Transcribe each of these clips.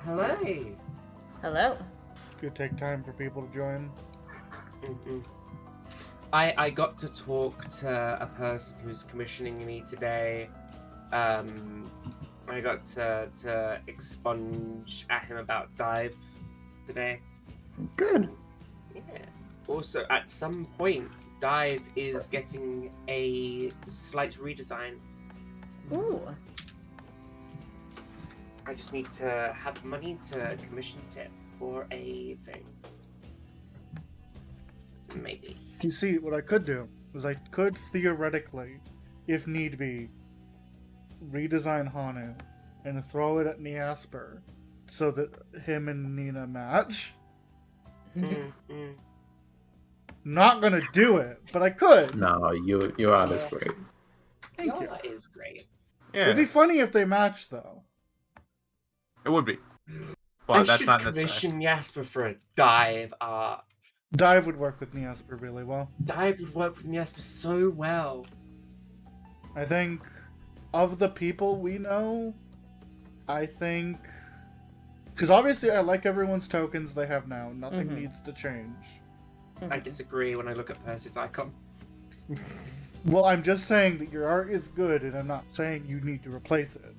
Hello. Hello. Could take time for people to join. I got to talk to a person who's commissioning me today. I got to expunge at him about Dive today. Good. Yeah. Also, at some point, Dive is getting a slight redesign. Ooh. I just need to have money to commission it for a thing. Maybe. You see, what I could do is I could theoretically, if need be, redesign Hanu and throw it at Neasper so that him and Nina match. Not gonna do it, but I could. No, your art is great. Thank you. That is great. Yeah, It'd be funny if they matched, though. it would be. I But that's should not necessary. commission Jasper for a dive art. Dive would work with Neasper really well. Dive would work with Jasper so well. I think of the people we know, I think... Because obviously I like everyone's tokens they have now. Nothing needs to change. I disagree when I look at Percy's icon. Well, I'm just saying that your art is good, and I'm not saying you need to replace it.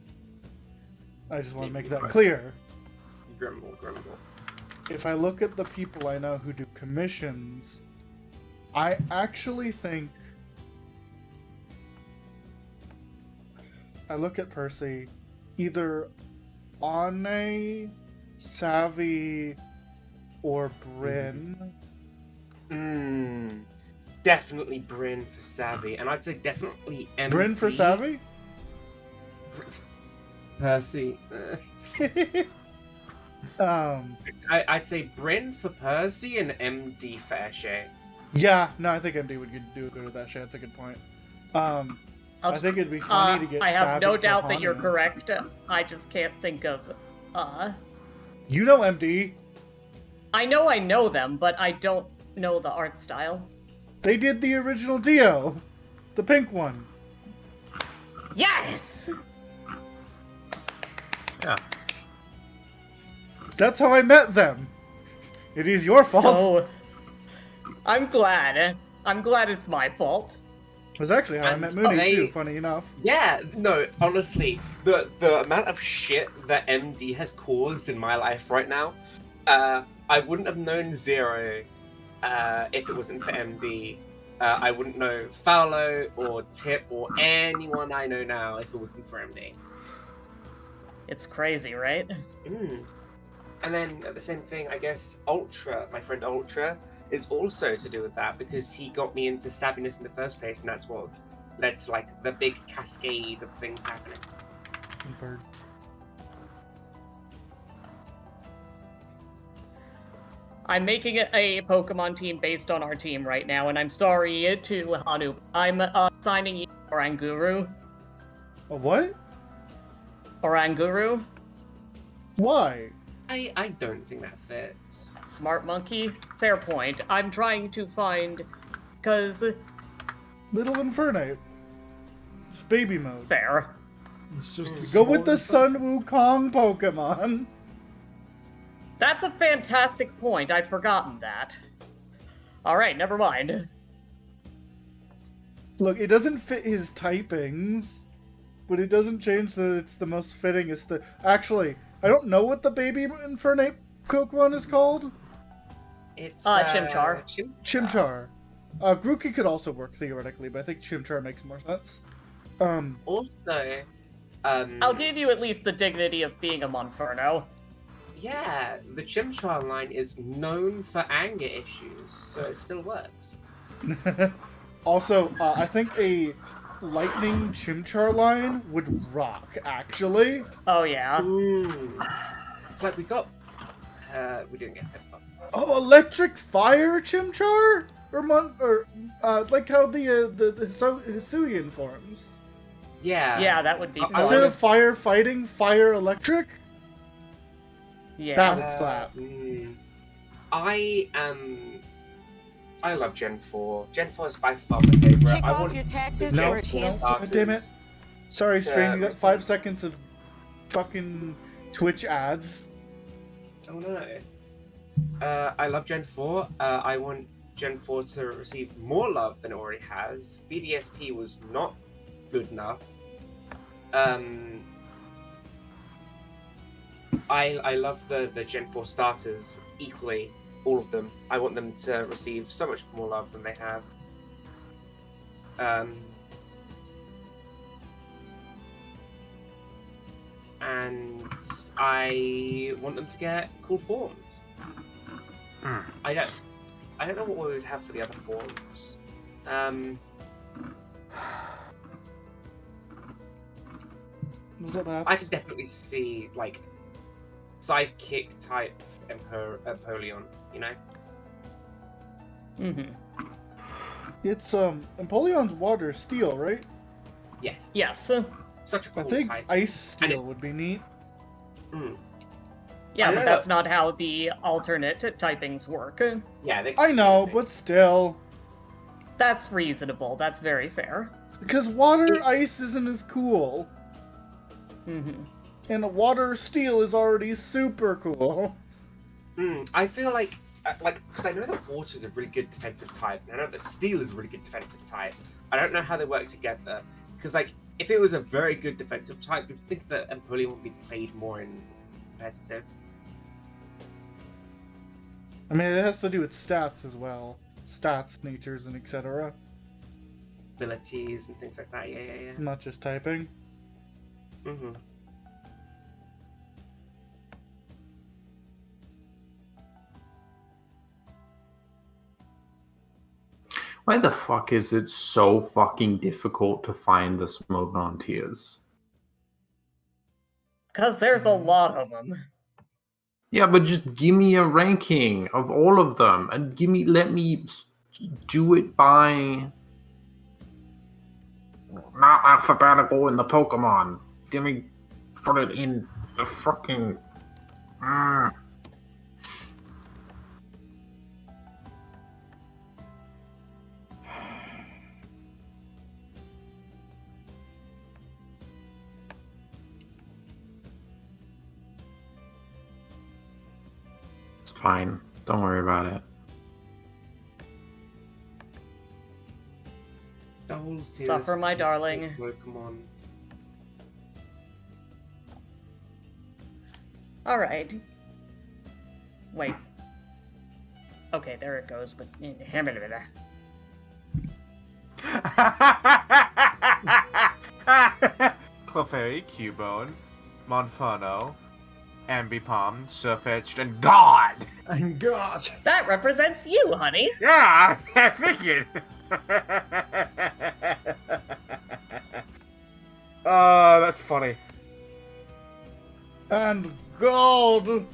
I just want to make that clear. Grumble. If I look at the people I know who do commissions, I actually think... I look at Percy, either Ane, Savvy, or Bryn. Definitely Bryn for Savvy, and I'd say definitely MD. Bryn for Savvy? Percy. I'd say Bryn for Percy and MD for Eshe. Yeah, no, I think MD would do good with that shit. That's a good point. I think it'd be funny to get I have Savvy no for doubt that you're Hanu. correct. I just can't think of. You know MD. I know them, but I don't know the art style. They did the original Dio. The pink one. Yes! Yeah. That's how I met them. It is your fault. So, I'm glad. I'm glad it's my fault. It was actually how I And met Mooney they- too, funny enough. Yeah, no, honestly, the amount of shit that MD has caused in my life right now, I wouldn't have known Zero if it wasn't for MD. I wouldn't know Faulo or Tip or anyone I know now if it wasn't for MD. It's crazy, right? And then at the same thing, I guess Ultra, my friend Ultra, is also to do with that because he got me into stabbiness in the first place, and that's what led to like the big cascade of things happening. Bird. I'm making a Pokemon team based on our team right now, and I'm sorry to Hanu. I'm signing you Oranguru. A what? Oranguru. Why? I don't think that fits. Smart monkey. Fair point. I'm trying to find... Cause... Little Infernape. It's baby mode. Fair. It's just a Go small with the Sun Wukong Pokemon. That's a fantastic point. I'd forgotten that. Alright, never mind. Look, it doesn't fit his typings, but it doesn't change that it's the most fitting. It's the... Actually, I don't know what the baby Infernape Pokemon is called. It's Chimchar. Chimchar. Grookey could also work theoretically, but I think Chimchar makes more sense. Also, I'll give you at least the dignity of being a Monferno. yeah, the Chimchar line is known for anger issues, so it still works. Also, I think a Lightning Chimchar line would rock, actually. Oh yeah. It's like we got. We didn't get that. Oh, Electric Fire Chimchar? Like how the Hisuian forms. Yeah. Yeah, that would be I fun. Instead of fire fighting, fire electric? Yeah. That would slap. I love Gen 4. Gen 4 is by far my favorite. Kick I off want your taxes No. for a chance to... God damn it. Sorry, Strain, you got rest 5 seconds of fucking Twitch ads. Oh no. I love Gen 4. I want Gen 4 to receive more love than it already has. BDSP was not good enough. I love the Gen 4 starters equally, all of them. I want them to receive so much more love than they have. And I want them to get cool forms. I don't know what we would have for the other forms. Was that bad? I could definitely see like sidekick type Empoleon, you know? Mm-hmm. It's Empoleon's water steel, right? Yes. Yes. Such a cool I think type. ice steel would be neat. Mm. Yeah, I but know. that's not how the alternate typings work. Yeah, they I know, but still. That's reasonable. That's very fair. Because water ice isn't as cool. Mm-hmm. And water steel is already super cool. I feel like because I know that water is a really good defensive type, and I know that steel is a really good defensive type. I don't know how they work together. Because like, if it was a very good defensive type, you'd think that Empoleon would be played more in competitive. I mean, it has to do with stats as well. Stats, natures, and etc. Abilities and things like that. Yeah. Not just typing. Mm-hmm. Why the fuck is it so fucking difficult to find the Smognon tiers? Because there's a lot of them. Yeah, but just give me a ranking of all of them and let me do it by not alphabetical in the Pokemon. Give me put it in the fucking. It's fine. Don't worry about it. Doubles, tiers, Suffer, my darling. Pokemon. Alright. Wait. Okay, there it goes, but... Clefairy, Cubone, Monferno, Ambipom, Surfetched, and God! And God. That represents you, honey! Yeah, I figured! Oh, that's funny. And gold!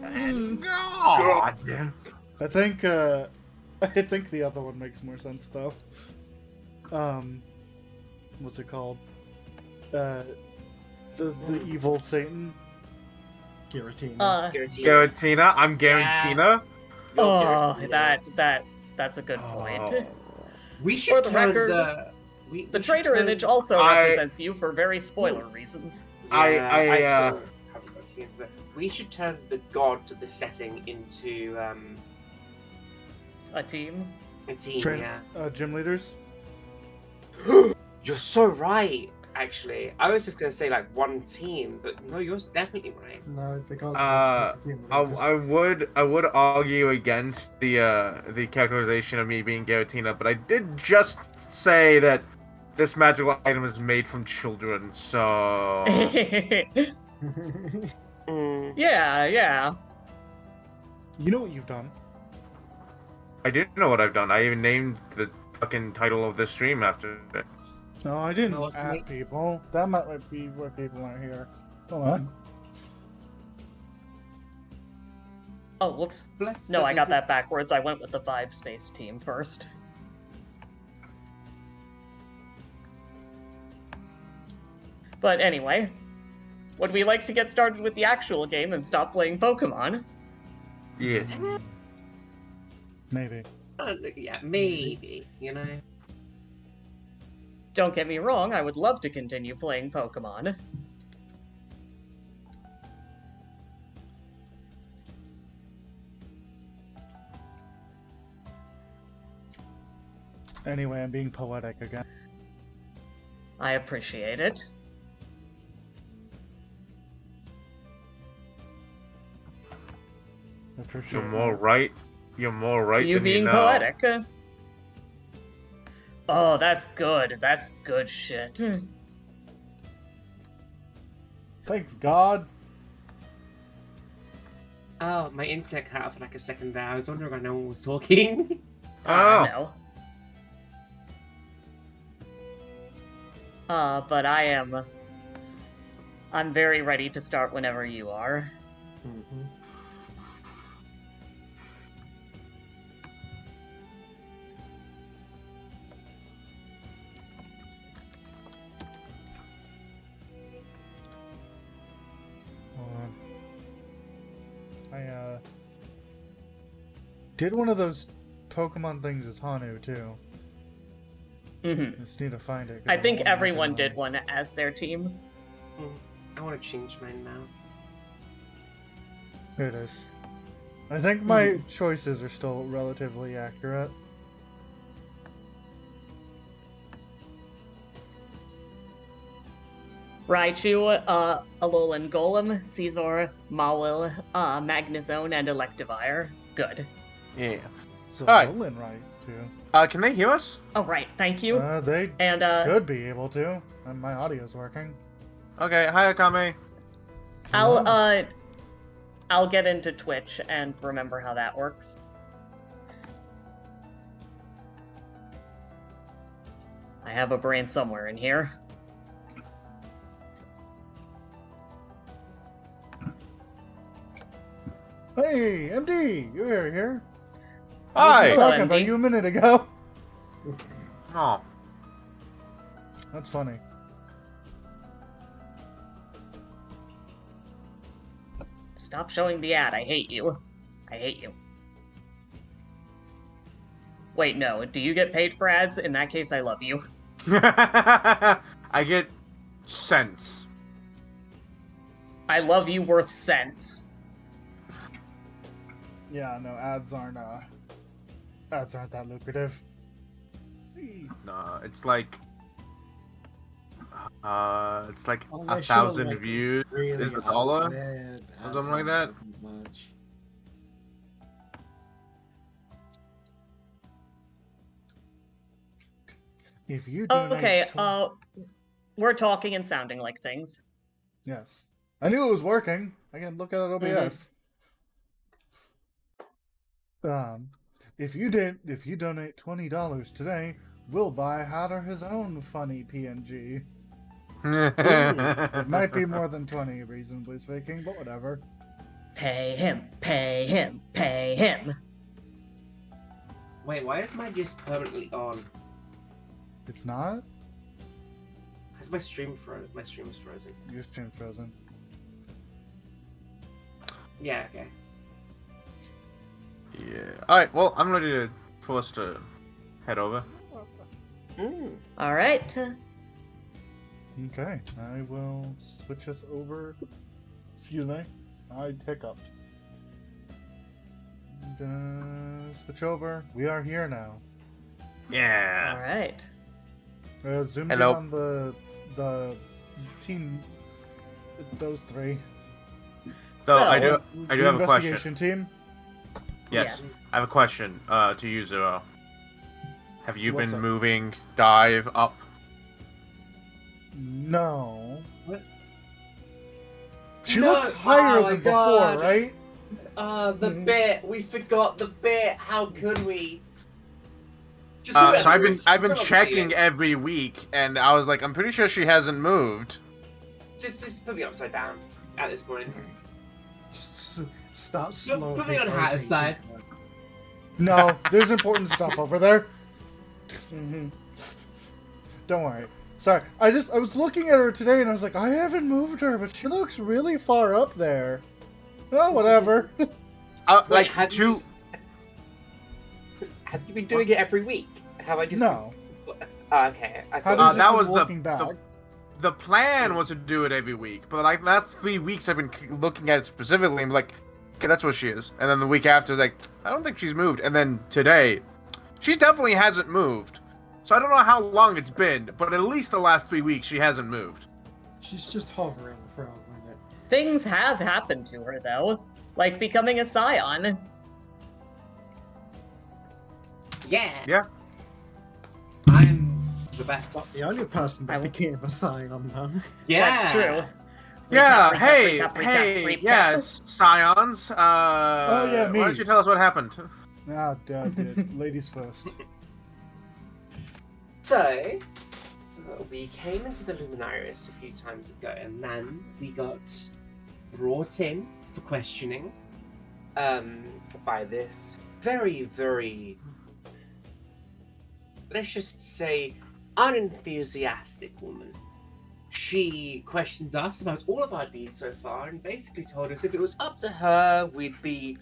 And God! I think the other one makes more sense though. What's it called? The evil Satan. Giratina. Giratina, I'm Garantina. Oh, that's a good point. Oh. We For should the turn record, we The should traitor turn- image also represents you for very spoiler reasons. Yeah, I still haven't got to it, but we should turn the gods of the setting into A team. a team. Train, Yeah, gym leaders. you're so right. Actually, I was just gonna say like one team, but no, you're definitely right. No, the gods. I would argue against the characterization of me being Giratina, but I did just say that this magical item is made from children, so Yeah. You know what you've done. I didn't know what I've done. I even named the fucking title of this stream after it. No, I didn't No, it's at me. people. That might be where people aren't here. Hold on. Oh, whoops. Bless No, I got this that backwards. I went with the 5-space team first. But anyway, would we like to get started with the actual game and stop playing Pokemon? Yeah. Maybe. yeah, maybe. You know. Don't get me wrong, I would love to continue playing Pokemon. Anyway, I'm being poetic again. I appreciate it. I appreciate You're more right. You're more right You than being you know. poetic. Oh, that's good. That's good shit. Thanks, God. Oh, my internet cut out for like a second there. I was wondering why no one was talking. Oh. No. But I'm very ready to start whenever you are. I did one of those Pokemon things as Hanu too. Mm-hmm. Just need to find it. 'cause I I'm think looking everyone at did it. one as their team. I want to change mine now. Here it is. I think my choices are still relatively accurate. Raichu, Alolan Golem, Caesar, Mawile, Magnezone, and Electivire. Good. Yeah. So Alright. Nolan right too. Can they hear us? Oh, right. Thank you. They And, should be able to. And my audio's working. Okay. Hi, Akame. I'll get into Twitch and remember how that works. I have a brain somewhere in here. Hey, MD, you're here. I Hi. was just Hello, talking about MD. you a minute ago. Oh. That's funny. Stop showing the ad. I hate you. I hate you. Wait, no. Do you get paid for ads? In that case, I love you. I get cents. I love you worth cents. Yeah, no, ads aren't that lucrative. No, it's like Oh, my 1,000 like, views really is a up dollar. there. Or That's something like that. not Much. If you donate Okay, to- we're talking and sounding like things. Yes. I knew it was working. I can look at it OBS. If you donate $20 today, we'll buy Hatter his own funny PNG. It might be more than 20, reasonably speaking, but whatever. Pay him, pay him, pay him. Wait, why is mine just permanently on? It's not? Has my stream frozen? My stream is frozen. Your stream's frozen. Yeah, okay. Yeah. Alright, well, I'm ready for us to head over. All right. Okay, I will switch us over. Excuse me, I hiccuped. Switch over. We are here now. All Yeah. right. Zoom in Hello. on the team. Those three. So, I So- do The have a question. investigation team. Yes. I have a question to you, Zero. Have you What's been up? moving Dive up? No. What? She No! looks higher Oh my than before, God. right? The bit. We forgot the bit. How could we? Just So put it on I've the been roof. I've been Put it on the checking ceiling. every week, and I was like, I'm pretty sure she hasn't moved. Just put me upside down at this point. Just stop Put slowly. me on Hatter's side. No, there's important stuff over there. Mhm. Don't worry. Sorry, I was looking at her today and I was like, I haven't moved her, but she looks really far up there. Oh, whatever. Like have two. Have you been doing it every week? Have I just? No. Okay. I How thought. does that it was looking back? The plan was to do it every week, but like last 3 weeks I've been looking at it specifically and be like, okay, that's where she is. And then the week after, it's like, I don't think she's moved. And then today, she definitely hasn't moved. So I don't know how long it's been, but at least the last 3 weeks she hasn't moved. She's just hovering for a minute. Things have happened to her, though, like becoming a scion. Yeah. Yeah. I'm the best. Not the only person that I- became a scion, though. Yeah. That's true. Yeah, Recap, hey, recap, recap, hey, recap. yes, Scions. yeah, me. Why don't you tell us what happened? Ah, dude. Ladies first. So, we came into the Luminarius a few times ago, and then we got brought in for questioning by this very, very, let's just say, unenthusiastic woman. She questioned us about all of our deeds so far and basically told us if it was up to her, we'd be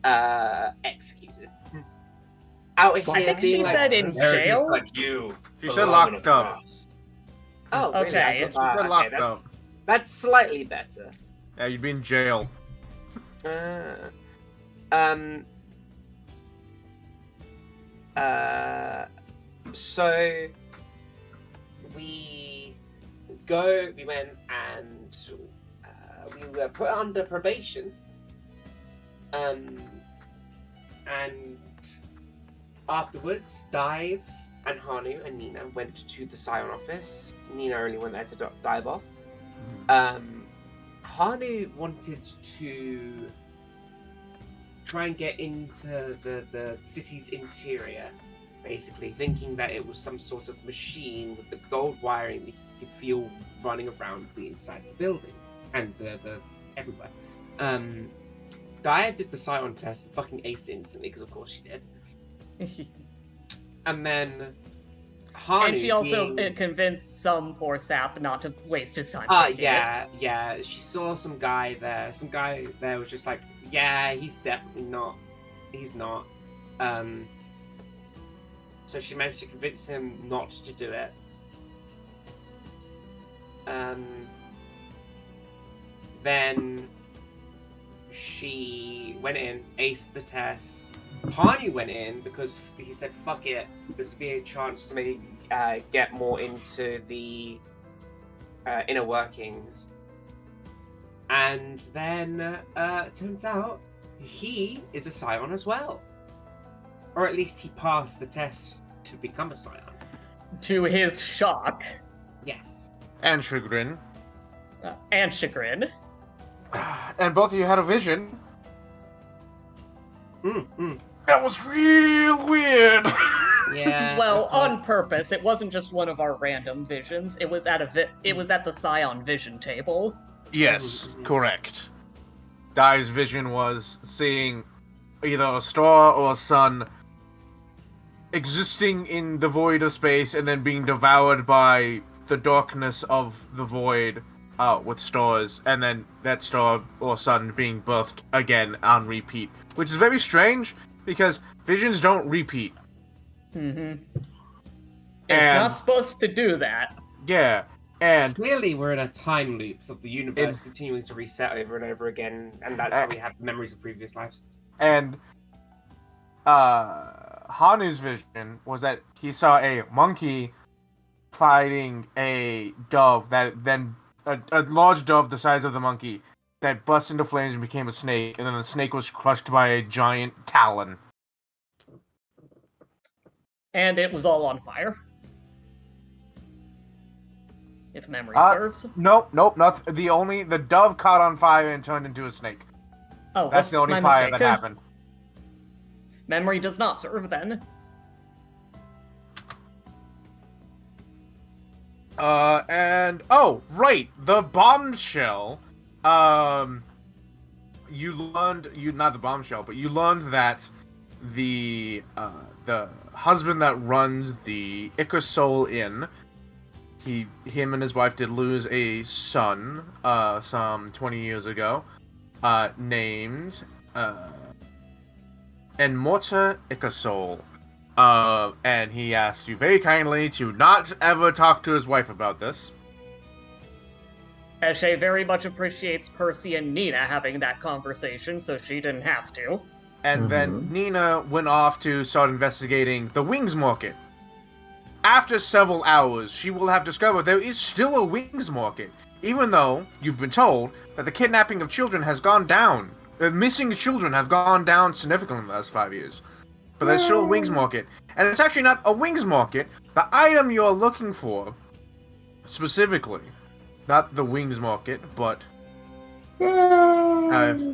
executed. Out here I think being she like, said in "Heretics jail." like you. She said belong locked in a up. cross." Oh, really? Okay. I thought- She said locked that's, up. that's slightly better. Yeah, you'd be in jail. So we went and we were put under probation. And afterwards, Dive and Hanu and Nina went to the Scion office. Nina only went there to dive off. Hanu wanted to try and get into the city's interior, basically, thinking that it was some sort of machine with the gold wiring that he could feel running around the inside of the building and the everywhere. Dive did the Scion test and fucking aced it instantly, because of course she did. And then Hanu, And she also being... convinced some poor sap not to waste his time. taking it. yeah. She saw some guy there. Some guy there was just like, yeah, he's definitely not. He's not. So she managed to convince him not to do it. Then she went in, aced the test. Hanu went in because he said, fuck it, this would be a chance to maybe get more into the inner workings. And then turns out he is a Scion as well. Or at least he passed the test to become a Scion. To his shock Yes. And chagrin. and chagrin. And both of you had a vision. Mm. That was real weird. Yeah. Well, I thought- on purpose. It wasn't just one of our random visions. It was at it was at the Scion vision table. Yes, correct. Dive's vision was seeing either a star or a sun existing in the void of space and then being devoured by the darkness of the void with stars, and then that star or sun being birthed again on repeat. Which is very strange, because visions don't repeat. Mm-hmm. It's And- not supposed to do that. Yeah, and Clearly, we're in a time loop of the universe continuing to reset over and over again, and that's how we have memories of previous lives. And Hanu's vision was that he saw a monkey fighting a dove that then a large dove the size of the monkey that burst into flames and became a snake, and then the snake was crushed by a giant talon. And it was all on fire. If memory serves. Nope, not the dove caught on fire and turned into a snake. Oh, That's the only my fire mistake. that happened. Memory does not serve then. And oh, right, the bombshell. You learned not the bombshell, but you learned that the husband that runs the Icosol Inn, him and his wife did lose a son, some 20 years ago, named Enmorta Icosol. And he asked you very kindly to not ever talk to his wife about this. Eshe very much appreciates Percy and Nina having that conversation, so she didn't have to. And then Nina went off to start investigating the Wings Market. after several hours, she will have discovered there is still a wings market, even though you've been told that the kidnapping of children has gone down. The missing children have gone down significantly in the last 5 years. But there's still a wings market. And it's actually not a wings market. The item you're looking for, specifically, not the wings market, but The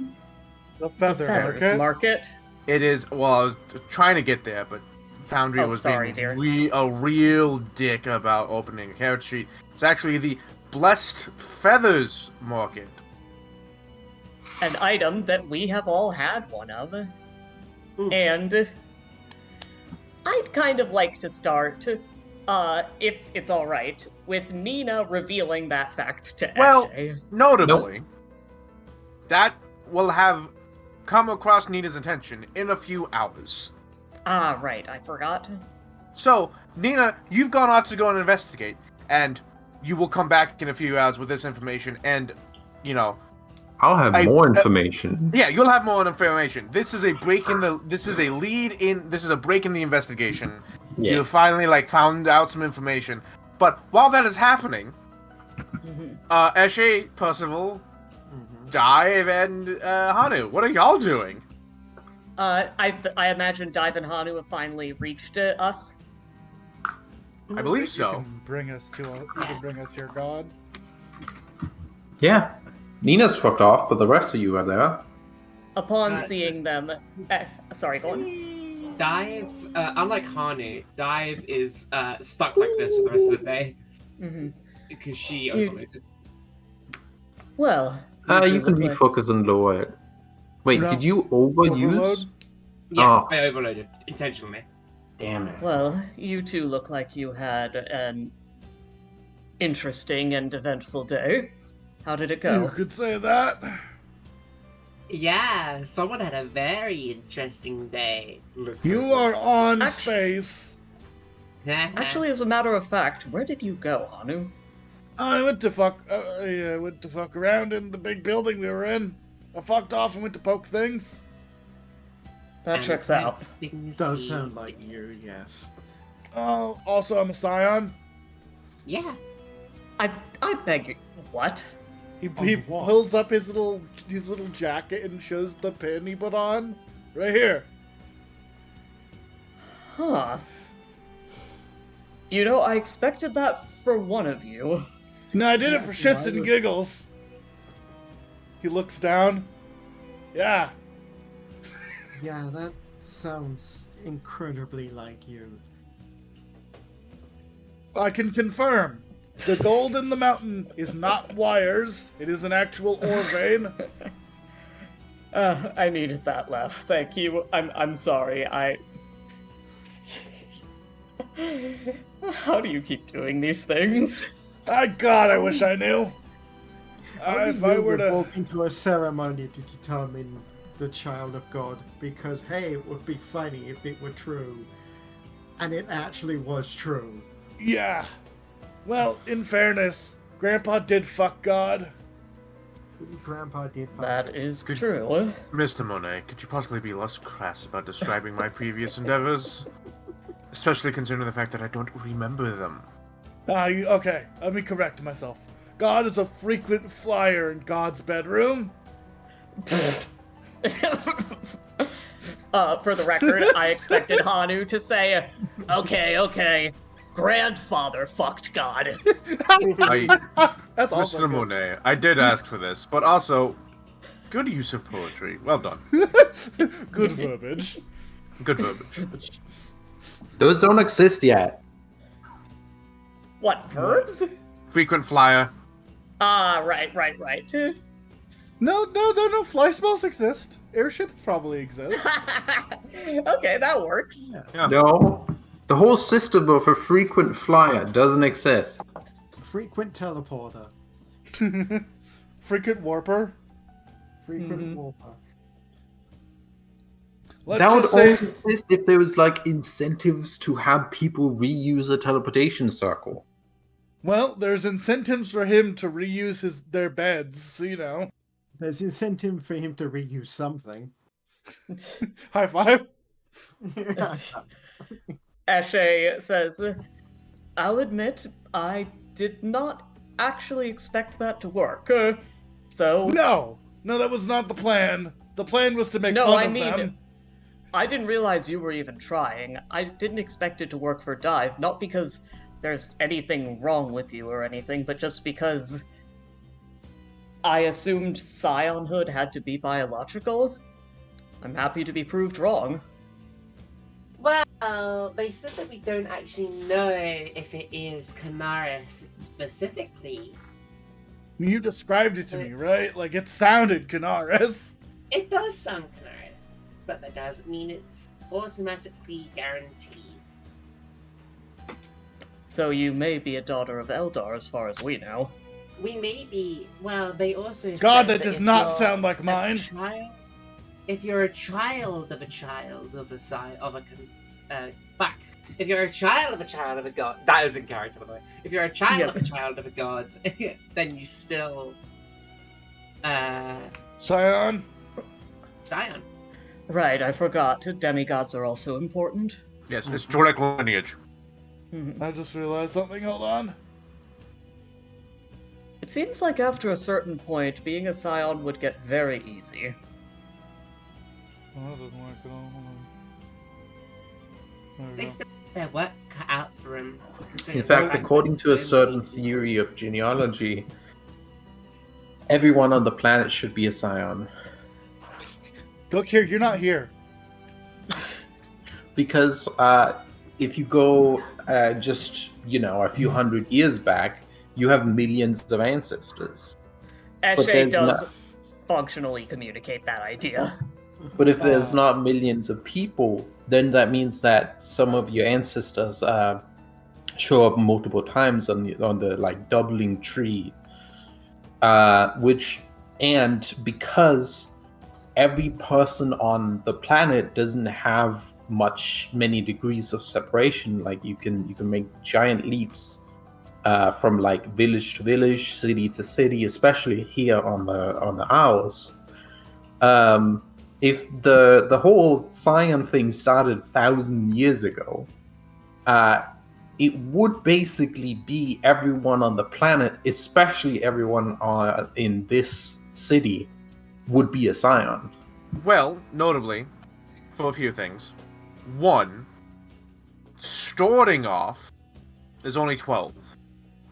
feather Feathers market. market. it is, well, I was trying to get there, but Foundry Oh, was sorry, being dear. a real dick about opening a character sheet. It's actually the Blessed Feathers market. An item that we have all had one of. Ooh. And I'd kind of like to start, if it's alright, with Nina revealing that fact to Well- Eshe. Notably, that will have come across Nina's attention in a few hours. Ah, right, I forgot. So, Nina, you've gone off to go and investigate, and you will come back in a few hours with this information, and, you know, I'll have more information. yeah, you'll have more information. This is a break in the, this is a lead in, this is a break in the investigation. Yeah. You finally, like, found out some information. But while that is happening, Eshe, Percival, Dive, and Hanu, what are y'all doing? I imagine Dive and Hanu have finally reached us. I believe You so. can bring us to you can bring us your god. Yeah. Nina's fucked off, but the rest of you are there. Upon seeing them... sorry, go on. Dive, unlike Hanu, Dive is stuck like this for the rest of the day hmm because she You- overloaded. Well... You two can look like- refocus and lower it. Wait, No. did you overuse? Overload? Yeah, Oh. I overloaded intentionally. Damn it. Well, you two look like you had an interesting and eventful day. How did it You go? could say that. Yeah, someone had a very interesting day. Looks You like are on Act- space. Actually, as a matter of fact, where did you go, Hanu? I went to fuck. I went to fuck around in the big building we were in. I fucked off and went to poke things. That checks out. Does sound like you, yes. Oh, also I'm a scion. Yeah. I beg you. What? He what? pulls up his little jacket and shows the pin he put on. Right here. Huh. You know, I expected that for one of you. No, I did it Yeah, for shits why and would- giggles. He looks down. Yeah. Yeah, that sounds incredibly like you. I can confirm. The gold in the mountain is not wires. It is an actual ore vein. I needed that laugh. Thank you. I'm sorry. How do you keep doing these things? God, I wish I knew. How do If I you were to... walk into a ceremony to determine the child of God? Because, hey, it would be funny if it were true. And it actually was true. Yeah. Well, in fairness, Grandpa did fuck God. Grandpa did find That it. is Good. true. Mr. Monet, could you possibly be less crass about describing my previous endeavors? Especially considering the fact that I don't remember them. Okay, let me correct myself. God is a frequent flyer in God's bedroom. For the record, I expected Hanu to say, okay, grandfather fucked God. That's also Mr. good. Monet, I did ask for this, but also, good use of poetry. Well done. Good verbiage. Good verbiage. Those don't exist yet. What, verbs? Frequent flyer. Ah, right. No. Fly spells exist. Airships probably exist. Okay, that works. Yeah. No. The whole system of a frequent flyer doesn't exist. Frequent teleporter. Frequent warper. Frequent warper. Let's That would just only say, exist if there was like incentives to have people reuse a teleportation circle. well, there's incentives for him to reuse their beds, you know. There's incentive for him to reuse something. High five. Eshe says, I'll admit, I did not actually expect that to work. So No, that was not the plan. The plan was to make No, fun I of mean, them. I didn't realize you were even trying. I didn't expect it to work for Dive, not because there's anything wrong with you or anything, but just because I assumed scionhood had to be biological. I'm happy to be proved wrong. Well, they said that we don't actually know if it is Canaris specifically. You described it to me, right? Like it sounded Canaris. It does sound Canaris, but that doesn't mean it's automatically guaranteed. So you may be a daughter of Eldar as far as we know. We may be. Well, they also God, said that does if not you're sound like a mine. if you're a child of a child of a fuck. If you're a child of a god, that isn't character, by the way. If you're a child of a child of a god, then you still, Scion? Scion. Right, I forgot. Demigods are also important. Yes, it's direct lineage. I just realized something. Hold on. It seems like after a certain point, being a scion would get very easy. Oh, that doesn't work at all. Hold on. There we They go. still have their work cut out for him. In fact, according to a certain theory of genealogy, everyone on the planet should be a scion. Look here, you're not here. Because if you go just, a few hundred years back, you have millions of ancestors. Eshe there's does not- functionally communicate that idea. But if there's not millions of people, then that means that some of your ancestors show up multiple times on the like doubling tree, because every person on the planet doesn't have many degrees of separation. Like you can make giant leaps from like village to village, city to city, especially here on the Isles. If the whole Scion thing started 1,000 years ago, it would basically be everyone on the planet, especially everyone in this city, would be a Scion. Well, notably, for a few things. One, starting off, there's only 12,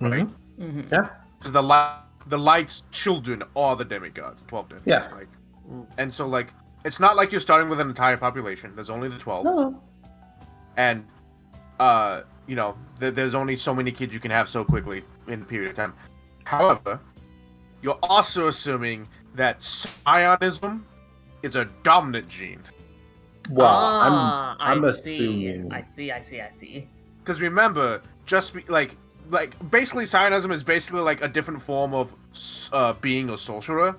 right? Mm-hmm. Yeah. Because the light's children are the demigods, 12 demigods, Yeah. right? And so, like, it's not like you're starting with an entire population. There's only the 12. No. And, there's only so many kids you can have so quickly in a period of time. However, you're also assuming that Scionism is a dominant gene. Well, I'm I assuming. see. I see. Because remember, basically Scionism is basically like a different form of being a sorcerer.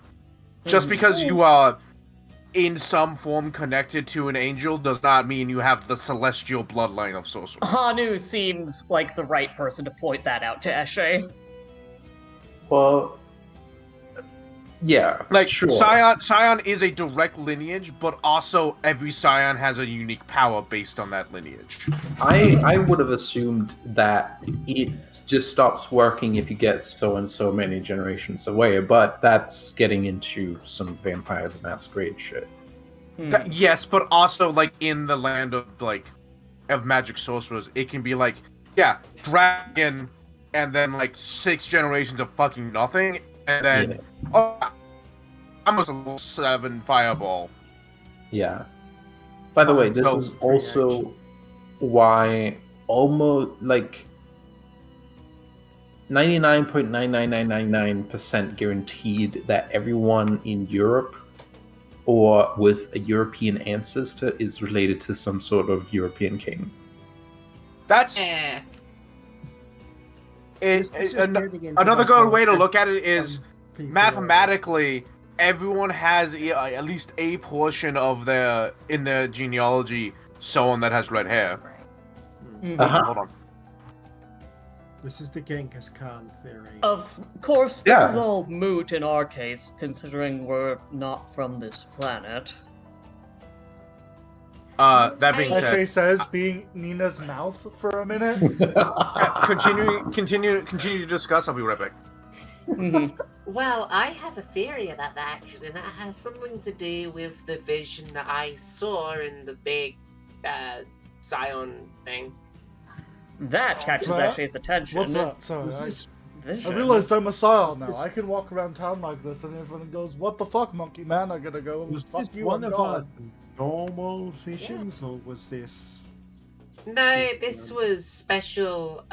Just because you are in some form connected to an angel does not mean you have the celestial bloodline of sorcerer. Hanu seems like the right person to point that out to Eshe. Well, yeah, Like, sure. Scion is a direct lineage, but also every Scion has a unique power based on that lineage. I would have assumed that it just stops working if you get so and so many generations away, but that's getting into some Vampire the Masquerade shit. Yes, but also, like, in the land of magic sorcerers, it can be like, yeah, dragon, and then, like, 6 generations of fucking nothing, and then, I'm a level 7 fireball. Yeah. By the way, this So- is also why almost like 99.99999% guaranteed that everyone in Europe or with a European ancestor is related to some sort of European king. That's It's just getting into another the good whole way to look at it is people mathematically everyone has at least a portion of in their genealogy someone that has red hair. Uh-huh. Hold on. This is the Genghis Khan theory. Of course, this Yeah. is all moot in our case, considering we're not from this planet. That being Eshe said, says, being Nina's mouth for a minute. continue to discuss. I'll be right back. Mhm. Well, I have a theory about that actually, and that has something to do with the vision that I saw in the big Scion thing. That catches What's that? Eshe's attention. What's that? Sorry, Was this I Vision. realized I'm a Scion now. I can walk around town like this, and everyone goes, "What the fuck, monkey man? I gotta go." was Fuck this you, one I'm of our gone. normal visions, or was this? No, this was special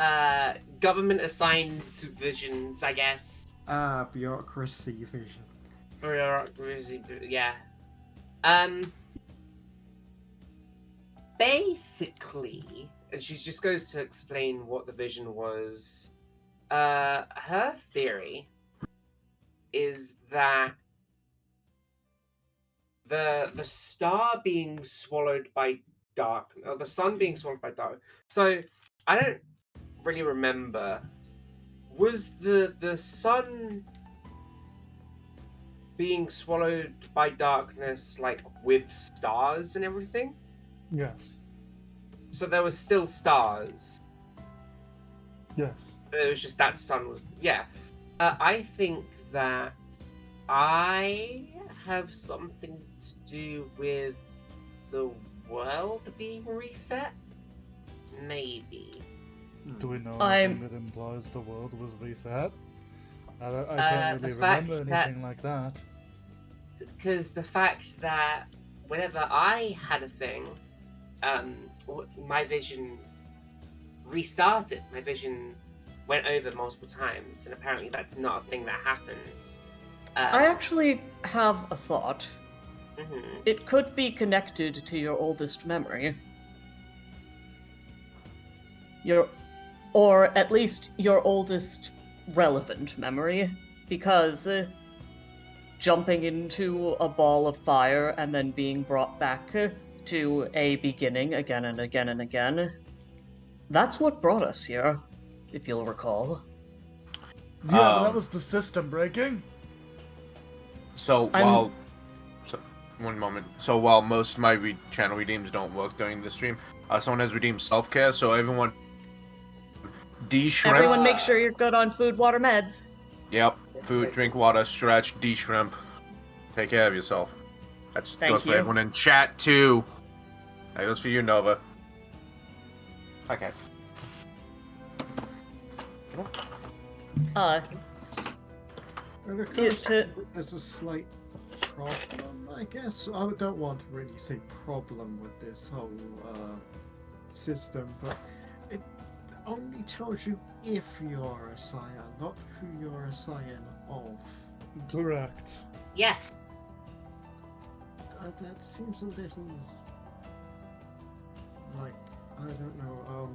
government assigned visions, I guess. Bureaucracy vision. Yeah. Basically, and she just goes to explain what the vision was. Her theory is that the star being swallowed by dark, or the sun being swallowed by dark. So I don't really remember. Was the sun being swallowed by darkness like with stars and everything? Yes. So there was still stars. Yes. It was just that sun was I think that I have something to do with the world being reset. Maybe. Do we know I'm- anything that implies the world was reset? I can't The really fact remember that- anything like that. Because the fact that whenever I had a thing, my vision restarted. My vision went over multiple times, and apparently that's not a thing that happens. I actually have a thought. Mhm. It could be connected to your oldest memory. Or at least your oldest relevant memory, because jumping into a ball of fire and then being brought back to a beginning again and again and again, that's what brought us here, if you'll recall. Yeah, but that Um, was the system breaking. So I'm- one moment. So while most of my channel redeems don't work during the stream, someone has redeemed self care. So everyone, D shrimp. Everyone make sure you're good on food, water, meds. Yep. That's Food, right. drink water, stretch, D shrimp. Take care of yourself. That's Thank goes for you. everyone in chat too. That goes for you, Nova. Okay. And of Is course, to- there's a slight problem, I guess. I don't want to really say problem with this whole system, but it only tells you if you're a scion, not who you're a scion of. Correct. Yes. That seems a little like, I don't know.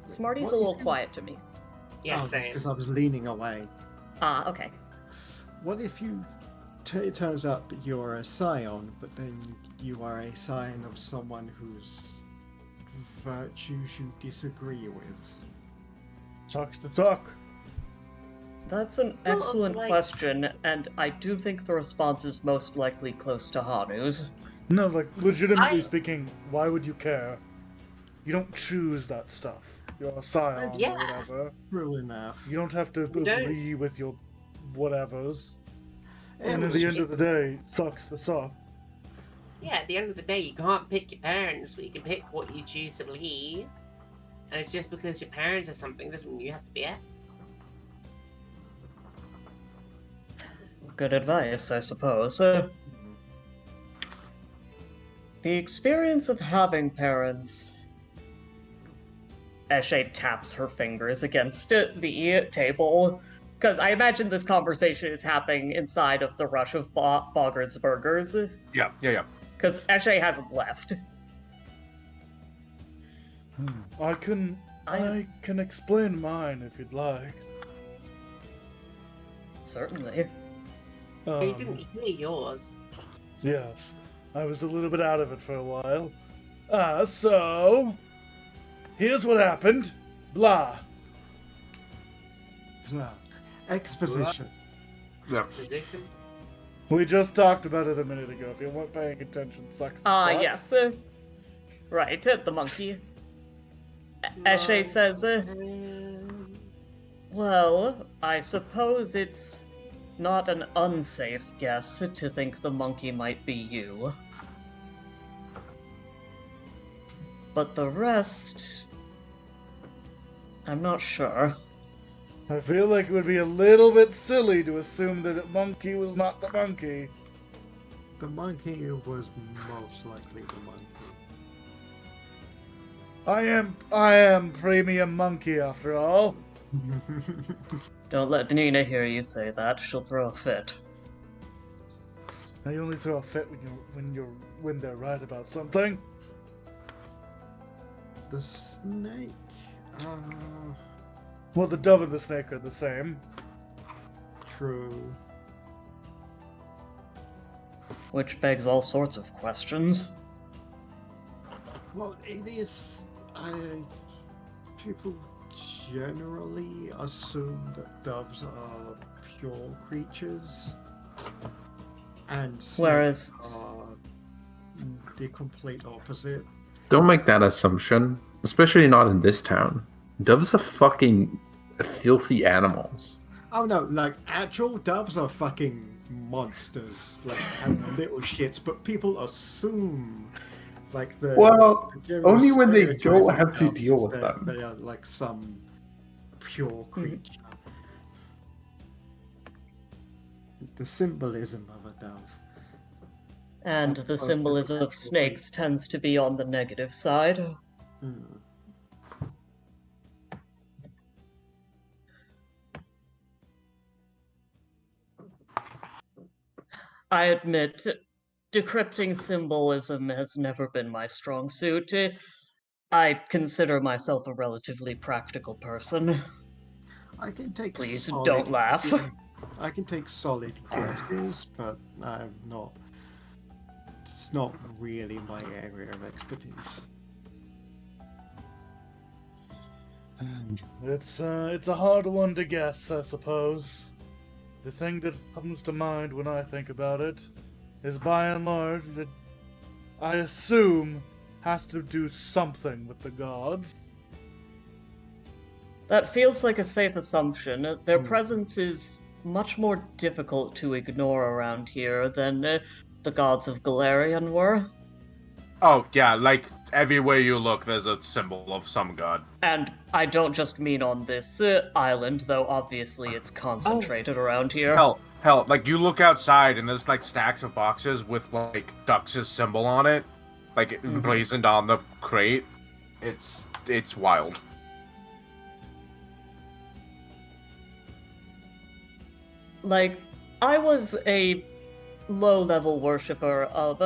Smarty's What a you little can- quiet to me. Yeah, same. because I was leaning away. Ah, okay. What if you? It turns out that you're a scion, but then you are a scion of someone whose virtues you disagree with. Sucks to suck. That's an Well, excellent like- question, and I do think the response is most likely close to Hanu's. No, like, legitimately I- speaking, why would you care? You don't choose that stuff. You're a scion yeah. or whatever. True enough. You don't have to don't- agree with your whatevers. And at It the was- end of the day, it sucks to suck. Yeah, at the end of the day, you can't pick your parents, but you can pick what you choose to believe. And it's just because your parents are something doesn't mean you have to be it. Good advice, I suppose. The experience of having parents. Eshe taps her fingers against the table, because I imagine this conversation is happening inside of the Rush of Boggart's Burgers, Yeah. because Eshe hasn't left. I can explain mine if you'd like. Certainly. You Um, didn't hear yours. Yes, I was a little bit out of it for a while. So here's what happened. Blah. Exposition. Yeah. Position. We just talked about it a minute ago. If you weren't paying attention, sucks. to suck. Yes. Right, the monkey. Eshe says, well, I suppose it's not an unsafe guess to think the monkey might be you. But the rest... I'm not sure. I feel like it would be a little bit silly to assume that the monkey was not the monkey. The monkey was most likely the monkey. I am premium monkey after all. Don't let Nina hear you say that. She'll throw a fit. Now you only throw a fit when they're right about something. The snake. Well, the dove and the snake are the same. True. Which begs all sorts of questions. Well, it is. People generally assume that doves are pure creatures, and Whereas- snakes are the complete opposite. Don't make that assumption, especially not in this town. Doves are fucking filthy animals. Oh no, like actual doves are fucking monsters, like and little shits. But people assume, like the Well, the general only when they stereotype don't of have to doves deal is with that them. They are like some pure creature. The symbolism of a dove. And the symbolism of snakes tends to be on the negative side. Hmm. I admit, decrypting symbolism has never been my strong suit. I consider myself a relatively practical person. I can take. Please solid, don't laugh. I can take solid guesses, but I'm not. It's not really my area of expertise. It's a hard one to guess, I suppose. The thing that comes to mind when I think about it is, by and large, that I assume has to do something with the gods. That feels like a safe assumption. Their presence is much more difficult to ignore around here than the gods of Galarian were. Oh yeah, like everywhere you look, there's a symbol of some god. And I don't just mean on this island, though obviously it's concentrated around here. Hell, like you look outside and there's like stacks of boxes with like Dux' symbol on it, like emblazoned on the crate. It's wild. Like, I was a low-level worshiper of,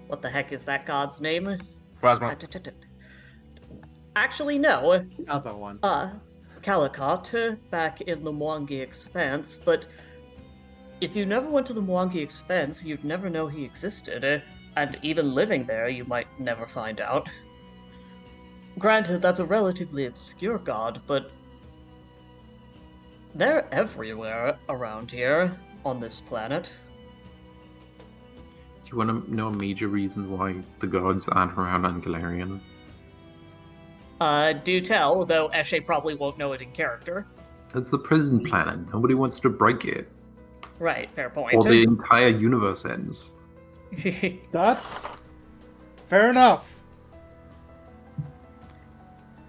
what the heck is that god's name? Plasma. Actually, no. The other one. Calicot, back in the Mwangi Expanse, but if you never went to the Mwangi Expanse, you'd never know he existed, and even living there, you might never find out. Granted, that's a relatively obscure god, but they're everywhere around here, on this planet. Do you want to know a major reason why the gods aren't around on Galarian? Do tell, though Eshe probably won't know it in character. That's the prison planet. Nobody wants to break it, Right, fair point. or the entire universe ends. That's fair enough.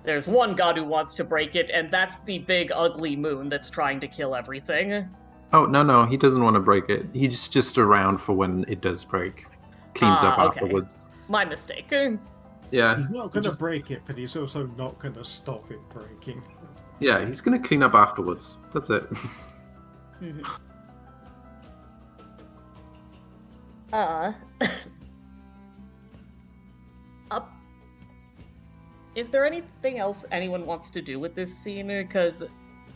There's one god who wants to break it, and that's the big ugly moon that's trying to kill everything. Oh, no, he doesn't want to break it. He's just around for when it does break. Cleans up Okay. afterwards. My mistake. Yeah, He's not going to break it, but he's also not going to stop it breaking. yeah, he's gonna clean up afterwards. That's it. Is there anything else anyone wants to do with this scene? Because,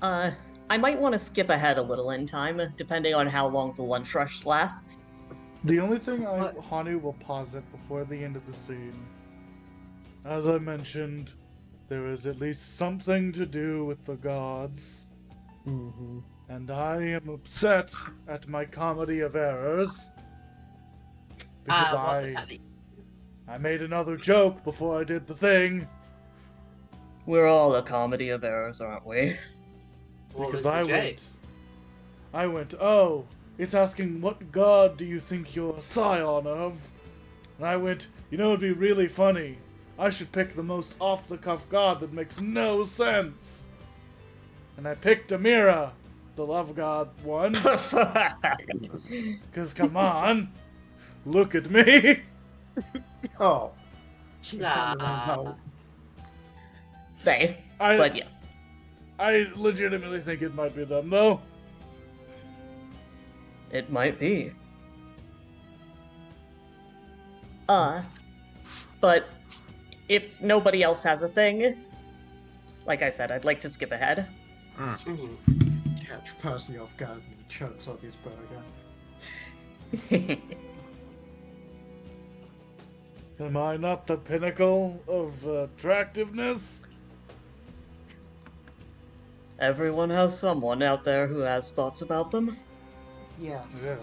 I might want to skip ahead a little in time, depending on how long the lunch rush lasts. The only thing Hanu will posit before the end of the scene, as I mentioned, there is at least something to do with the gods. and I am upset at my comedy of errors. Because I made another joke before I did the thing. We're all a comedy of errors, aren't we? What Because was the joke? I went, oh, it's asking what god do you think you're a scion of? And I went, you know, it'd be really funny. I should pick the most off-the-cuff god that makes no sense. And I picked Amira, the love god one. Because come on, look at me. Oh, she's not Nah. help. They, but yes. I legitimately think it might be them, though. It might be. But if nobody else has a thing, like I said, I'd like to skip ahead. Mhm. Catch Percy off guard and he chokes on his burger. Am I not the pinnacle of attractiveness? Everyone has someone out there who has thoughts about them. Yes. Yes.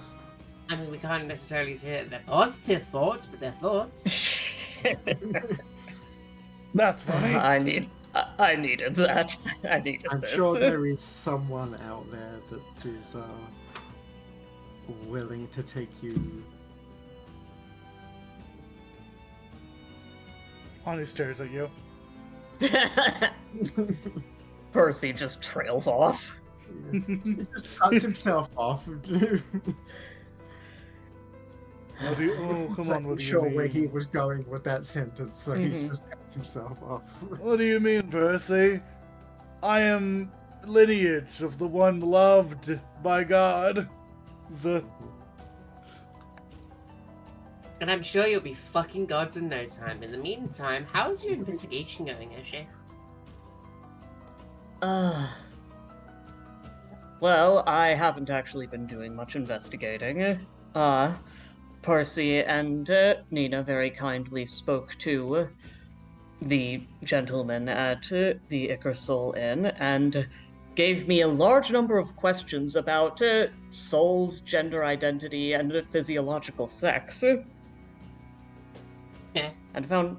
I mean, we can't necessarily say they're positive thoughts, but they're thoughts. That's funny. I needed that. I needed I'm this. sure there is someone out there that is willing to take you. Honey stares at you. Percy just trails off. He just cuts himself off. What do you, oh, come on, what do you sure mean? where he was going with that sentence, so he Mhm. just cuts himself off. What do you mean, Percy? I am lineage of the one loved by God. And I'm sure you'll be fucking gods in no time. In the meantime, how's your investigation going, O'Shea? Well, I haven't actually been doing much investigating. Percy and Nina very kindly spoke to the gentleman at the Ickersol Inn and gave me a large number of questions about souls, gender identity, and physiological sex. Yeah. And found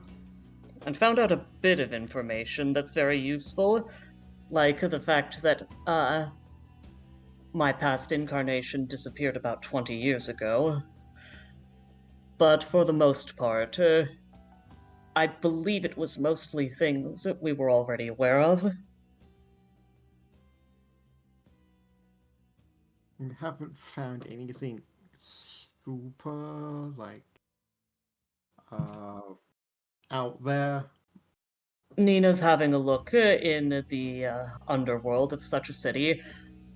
out a bit of information that's very useful, like the fact that my past incarnation disappeared about 20 years ago. But for the most part, I believe it was mostly things that we were already aware of. You haven't found anything super out there. Nina's having a look in the underworld of such a city.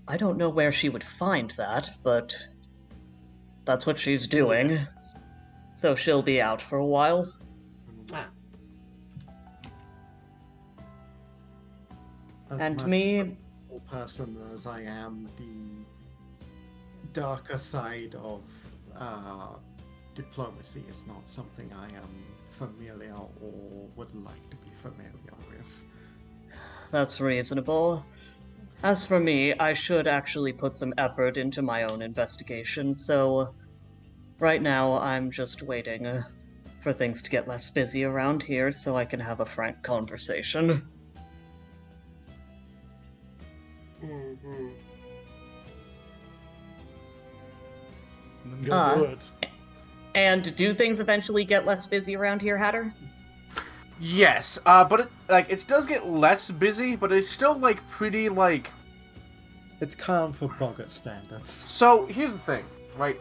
I don't know where she would find that, but that's what she's doing. So she'll be out for a while. Ah. As And much me, of a person as I am, the darker side of diplomacy is not something I am familiar or would like to be familiar with. that's reasonable. As for me, I should actually put some effort into my own investigation, so right now I'm just waiting for things to get less busy around here so I can have a frank conversation. Mm-hmm. Then go do it. And do things eventually get less busy around here, Hatter? Yes, but it does get less busy, but it's still pretty It's calm for Boggart standards. So here's the thing, right?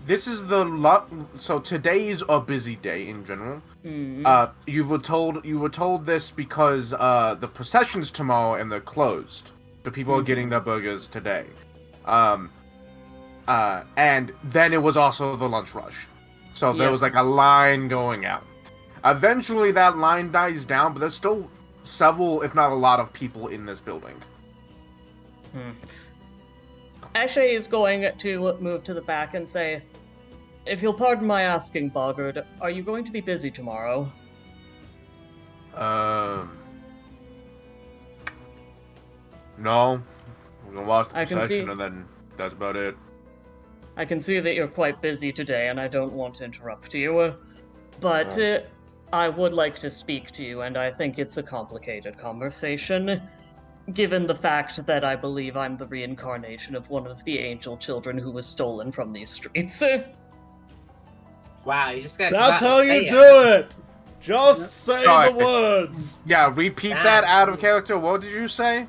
This is so today's a busy day in general. You were told this because the procession's tomorrow and they're closed. The people are getting their burgers today. And then it was also the lunch rush. So there was a line going out. Eventually that line dies down, but there's still several, if not a lot of people in this building. Ashe is going to move to the back and say, if you'll pardon my asking, Boggart, are you going to be busy tomorrow? No. We can watch the I can procession, see- and then that's about it. I can see that you're quite busy today, and I don't want to interrupt you. But I would like to speak to you, and I think it's a complicated conversation, given the fact that I believe I'm the reincarnation of one of the angel children who was stolen from these streets. Wow, you just gotta That's come out how and you say do it! Just say Sorry. the words! Yeah, repeat that out of character. What did you say?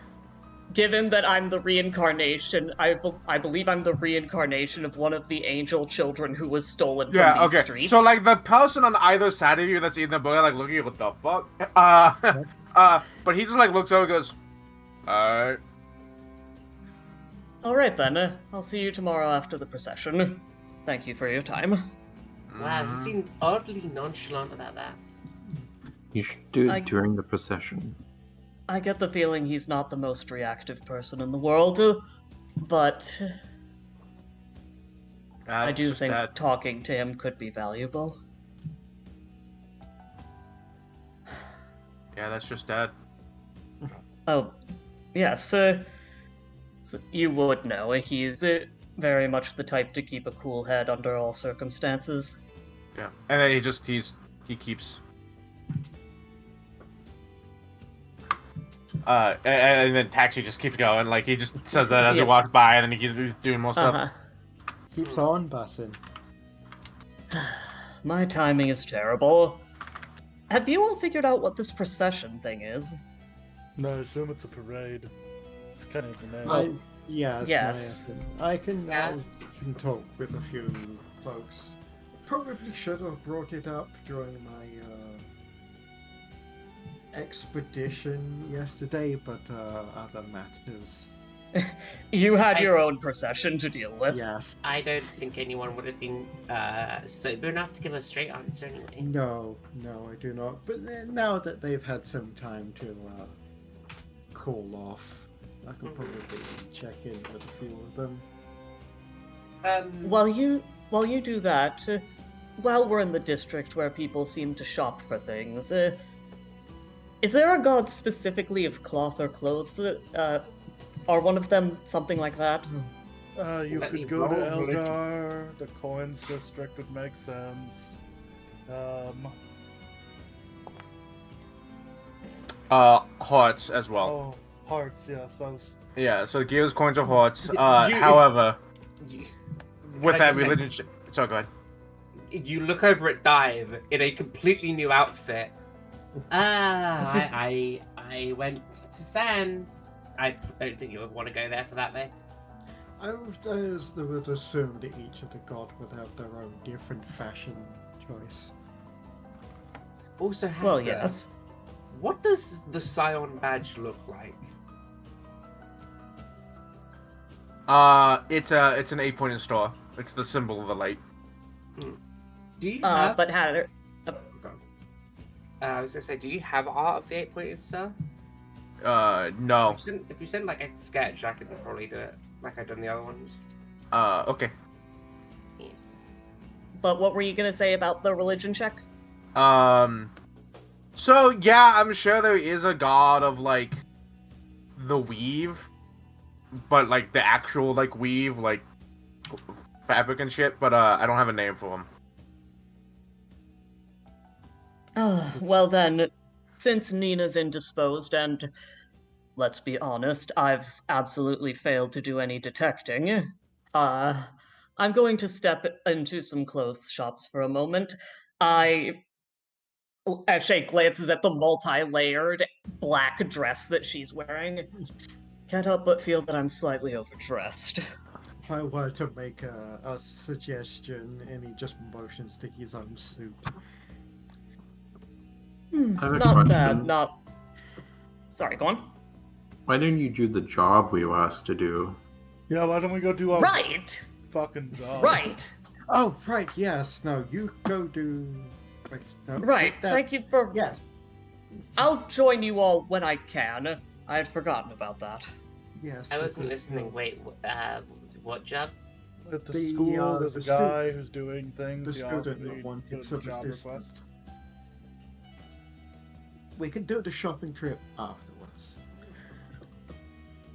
Given that I'm the reincarnation, I believe I'm the reincarnation of one of the angel children who was stolen Yeah, from these okay. streets. So, like, the person on either side of you that's eating the burger, like, looking at you, what the fuck? But he just, like, looks over and goes, alright. Alright then, I'll see you tomorrow after the procession. Thank you for your time. Wow, you seemed oddly nonchalant about that. You should do it I- during the procession. I get the feeling he's not the most reactive person in the world, but I do think talking to him could be valuable. Yeah, that's just Dad. Oh, yes, so you would know. He's very much the type to keep a cool head under all circumstances. Yeah. And then he keeps... and then Taxi just keeps going. Like, he just says that as he Yeah. walks by, and then he's doing more stuff. Uh-huh. Keeps on busing. My timing is terrible. Have you all figured out what this procession thing is? No, I assume it's a parade. It's kind of the name. Yes. I can talk with a few folks. Probably should have brought it up during my expedition yesterday, but other matters. You had your own procession to deal with. Yes. I don't think anyone would have been sober enough to give a straight answer anyway. No, I do not. But then, now that they've had some time to cool off, I could probably check in with a few of them. While you do that, while we're in the district where people seem to shop for things, is there a god specifically of cloth or clothes? Are one of them something like that? You Let me could go to roll religion. Eldar, the coins district would make sense. Hearts as well. Oh, hearts, yes. I was... Yeah, so Gears, coins, or hearts. You- However, You, with I that just say- religion... So, go ahead. you look over at Dive in a completely new outfit. I went to Sands. I don't think you would want to go there for that, though. I would assume that each of the god would have their own different fashion choice. Also, Well, Hazza, yes. what does the Scion badge look like? It's an 8-pointed star. It's the symbol of the light. Do you have? But had I was gonna say, do you have art of the 8-pointed star? No. If you send like a sketch, I could probably do it like I've done the other ones. Okay. But what were you gonna say about the religion check? So yeah, I'm sure there is a god of like the weave, but like the actual like weave, like fabric and shit. But I don't have a name for him. Well then, since Nina's indisposed and, let's be honest, I've absolutely failed to do any detecting, I'm going to step into some clothes shops for a moment. As Shay glances at the multi-layered black dress that she's wearing, can't help but feel that I'm slightly overdressed. If I were to make a suggestion, and he just motions to his own suit. I have a Not bad, question. not... Sorry, go on. Why didn't you do the job we were asked to do? Yeah, why don't we go do our Right! fucking job? Right! Oh, right, yes. No, you go do... Wait, no, Right, that- thank you for... Yes, I'll join you all when I can. I had forgotten about that. yes. I the wasn't good listening. girl. Wait, what job? At the, The, school, there's a the guy who's doing The things. student he one, put it's in of the job distance. request. We can do the shopping trip afterwards.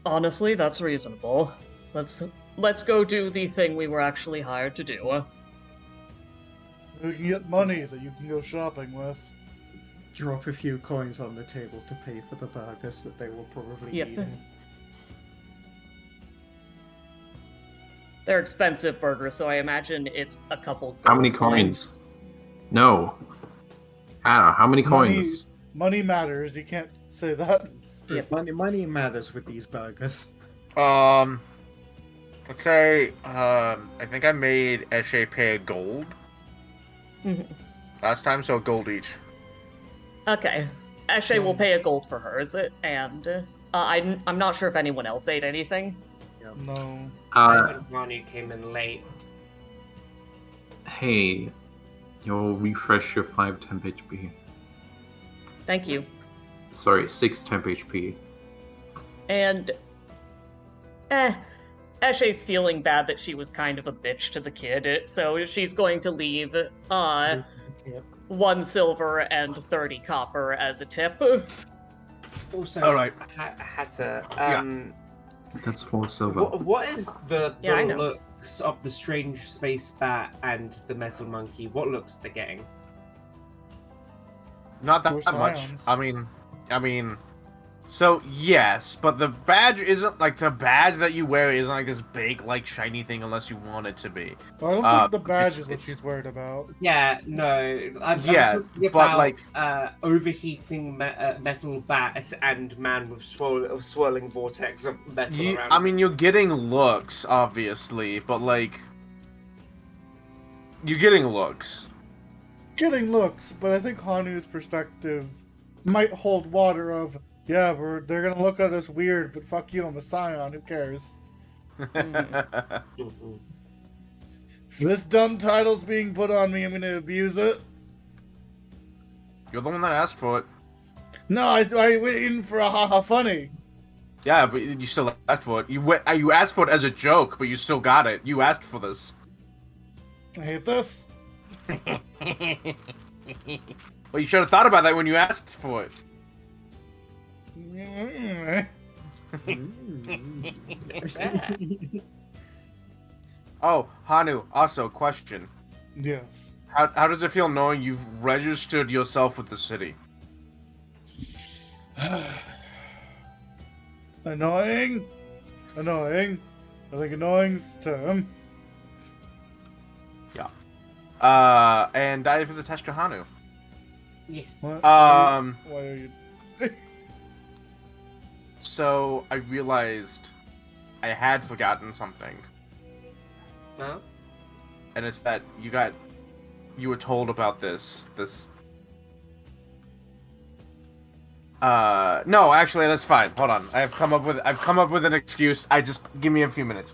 Honestly, that's reasonable. Let's go do the thing we were actually hired to do. You can get money that you can go shopping with. Drop a few coins on the table to pay for the burgers that they were probably Yep. eating. They're expensive burgers, so I imagine it's a couple. How many gold coins? No. Anna, how many coins? Money matters. You can't say that. Yep. Money matters with these burgers. Let's say, I think I made Eshe pay a gold Mhm. last time, so a gold each. Okay. Eshe will pay a gold for hers, and I'm not sure if anyone else ate anything. No. Ronnie came in late. Hey, you'll refresh your 5 temp HP. Thank you. Sorry, 6 temp HP. And Eshe's feeling bad that she was kind of a bitch to the kid, so she's going to leave Yep. 1 silver and 30 copper as a tip. Also, All right. Hatter, That's 4 silver. what is the Yeah, I know. looks of the strange space bat and the metal monkey? What looks they're getting? Not that Or much. scions. I mean, so yes, but the badge isn't like the badge that you wear isn't like this big, like shiny thing unless you want it to be. Well, I don't think the badge it's- is what it's- she's worried about. Yeah, no. I'm Yeah, talking but, about, like- overheating metal bats and man with swirling vortex of metal around. I mean, you're getting looks, obviously, but like, you're getting looks. Getting looks, but I think Hanu's perspective might hold water of, yeah, they're gonna look at us weird, but fuck you, I'm a scion, who cares? Mhm. If this dumb title's being put on me, I'm gonna abuse it. You're the one that asked for it. No, I went in for a haha funny. Yeah, but you still asked for it. You asked for it as a joke, but you still got it. You asked for this. I hate this. Well, you should have thought about that when you asked for it. Oh, Hanu, also, question. Yes. How does it feel knowing you've registered yourself with the city? Annoying. I think annoying's the term. And dive is attached to Hanu. Yes. What? Um, Why are you? so I realized I had forgotten something, Huh? and it's that you were told about this. No, actually, that's fine. Hold on, I've come up with an excuse. Give me a few minutes.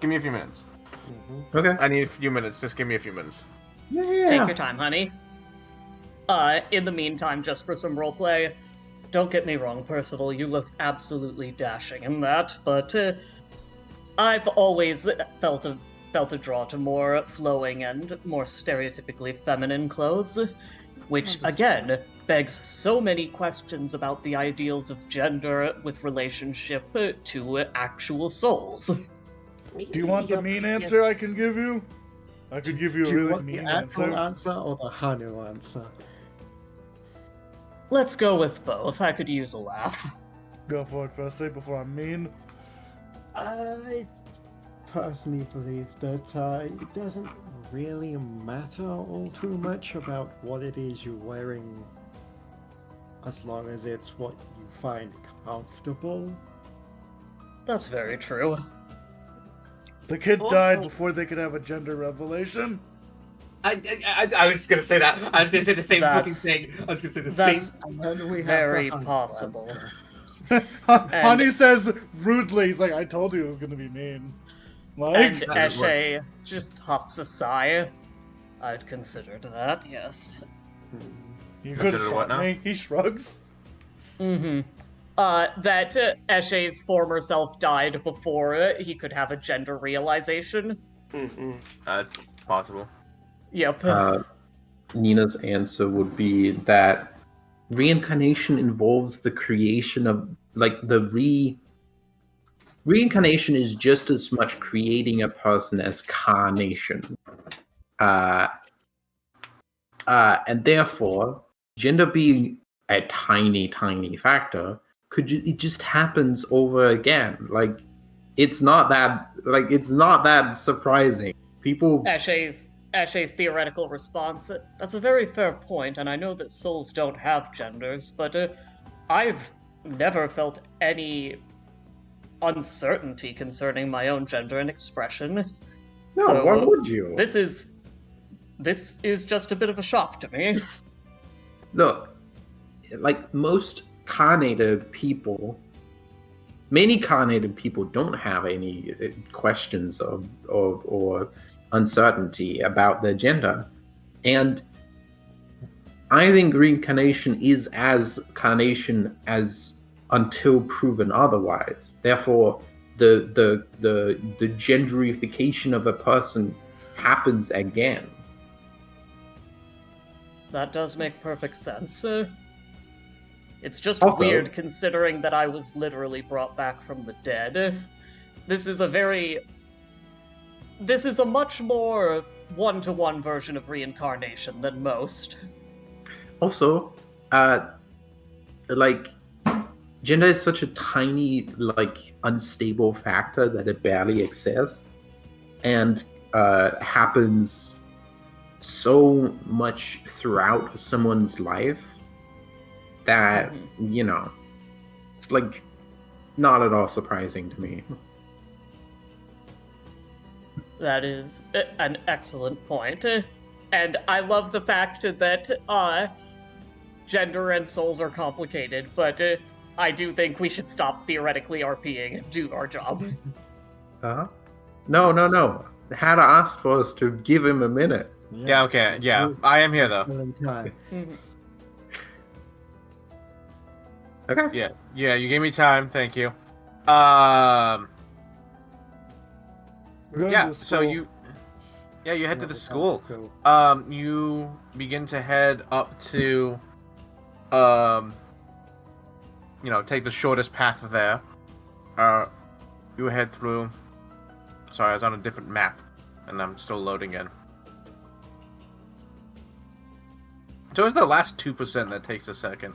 Okay. I need a few minutes. Just give me a few minutes. Take your time, honey. In the meantime, just for some roleplay, don't get me wrong, Percival, you look absolutely dashing in that, but I've always felt a draw to more flowing and more stereotypically feminine clothes, which again begs so many questions about the ideals of gender with relationship to actual souls. Do you want the mean answer I can give you? I could give you a Do you really want the mean actual answer. answer or the Hanu answer? Let's go with both. I could use a laugh. Go for it, Percy, before I'm mean. I personally believe that it doesn't really matter all too much about what it is you're wearing, as long as it's what you find comfortable. That's very true. The kid Also- died before they could have a gender revelation. I was gonna say that. I was gonna say the same fucking That's- thing. I was gonna say the That's same. And then we have very the Hanu possible. answer. Honey says rudely, he's like, I told you it was gonna be mean. And Like, Eshe just huffs a sigh. I'd considered that, yes. you could have Consider what stopped now? me. He shrugs. Mm-hmm. That Eshe's former self died before he could have a gender realization. Mhm. Possible. Yep. Nina's answer would be that reincarnation involves the creation of, like, the reincarnation is just as much creating a person as carnation. And therefore, gender being a tiny, tiny factor, it just happens over again. Like, it's not that surprising. People. Ashe's theoretical response. That's a very fair point, and I know that souls don't have genders, but I've never felt any uncertainty concerning my own gender and expression. No, So, why would you? This is just a bit of a shock to me. Look, like most carnated people, many carnated people don't have any questions or uncertainty about their gender. And I think reincarnation is as carnation as until proven otherwise. Therefore, the genderification of a person happens again. That does make perfect sense. It's just Also- weird considering that I was literally brought back from the dead. This is a much more one-to-one version of reincarnation than most. Also, like, gender is such a tiny, like, unstable factor that it barely exists, and happens so much throughout someone's life that, you know, it's, like, not at all surprising to me. That is an excellent point. And I love the fact that gender and souls are complicated, but I do think we should stop theoretically RPing and do our job. Huh? No. Hannah asked for us to give him a minute. Yeah, okay, yeah. I am here, though. In time. Okay. Yeah, you gave me time, thank you. We're going Yeah, to the so school. you head to the Yeah, school. let's go. You begin to head up to, take the shortest path there. You head through. Sorry, I was on a different map, and I'm still loading in. So it's the last 2% that takes a second.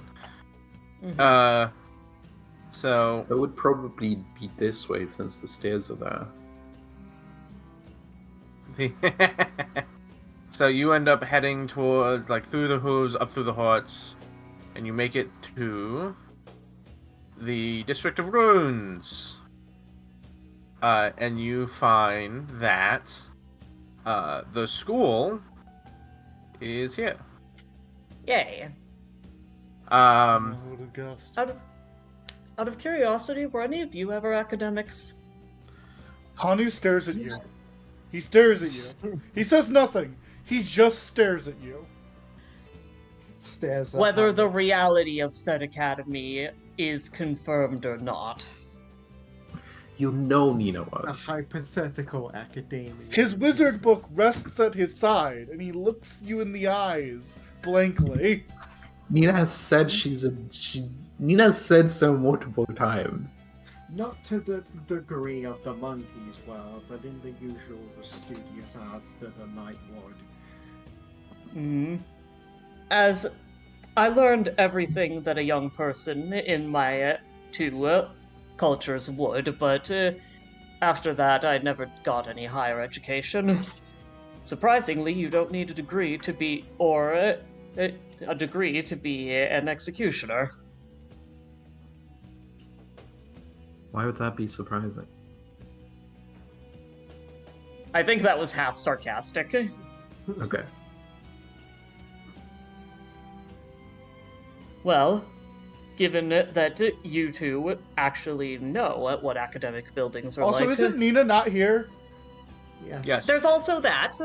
So It would probably be this way since the stairs are there. So you end up heading toward, like, through the hooves, up through the hearts, and you make it to the District of Runes. And you find that the school is here. Yay. I would have guessed. Out of curiosity, were any of you ever academics? Hanu stares at you. He stares at you. He says nothing. He just stares at you. Stares at Whether Hanu. the reality of said academy is confirmed or not. You know Nina A was. hypothetical academia. His wizard book rests at his side, and he looks you in the eyes blankly. Nina has said Nina has said so multiple times. Not to the degree of the monkeys were, but in the usual studious arts that a knight would. As I learned everything that a young person in my two cultures would, but after that I never got any higher education. Surprisingly, you don't need a degree to be, or a degree to be an executioner. Why would that be surprising? I think that was half sarcastic. Okay. Well, given that you two actually know what academic buildings are Also, like, isn't Nina not here? Yes. Yes. there's also that.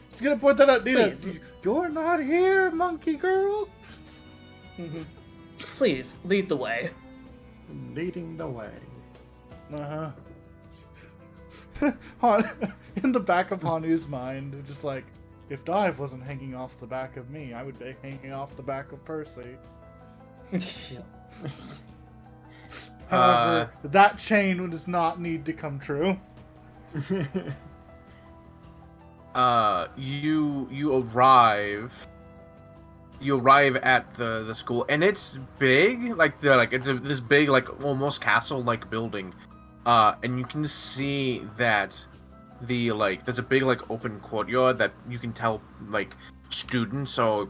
He's gonna point that out, Nina. Please. You're not here, monkey girl. Please, lead the way. Leading the way. In the back of Hanu's mind, just like, if Dive wasn't hanging off the back of me, I would be hanging off the back of Percy. However, that chain does not need to come true. You arrive at the school, and it's big, this big, like, almost castle-like building, and you can see that there's a big, like, open courtyard that you can tell, like, students are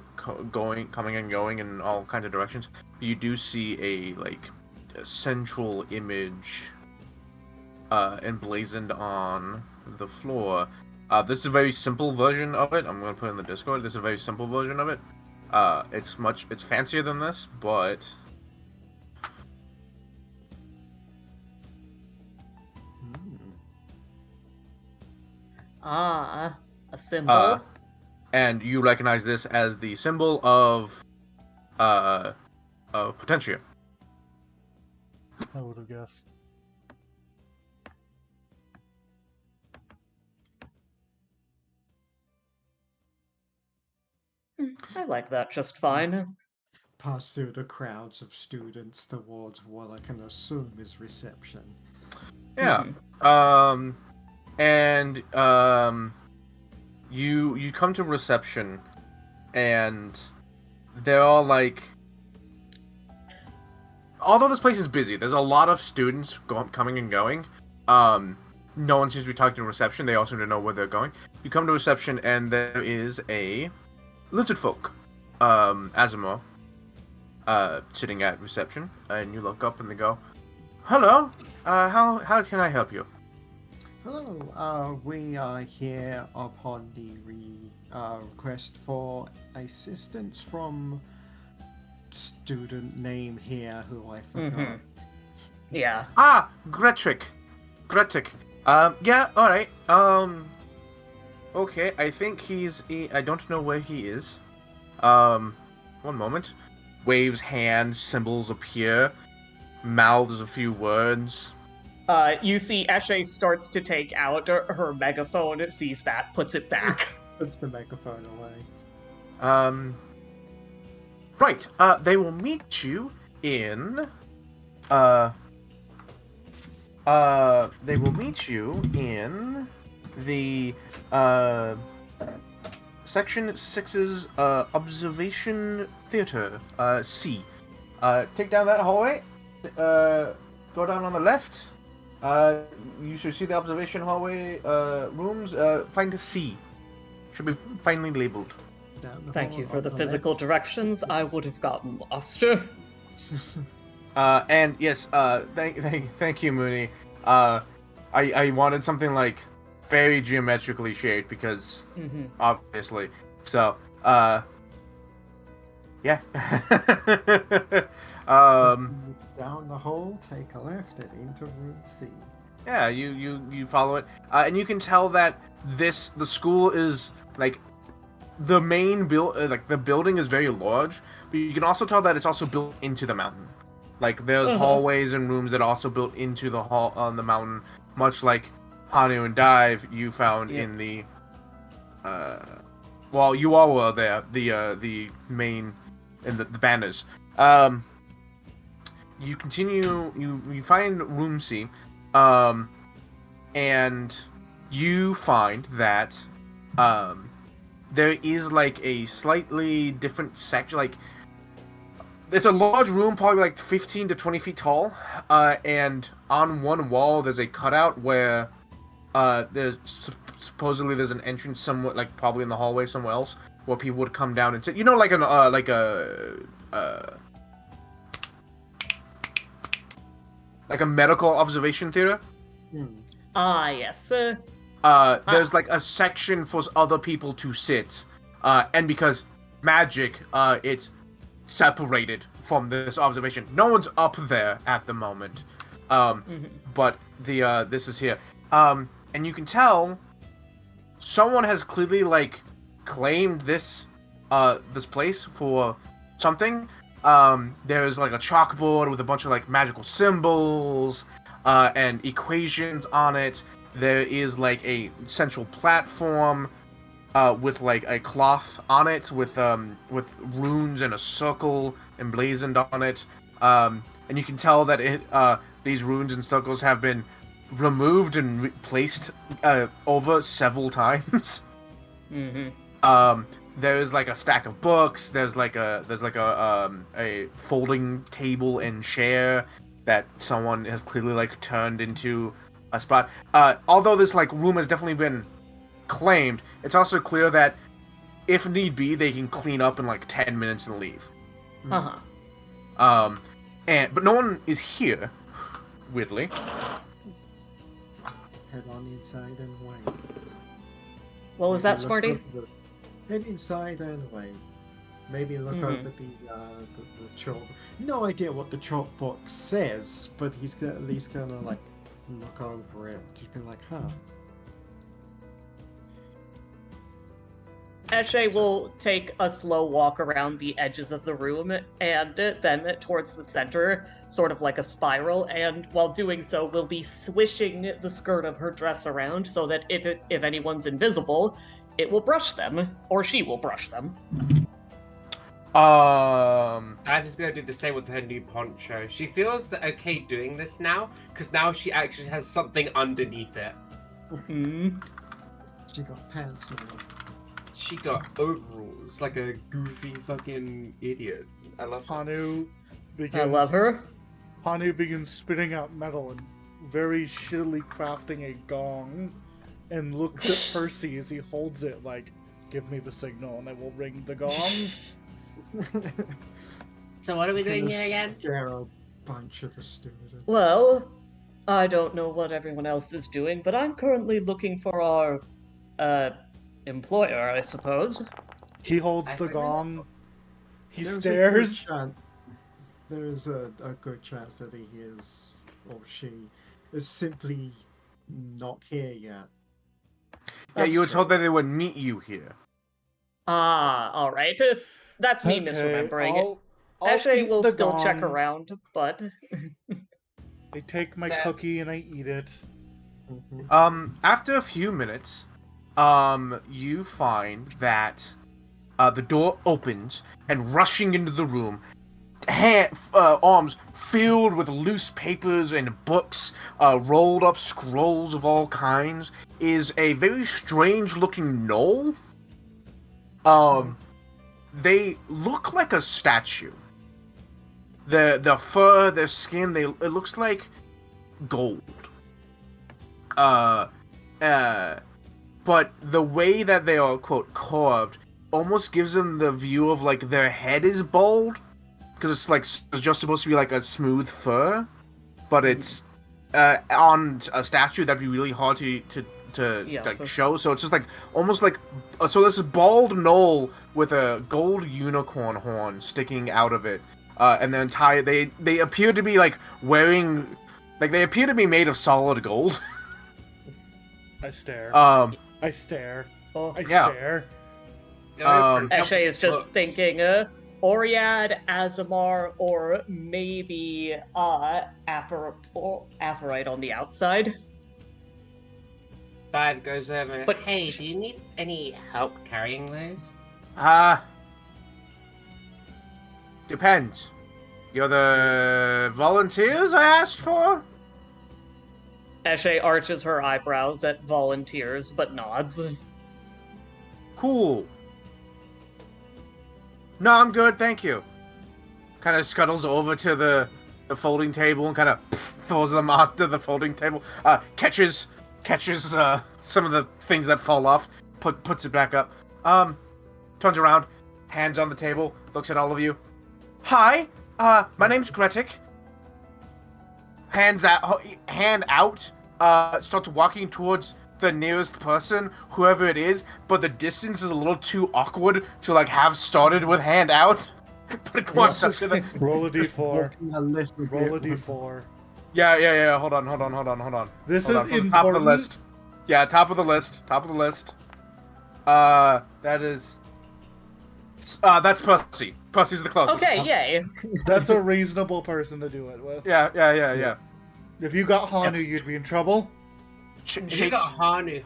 coming and going in all kinds of directions. You do see a central image emblazoned on the floor. This is a very simple version of it. I'm going to put it in the Discord. This is a very simple version of it. It's fancier than this, but Ah, a symbol. and you recognize this as the symbol of Potentia. I would have guessed. I like that just fine. Pass through the crowds of students towards what I can assume is reception. Yeah. And you come to reception, and they're all like, although this place is busy, there's a lot of students coming and going. No one seems to be talking to reception. They all seem to know where they're going. You come to reception, and there is a lizard folk, Azimor, sitting at reception, and you look up and they go, "Hello, how can I help you?" Hello, we are here upon the request for assistance from student name here who I forgot. Yeah. Ah, Gretrick. Yeah, alright. Okay, I think I don't know where he is. One moment. Waves hands, symbols appear, mouths a few words. You see Eshe starts to take out her megaphone, sees that, puts it back. Puts the megaphone away. Right, they will meet you in, the, Section 6's, Observation Theater, C. Take down that hallway, go down on the left, you should see the observation hallway, rooms, find a C. Should be finely labeled. Thank you for the physical directions. I would have gotten lost. And yes, thank you, Mooney. I wanted something like very geometrically shaped because obviously. So, yeah. Down the hall, take a left and into room C. Yeah, you follow it, and you can tell that the school is like the main the building is very large, but you can also tell that it's also built into the mountain. Like there's hallways and rooms that are also built into the the mountain, much like Hanu and Dive you found in the well, you all were there, the main and the banners. You continue, you find room C, and you find that there is like a slightly different section, like it's a large room, probably like 15 to 20 feet tall, and on one wall there's a cutout where there's supposedly there's an entrance somewhere, like probably in the hallway somewhere else, where people would come down and sit. You know, like a medical observation theater. Ah, yes. There's like a section for other people to sit, and because magic, it's separated from this observation. No one's up there at the moment, but this is here, and you can tell someone has clearly like claimed this place for something. There's like a chalkboard with a bunch of like magical symbols and equations on it. There is like a central platform with like a cloth on it with runes and a circle emblazoned on it. and you can tell that these runes and circles have been removed and replaced over several times. Mm-hmm. There's like a stack of books. There's like a folding table and chair that someone has clearly like turned into a spot. Although this like room has definitely been claimed, it's also clear that if need be, they can clean up in like 10 minutes and leave. Uh-huh. But no one is here. Weirdly. Head on inside and wait. What was that, Maybe look Smarty? over the- Head inside and wait. Maybe look Mhm. over the chalk. No idea what the chalk box says, but he's at least gonna like look over it. Just be like, huh. Eshe will take a slow walk around the edges of the room and then towards the center, sort of like a spiral, and while doing so will be swishing the skirt of her dress around so that if anyone's invisible, it will brush them, or she will brush them. Dive is gonna do the same with her new poncho. She feels that okay doing this now, because now she actually has something underneath it. Hmm. She got pants now. She got overalls like a goofy fucking idiot. I love her. Hanu begins. I love her. Hanu begins spitting out metal and very shittily crafting a gong, and looks at Percy as he holds it like, "Give me the signal, and I will ring the gong." So what are we doing Gonna here again? Scare a bunch of the students. Well, I don't know what everyone else is doing, but I'm currently looking for our, employer, I suppose. He holds I the forgot. gong. He There's stares. There's a good chance that he is, or she, is simply not here yet. Yeah, That's you were true. told that they would meet you here. Ah, alright. That's me Okay, misremembering. I'll Actually, eat we'll the still check gong. around, but I take my So- cookie and I eat it. After a few minutes, you find that the door opens, and rushing into the room, arms filled with loose papers and books, rolled up scrolls of all kinds, is a very strange-looking gnoll. They look like a statue. The fur, their skin, it looks like gold. But the way that they are, quote, carved almost gives them the view of, like, their head is bald. Because it's, like, it's just supposed to be, like, a smooth fur. But it's, on a statue, that'd be really hard to Yeah. like, show. So it's just, like, almost like... So this is bald gnoll with a gold unicorn horn sticking out of it. And the entire... They appear to be, like, wearing... Like, they appear to be made of solid gold. I stare. I stare. oh, I Yeah. stare. Eshe is just Books. thinking, Oriad, Azamar, or maybe Aphorite on the outside. Dive goes over. But- Hey, do you need any help carrying those? Depends. You're the volunteers I asked for? Eshe arches her eyebrows at volunteers, but nods. Cool. No, I'm good, thank you. Kind of scuttles over to the folding table and kind of throws them onto the folding table. Catches some of the things that fall off, puts it back up. Turns around, hands on the table, looks at all of you. Hi, my name's Gretik. Hand out, starts walking towards the nearest person, whoever it is, but the distance is a little too awkward to, like, have started with hand out. But it wants Let's to... just- Roll a just d4. walking a little Roll a bit with- d4. Yeah, hold on. This Hold is on, from the important. top of the list. Yeah, top of the list. That is... that's Percy. Percy's the closest. Okay, yay. That's a reasonable person to do it with. Yeah. If you got Hanu, you'd be in trouble. If you Shakes... got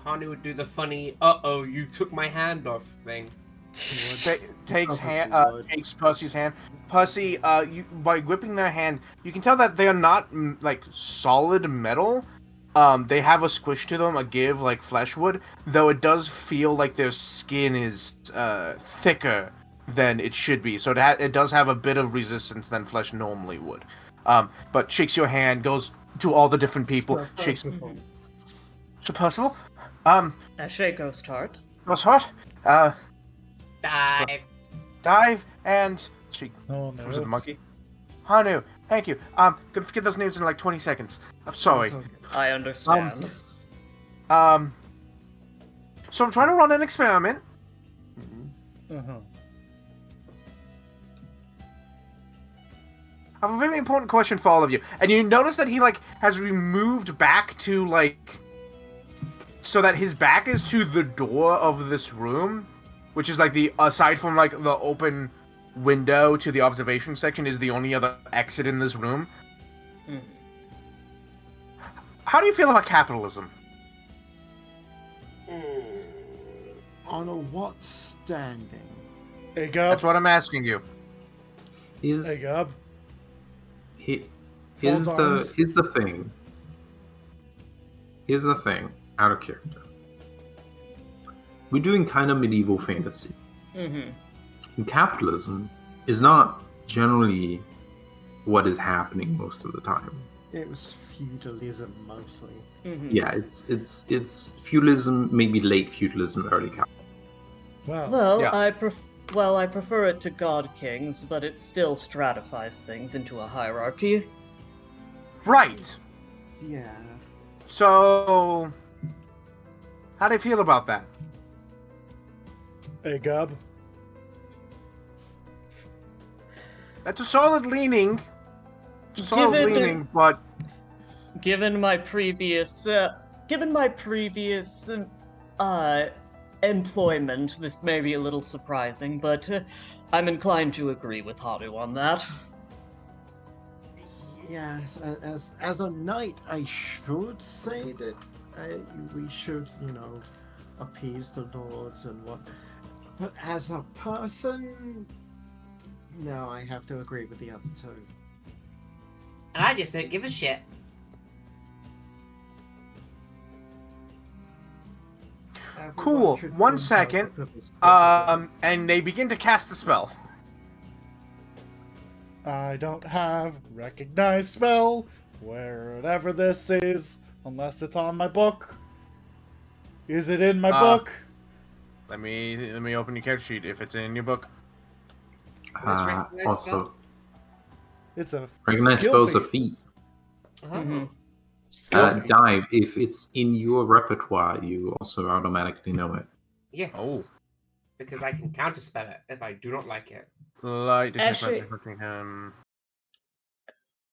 Hanu would do the funny, uh-oh, you took my hand off thing. Takes Probably would. takes Percy's hand. Percy, you by gripping their hand, you can tell that they are not like solid metal. They have a squish to them, a give like flesh would, though it does feel like their skin is thicker than it should be. So it does have a bit of resistance than flesh normally would. But shakes your hand, goes to all the different people, Sir shakes. Percival. Sir Percival, Eshe goes tart. what's hot? Dive. Dive and she Oh comes to the no. monkey. Hanu, thank you. Gonna forget those names in like 20 seconds. I'm sorry. It's okay. I understand. So I'm trying to run an experiment. Uh-huh. I have a very important question for all of you. And you notice that he like has removed back to like so that his back is to the door of this room, which is like the aside from like the open window to the observation section is the only other exit in this room. Mhm. How do you feel about capitalism? On a what standing? Hey, Gab. That's what I'm asking you. Here's Hey, Gab. he, Folds arms. here's the thing. Here's the thing. Out of character. We're doing kind of medieval fantasy. Mm-hmm. And capitalism is not generally what is happening most of the time. It was feudalism mostly. Mm-hmm. Yeah, it's feudalism, maybe late feudalism, early capitalism. Wow. Well, Yeah. I prefer it to God Kings, but it still stratifies things into a hierarchy. Right. Yeah. So how do you feel about that? Hey, Gab. That's a solid leaning. It's a solid Given- leaning, but Given my previous employment, this may be a little surprising, but I'm inclined to agree with Haru on that. Yes, as a knight, I should say that we should, appease the lords and what. But as a person, no, I have to agree with the other two. And I just don't give a shit. Everyone Cool. should 1 do second. so because it's possible. And they begin to cast a spell. I don't have recognized spell, wherever this is, unless it's on my book. Is it in my book? Let me open your character sheet if it's in your book. recognized Also, It's a recognize skill spells a feat. feat. Mhm. Skill feat. Dive, if it's in your repertoire, you also automatically know it. Yes. Oh. Because I can counterspell it if I do not like it. Light detect Actually- magic affecting him.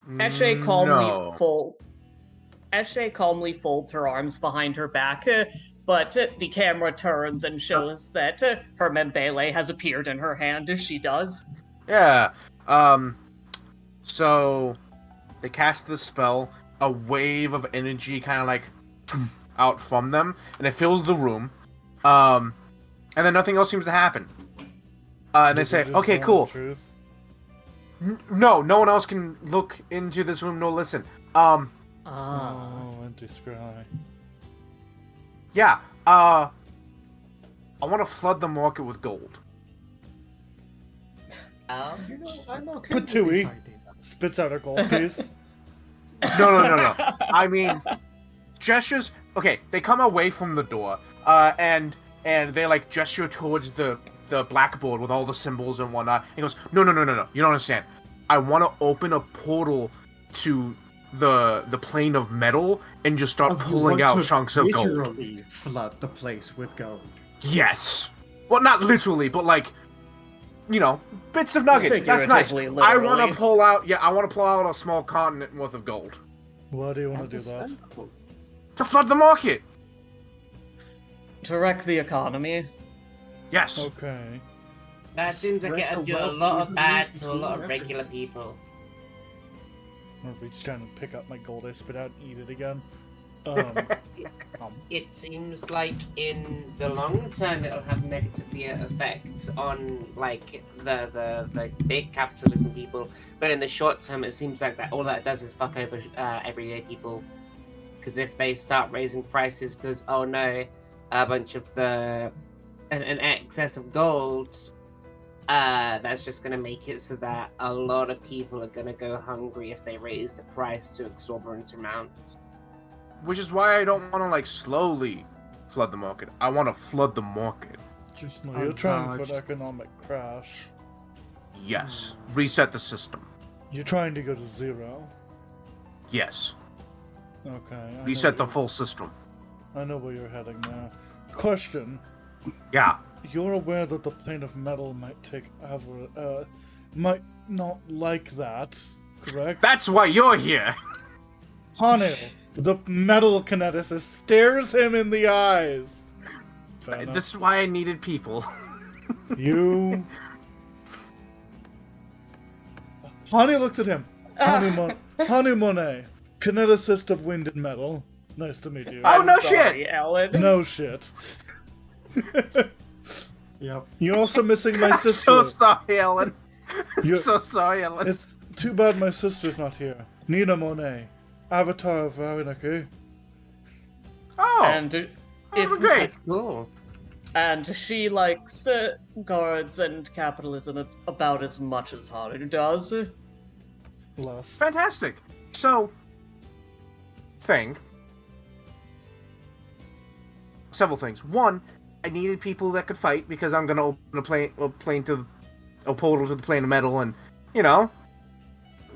Eshe calmly No. folds her arms behind her back, but the camera turns and shows that her Membele has appeared in her hand as she does. Yeah. So they cast the spell. A wave of energy kind of like out from them, and it fills the room. And then nothing else seems to happen. And they Is say, it just "Okay, normal cool. Truth? No one else can look into this room nor listen. Ah. Oh, empty scry. Yeah. I want to flood the market with gold. Oh. I'm okay Put with two this E. idea. Spits out a gold piece. No. I mean, gestures. Okay, they come away from the door, and they like gesture towards the blackboard with all the symbols and whatnot. He goes, no. You don't understand. I want to open a portal to the plane of metal and just start Oh, you pulling want out to chunks of gold. literally flood the place with gold. Yes. Well, not literally, but like, bits of nuggets. That's nice. Figuratively, I want literally. to pull out. Yeah, I want to pull out a small continent worth of gold Why do you want to do that? Understandable. to flood the market. To wreck the economy. Yes. Okay. That seems like Spread it'll the do a wealth lot of evenly bad to a between lot of everyone. regular people. I'm gonna reach down and pick up my gold I spit out and eat it again. It seems like in the long term it'll have negative effects on like the big capitalism people, but in the short term it seems like that all that does is fuck over everyday people. Because if they start raising prices, because oh no, a bunch of an excess of gold, that's just gonna make it so that a lot of people are gonna go hungry if they raise the price to exorbitant amounts. Which is why I don't want to like slowly flood the market. I want to flood the market. Just No, you're trying for an untouched. economic crash. Yes. Reset the system. You're trying to go to zero. Yes. Okay. I know Reset the where full system. I know where you're heading now. Question. Yeah. You're aware that the plane of metal might not like that, correct? That's why you're here. Hanu, the metal kineticist, stares him in the eyes. Fair enough. This is why I needed people. You. Hanu looks at him. Hanu Monet, kineticist of wind and metal. Nice to meet you. Oh, no Sorry, shit! Ellen. No shit. Yep. You're also missing my I'm sister. so sorry, Ellen. I'm You- so sorry, Ellen. It's too bad my sister's not here. Nina Monet, avatar of Varanaki. Oh, And that if was great. That's cool. and she likes guards and capitalism about as much as Haru does. Less. Fantastic. So, several things. One, I needed people that could fight because I'm gonna open a portal to the plane of metal, and you know,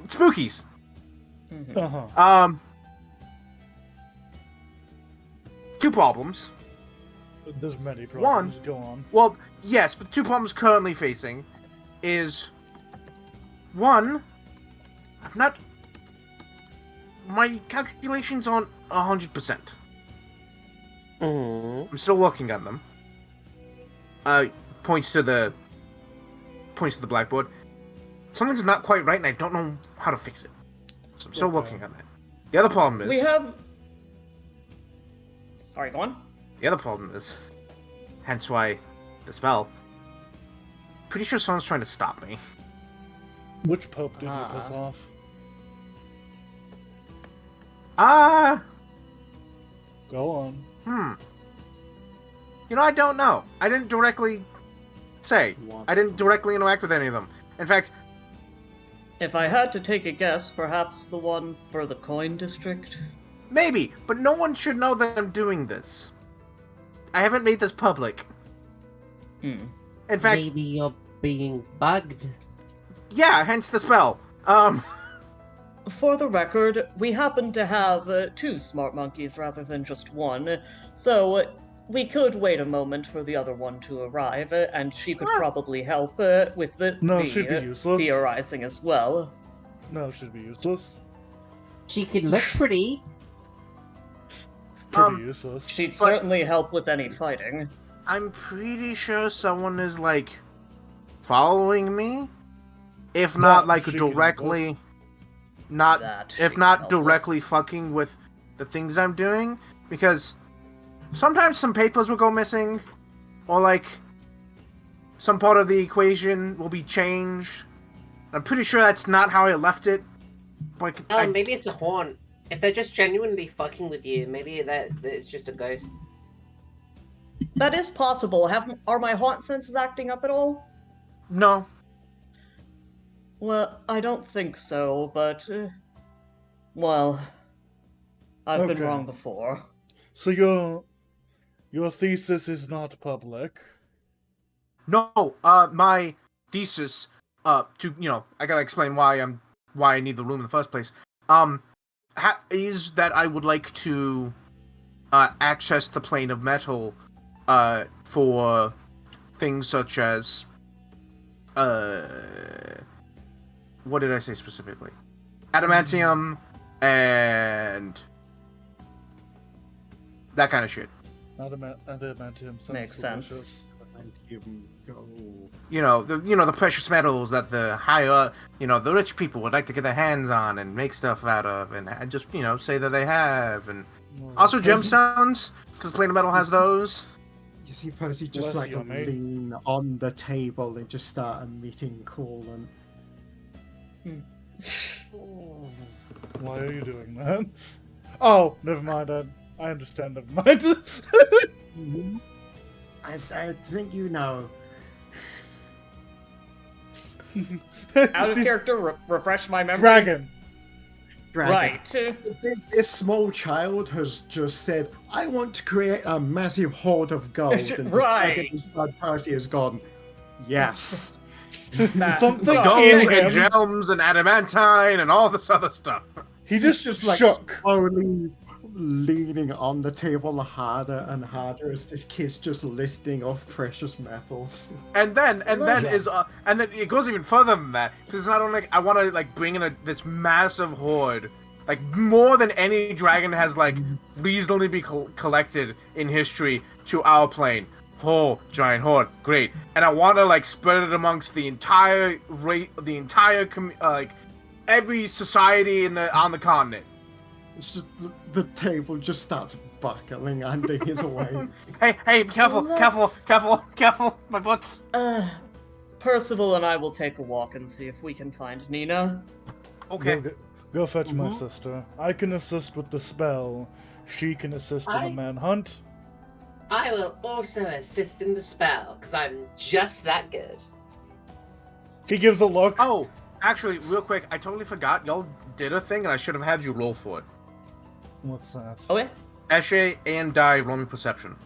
spookies. Uh-huh. Two problems. There's many problems. Go on. Well, yes, but the two problems currently facing is one, I'm not. My calculations aren't 100%. I'm still working on them. Points to the blackboard. Something's not quite right, and I don't know how to fix it. So I'm still Okay. working on that. The other problem is. We have. Sorry, go on. The other problem is, hence why the spell. Pretty sure someone's trying to stop me. Which pope did you piss off? Go on. You know, I don't know. I didn't directly say. I didn't directly interact with any of them. In fact, If I had to take a guess, perhaps the one for the coin district? maybe, but no one should know that I'm doing this. I haven't made this public. Hmm. In fact, Maybe you're being bugged. yeah, hence the spell. For the record, we happen to have two smart monkeys rather than just one, so we could wait a moment for the other one to arrive, and she could probably help with No, she'd be useless. theorizing as well. No, she'd be useless. She can look pretty. Pretty useless. She'd certainly help with any fighting. I'm pretty sure someone is like following me, if not like she can directly, both. not That she if can not help with. directly fucking with the things I'm doing, because sometimes some papers will go missing, or like some part of the equation will be changed. I'm pretty sure that's not how I left it. Like, Oh, maybe it's a haunt. If they're just genuinely fucking with you, maybe that it's just a ghost. That is possible. Are my haunt senses acting up at all? no, Well, I don't think so, but well, I've been Okay. wrong before. So your thesis is not public. no. My thesis, I gotta explain why I need the room in the first place. Is that I would like to access the plane of metal for things such as what did I say specifically? Adamantium and that kind of shit. Adamantium sounds Makes sense. delicious. And give 'em go. The precious metals that the higher, the rich people would like to get their hands on and make stuff out of, and just say that they have, and Also, Percy- gemstones, because planar metal has those. You see Percy just Bless like you, mate. lean on the table and just start emitting coolant. Why are you doing that? Oh, never mind. I understand. Never mind. Mm-hmm. I think you know. Out of This character, refresh my memory. dragon. Dragon. Right. This small child has just said, "I want to create a massive hoard of gold." And the Right. dragon inside Percy has gone, "Yes." Something So, Gold in and him. gems and adamantine and all this other stuff. He He's just like shook. slowly leaning on the table harder and harder as this kid's just listing off precious metals. And then Yes. it goes even further than that, because it's not only like I want to like bring in this massive horde, like more than any dragon has like reasonably be collected in history to our plane. Oh, giant horde, great! And I want to like spread it amongst the entire like every society on the continent. It's just the table just starts buckling under his weight. Hey, careful, careful, my books. Percival and I will take a walk and see if we can find Nina. Okay. Go fetch my Mhm. sister. I can assist with the spell. She can assist in the manhunt. I will also assist in the spell, because I'm just that good. He gives a look. Oh, actually, real quick, I totally forgot. Y'all did a thing, and I should have had you roll for it. What's that? Okay. Eshe and Dai, roll me perception.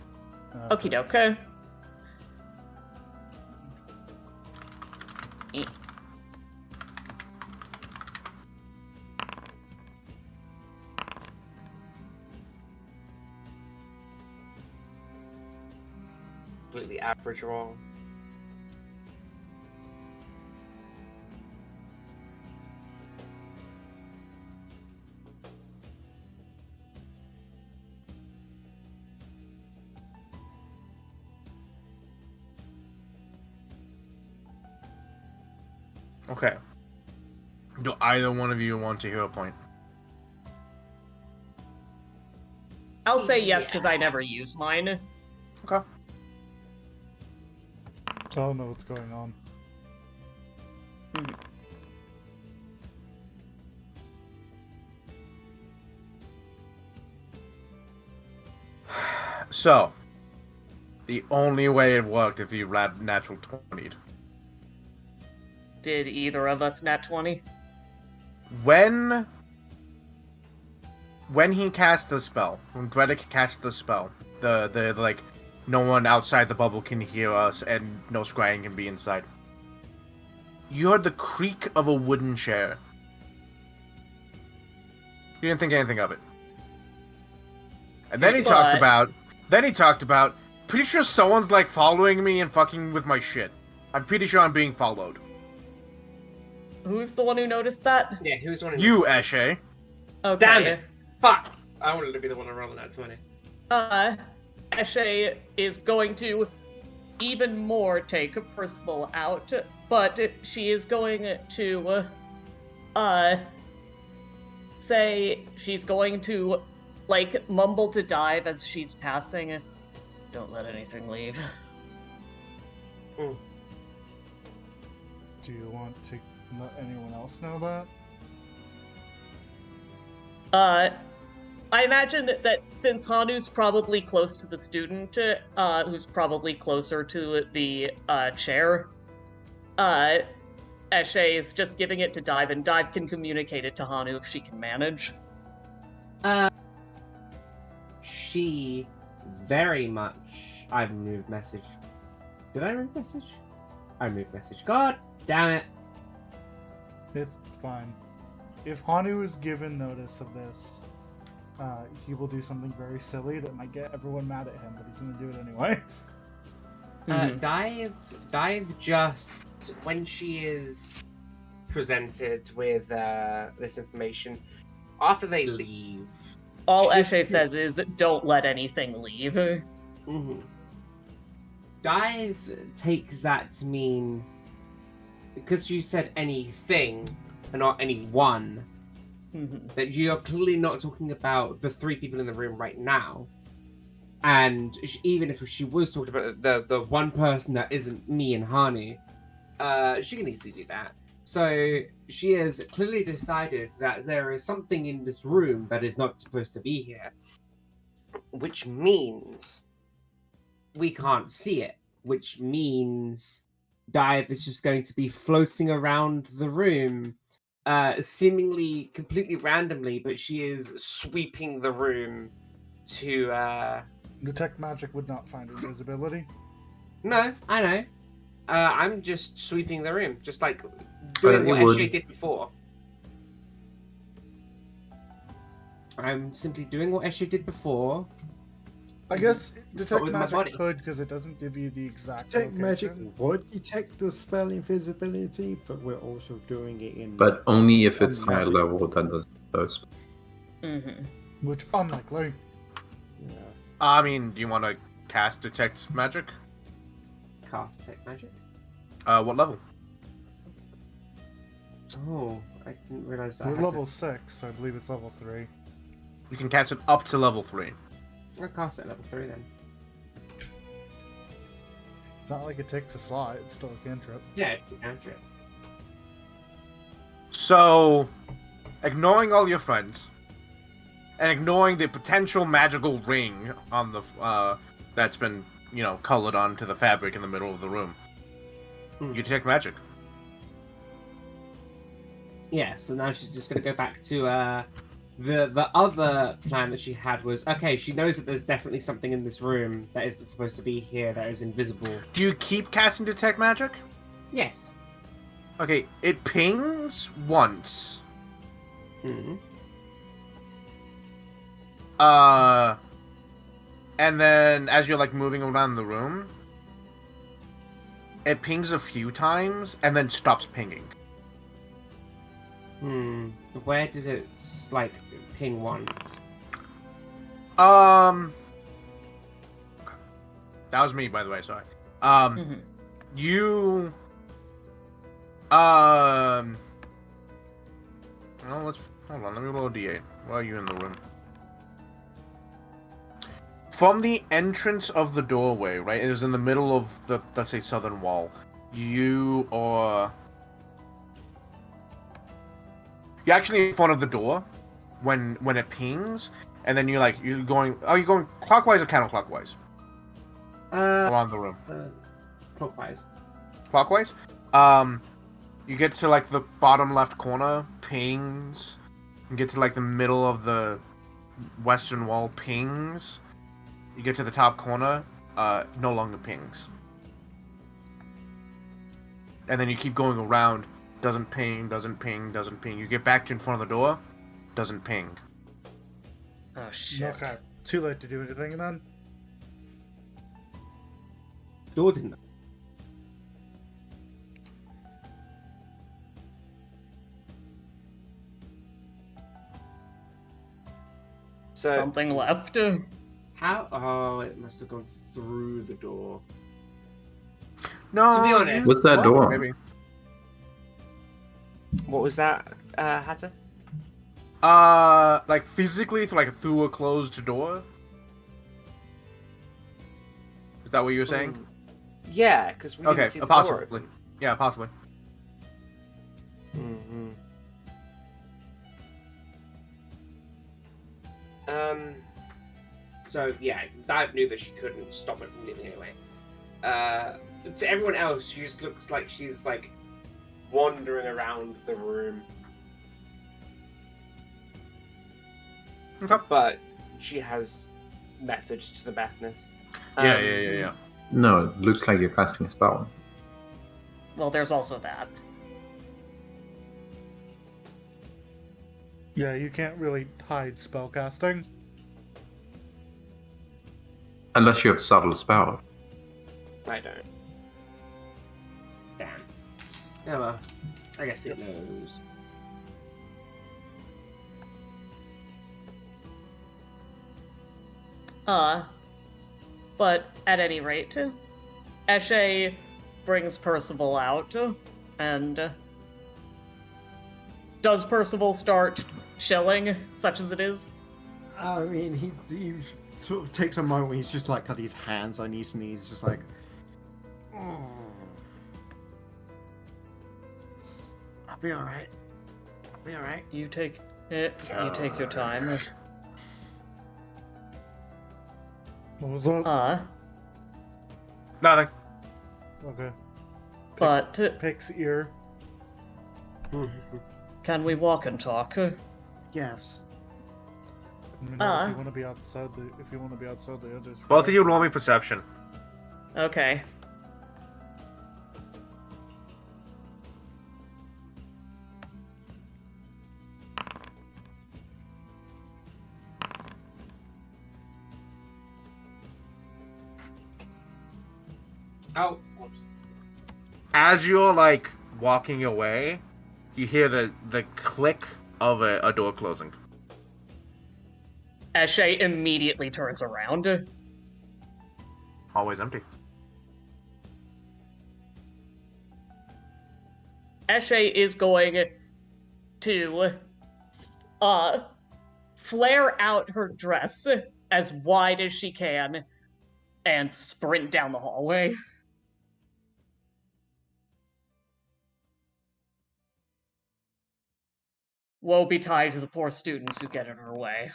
Okie doke. Completely average roll. Okay. Do either one of you want to hero point? I'll say yes because I never use mine. Okay. Tell him what's going on. So, the only way it worked if you had natural 20'd. Did either of us nat 20? When he cast the spell, when Gredic cast the spell, the like, no one outside the bubble can hear us and no scrying can be inside. You heard the creak of a wooden chair. You didn't think anything of it. And then he talked about, pretty sure someone's like following me and fucking with my shit. I'm pretty sure I'm being followed. Who's the one who noticed that? Yeah, who's one of You, Eshe. Okay. Damn it! Fuck! I wanted to be the one to roll that 20. Eshe is going to even more take Percival out, but she is going to, say she's going to, like, mumble to Dive as she's passing. Don't let anything leave. Do you want to let anyone else know that? I imagine that since Hanu's probably close to the student, who's probably closer to the chair, Eshe is just giving it to Dive, and Dive can communicate it to Hanu if she can manage. She very much. I removed message. Did I remove message? I removed message. God damn it. It's fine. If Hanu is given notice of this, he will do something very silly that might get everyone mad at him, but he's gonna do it anyway. Dive just, when she is presented with this information, after they leave, All Eshe says is, don't let anything leave. Mm-hmm. Dive takes that to mean, because you said anything and not anyone, Mhm. that you're clearly not talking about the 3 people in the room right now. And even if she was talking about the one person that isn't me and Hani, she can easily do that. So she has clearly decided that there is something in this room that is not supposed to be here, which means we can't see it, which means Dive is just going to be floating around the room, seemingly completely randomly, but she is sweeping the room to Detect magic would not find invisibility. No, I know. I'm just sweeping the room, just like doing it what would. Eshe did before. I'm simply doing what Eshe did before. I guess detect with my magic body. could, because it doesn't give you the exact Detect magic location. would detect the spell invisibility, but we're also doing it in. But only if it's Magic. higher level than those. Mhm. Which unlikely. Yeah. I mean, do you want to cast detect magic? Cast detect magic. What level? Oh, I didn't realize that. We're level 6, so I believe it's level 3. You can cast it up to level 3. I'll cast it at level 3 then. It's not like it takes a slot, it's still a cantrip. Yeah, it's a cantrip. So, ignoring all your friends, and ignoring the potential magical ring on the that's been, colored onto the fabric in the middle of the room, you detect magic. Yeah, so now she's just gonna go back to the other plan that she had was okay. She knows that there's definitely something in this room that isn't supposed to be here, that is invisible. Do you keep casting detect magic? Yes. Okay, it pings once. Hmm. And then as you're moving around the room, it pings a few times and then stops pinging. Where does it ping once? That was me, by the way. Sorry. Mhm. You. Well, let's hold on. Let me roll a d8. Why are you in the room? From the entrance of the doorway, right? It is in the middle of the, let's say, southern wall. You're actually in front of the door when it pings, and then you're going. Are you going clockwise or counterclockwise around the room? Clockwise. Clockwise. You get to the bottom left corner, pings. You get to the middle of the western wall, pings. You get to the top corner, no longer pings. And then you keep going around, doesn't ping, doesn't ping, doesn't ping. You get back to in front of the door, doesn't ping. Oh shit. Okay, too late to do anything then? Door didn't. So Something left. How? Oh, it must have gone through the door. No, To be honest- What's that door? Maybe. what was that, Hatter? Physically through a closed door? Is that what you were saying? Yeah, because we Okay, didn't see the possibly. door open. Yeah, possibly. Mm-hmm. So yeah, Dive knew that she couldn't stop it from leaving anyway. To everyone else, she just looks like she's wandering around the room. Okay. But she has methods to the madness. Yeah. No, it looks like you're casting a spell. Well, there's also that. Yeah, you can't really hide spellcasting. Unless you have subtle spell. I don't. Damn. Yeah, well, I guess it knows. But at any rate, Eshe brings Percival out, and does Percival start chilling, such as it is? I mean, he sort of takes a moment where he's just like got his hands on his knees, just like. "Oh. I'll be alright. I'll be alright. You take it. You take your time. What was that? Nothing. Okay. But Pick's ear. can we walk and talk? Yes. If you want to be outside the others. Both of you roll me perception. Okay. Oh, whoops. As you're like walking away, you hear the click of a door closing. Eshe immediately turns around. Always empty. Eshe is going to flare out her dress as wide as she can and sprint down the hallway. Woe betide to the poor students who get in her way.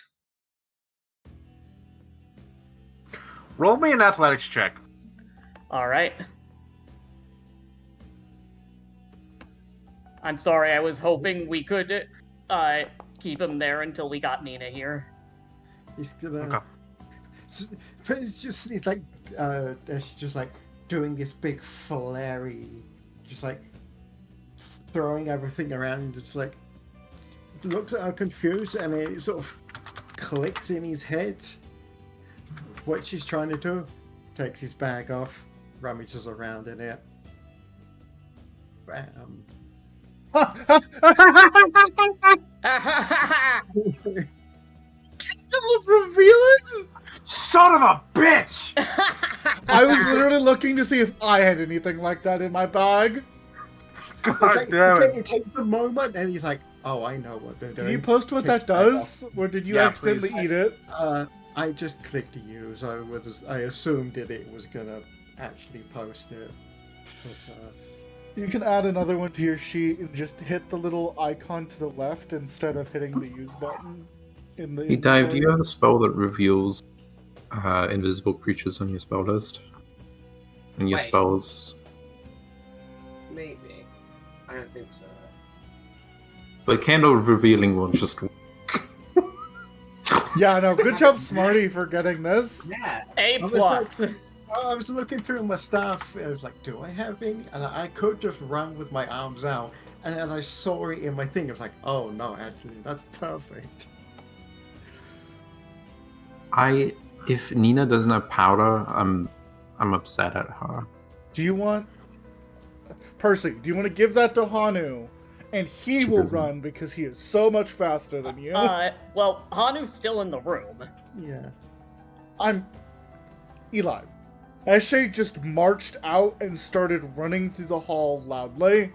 Roll me an athletics check. Alright. I'm sorry, I was hoping we could keep him there until we got Nina here. He's gonna. Okay. But it's like she's just like doing this big flary, just like throwing everything around, and just like looks at her confused, and it sort of clicks in his head what she's trying to do. Takes his bag off, rummages around in it. Bam. Revealing? Son of a bitch! I was literally looking to see if I had anything like that in my bag. God damn it. It takes a moment, and he's like, "Oh, I know what they're doing." Can you post what Takes that bag does? Or did you Yeah, accidentally please. eat it? I just clicked to use. I assumed that it was gonna actually post it. But, You can add another one to your sheet and just hit the little icon to the left instead of hitting the use button in the Hey, Dave, do inventory. you have a spell that reveals invisible creatures on your spell list? And your Wait. spells. Maybe. I don't think so. The candle revealing one just. Yeah, no, good job, Smarty, for getting this. Yeah. A was plus. I was looking through my stuff, and I was like, "Do I have any?" And I could just run with my arms out, and then I saw it in my thing. I was like, "Oh no, actually, that's perfect." If Nina doesn't have powder, I'm upset at her. Do you want... Percy, do you want to give that to Hanu? And he She will doesn't. run because he is so much faster than you. Well, Hanu's still in the room. Yeah. I'm... Eli. Eshe just marched out and started running through the hall loudly.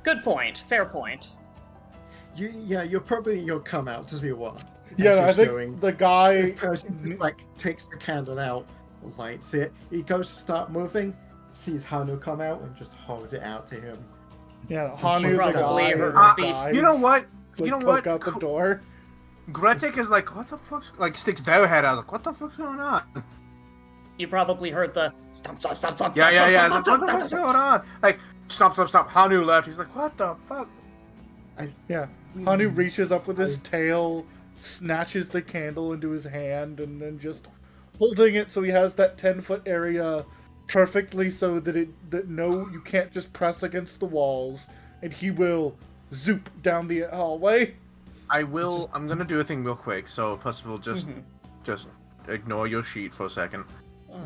Good point. Fair point. You'll come out to see what. Yeah, I Eshe's think doing. the guy... The person like takes the candle out, lights it. He goes to start moving, sees Hanu come out, and just holds it out to him. Yeah, Hanu's the Probably guy her who feet. dives, You know what? like, You know poke what? out the door. Gretik is like, what the fuck's... Like, sticks their head out. Like, what the fuck's going on? You probably heard the stomp, stomp, stomp, stomp, Yeah. stomp, It's stomp, like, stomp, what the stomp, fuck's stomp, going on? Like, stop. Hanu left. He's like, what the fuck? Yeah, Hanu reaches up with his tail, snatches the candle into his hand, and then just holding it so he has that 10-foot area perfectly so that you can't just press against the walls, and he will zoop down the hallway. I'm gonna do a thing real quick. So, Percival, just ignore your sheet for a second.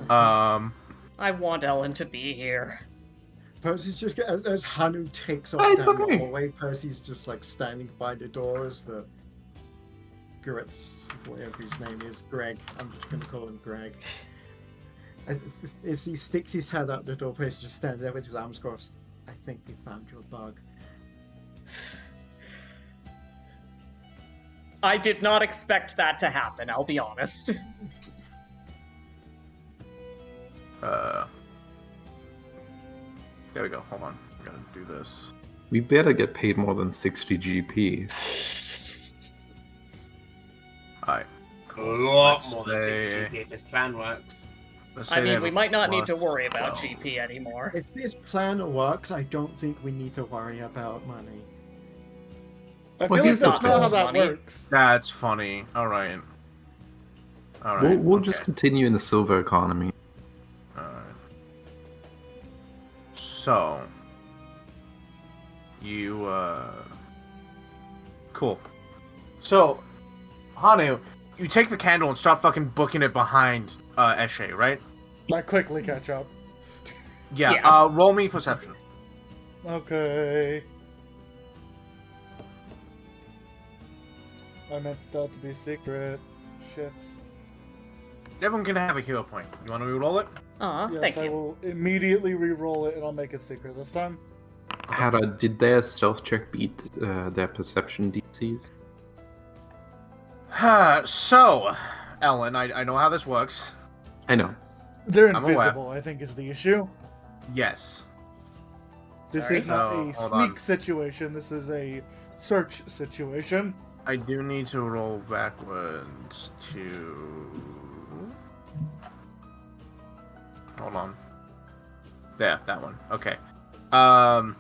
I want Ellen to be here. Percy's just as Hanu takes off Oh, it's down okay. the hallway. Percy's just like standing by the door as the whatever his name is, Greg. I'm just gonna call him Greg. As he sticks his head out the door, Percy just stands there with his arms crossed. I think we found your bug. I did not expect that to happen, I'll be honest. There we go. Hold on. I gotta do this. We better get paid more than 60 GP. Alright. A lot Let's more than say- 60 GP if this plan works. Let's I say they mean, have we a might not need to plus worry about 12. GP anymore. If this plan works, I don't think we need to worry about money. I Well, feel like he's that's not not how old that money. works. That's funny. Alright. Alright. We'll okay. just continue in the silver economy. Alright. So. You, Cool. So, Hanu, you take the candle and start fucking booking it behind, Eshe, right? I quickly catch up. Yeah, Yeah. roll me perception. Okay. I meant that to be secret. Shit. Everyone can have a hero point. You want to re-roll it? Aw, Yes, thank I you. will immediately re-roll it and I'll make it secret this time. Hera, did their stealth check beat their perception DCs? So, Ellen, I know how this works. I know. They're I'm aware. invisible, I think, is the issue. Yes. This Sorry. is not So, a hold sneak on. situation, this is a search situation. I do need to roll backwards to... Hold on. There, that one. Okay. Alright.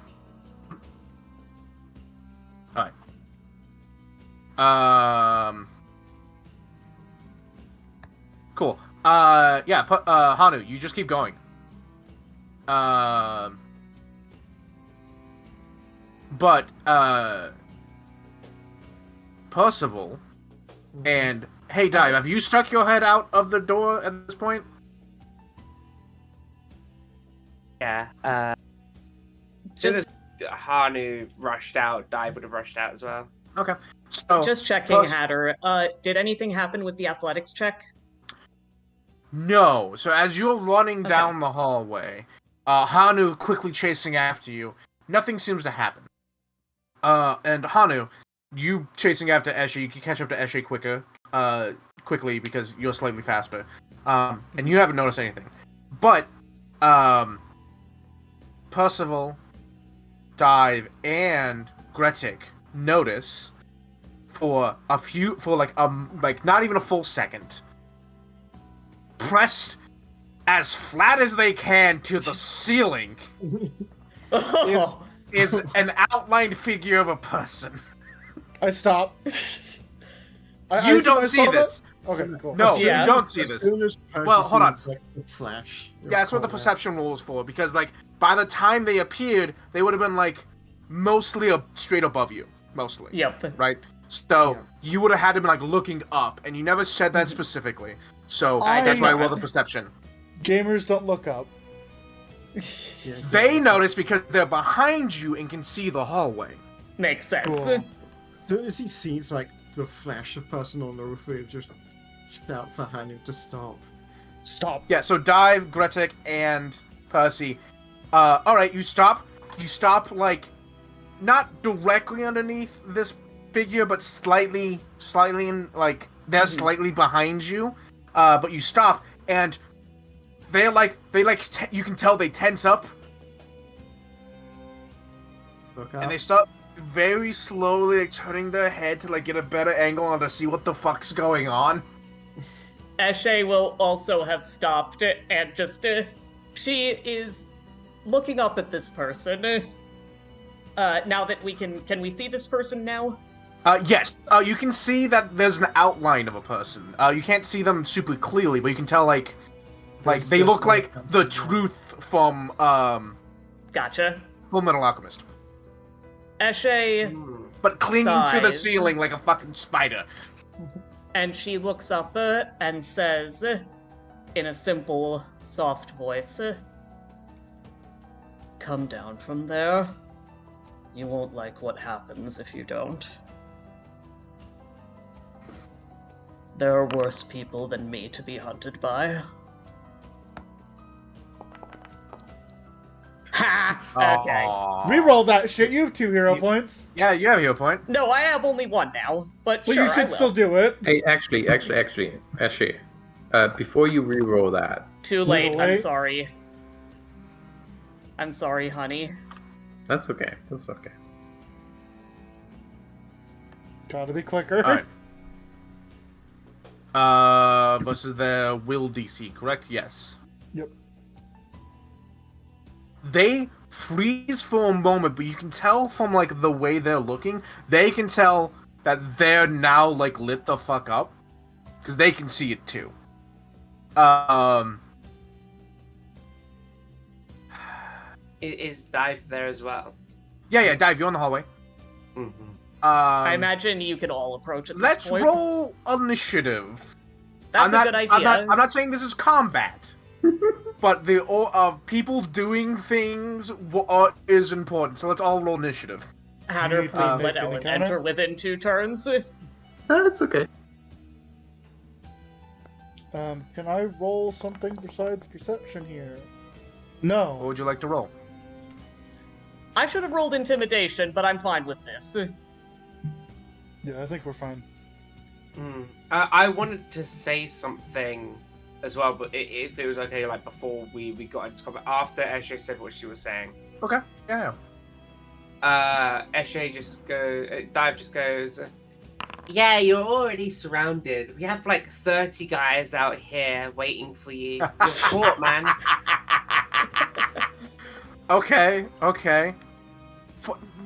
Cool. Yeah, Hanu, you just keep going. But, Percival and... Hey, Dive, have you stuck your head out of the door at this point? Yeah. As soon as Hanu rushed out, Dive would have rushed out as well. Okay. So, Just checking, Plus- Hatter. Did anything happen with the athletics check? no. So as you're running Okay. down the hallway, Hanu quickly chasing after you, nothing seems to happen. And Hanu, you chasing after Eshe, you can catch up to Eshe quickly because you're slightly faster. And you haven't noticed anything. But, Percival, Dive, and Gretik notice for not even a full second, pressed as flat as they can to the ceiling is an outlined figure of a person. I stop. You don't see saw that? this. Okay, cool. No, Yeah. you don't see As this. soon as Percy Well, hold on. sees, like, the flash. Yeah, that's what the perception rule is for, because, like, by the time they appeared, they would have been, like, mostly straight above you. Mostly. Yep. Right? So, Yeah. you would have had to be, like, looking up, and you never said that specifically. So, that's why I rolled the perception. Gamers don't look up. Yeah, They notice because they're behind you and can see the hallway. Makes sense. Cool. As soon as he sees, like, the flash of person on the roof, he'll just shout for Hanu to stop. Stop. Yeah, so Dive, Gretik, and Percy. Alright, you stop. You stop, like, not directly underneath this figure, but slightly in, like, they're slightly behind you. But you stop, and you can tell they tense up, Look up. and they start very slowly, like, turning their head to, like, get a better angle on to see what the fuck's going on. Eshe will also have stopped and just she is looking up at this person. Now that can we see this person now? Yes. You can see that there's an outline of a person. You can't see them super clearly, but you can tell, like There's they look definitely like the something truth from Gotcha. Full Metal Alchemist, Eshe, but clinging to the Sighs. ceiling like a fucking spider. and she looks up and says, in a simple, soft voice, "Come down from there. You won't like what happens if you don't. There are worse people than me to be hunted by." Ha! Okay. Aw. Reroll that shit. You have 2 hero points, Yeah, you have a hero point. No, I have only 1 now, but so sure, you I should will. still do it. Hey, actually, before you re-roll that, Too Little late. I'm late. sorry. I'm sorry, honey. that's okay. That's okay. Gotta be quicker. Alright. Versus the will DC, correct? Yes. Yep. They freeze for a moment, but you can tell from like the way they're looking, they can tell that they're now like lit the fuck up because they can see it too. Is Dive there as well? Yeah, Dive, you're in the hallway. Mm-hmm. I imagine you could all approach at this Let's point. roll initiative. That's I'm a good idea. I'm not saying this is combat, but the people doing things is important. So let's all roll initiative. Hatter, need to please make let an Ellen encounter? enter within 2 turns. That's okay. Can I roll something besides perception here? What No. would you like to roll? I should have rolled intimidation, but I'm fine with this. Yeah, I think we're fine. I wanted to say something as well, but if it was okay, like before we got into combat, after Eshe said what she was saying, Okay. Yeah. Eshe Dive just goes, yeah, you're already surrounded. We have like 30 guys out here waiting for you. You're caught, man. Okay.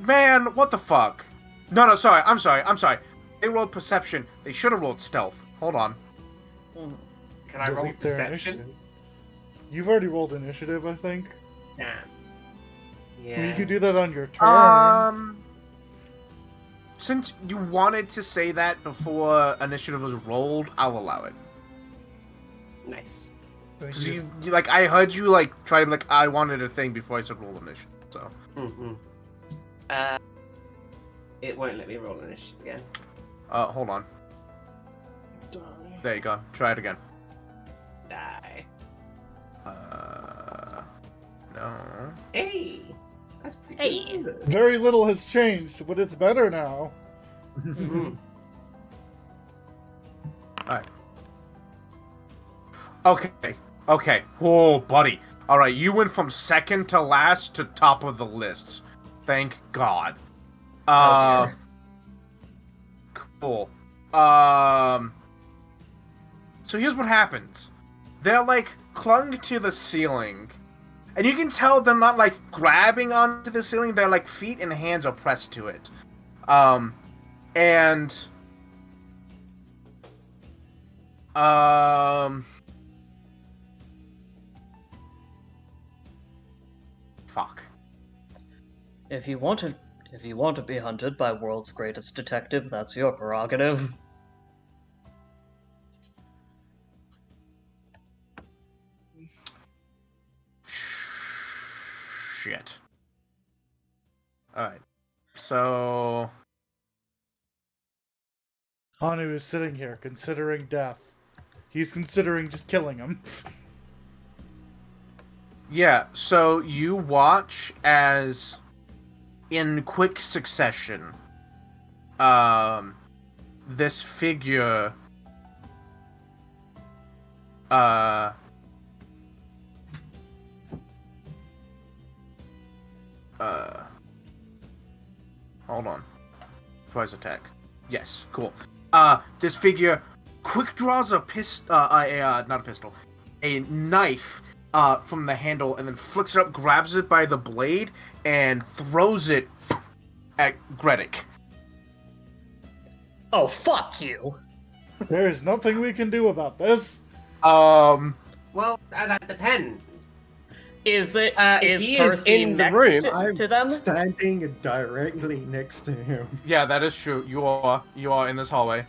Man, what the fuck? No, sorry. I'm sorry. They rolled perception. They should have rolled stealth. Hold on. Can I roll Delete their perception? initiative. You've already rolled initiative, I think. Damn. You Yeah. could do that on your turn. Since you wanted to say that before initiative was rolled, I'll allow it. Nice. Thank Because you. you like, I heard you like try to be like, I wanted a thing before I said roll initiative. So Mm-hmm. It won't let me roll initiative again. hold on. Die. There you go. Try it again. Die. No. Hey, that's pretty Hey. good. Very little has changed, but it's better now. Mhm. Okay. Whoa, buddy. All right, you went from second to last to top of the list. Thank God. Oh, dear. Cool. So here's what happens. They're like clung to the ceiling. And you can tell they're not like grabbing onto the ceiling, their like feet and hands are pressed to it. Fuck. If you want to be hunted by world's greatest detective, that's your prerogative. Shit. Alright. So Hanu is sitting here considering death. He's considering just killing him. yeah, so you watch as in quick succession this figure hold on. Surprise attack. Yes, cool. This figure quick draws a not a pistol, a knife from the handle and then flicks it up, grabs it by the blade, and throws it at Gredic. Oh, fuck you! There's nothing we can do about this. Well, that depends. Is it is he is Percy in the next room. I'm to them? standing directly next to him. Yeah, that is true. You are in this hallway.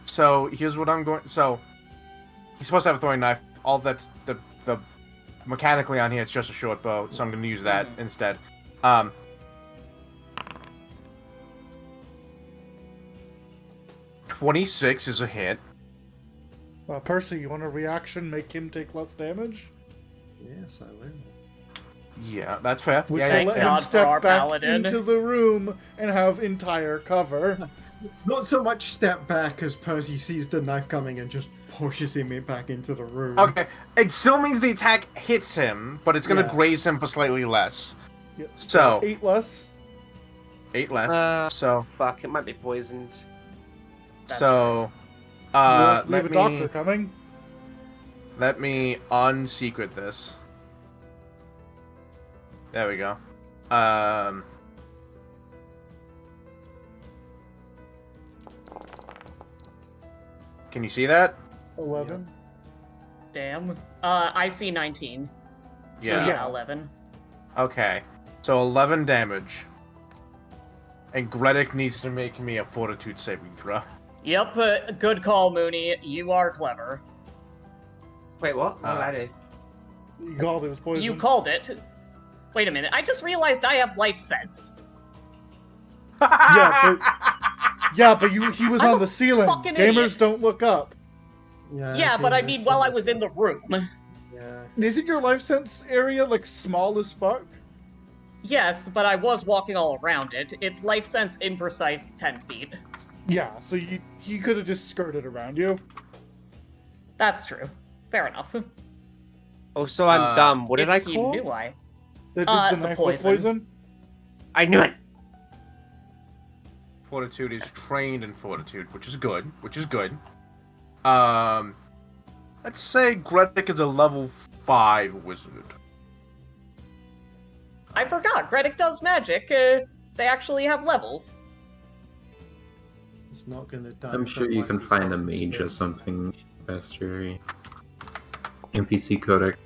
So here's what I'm going. So he's supposed to have a throwing knife. All that's the mechanically on here. It's just a short bow, so I'm going to use that instead. 26 is a hit. Percy, you want a reaction? Make him take less damage? Yes, I will. Yeah, that's fair. Which Yeah, will Thank let him God for step our back paladin. into the room and have entire cover. Not so much step back as Percy sees the knife coming and just pushes him back into the room. Okay, it still means the attack hits him, but it's gonna Yeah. graze him for slightly less. Yep. So 8 less. 8 less. So Fuck, it might be poisoned. That's we have a let me doctor coming. let me unsecret this. There we go. Can you see that? 11. Damn. I see 19. So Yeah. yeah, 11. Okay. So 11 damage. And Gredic needs to make me a fortitude saving throw. Yep, good call, Mooney. You are clever. Wait, what? What did I do? You called it was poison. You called it. Wait a minute, I just realized I have life sense. Yeah, but he was I'm on a the ceiling. fucking Gamers idiot. don't look up. Yeah, but I mean while I was in the room. Yeah. Isn't your life sense area like small as fuck? Yes, but I was walking all around it. It's life sense imprecise 10 feet. Yeah, so he could have just skirted around you. That's true. Fair enough. Oh, so I'm dumb. What did I If you call? knew I. The The knife was poison. poison. I knew it. Fortitude is trained in fortitude, which is good. Let's say Gredic is a level 5 wizard. I forgot, Gredic does magic. They actually have levels. He's not gonna die. I'm sure you can find a mage or something. Bestiary. NPC codec.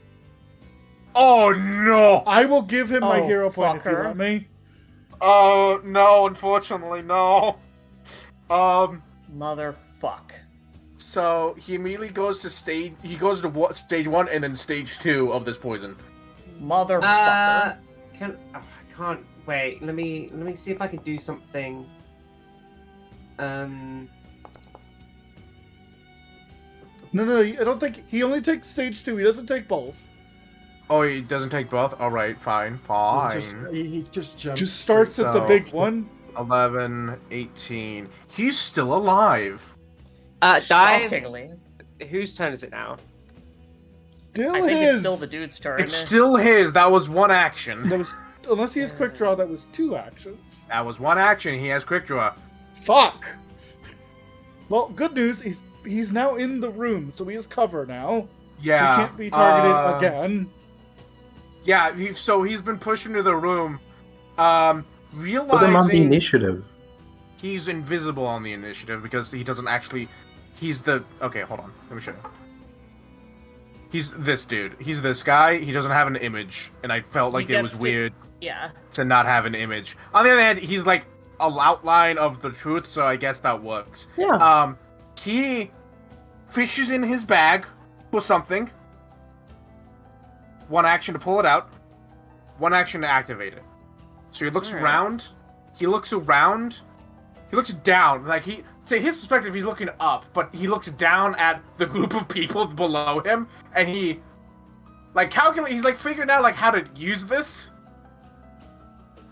Oh no! I will give him my Oh, hero point if you fucker. let me. Oh no, unfortunately, no. Motherfuck. So he immediately goes to stage 1 and then stage 2 of this poison. Motherfucker. I can't. Wait, let me see if I can do something. No, I don't think he only takes stage 2. He doesn't take both. Oh, he doesn't take both? Alright, fine. He just jumps. Just starts at the So- big one. 11, 18. He's still alive. Dive. Shockingly. Whose turn is it now? Still I think his. it's still the dude's turn. It's still his. That was one action. That was unless he has quick draw. That was 2 actions. That was one action. He has quick draw. Fuck. Well, good news. He's now in the room, so he has cover now. Yeah. So he can't be targeted again. Yeah, so he's been pushed into the room. Put them on the Realizing initiative. he's invisible on the initiative because he doesn't actually. He's the. Okay, hold on. Let me show you. He's this dude. He's this guy. He doesn't have an image, and I felt like He it was gets to- weird Yeah. to not have an image. On the other hand, he's like an outline of the truth, so I guess that works. Yeah. He fishes in his bag for something. One action to pull it out. One action to activate it. So he looks Alright. around. He looks around. He looks down. Like to his perspective, he's looking up, but he looks down at the group of people below him, and he he's like figuring out like how to use this.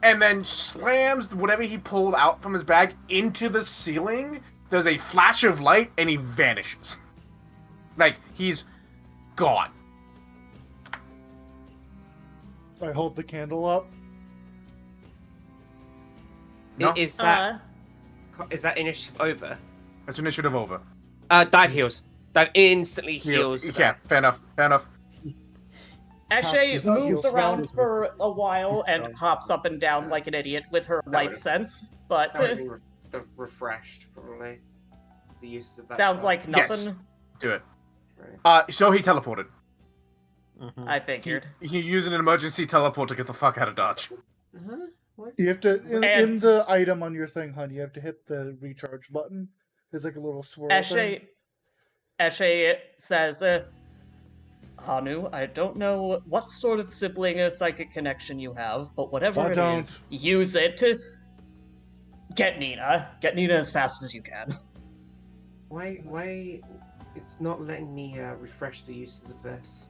And then slams whatever he pulled out from his bag into the ceiling. There's a flash of light, and he vanishes. Like, he's gone. I hold the candle up. No. Is that initiative over? That's initiative over. Dive heals. Dive instantly heals. Yeah, fair enough. Eshe He's not moves healed. around for a while He's and gone. hops up and down like an idiot with her life would've- sense, but That would have been refreshed, probably. The uses of that. sounds spell. like Yes. nothing. Do it. Right. So he teleported. Mhm. I figured. He used an emergency teleport to get the fuck out of Dodge. Huh? What? You have to in And- the item on your thing, hon. You have to hit the recharge button. There's like a little swirl thing. Eshe says, Hanu, I don't know what sort of sibling psychic connection you have, but whatever I it don't. is, use it to get Nina. Get Nina as fast as you can. Why? It's not letting me refresh the uses of this.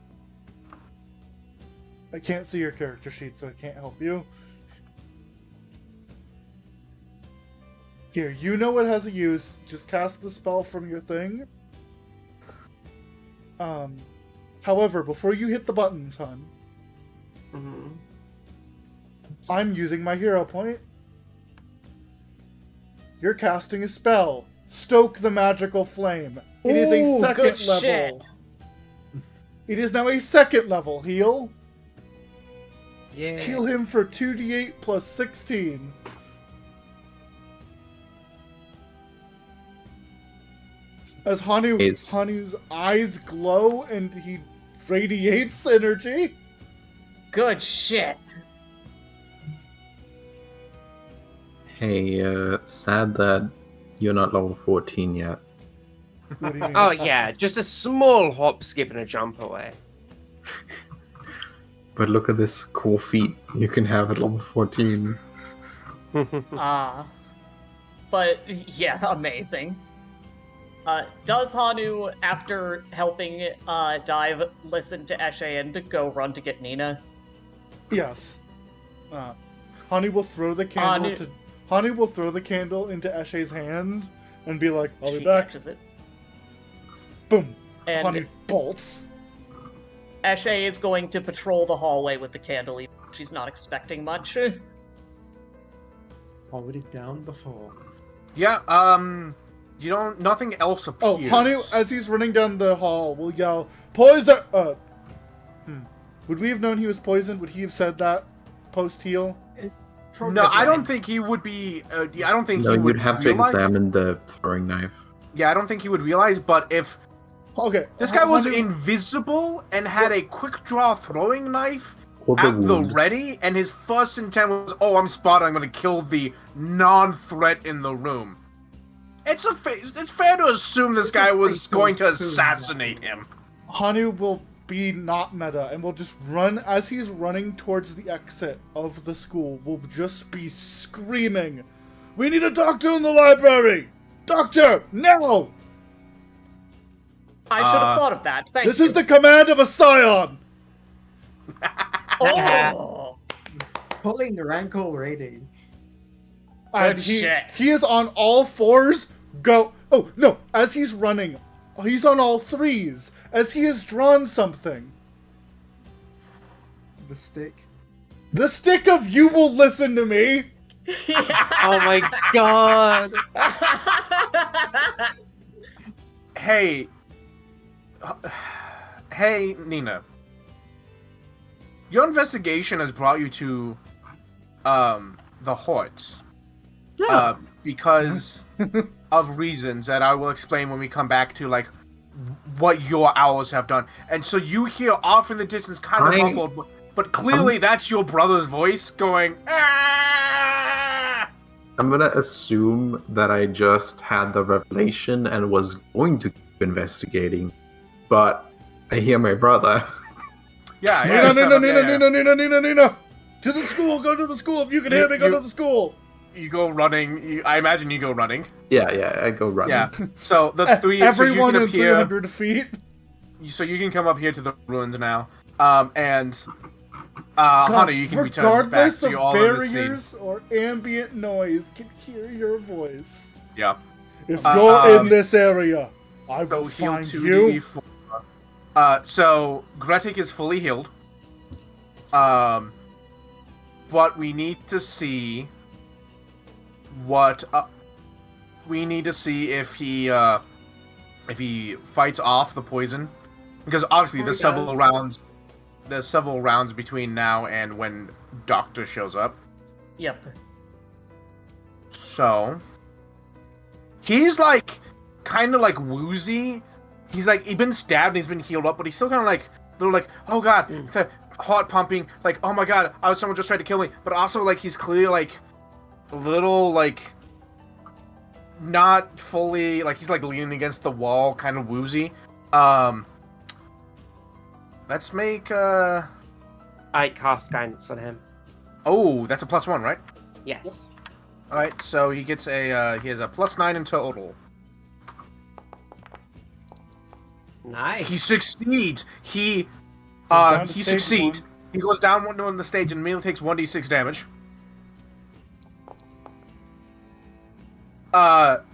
I can't see your character sheet, so I can't help you. Here, you know it has a use. Just cast the spell from your thing. However, before you hit the buttons, hon, I'm using my hero point. You're casting a spell. Stoke the magical flame. It is a Ooh, second good level. shit. It is now a second level heal. Yeah. Heal him for 2d8 plus 16. As Hanu's eyes glow and he radiates energy. Good shit. Hey, sad that you're not level 14 yet. What do you mean? Oh yeah, just a small hop, skip, and a jump away. But look at this cool feat you can have at level 14. But yeah, amazing. Does Hanu, after helping Dive, listen to Eshe and go run to get Nina? Yes. Hanu will throw the candle Hanu will throw the candle into Eshe's hands and be like, "I'll be She back." catches it. Boom. And Hanu bolts. Eshe is going to patrol the hallway with the candle. Even though she's not expecting much. Already down before. Yeah, you don't. Nothing else appears. Oh, Hanu, as he's running down the hall, will yell, "Poison!" Would we have known he was poisoned? Would he have said that post-heal? No, I don't think he would be. I don't think No, he would you'd have realize. to examine the throwing knife. Yeah, I don't think he would realize. But if Okay. this guy was Hanu- invisible and had a quick draw throwing knife Or the at the wound. ready, and his first intent was, "Oh, I'm spotted. I'm going to kill the non-threat in the room." It's fair to assume this guy was going to assassinate him. Hanu will be not meta and will just run as he's running towards the exit of the school. Will just be screaming, "We need a doctor in the library! Doctor, now! I should have thought of that. Thank This you. is the command of a scion!" Oh! Pulling the rank already. And Good he shit. is on all fours. Go. Oh, no. As he's running, he's on all threes. As he has drawn something. The stick. The stick of "you will listen to me." Oh my god. Hey, hey, Nina. Your investigation has brought you to, the Horts. Yeah. Because of reasons that I will explain when we come back to, like, what your owls have done. And so you hear off in the distance, kind of muffled, but clearly that's your brother's voice going, "Ah!" I'm gonna assume that I just had the revelation and was going to keep investigating, but I hear my brother. Yeah, Nina. To the school. Go to the school. If you can hear me, go to the school. You go running. I imagine you go running. Yeah, I go running. Yeah. So the three. Everyone so you in can appear, 300 feet. So you can come up here to the ruins now. And Hana, you can return back Regardless to of your all under the scene. barriers or ambient noise, can hear your voice. Yeah. If you're um, in this area, I So will heal find 2d4. you. So Gretik is fully healed. But we need to see what we need to see if he fights off the poison, because obviously Before there's he several does- rounds. There's several rounds between now and when Doctor shows up. Yep. So he's like kind of like woozy. He's been stabbed and he's been healed up, but he's still kind of like little like, oh god, the heart pumping, like, oh my god, someone just tried to kill me. But also like he's clearly like a little like not fully, like he's like leaning against the wall, kind of woozy. Let's make I cast guidance on him. oh, that's a +1, right? Yes. All right, so he gets a he has a +9 in total. Nice. He succeeds. He down to he stage succeeds. He goes down one on the stage and immediately takes 1d6 damage.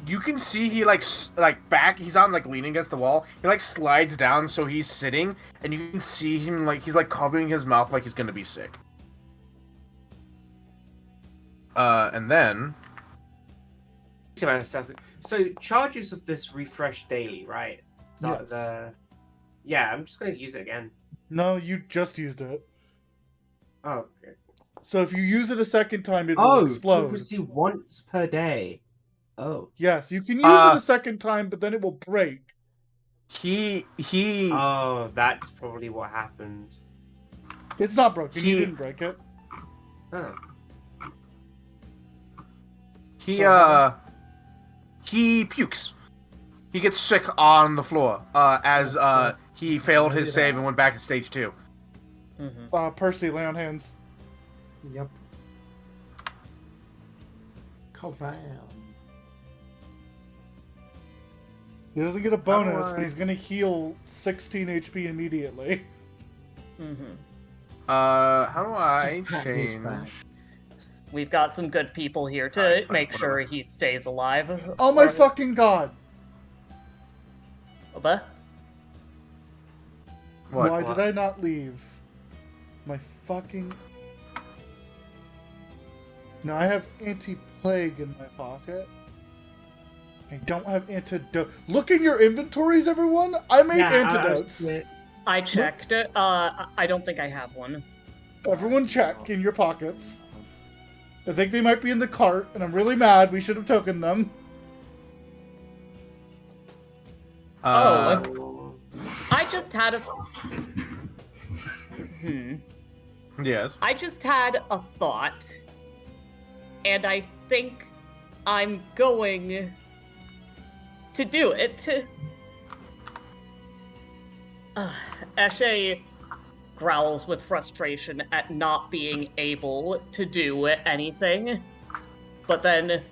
You can see he back. He's on leaning against the wall. He slides down, so he's sitting, and you can see him he's covering his mouth like he's gonna be sick. And then. So charges of this refresh daily, right? Yes. Yeah, I'm just gonna use it again. No, you just used it. Oh, okay. So if you use it a second time, it will explode. Frequency once per day. Oh. Yes, you can use it a second time, but then it will break. He. Oh, that's probably what happened. It's not broken. You didn't break it. Oh. He pukes. He gets sick on the floor as he failed his save and went back to stage 2. Percy, lay on hands. Yep. Kabam. He doesn't get a bonus, but he's gonna heal 16 HP immediately. How do I Just pat his change? back. We've got some good people here to make sure he stays alive. Oh my fucking god! What? Why did I not leave? My fucking... Now I have anti-plague in my pocket. I don't have antidote. Look in your inventories, everyone! I made antidotes! I checked. I don't think I have one. Everyone check in your pockets. I think they might be in the cart, and I'm really mad. We should have taken them. I just had a... Yes. I just had a thought. And I think I'm going to do it. Eshe growls with frustration at not being able to do anything. But then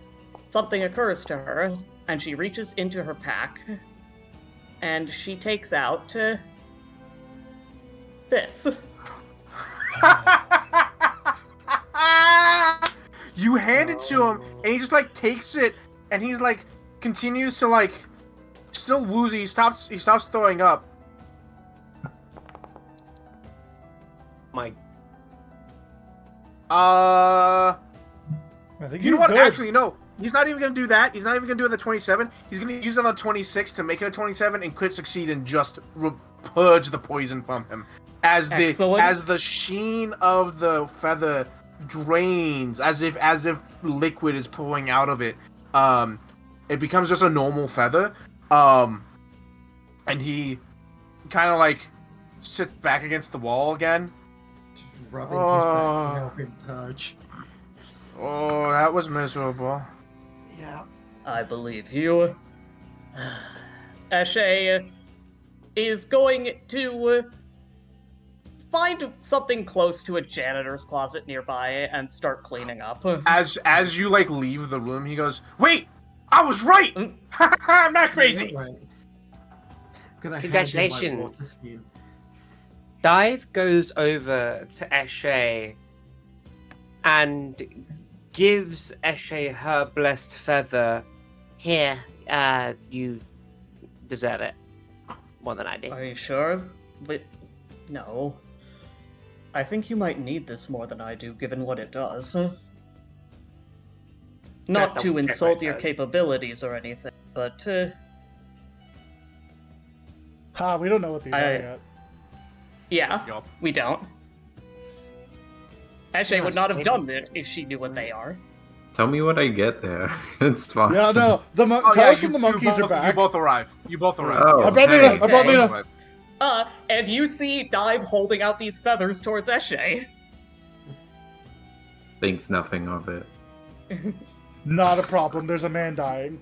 something occurs to her, and she reaches into her pack, and she takes out this. You hand it to him, and he just takes it, and he's continues to still woozy. He stops throwing up. My. I think You know he's what? good. Actually, no. He's not even gonna do that. He's not even gonna do it on the 27. He's gonna use it on the 26 to make it a 27 and crit succeed and just purge the poison from him. As the sheen of the feather drains, as if liquid is pouring out of it, it becomes just a normal feather. And he kind of sits back against the wall again. Just rubbing his back to help him purge. Oh, that was miserable. Yeah. I believe you. Eshe is going to find something close to a janitor's closet nearby and start cleaning up. As you leave the room, he goes, "Wait, I was right. I'm not crazy." Right. Gonna Congratulations. Dive goes over to Eshe and gives Eshe her blessed feather. Here, you deserve it more than I do. Are you sure? But no. I think you might need this more than I do, given what it does. Not That to double check insult right your there. capabilities or anything, but We don't know what these are yet. yeah, Yup. we don't. Eshe Yeah, would not have maybe. done it if she knew what they are. Tell me what I get there. It's fine. Yeah, no. Tell us when the monkeys are back. You both arrive. Oh, I brought Nina. hey. I brought Nina. And you see Dive holding out these feathers towards Eshe. Thinks nothing of it. Not a problem. There's a man dying.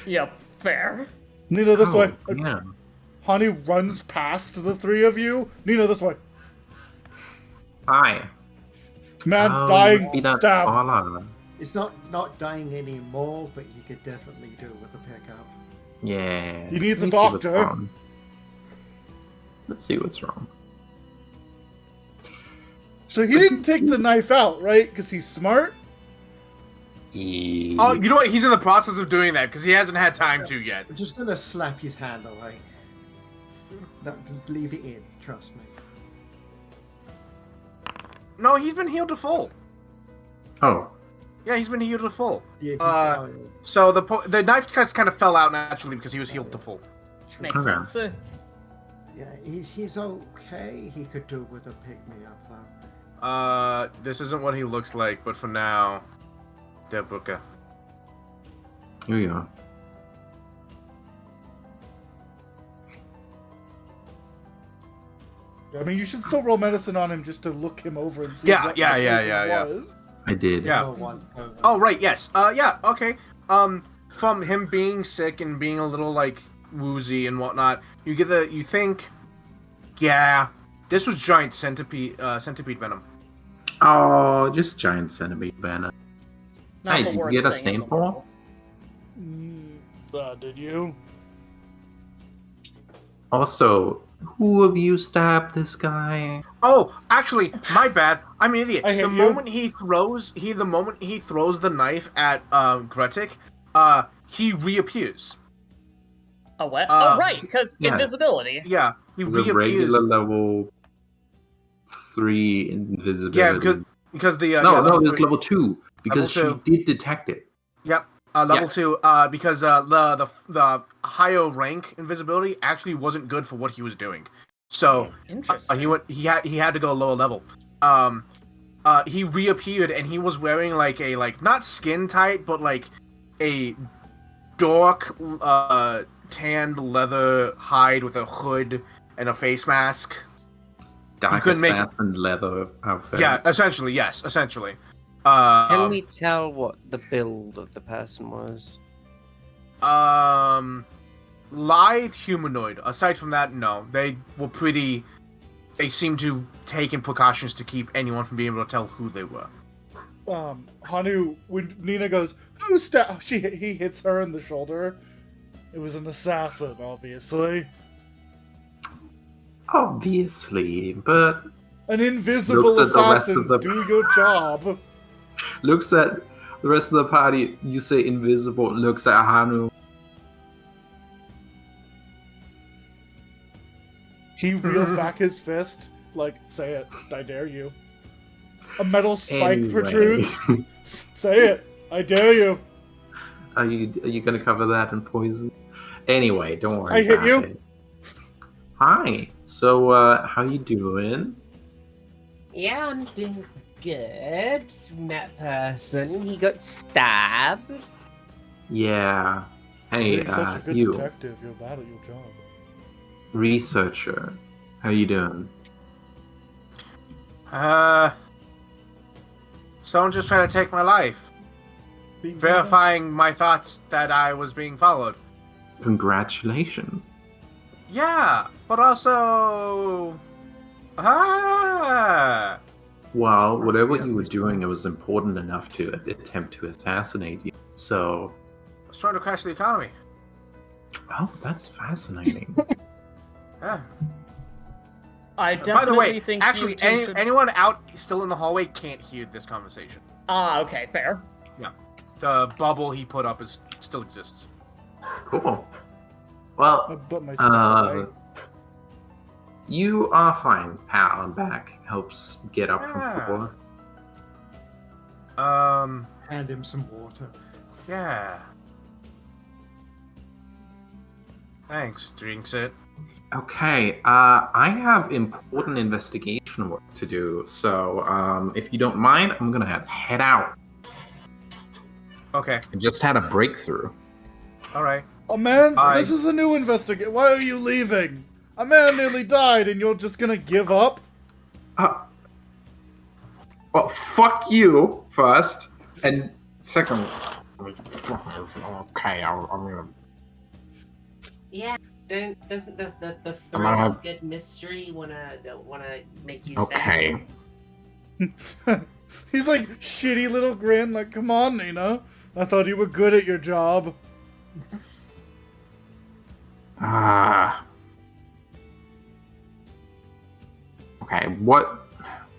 Yep, fair. Nina, this way. Yeah. Honey runs past the three of you. Nina, this way. Hi. Man Oh, dying. be that Stab. Paula. It's not dying anymore, but you could definitely do it with a pickup. Yeah. He needs a Let me see what's doctor. wrong. Let's see what's wrong. So he didn't take the knife out, right? Because he's smart? Oh, you know what? He's in the process of doing that because he hasn't had time to yet. I'm just gonna slap his hand away. Leave it in, trust me. No, he's been healed to full. Oh, Yeah, he's been healed to full. Yeah, he's So the knife just kind of fell out naturally because he was healed to full. Makes Okay. sense. yeah, he's okay. He could do with a pick-me-up, though. This isn't what he looks like, but for now, Debuka. here you go. I mean, you should still roll medicine on him just to look him over and see Yeah, what yeah, the yeah, poison yeah, yeah. was. I did. Yeah. No one over. Oh, right, yes. Yeah, okay. From him being sick and being a little, like, woozy and whatnot, you think, yeah, this was giant centipede venom. Oh, just giant centipede venom. Not Hey, the did you worst get a thing in stain the ball? world. Did you? Also, who of you stabbed this guy? Oh, actually, my bad. I'm an idiot. I hit The you. moment he throws the knife at Gretik, he reappears. Oh, what? Uh, oh, right, because yeah. invisibility. Yeah, he It was a reappears. regular level 3 invisibility. Yeah, because the no, level it's three- level 2 because Level she did detect it. Yep. Level Yeah. 2, because the higher rank invisibility actually wasn't good for what he was doing. So Interesting. he had to go lower level. He reappeared and he was wearing like a not skin tight but like a dark tanned leather hide with a hood and a face mask. Dark couldn't make- assassin leather outfit. Yeah, essentially, yes, essentially. Can we tell what the build of the person was? Lithe humanoid. Aside from that, no. They were pretty. They seemed to taken precautions to keep anyone from being able to tell who they were. Hanu, when Nina goes, who stabbed? He hits her in the shoulder. It was an assassin, obviously. Obviously, but An invisible Looks at the rest assassin. of the- Do your job. looks at the rest of the party. You say invisible. Looks at Hanu. He reels back his fist, like, say it, I dare you. A metal spike Anyway. protrudes. Say it, I dare you. Are you gonna cover that in poison? Anyway, don't worry. I hit about you. it. Hi. So, how you doing? Yeah, I'm doing good. That person, he got stabbed. Yeah. Hey, You're such a good you detective. You're bad at your job. researcher. How you doing? Someone just trying to take my life, verifying my thoughts that I was being followed. Congratulations. Yeah, but also, Well, whatever you were doing, it was important enough to attempt to assassinate you. So, I was trying to crash the economy. oh, that's fascinating. Yeah. I By definitely the way, think actually, you two should... anyone out still in the hallway can't hear this conversation. Ah, okay, fair. The bubble he put up still exists. Cool. I Well, put my stuff away. you are fine. Pat on back helps get up from Yeah. floor. Hand him some water. Yeah. Thanks, drinks it. Okay, I have important investigation work to do, so if you don't mind, I'm gonna head out. Okay, I just had a breakthrough. alright. Oh man, I- this is a new investigation. Why are you leaving? A man nearly died and you're just gonna give up? Well, fuck you first, and second. Okay, I'm gonna. Yeah. Doesn't the I'm thrill gonna have- of good mystery wanna make you Okay. He's like, shitty little grin, like, come on, Nina. I thought you were good at your job. Okay, what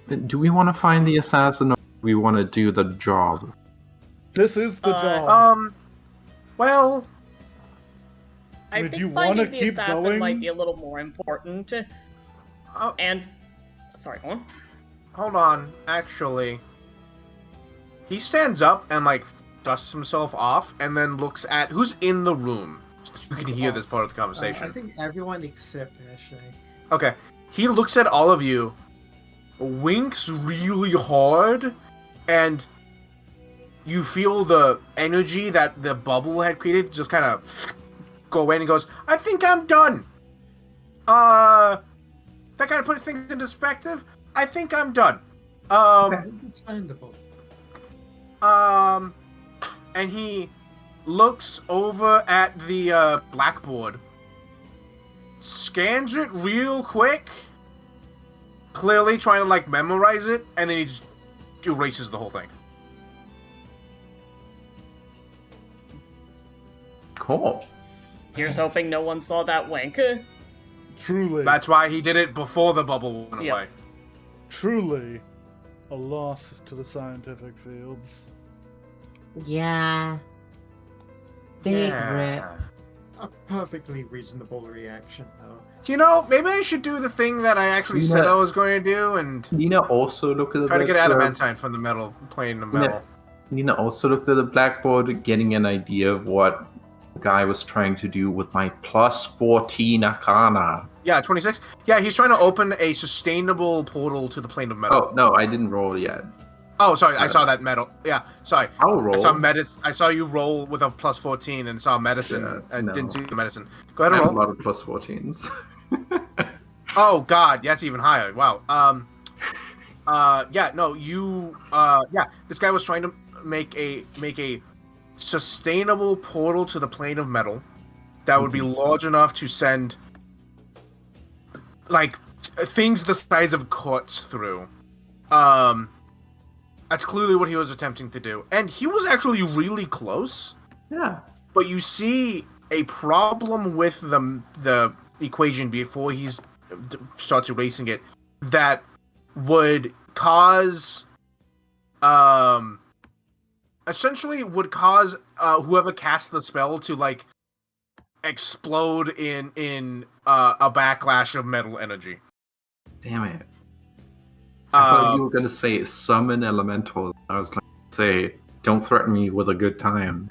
Do we want to find the assassin, or do we want to do the job? This is the job. Well, I Would think you wanna finding the keep assassin going? might be a little more important. And sorry, go on. hold on. Actually, he stands up and like dusts himself off, and then looks at who's in the room. You can hear this part of the conversation. I think everyone except Ashley. Okay. He looks at all of you, winks really hard, and you feel the energy that the bubble had created just kind of go in and goes, I think I'm done. That kind of puts things into perspective. I think I'm done. Understandable. And he looks over at the blackboard, scans it real quick, clearly trying to like memorize it, and then he just erases the whole thing. Cool. Here's hoping no one saw that wink. Truly, That's why he did it before the bubble went Yeah. away. truly, a loss to the scientific fields. Yeah. Big rip. A perfectly reasonable reaction, though. You know, maybe I should do the thing that I actually said I was going to do and Nina also looked at the try to get blackboard. adamantine from the metal, plane of metal. Nina also looked at the blackboard, getting an idea of what the guy was trying to do with my plus 14 Arcana. Yeah, 26. Yeah, he's trying to open a sustainable portal to the plane of metal. Oh, no, I didn't roll yet. Oh, sorry, I saw that metal. Yeah, sorry. I'll roll. I saw you roll with a plus 14 and saw medicine Yeah, and no. didn't see the medicine. Go I ahead have and a roll. lot of plus 14s. Oh god, that's even higher. Wow. Yeah, no, this guy was trying to make a sustainable portal to the plane of metal that would be large enough to send like things the size of courts through. That's clearly what he was attempting to do. And he was actually really close. Yeah. But you see a problem with the equation before he starts erasing it that would cause essentially would cause whoever cast the spell to like explode in a backlash of metal energy. Damn it. I thought you were going to say summon elementals. I was like, say, don't threaten me with a good time.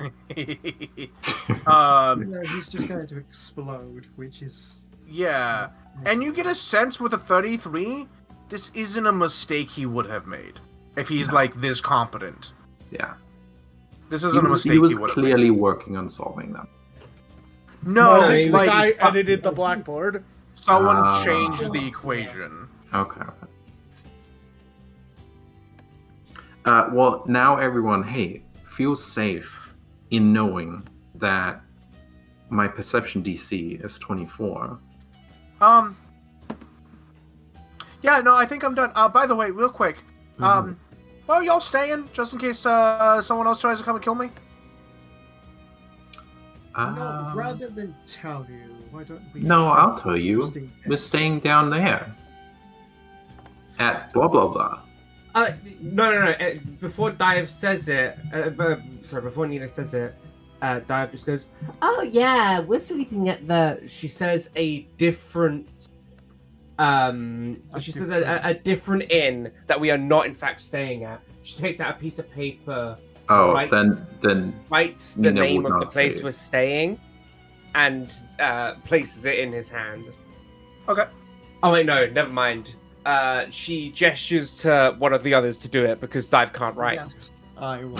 No, he's just going to explode, which is... Yeah. And you get a sense with a 33, this isn't a mistake he would have made if he's like this competent. Yeah. This isn't a mistake he was would have clearly working on solving them. made. No, I think the like guy edited the blackboard. someone Ah. changed the equation. Okay. Well, now everyone, hey, feel safe in knowing that my perception DC is 24. Yeah, no, I think I'm done. By the way, real quick, well, y'all staying just in case someone else tries to come and kill me? No, rather than tell you, why don't we... No, I'll tell you. Just in We're case. staying down there. At blah blah blah. No. Before Dive says it, before Nina says it, Dive just goes, "Oh yeah, we're sleeping at the." She says a different. She says a different inn that we are not in fact staying at. She takes out a piece of paper, Oh, Right. then writes the Nina name would of the not say place it. we're staying, and places it in his hand. Okay. Oh wait, no, never mind. She gestures to one of the others to do it because Dive can't write. Yes, I will.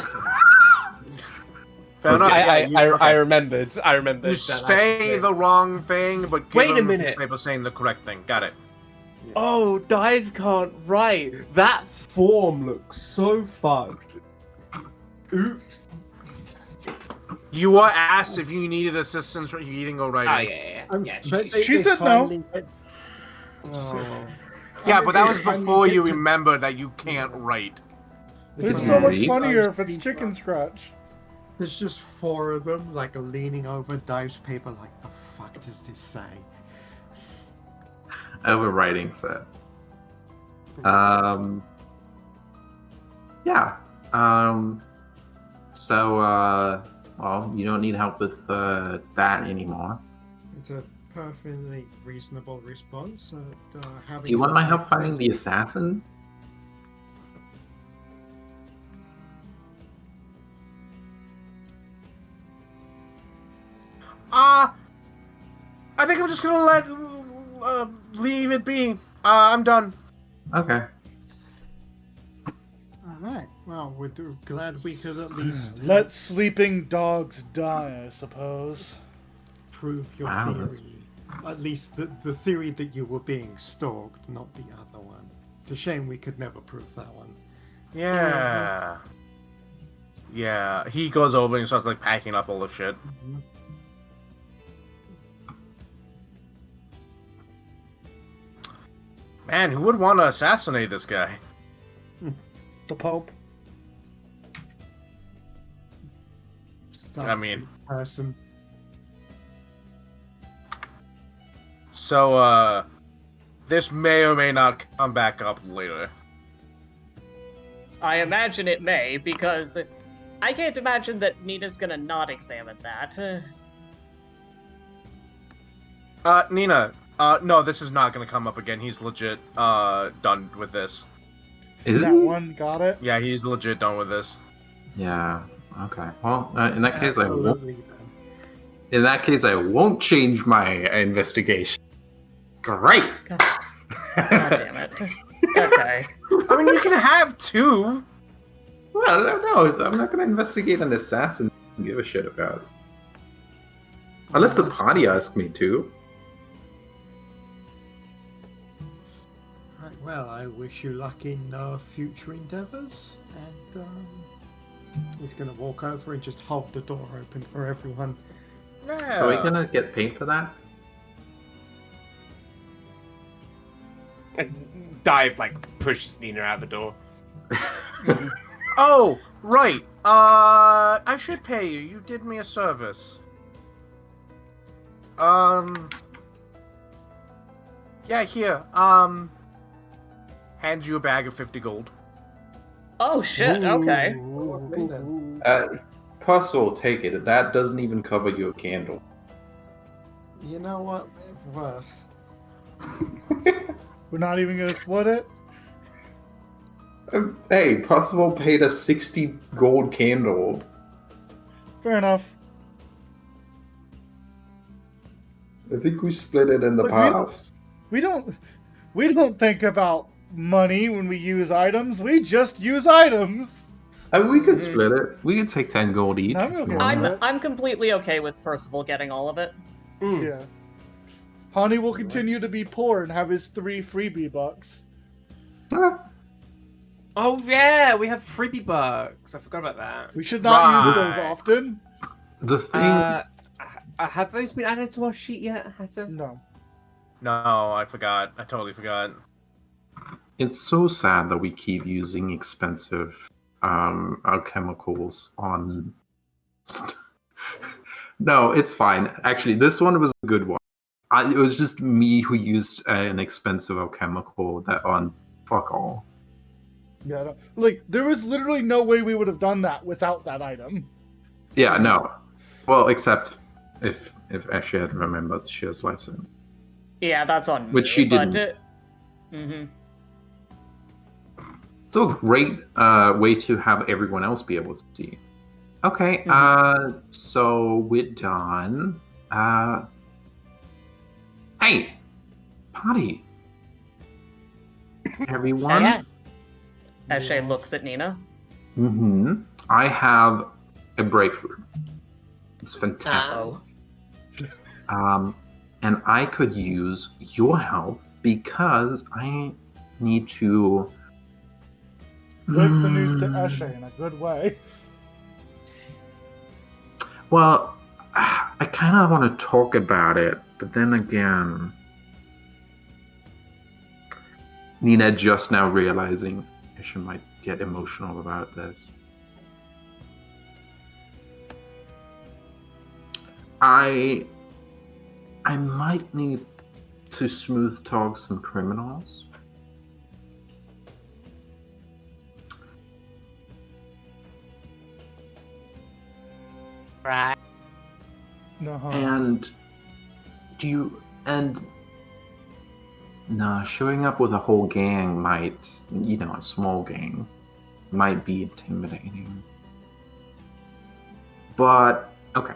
Fair enough. I remembered. I remembered. You that say that's the wrong thing, but give Wait a them minute. paper saying the correct thing. Got it. Oh, Dive can't write. That form looks so fucked. Oops. You were asked if you needed assistance reading or writing. Oh yeah. But She they said no. finally get- Oh. Yeah, I but that mean, was they finally before get you to- remembered that you can't write. It's so much Really? funnier if it's chicken scratch. There's just four of them, like leaning over Dive's paper, like, the fuck does this say? I have a writing set. Yeah. So, well, you don't need help with that anymore. It's a perfectly reasonable response. Do you want my help finding the assassin? I think I'm just gonna leave it be. I'm done. Okay. Alright, well, we're glad we could at least Let sleeping dogs die, I suppose. prove your Wow, theory. that's- At least the theory that you were being stalked, not the other one. It's a shame we could never prove that one. Yeah. Yeah. He goes over and starts like packing up all the shit. Man, who would want to assassinate this guy? The Pope. I mean, Person. so this may or may not come back up later. I imagine it may, because I can't imagine that Nina's gonna not examine that. Nina, no, this is not gonna come up again. He's legit done with this. Is That he? one got it? Yeah, he's legit done with this. Yeah. Okay. Well, in that case, I won't. Absolutely. In that case, I won't change my investigation. Great. God damn it. Okay. I mean, you can have two. Well, no, I'm not going to investigate an assassin and give a shit about it. Unless the That's party fine. asks me to. Right, well, I wish you luck in future endeavors, and he's gonna walk over and just hold the door open for everyone. Yeah. So are we going to get paid for that? And Dive like pushes Nina out the door. Oh, right. I should pay you. You did me a service. Yeah, here. Hand you a bag of 50 gold. Oh shit, okay. Ooh, then. Puzzle, take it. That doesn't even cover your candle. You know what? Worth. We're not even gonna split it? Hey, Puzzle paid a 60 gold candle. Fair enough. I think we split it in the Look, past. We don't think about money when we use items. We just use items. We could split it. We could take 10 gold each. I'm if you okay want. with I'm completely okay with Percival getting all of it. Yeah. Hani will continue to be poor and have his 3 freebie bucks. Ah, Oh yeah, we have freebie bucks. I forgot about that. We should not use Right. those often. the thing. Have those been added to our sheet yet, Hatter? No. No, I forgot. I totally forgot. It's so sad that we keep using expensive alchemicals on. No, it's fine. Actually, this one was a good one. It was just me who used an expensive alchemical that on fuck all. Yeah, no. Like, there was literally no way we would have done that without that item. Yeah, no. Well, except if Ashley had remembered she has license. Yeah, that's on me. Which she but, didn't. Mhm. It's a great way to have everyone else be able to see. Okay, so we're done. Hey, party. Everyone. Yeah. Eshe looks at Nina. I have a breakthrough. It's fantastic. Oh. And I could use your help because I need to Break the news to Eshe in a good way. Well, I kind of want to talk about it, but then again, Nina just now realizing she might get emotional about this. I might need to smooth talk some criminals. Right. No. And showing up with a whole gang might, a small gang, might be intimidating. But okay,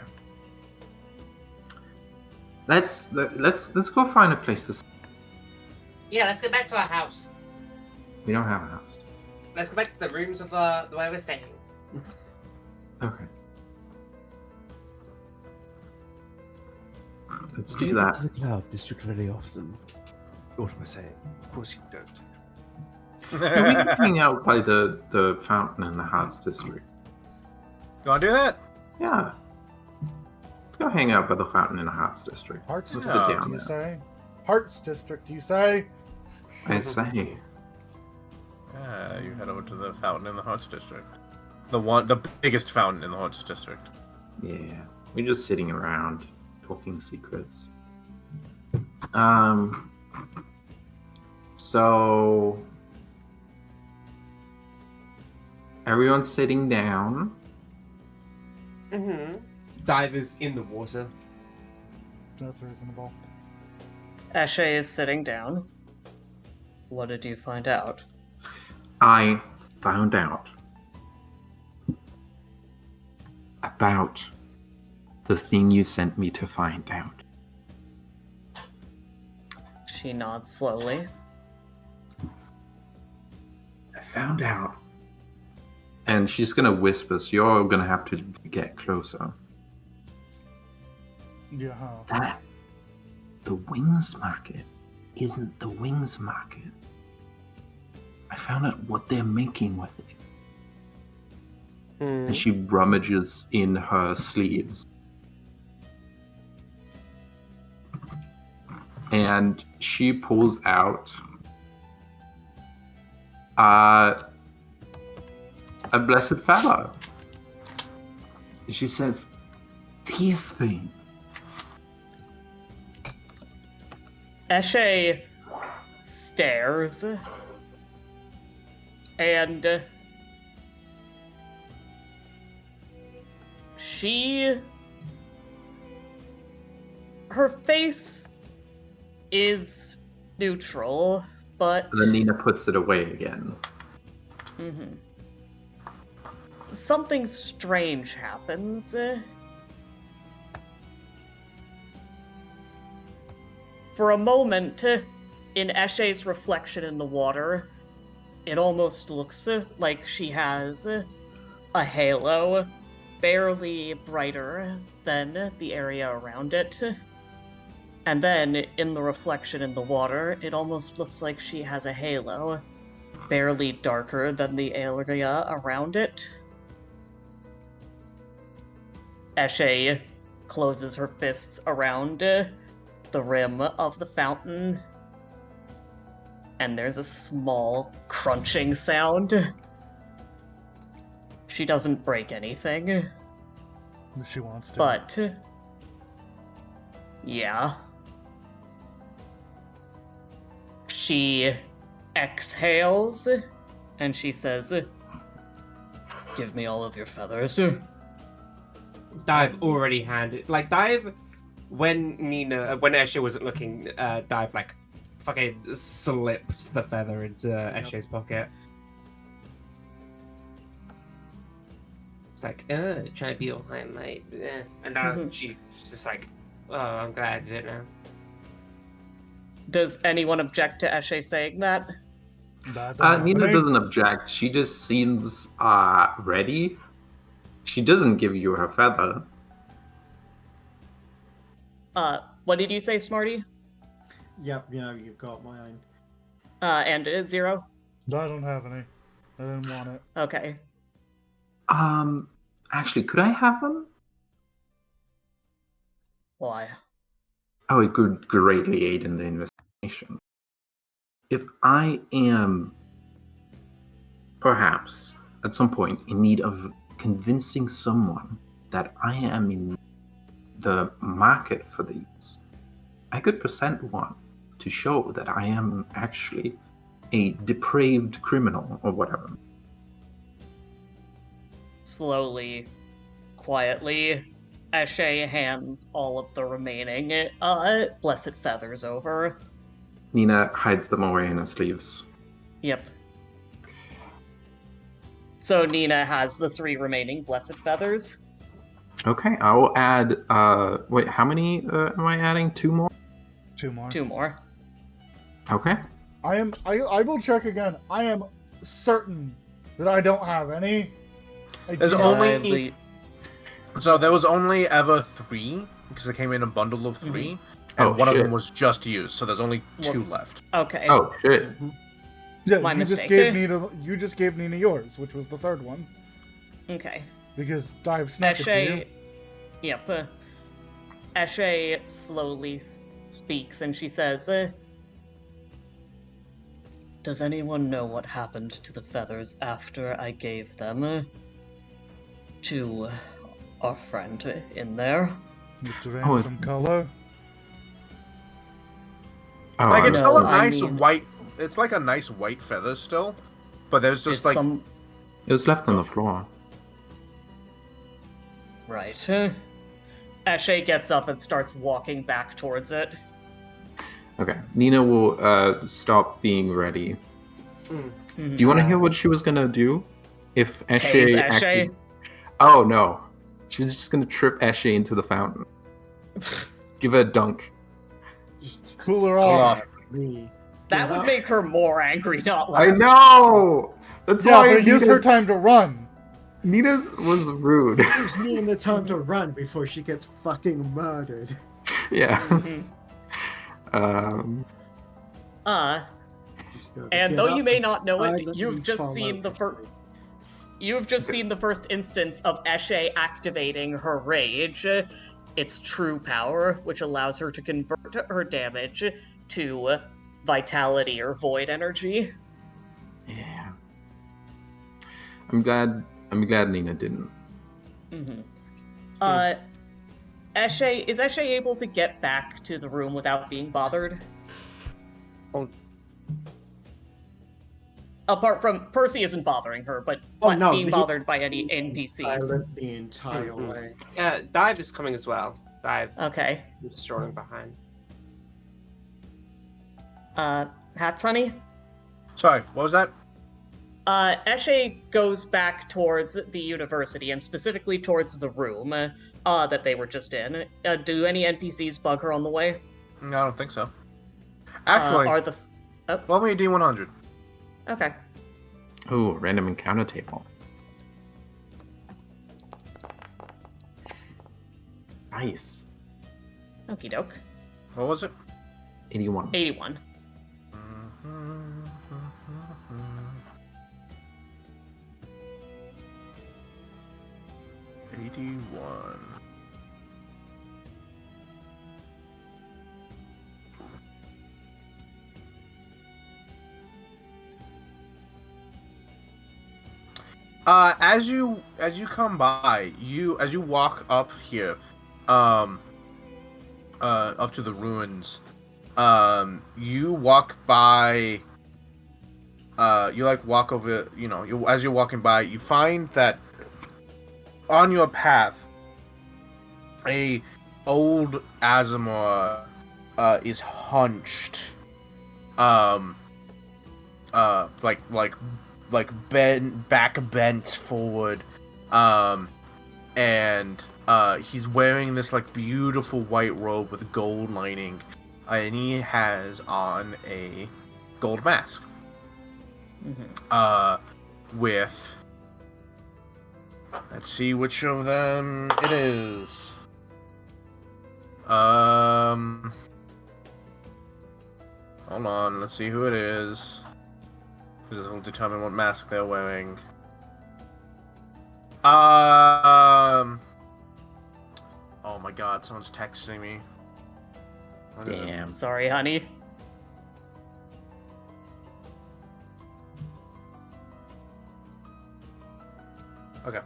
let's go find a place to. Yeah, let's go back to our house. We don't have a house. Let's go back to the rooms of the where we're staying. Okay. Let's do that. To the Cloud District very often. What am I saying? Of course you don't. Yeah, we can hang out by the fountain in the Hearts District. You want to do that? Yeah. Let's go hang out by the fountain in the Hearts District. Hearts Let's District, sit down you there. say? Hearts District, you say? I say. You head over to the fountain in the Hearts District. The biggest fountain in the Hearts District. Yeah. We're just sitting around, talking secrets. So everyone's sitting down. Mm-hmm. Divers in the water. That's reasonable. Eshe is sitting down. What did you find out? I found out about the thing you sent me to find out. She nods slowly. I found out. And she's gonna whisper, so you're gonna have to get closer. Yeah. That the wings market isn't the wings market. I found out what they're making with it. And she rummages in her sleeves. And she pulls out a blessed feather. She says, "These things." Eshe stares and her face is neutral, but And then Nina puts it away again. something strange happens. For a moment, in Eshe's reflection in the water, it almost looks like she has a halo, barely brighter than the area around it. And then, in the reflection in the water, it almost looks like she has a halo, barely darker than the area around it. Eshe closes her fists around the rim of the fountain, and there's a small crunching sound. She doesn't break anything, If she wants to. but yeah. She exhales, and she says, "Give me all of your feathers." Dive already handed. Dive, when Eshe wasn't looking, Dive, fucking slipped the feather into Eshe's pocket. It's like, try to be all high, mate. Yeah. And now she's just like, oh, I'm glad I did it now. Does anyone object to Eshe saying that? Nina doesn't object. She just seems ready. She doesn't give you her feather. What did you say, Smarty? Yep, you've got my own. And Zero? I don't have any. I didn't want it. Okay. Actually, could I have them? Why? Oh, it could greatly aid in the investigation. If I am, perhaps, at some point, in need of convincing someone that I am in the market for these, I could present one to show that I am actually a depraved criminal or whatever. Slowly, quietly, Ashe hands all of the remaining blessed feathers over. Nina hides them away in her sleeves. Yep. So Nina has the 3 remaining blessed feathers. Okay, I will add. Wait, how many am I adding? 2 more? 2 more. 2 more. Okay. I will check again. I am certain that I don't have any. There's only... So there was only ever 3, because it came in a bundle of 3, and one of them was just used, so there's only 2 left. Okay. Oh, shit. Yeah, My you mistake. you just gave Nina yours, which was the 3rd one. Okay. Because Dive snuck it to you. Yep. Ashe slowly speaks and she says, does anyone know what happened to the feathers after I gave them to our friend in there? It drained some color. Oh, Like, it's still a No, I nice mean- white... It's like a nice white feather still, but there's just It's like... It was left on the floor. Right. Ashe gets up and starts walking back towards it. Okay, Nina will stop being ready. Mhm. Do you want to hear what she was gonna do? If Ashe Tase Ashe? acted... Oh no, she was just gonna trip Ashe into the fountain. Give her a dunk. Cool her off. Me. That Get would up. make her more angry, not I less. know. That's Yeah, why but use her time to run. Nina's was rude. Gives Nina time to run before she gets fucking murdered. Yeah. Mhm. Just gotta And get though up you may not know it, silently you've just follow seen the me. first. You've just seen the first instance of Eshe activating her rage, its true power, which allows her to convert her damage to vitality or void energy. Yeah. I'm glad Nina didn't. Mm-hmm. Eshe, is Eshe able to get back to the room without being bothered? Oh. Apart from Percy isn't bothering her, but Oh, not no, being he- bothered by any NPCs. Silent the entire Mhm. way. Yeah, Dive is coming as well. Dive Okay. is strolling behind. Hats, honey? Sorry, what was that? Eshe goes back towards the university, and specifically towards the room that they were just in. Do any NPCs bug her on the way? No, I don't think so. Actually, Are the... roll me a D100. Okay. Ooh, random encounter table. Nice. Okie doke. What was it? 81. 81. As you come by, as you walk up here, up to the ruins, you walk by. You like walk over. As you're walking by, you find that on your path, a old Azamor is hunched, like bent forward, and he's wearing this like beautiful white robe with gold lining, and he has on a gold mask. With, let's see which of them it is. Hold on, let's see who it is. Because this will determine what mask they're wearing. Oh my god, someone's texting me. What is it? Damn. Sorry, honey. Okay.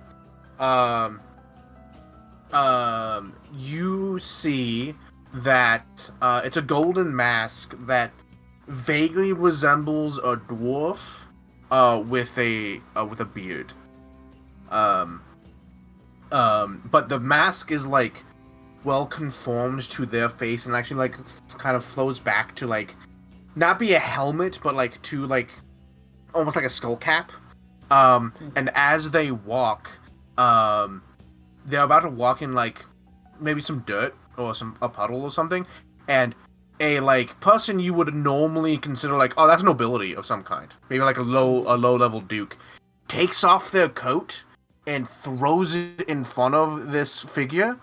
You see that it's a golden mask that vaguely resembles a dwarf with a beard. but the mask is like well conformed to their face and actually like kind of flows back to like not be a helmet, but like to like almost like a skull cap. And as they walk, they're about to walk in like maybe some dirt or a puddle or something, and a like person you would normally consider like, oh, that's nobility of some kind, maybe like a low level duke, takes off their coat and throws it in front of this figure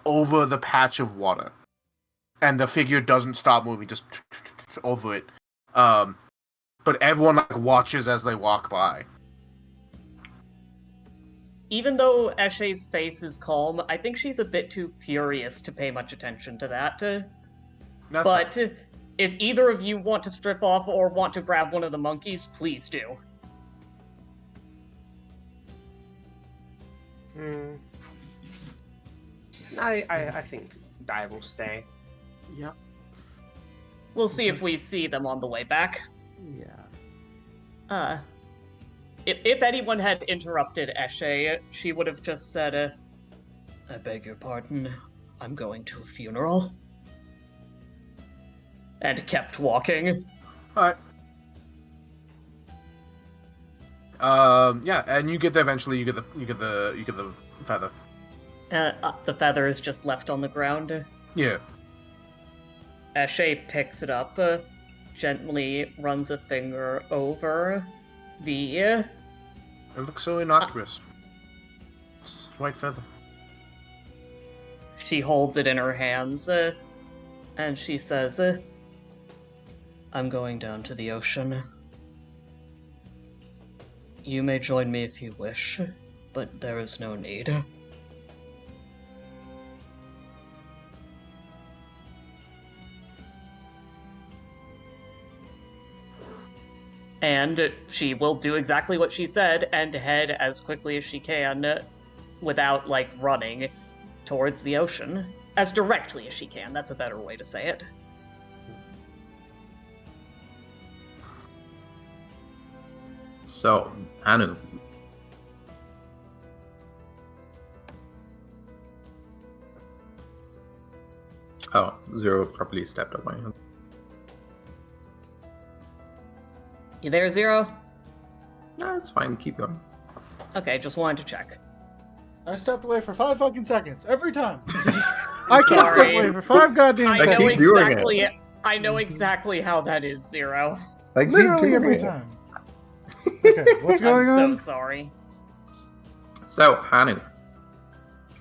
over the patch of water, and the figure doesn't stop moving, just over it. But everyone like watches as they walk by. Even though Eshe's face is calm, I think she's a bit too furious to pay much attention to that. But if either of you want to strip off or want to grab one of the monkeys, please do. I think Di will stay. Yep. We'll see if we see them on the way back. Yeah. If anyone had interrupted Eshe, she would have just said, I beg your pardon, I'm going to a funeral. And kept walking. Alright. Yeah, and you get there eventually. You get the feather. The feather is just left on the ground. Yeah. Eshe picks it up, gently runs a finger over the... It looks so innocuous. It's a white feather. She holds it in her hands, and she says, I'm going down to the ocean. You may join me if you wish, but there is no need. And she will do exactly what she said and head as quickly as she can, without, like, running, towards the ocean. As directly as she can, that's a better way to say it. So, Anu. Oh, Zero probably stepped up my hand. You there, Zero? No, it's fine. Keep going. Okay, just wanted to check. I stepped away for 5 fucking seconds every time. I can't step away for 5 goddamn seconds. I know exactly how that is, Zero. Like Literally every time. Okay, what's going on? I'm so sorry. So, Hanu.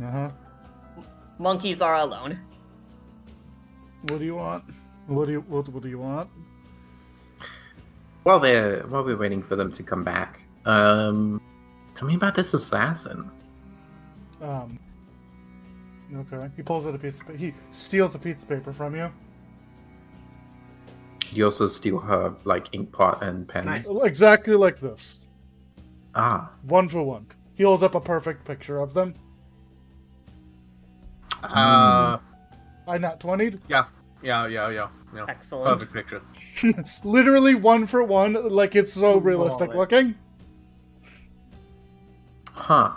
Uh-huh. Monkeys are alone. What do you want? What do you want? While we're waiting for them to come back, tell me about this assassin. Okay. He pulls out a piece of paper. He steals a piece of paper from you. You also steal her, like, ink pot and pen. Nice. Exactly like this. Ah. 1 for 1. He holds up a perfect picture of them. I not 20'd? Yeah. Excellent. Perfect picture. Literally 1 for 1, like it's so realistic looking. Huh.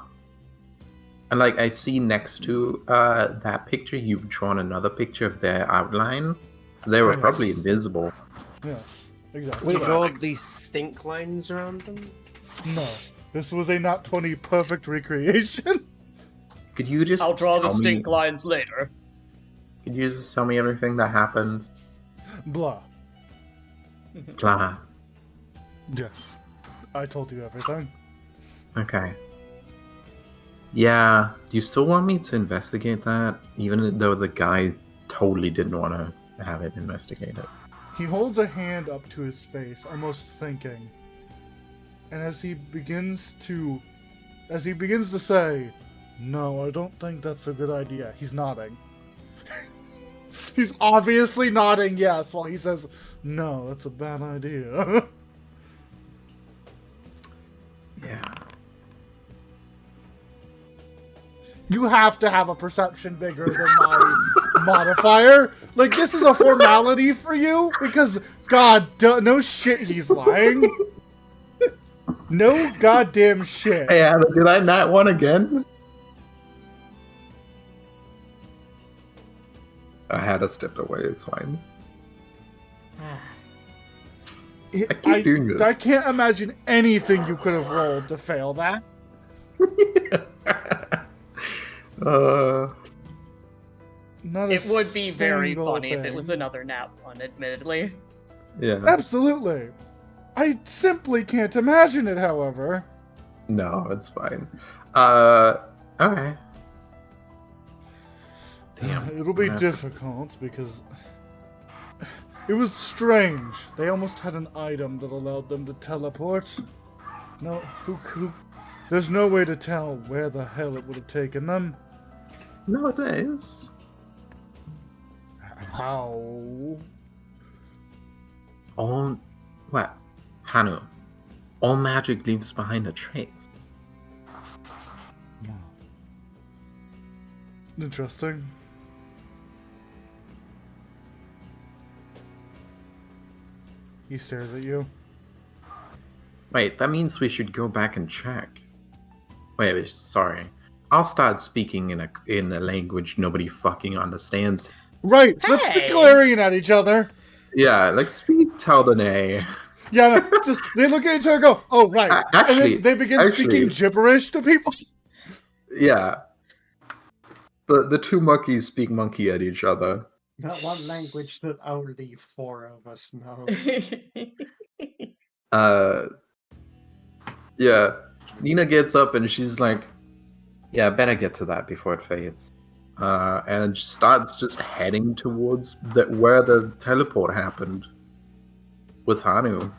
And, like, I see next to that picture, you've drawn another picture of their outline. So they were probably invisible. Yes, exactly. We draw these stink lines around them? No. This was a not 20 perfect recreation. Could you just I'll draw the tell stink me, lines later. Could you just tell me everything that happens? Blah. Blah. Yes. I told you everything. Okay. Yeah, do you still want me to investigate that? Even though the guy totally didn't want to have it investigated. He holds a hand up to his face, almost thinking. And as he begins to say, no, I don't think that's a good idea, he's nodding. He's obviously nodding yes while he says, no, that's a bad idea. Yeah. You have to have a perception bigger than my modifier. Like, this is a formality for you, because, god, no shit he's lying. No goddamn shit. Hey, Anna, did I not won again? I had to step away. It's fine. I keep doing this. I can't imagine anything you could have rolled to fail that. Not It would be very single funny if it thing. was another nat one, admittedly. Yeah. Absolutely. I simply can't imagine it, however. No, it's fine. Okay. Damn. It'll be I'm gonna have difficult because it was strange. They almost had an item that allowed them to teleport. No, who there's no way to tell where the hell it would have taken them. No, it is. How? All what? Hanu. All magic leaves behind a trace. Interesting. He stares at you. Wait, that means we should go back and check. Wait, sorry. I'll start speaking in a language nobody fucking understands. Right, let's be Hey! glaring at each other. Yeah, like speak Taldane. Yeah, no, just they look at each other and go, "Oh, right," Actually, and then they begin speaking gibberish to people. Yeah. The two monkeys speak monkey at each other. That one language that only 4 of us know. Yeah. Nina gets up and she's like, yeah, I better get to that before it fades. And starts just heading towards where the teleport happened with Hanu.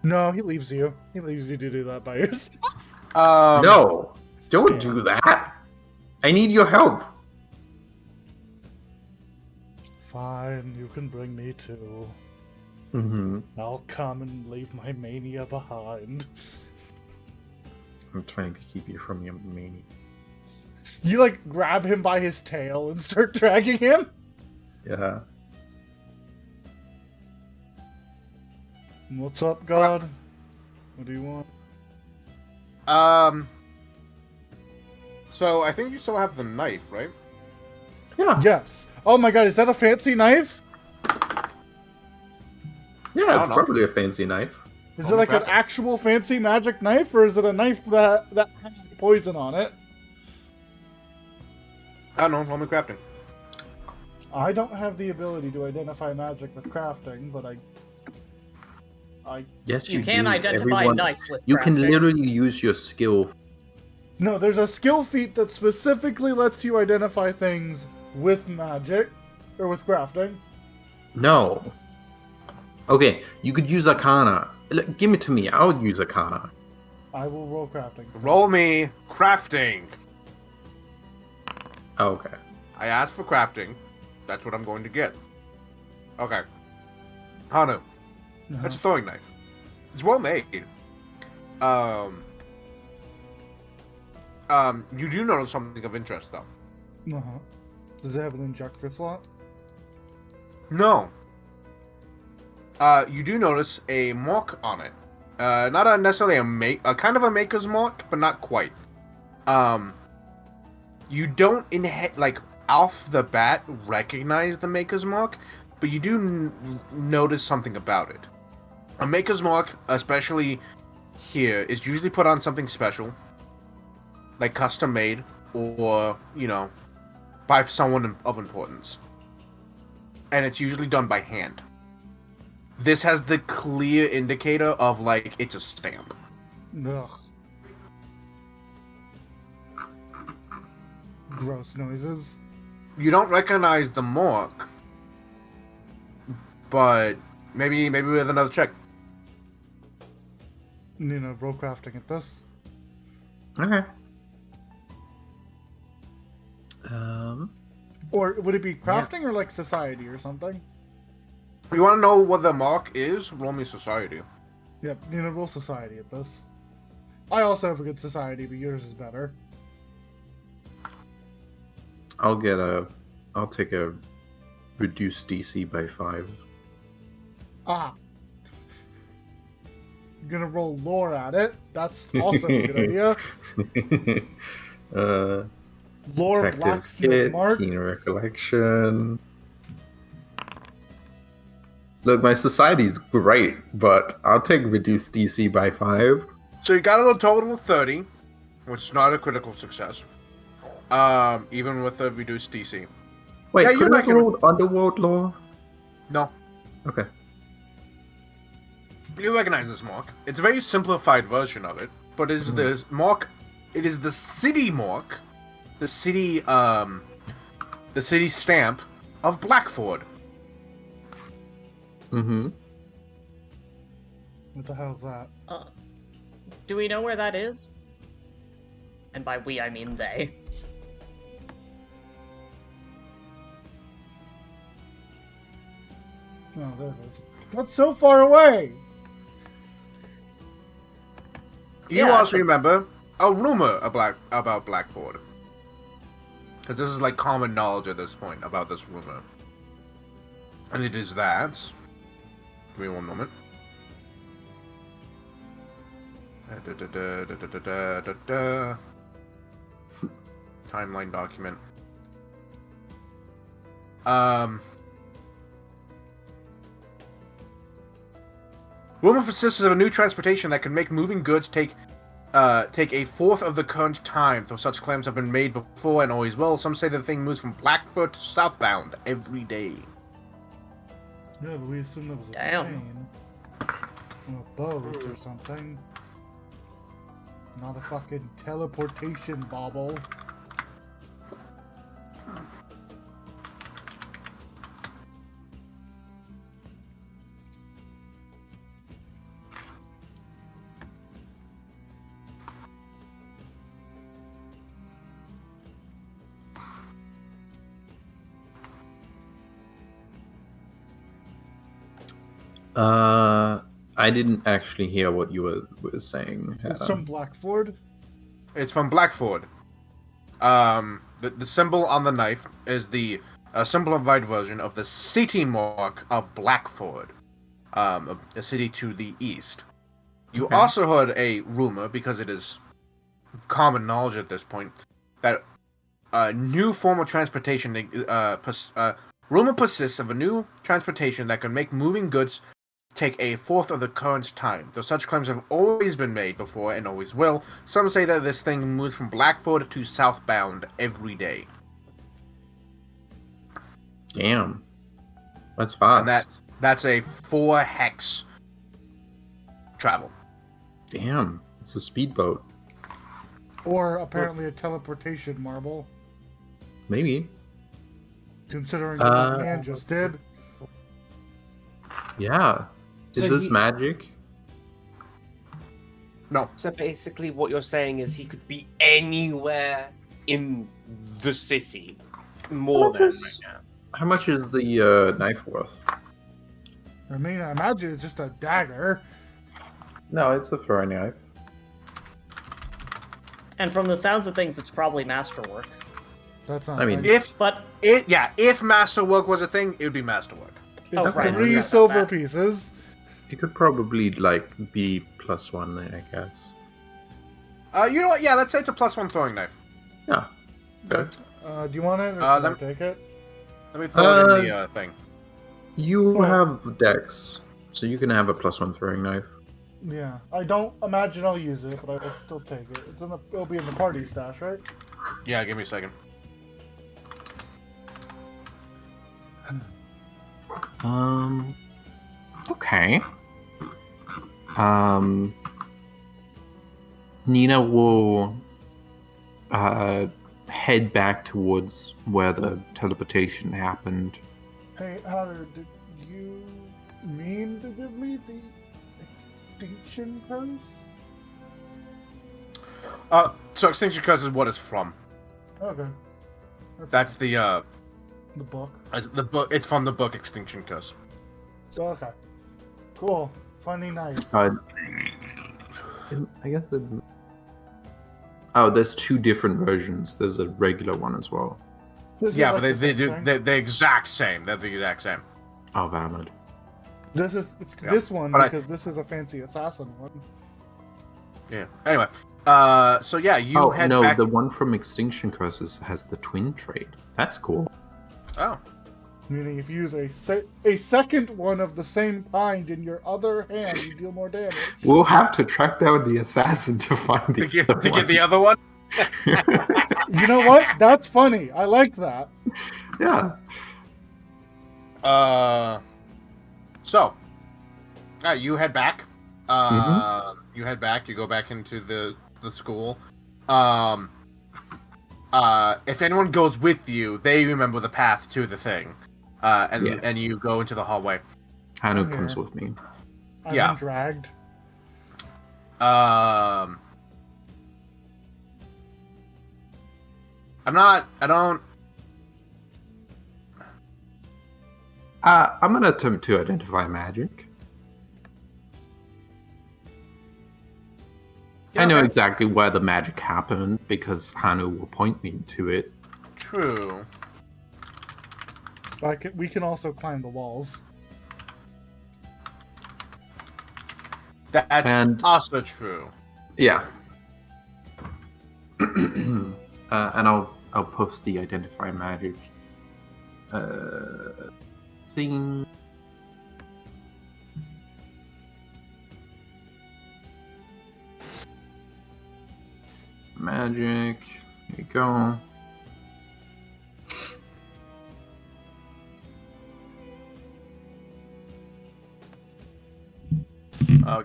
No, he leaves you. He leaves you to do that by yourself. No, don't do that. I need your help. Fine, you can bring me too. Mm-hmm. I'll come and leave my mania behind. I'm trying to keep you from your mania. You like grab him by his tail and start dragging him? Yeah. What's up, God? What do you want? So I think you still have the knife, right? Yeah. Yes. Oh my god, is that a fancy knife? Yeah, it's know. probably a fancy knife. Is it like an actual fancy magic knife, or is it a knife that has poison on it? I don't know, roll me crafting. I don't have the ability to identify magic with crafting, but I Yes, You you can do. identify Everyone- knife with You can crafting. literally use your skill. No, there's a skill feat that specifically lets you identify things with magic, or with crafting. No. Okay, you could use Arcana. Give it to me. I'll use Arcana. I will roll crafting. Roll me crafting. Oh, okay. I asked for crafting. That's what I'm going to get. Okay. Hanu. That's a throwing knife. It's well made. You do notice something of interest, though. Uh-huh. Does it have an injector slot? No. You do notice a mark on it. Not necessarily a kind of a maker's mark, but not quite. You don't off the bat recognize the maker's mark, but you do notice something about it. A maker's mark, especially here, is usually put on something special, like custom made, or by someone of importance, and it's usually done by hand. This has the clear indicator of it's a stamp. Ugh. Gross noises. You don't recognize the mark, but maybe with another check. Roll crafting at this. Okay. Or would it be crafting or like society or something? You want to know what the mark is? Roll me society. Yep, roll society at this. I also have a good society, but yours is better. I'll take a reduced DC by 5. Ah. You're gonna roll lore at it. That's also a good idea. Lore Detective blacksmith kit, mark. keen recollection. Look, my society's great, but I'll take reduced DC by 5. So you got a total of 30, which is not a critical success. Even with the reduced DC. Wait, Yeah, you're not critical underworld law? No. Okay. You recognize this mark. It's a very simplified version of it, but it is this mark. It is the city mark, the city stamp of Blackford. Mm-hmm. What the hell's that? Do we know where that is? And by we, I mean they. Oh, there it is. That's so far away! You Yeah, also remember a rumor about Blackford. Because this is like common knowledge at this point about this rumor. And it is that. Give me one moment. Timeline document. Rumor persists of a new transportation that can make moving goods take a fourth of the current time, though such claims have been made before and always will. Some say the thing moves from Blackfoot to southbound every day. Yeah, but we assumed it was a Damn. plane. Or a boat or something. Not a fucking teleportation bauble. I didn't actually hear what you were saying. It's from Blackford. It's from Blackford. The symbol on the knife is the simplified version of the city mark of Blackford, a city to the east. You Okay. also heard a rumor, because it is common knowledge at this point, that a new form of transportation, rumor persists of a new transportation that can make moving goods take a fourth of the current time. Though such claims have always been made before and always will, some say that this thing moves from Blackford to southbound every day. Damn. That's fast. And that's a 4 hex travel. Damn. It's a speedboat. Or apparently a teleportation marble. Maybe. Considering what the man just did. Yeah. Is So this he- magic? No. So basically, what you're saying is he could be anywhere in the city, more than right now. How much is the knife worth? I mean, I imagine it's just a dagger. No, it's a throwing knife. And from the sounds of things, it's probably masterwork. That's not. I mean, But If masterwork was a thing, it would be masterwork. Oh, it's right, 3 I forgot silver about that. pieces. it could probably be +1, I guess. You know what? Yeah, let's say it's a +1 throwing knife. Yeah. Good. Do you want it? Or Uh, should I lem- take it? Let me throw it in the thing. You Well- have Dex, so you can have a +1 throwing knife. Yeah. I don't imagine I'll use it, but I'll still take it. It'll be in the party stash, right? Yeah, give me a second. Okay. Nina will head back towards where the teleportation happened. Hey, Hatter, did you mean to give me the extinction curse? So Extinction Curse is what it's from. Okay. That's the book. book. It's from the book Extinction Curse. Okay. Cool. Funny knife. I guess it... Oh, there's 2 different versions. There's a regular one as well. This is Yeah, like but the they same do thing. they're the exact same. They're the exact same. Oh, valid. It's Yeah, this one but because this is a fancy assassin one. Yeah. Anyway, so yeah, you head no, back. the one from Extinction Curses has the twin trade. That's cool. Oh. Meaning, if you use a second one of the same kind in your other hand, you deal more damage. We'll have to track down the assassin to find the to get the other one. You know what? That's funny. I like that. Yeah. So, you head back. You head back. You go back into the school. If anyone goes with you, they remember the path to the thing. And you go into the hallway. Hanu comes with me. I've been dragged. I'm gonna attempt to identify magic. I know exactly where the magic happened because Hanu will point me to it. True. We can also climb the walls. That's also true. Yeah. And I'll post the identify magic thing. Magic. Here you go.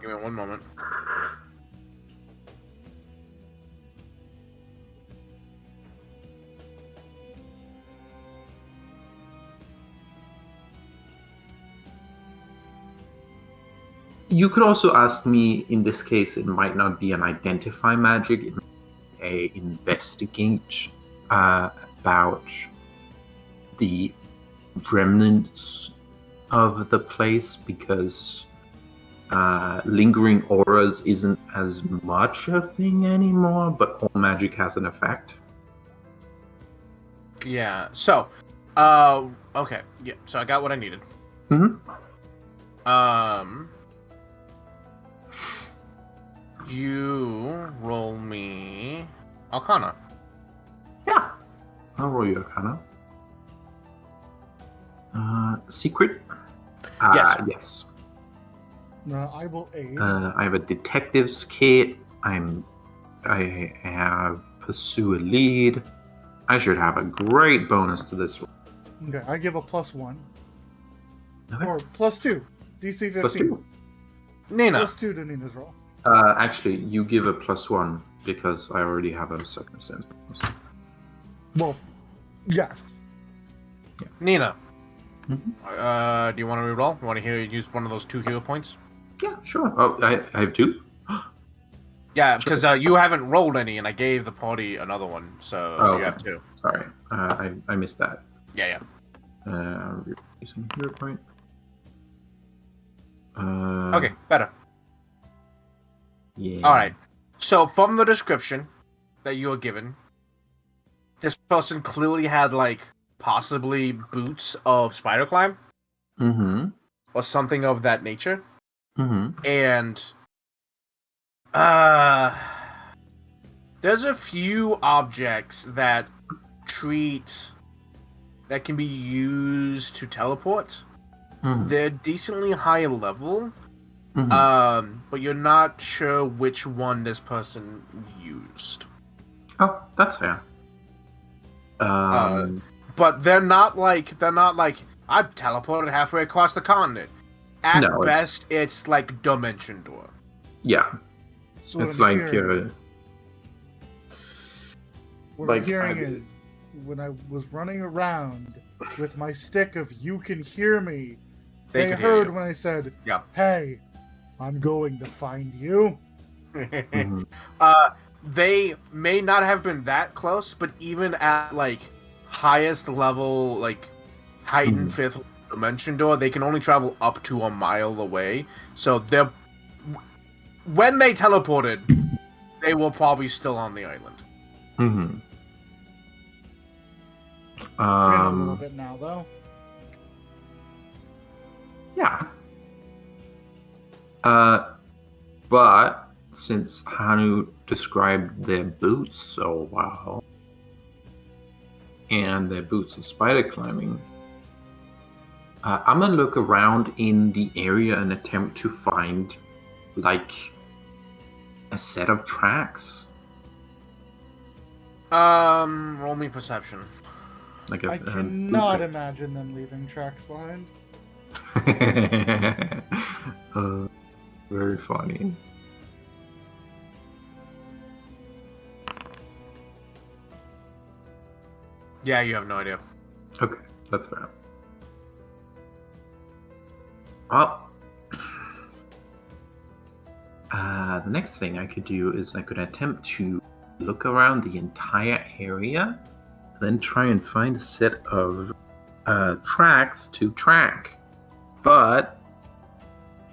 Give me one moment. You could also ask me, in this case, it might not be an identify magic, it might be a investigate about the remnants of the place, because lingering auras isn't as much a thing anymore, but all magic has an effect. Yeah, so, okay, yeah, so I got what I needed. You roll me Arcana. Yeah. I'll roll you Arcana. Secret? Yes. Yes. I will aid. I have a detective's kit. I have pursue a lead. I should have a great bonus to this one. Okay, I give a +1. Okay. Or +2. DC 15. +2. Nina. +2 to Nina's roll. Actually, you give a +1 because I already have a circumstance bonus. Well, yes. Yeah. Nina. Do you want to reroll? You want to use one of those 2 hero points? Yeah, sure. Oh, I have 2? Yeah, because you haven't rolled any, and I gave the party another one, so you have 2. Sorry, I missed that. Yeah. Using hero point. Okay, better. Yeah. Alright. So, from the description that you were given, this person clearly had, possibly boots of spider climb. Or something of that nature. And, there's a few objects that can be used to teleport. They're decently high level. But you're not sure which one this person used. Oh, that's fair. But they're not like I've teleported halfway across the continent. At best, it's like Dimension Door. Yeah. So it's like what I'm hearing is when I was running around with my stick of "You can hear me," they heard when I said, "Hey, I'm going to find you." They may not have been that close, but even at highest level, heightened 5th dimension door, they can only travel up to a mile away. So when they teleported, they were probably still on the island. A little bit now, though. Yeah. But since Hanu described their boots so well, and their boots are spider climbing, I'm gonna look around in the area and attempt to find, like, a set of tracks. Roll me perception. Like a, I cannot imagine them leaving tracks behind. Very funny. Yeah, you have no idea. Okay, that's fair. Well, the next thing I could do is I could attempt to look around the entire area, then try and find a set of tracks to track. But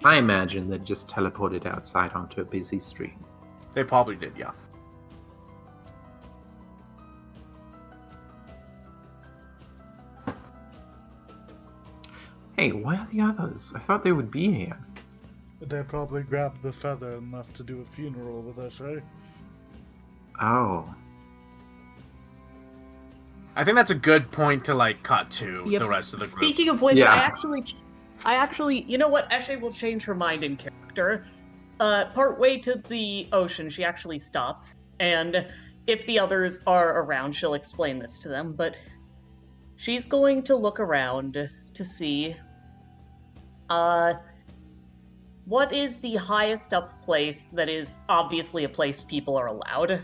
I imagine they just teleported outside onto a busy street. They probably did, yeah. Hey, where are the others? I thought they would be here. They probably grabbed the feather and left to do a funeral with us, eh? Oh. I think that's a good point to like cut to Yep. the rest of the group. Speaking of which, Yeah. I actually, you know what? Eshe will change her mind in character. Part way to the ocean, she actually stops, and if the others are around, she'll explain this to them. But she's going to look around to see, what is the highest up place that is obviously a place people are allowed?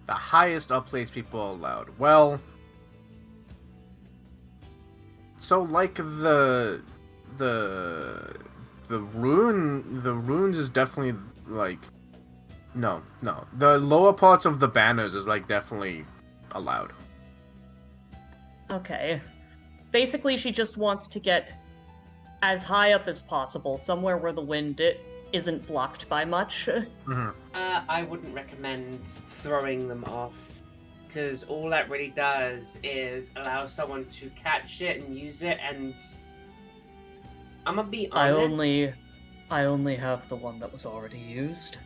The highest up place people allowed. Well, so like the runes is definitely like no. The lower parts of the banners is like definitely allowed. Okay. Basically, she just wants to get as high up as possible, somewhere where the wind isn't blocked by much. I wouldn't recommend throwing them off, because all that really does is allow someone to catch it and use it, and I'm gonna be honest. I only have the one that was already used.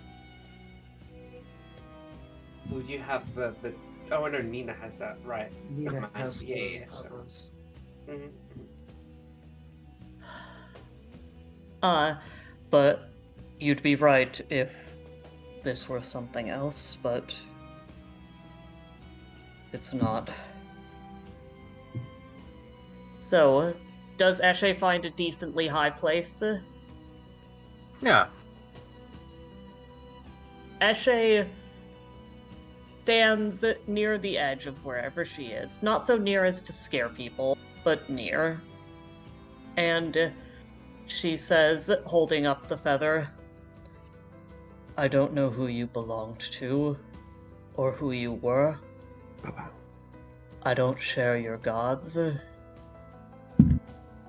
Well, you have the. Oh no, Nina has that, right? Nina Never mind. has Yeah, the so- others. Mhm. But you'd be right if this were something else, but it's not. So, does Eshe find a decently high place? Yeah. Eshe stands near the edge of wherever she is. Not so near as to scare people, but near. And she says, holding up the feather, I don't know who you belonged to, or who you were. I don't share your gods.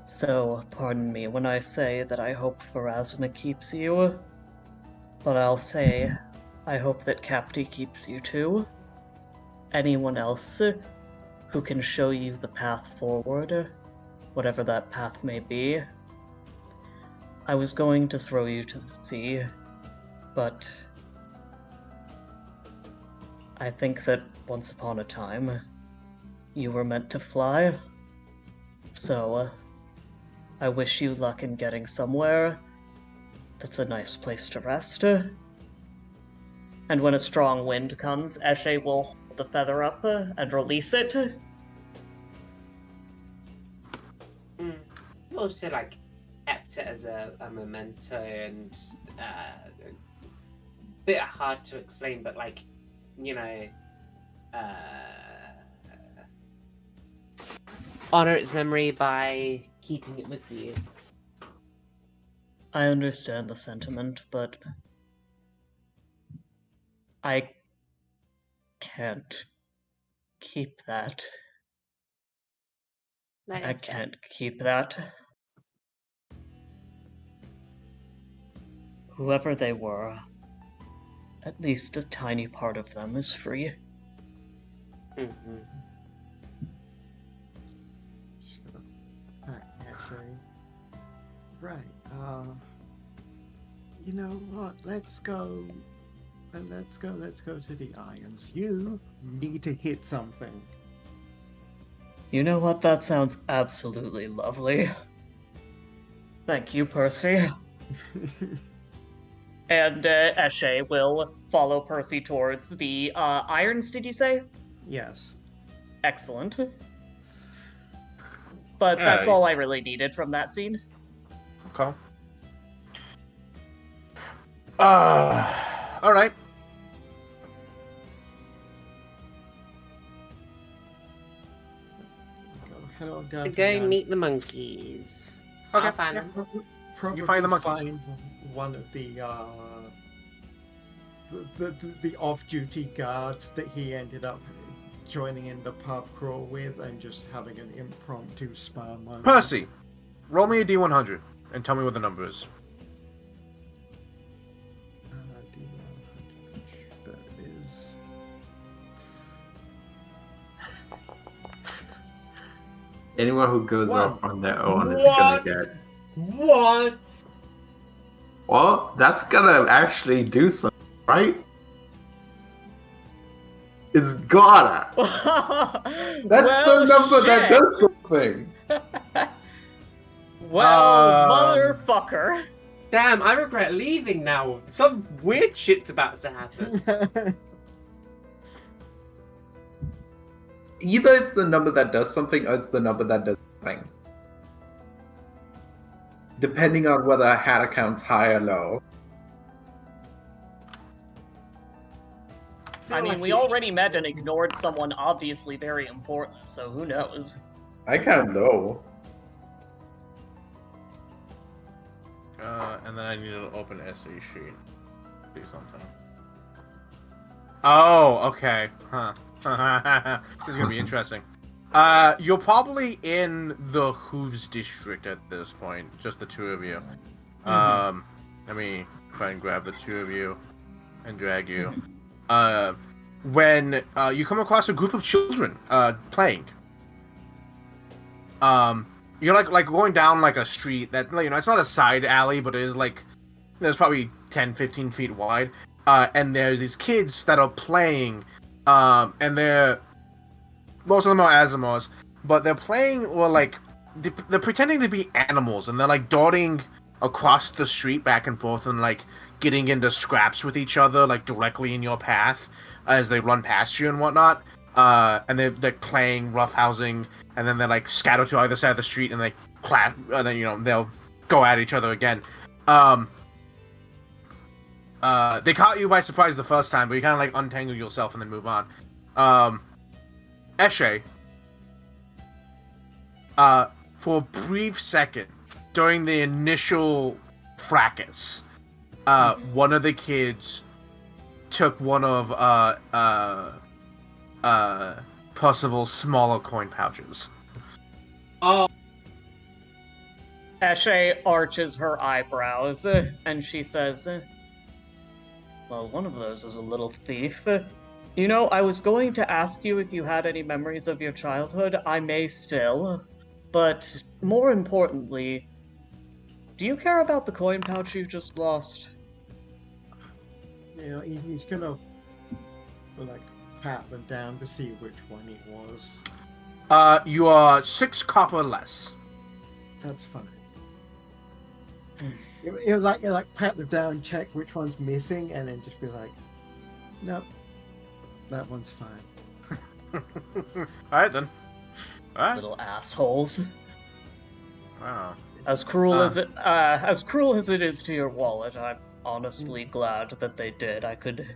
So, pardon me when I say that I hope Pharasma keeps you, but I'll say I hope that Capti keeps you too. Anyone else who can show you the path forward, whatever that path may be. I was going to throw you to the sea, but I think that once upon a time, you were meant to fly. So, I wish you luck in getting somewhere that's a nice place to rest. And when a strong wind comes, Eshe will hold the feather up and release it. I've also kept it as a memento, and a bit hard to explain, but honor its memory by keeping it with you. I understand the sentiment, but I can't keep that. I can't keep that. Whoever they were, at least a tiny part of them is free. Mm-hmm. Sure. Actually, right. You know what? Let's go then let's go to the irons. You need to hit something. You know what? That sounds absolutely lovely. Thank you, Percy. And Eshe will follow Percy towards the irons, did you say? Yes. Excellent. But that's all I really needed from that scene. Okay. All right. Head on down To to go the meet the monkeys. Okay. I'll find yeah. them. Probably You find the monkeys. find one of the off-duty guards that he ended up joining in the pub crawl with and just having an impromptu spar moment. Percy, roll me a D100 and tell me what the number is. D100. That is. Anyone who goes One. off on their own is What? gonna get. What? Well, that's gonna actually do something, right? It's gotta. That's the number that does something. Well, motherfucker. Damn, I regret leaving now. Some weird shit's about to happen. Either it's the number that does something or it's the number that does nothing. Depending on whether a hat account's high or low. I mean, we already met and ignored someone obviously very important, so who knows? I can't know. And then I need to open SE sheet. Do something. Oh, okay. Huh. This is gonna be interesting. You're probably in the Hooves district at this point, just the two of you. Let me try and grab the two of you and drag you. When you come across a group of children playing. You're like going down like a street that, you know, it's not a side alley, but it is like there's probably 10-15 feet wide. And there's these kids that are playing, and most of them are Asimovs, but they're playing, or like they're pretending to be animals, and they're like darting across the street back and forth, and like getting into scraps with each other, like directly in your path as they run past you and whatnot. And they're playing roughhousing, and then they're like scattered to either side of the street, and they clap, and then, you know, they'll go at each other again. They caught you by surprise the first time, but you kind of like untangle yourself and then move on. Eshe, for a brief second during the initial fracas, one of the kids took one of Percival's smaller coin pouches. Oh, Eshe arches her eyebrows, and she says, well, one of those is a little thief. You know, I was going to ask you if you had any memories of your childhood. I may still. But more importantly, do you care about the coin pouch you just lost? You know, he's gonna like pat them down to see which one it was. You are 6 copper less. That's fine. It like pat them down, check which one's missing, and then just be like, nope, that one's fine. Alright then. Alright. Little assholes. Wow. As cruel as it is to your wallet, I'm honestly glad that they did. I could.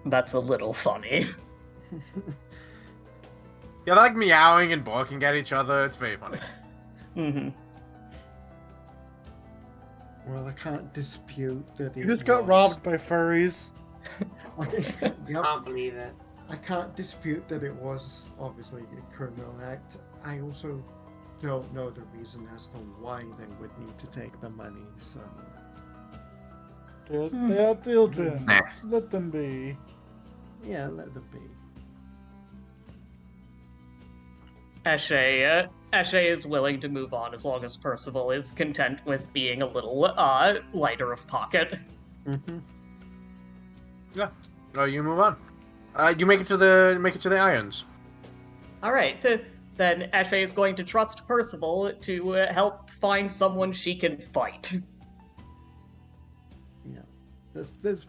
That's a little funny. You're like meowing and barking at each other. It's very funny. Mm-hmm. Well, I can't dispute that You just got robbed by furries. Yep. can't believe it. I can't dispute that it was obviously a criminal act. I also don't know the reason as to why they would need to take the money, so... They are children. Snacks. Let them be. Yeah, let them be. Eshe is willing to move on as long as Percival is content with being a little lighter of pocket. Mm-hmm. You move on. You make it to the Irons. All right, then Eshe is going to trust Percival to help find someone she can fight. Yeah. There's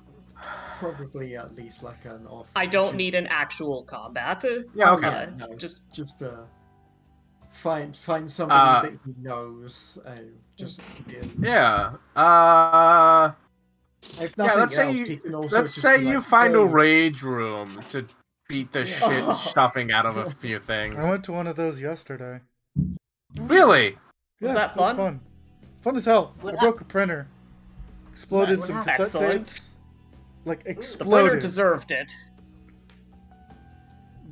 probably at least like an off. I don't need an actual combat. Yeah, okay. No, Just find somebody that he knows and just Yeah. If nothing Let's say else, he can also let's just say be you like, find a "Hey." rage room to beat the Yeah. shit stuffing out of a few things. I went to one of those yesterday. Really? Was Yeah, that it was fun? fun? Fun as hell. What I broke a printer. Exploded Nice. some cassette Excellent. tapes. Like The printer exploded. deserved it.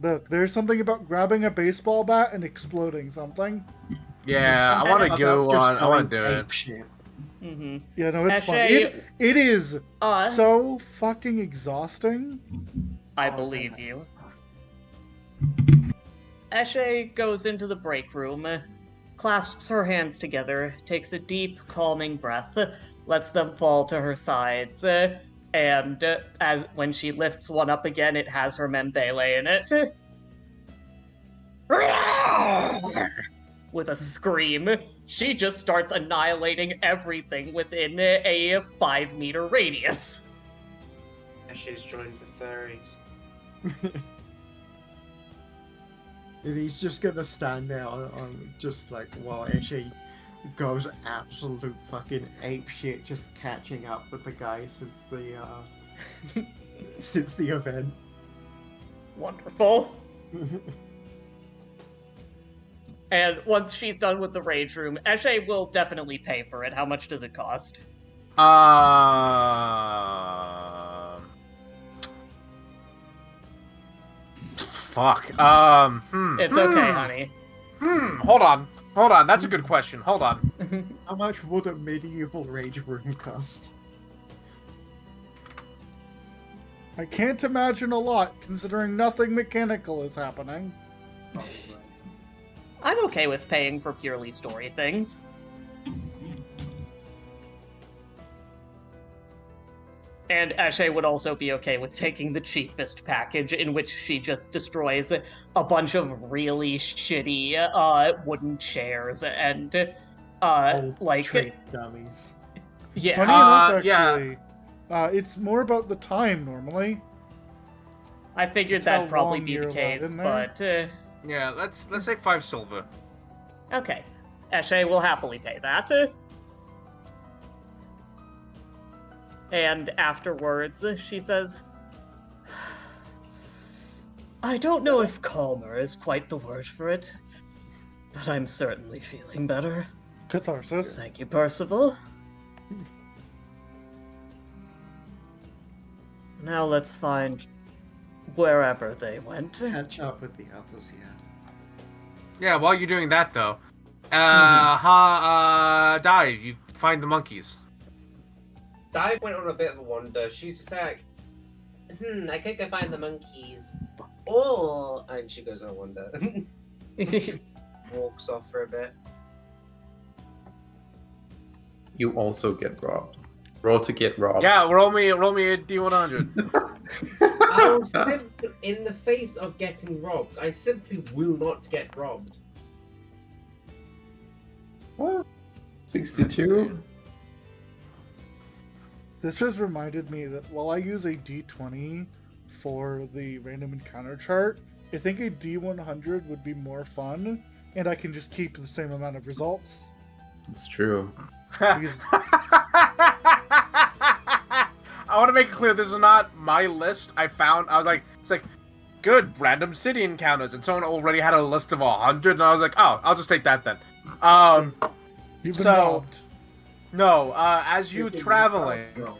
Look, there's something about grabbing a baseball bat and exploding something. Yeah, I Something want to about go just on. I want to going do it. apeshit. Mm-hmm. Yeah, no, it's fun. Eshe, It is uh, so fucking exhausting. I believe you. Eshe goes into the break room, clasps her hands together, takes a deep, calming breath, lets them fall to her sides, and when she lifts one up again, it has her membele in it. With a scream, she just starts annihilating everything within a 5-meter radius. Eshe's joined the furries. And he's just gonna stand there on just like while Eshe goes absolute fucking ape shit, just catching up with the guy since the since the event. Wonderful. And once she's done with the rage room, Eshe will definitely pay for it. How much does it cost? Fuck. It's okay, honey. Hold on. That's a good question. Hold on. How much would a medieval rage room cost? I can't imagine a lot, considering nothing mechanical is happening. I'm okay with paying for purely story things. And Eshe would also be okay with taking the cheapest package, in which she just destroys a bunch of really shitty wooden chairs and Old like trade dummies. yeah. Funny enough, yeah. actually, it's more about the time normally. I figured That's how that'd probably long be the you're allowed case, in there. but Yeah, let's say 5 silver. okay. Eshe will happily pay that. And afterwards, she says, I don't know if calmer is quite the word for it, but I'm certainly feeling better. Catharsis. Thank you, Percival. Now let's find wherever they went. Catch up with the others, yeah. Yeah, while you're doing that though, Dive, you find the monkeys. Dive went on a bit of a wander. She's just like, I could go find the monkeys. Oh, and she goes on a wander. Walks off for a bit. You also get robbed. Roll to get robbed. Yeah, roll me a D100. I will simply, in the face of getting robbed, I simply will not get robbed. What? 62? This just reminded me that while I use a D20 for the random encounter chart, I think a D100 would be more fun, and I can just keep the same amount of results. It's true. Because I want to make it clear, this is not my list. I was like, it's like, good, random city encounters, and someone already had a list of 100, and I was like, oh, I'll just take that then. you've been So- robbed. No, as you're You're traveling, well,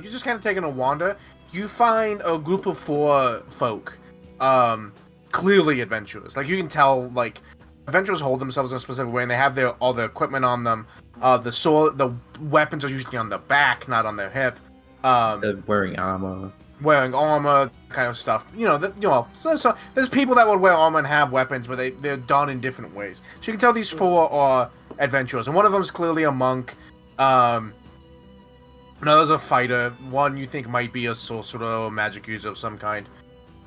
you're just kind of taking a wander. You find a group of 4 folk, clearly adventurers. Like you can tell, like adventurers hold themselves in a specific way, and they have all their equipment on them. The weapons are usually on their back, not on their hip. They're wearing armor. Wearing armor, kind of stuff. So there's people that would wear armor and have weapons, but they're done in different ways. So you can tell these 4 are adventurers, and one of them is clearly a monk. Another's a fighter. One you think might be a sorcerer or magic user of some kind.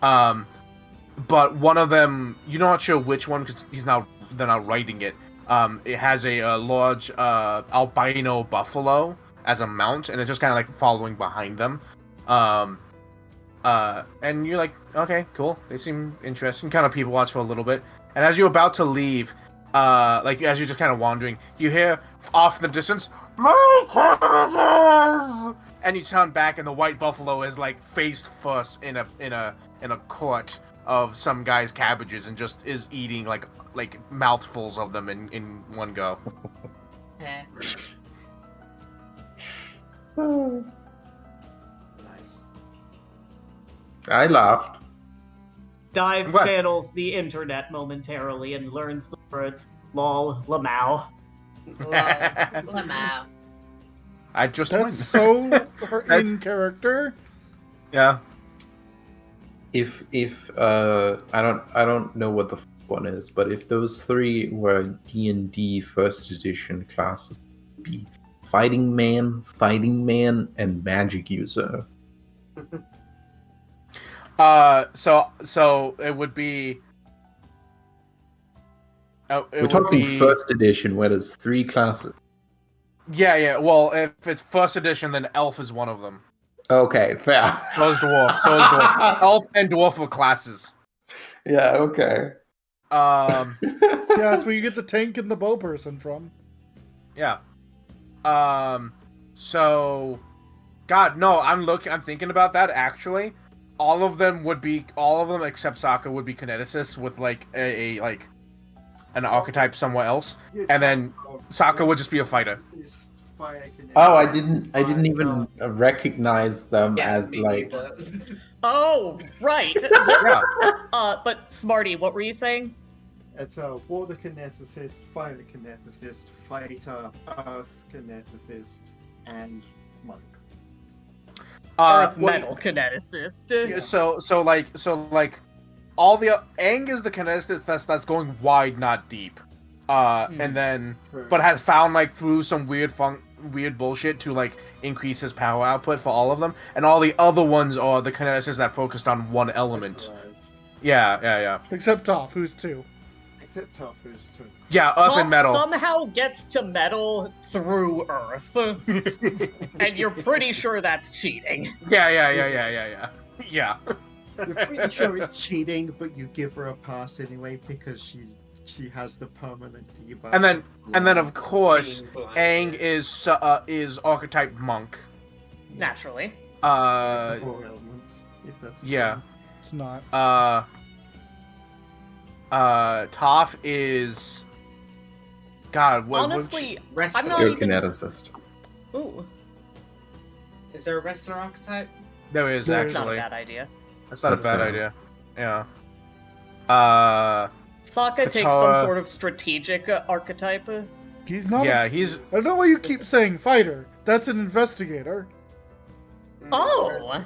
But one of them, you're not sure which one because they're not writing it. It has a large albino buffalo as a mount, and it's just kind of like following behind them. And you're like, okay, cool. They seem interesting. Kind of people watch for a little bit. And as you're about to leave, like as you're just kind of wandering, you hear off in the distance, "My cabbages!" And you turn back, and the white buffalo is like face first in a court of some guy's cabbages, and just is eating like mouthfuls of them in one go. Nice. I laughed. Dive What? channels the internet momentarily and learns the words lol, lamau. Lamau. I just That's won. so That's- in character. Yeah. If I don't know what the one is, but if those three were D&D first edition classes, it would be fighting man, and magic user. So it would be. We're talking first edition, where there's 3 classes. Yeah. Well, if it's first edition, then elf is one of them. Okay, fair. So is dwarf. Elf and dwarf are classes. Yeah, okay. Yeah, that's where you get the tank and the bow person from. Yeah. So, God, no. I'm thinking about that actually. All of them except Sokka would be kineticists with like an archetype somewhere else, and then Sokka would just be a fighter. Oh, I didn't even recognize them as like. Oh, right. Yeah. But Smarty, what were you saying? It's a water kineticist, fire kineticist, fighter, earth kineticist, and monk. Earth well, metal kineticist. Yeah, so like all the Aang is the kineticist that's going wide, not deep. And then but has found like through some weird bullshit to like increase his power output for all of them, and all the other ones are the kineticists that focused on one element. Yeah. Except Toph, who's 2. Except Toph, who's 2. Yeah, earth and metal. Somehow gets to metal through earth. And you're pretty sure that's cheating. Yeah. You're pretty sure it's cheating, but you give her a pass anyway because she has the permanent debuff. And then of course, Aang is archetype monk. Naturally. Four elements, if that's Yeah. It's not. Toph is. God, Honestly, Wrestler. I'm not You're a even. kineticist. Ooh, Is there a wrestler archetype? There is There's- not a actually. bad idea. That's not a That's bad fair. idea. Yeah. Sokka takes Katara- some sort of strategic archetype. He's not. Yeah, he's. I don't know why you keep saying fighter. That's an investigator. Oh!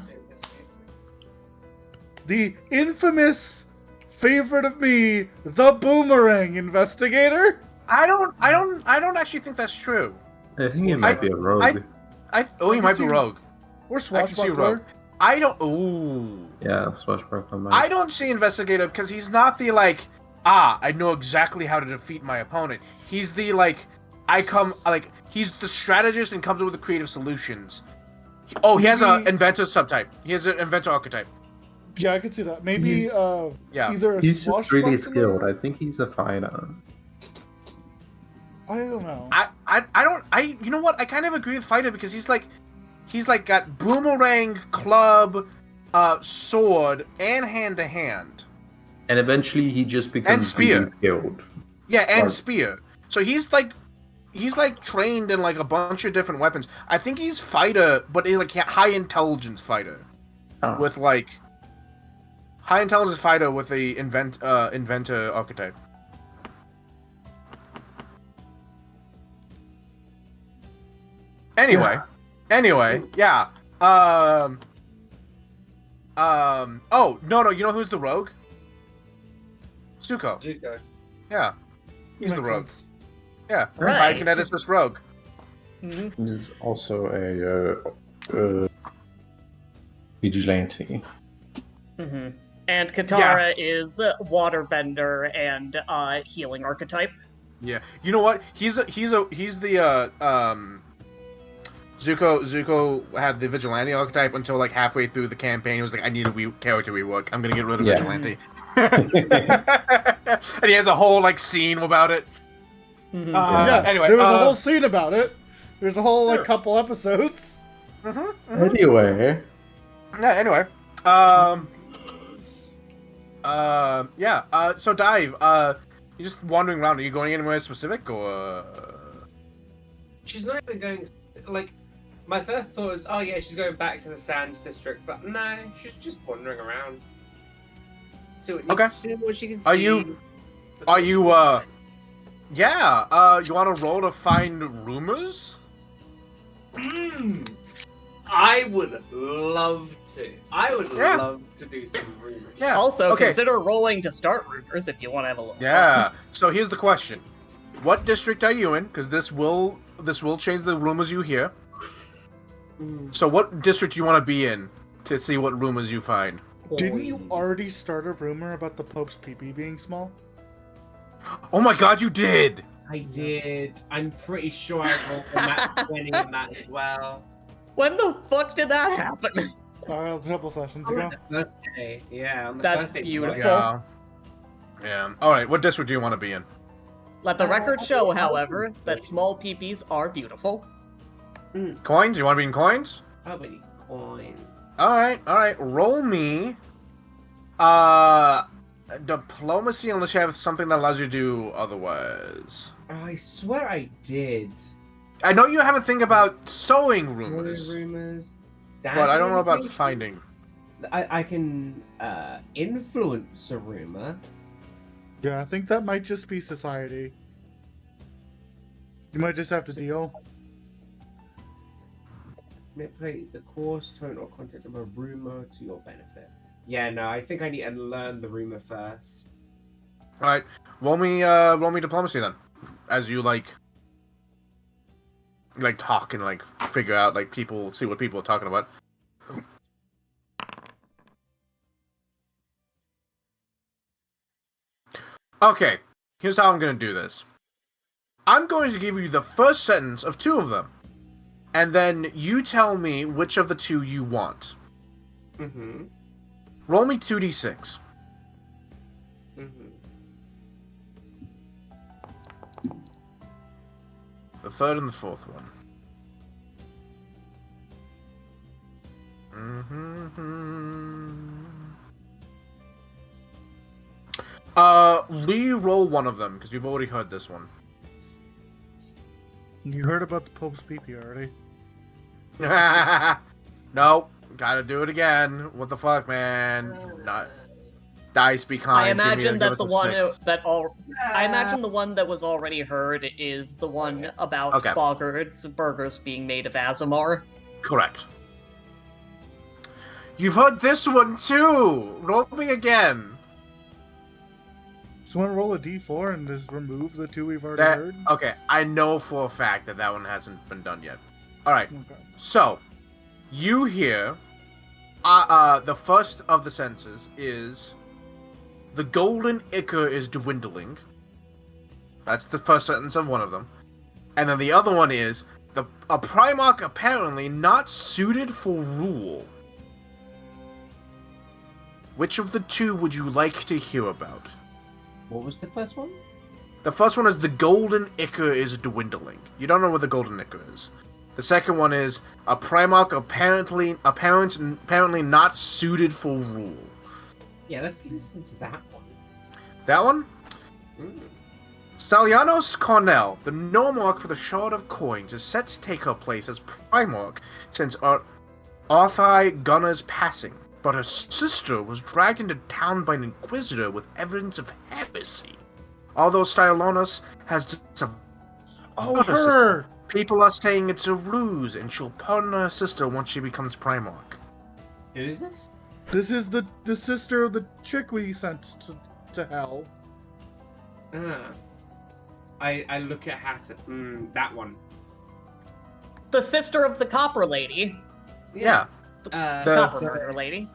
The infamous favorite of me, the boomerang investigator. I don't actually think that's true. I think he might be a rogue. He might be see- rogue. Or I can see swashbuckler. rogue. I don't. Ooh. Yeah, swashbuckler might. I don't see investigator because he's not the like. I know exactly how to defeat my opponent. He's the like. He's the strategist and comes up with the creative solutions. He has an inventor subtype. He has an inventor archetype. Yeah, I can see that. Maybe He's- Yeah. either a He's just really swashbuckler- skilled. I think he's a fighter. I don't know. You know what? I kind of agree with fighter because he's like got boomerang, club, sword, and hand to hand. And eventually he just becomes spear. really skilled. Yeah, and Right. spear. So he's like trained in like a bunch of different weapons. I think he's fighter, but he's like high intelligence fighter Oh. with like high intelligence fighter with the inventor archetype. Anyway, yeah. Oh no, you know who's the rogue? Zuko. Zuko. Yeah, he's the Makes rogue. sense. Yeah, Right. Kineticist rogue. Mhm. He's also a vigilante. Mm-hmm. And Katara is waterbender and healing archetype. Yeah. You know what? He's the Zuko had the vigilante archetype until like halfway through the campaign. He was like, I need a character rework. I'm gonna get rid of Yeah. vigilante. And he has a whole like scene about it. Mhm. Yeah, Anyway, there was a whole scene about it. There's a whole like Sure. couple episodes. Anyway, Yeah. Anyway. Yeah. So Dive. You're just wandering around. Are you going anywhere specific or? She's not even going. Like, my first thought was, oh yeah, she's going back to the Sands District, but no, she's just wandering around. See what, see what she can see. Are you? Yeah. You want to roll to find rumors? I would love to. I would Yeah. love to do some rumors. Yeah. Also, okay. consider rolling to start rumors if you want to have a little. Yeah. So here's the question: what district are you in? Because this will change the rumors you hear. So what district do you want to be in to see what rumors you find? Didn't you already start a rumor about the Pope's pee-pee being small? Oh my God, you did! I did. I'm pretty sure I rolled a nat 20 on that as well. When the fuck did that happen? A couple sessions On ago. the first day. Yeah, on the That's first day. beautiful. Yeah. Yeah. All right. What district do you want to be in? Let the record show, however, that small peepees are beautiful. Coins? You want to be in coins? Probably coin. All right. All right. Roll me. Diplomacy, unless you have something that allows you to do otherwise. I swear I did. I know you have a thing about sowing rumors, Rumors. but I don't know about Damage. finding. I can influence a rumor. Yeah, I think that might just be society. You might just have to deal. Manipulate the course, tone, or content of a rumor to your benefit. Yeah, no, I think I need to learn the rumor first. All right. Roll me diplomacy then, as you like talk and like figure out like people see what people are talking about. Okay, here's how I'm gonna do this. I'm going to give you the first sentence of two of them, and then you tell me which of the two you want. Mm-hmm. Roll me 2d6. Mm-hmm. The third and the fourth one. Re-roll one of them, because you've already heard this one. You heard about the Pope's pee-pee already. Nope. Gotta do it again. What the fuck, man? Not dice be kind. I imagine give that the us a one 6. I imagine the one that was already heard is the one about Okay. Boggart's burgers being made of Azamar. Correct. You've heard this one too. Roll me again. So want to roll a d4 and just remove the two we've already That, heard? okay, I know for a fact that that one hasn't been done yet. All right. Okay. So, you hear, the first of the sentences is, the golden ichor is dwindling. That's the first sentence of one of them. And then the other one is, a Primarch apparently not suited for rule. Which of the two would you like to hear about? What was the first one? The first one is, the golden ichor is dwindling. You don't know what the golden ichor is. The second one is, a Primarch apparently not suited for rule. Yeah, let's listen to that one. That one? Mm. Stalianos Cornell, the Nomarch for the Shard of Coins, is set to take her place as Primarch since Arthai Gunner's passing, but her sister was dragged into town by an Inquisitor with evidence of heresy. Although Stalianos has disappeared, Oh, her! people are saying it's a ruse, and she'll pardon her sister once she becomes Primarch. Who is this? This is the sister of the chick we sent to hell. I look at Hatter. That one. The sister of the copper lady. Yeah. The The- copper murder lady.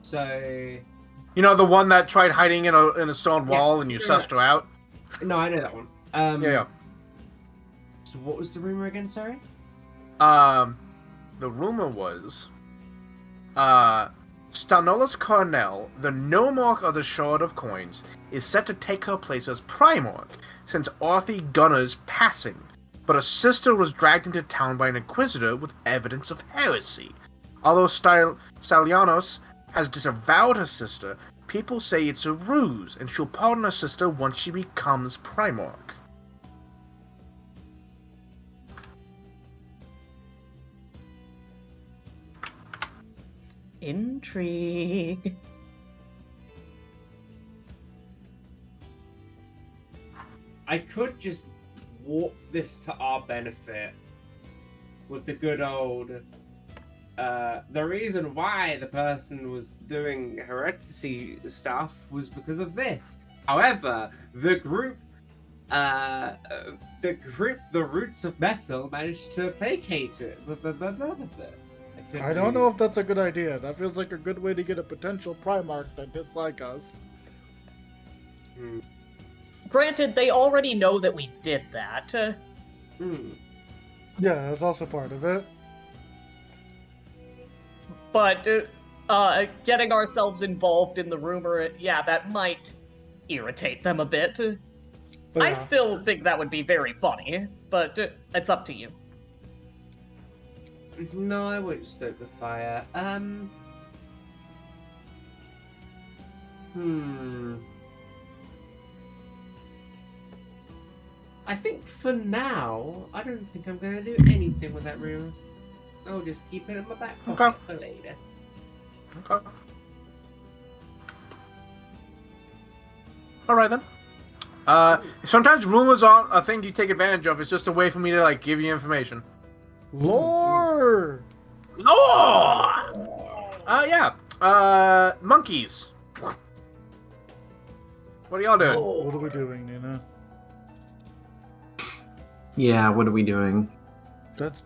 So You know, the one that tried hiding in a stone wall and you Yeah. sussed her out? no, I know that one. Yeah. So what was the rumor again? Sorry. The rumor was, Stanolis Carnell, the Nomarch of the Shard of Coins, is set to take her place as Primarch since Arthur Gunner's passing, but a sister was dragged into town by an Inquisitor with evidence of heresy. Although Stylianos has disavowed her sister, people say it's a ruse, and she'll pardon her sister once she becomes Primarch. Intrigue. I could just warp this to our benefit with the good old. The reason why the person was doing heredity stuff was because of this. However, the Roots of Metal, managed to placate it. I don't know if that's a good idea. That feels like a good way to get a potential Primarch that dislike us. Granted, they already know that we did that. Yeah, that's also part of it. But getting ourselves involved in the rumor, yeah, that might irritate them a bit. But I yeah. still think that would be very funny, but it's up to you. No, I won't stoke the fire. I think for now, I don't think I'm going to do anything with that room. I'll just keep it in my back pocket for later. Okay. Alright then. Sometimes rumors are a thing you take advantage of. It's just a way for me to, like, give you information. Lore! Lore! Yeah. Monkeys. What are y'all doing? What are we doing, Nina? Yeah, what are we doing? That's...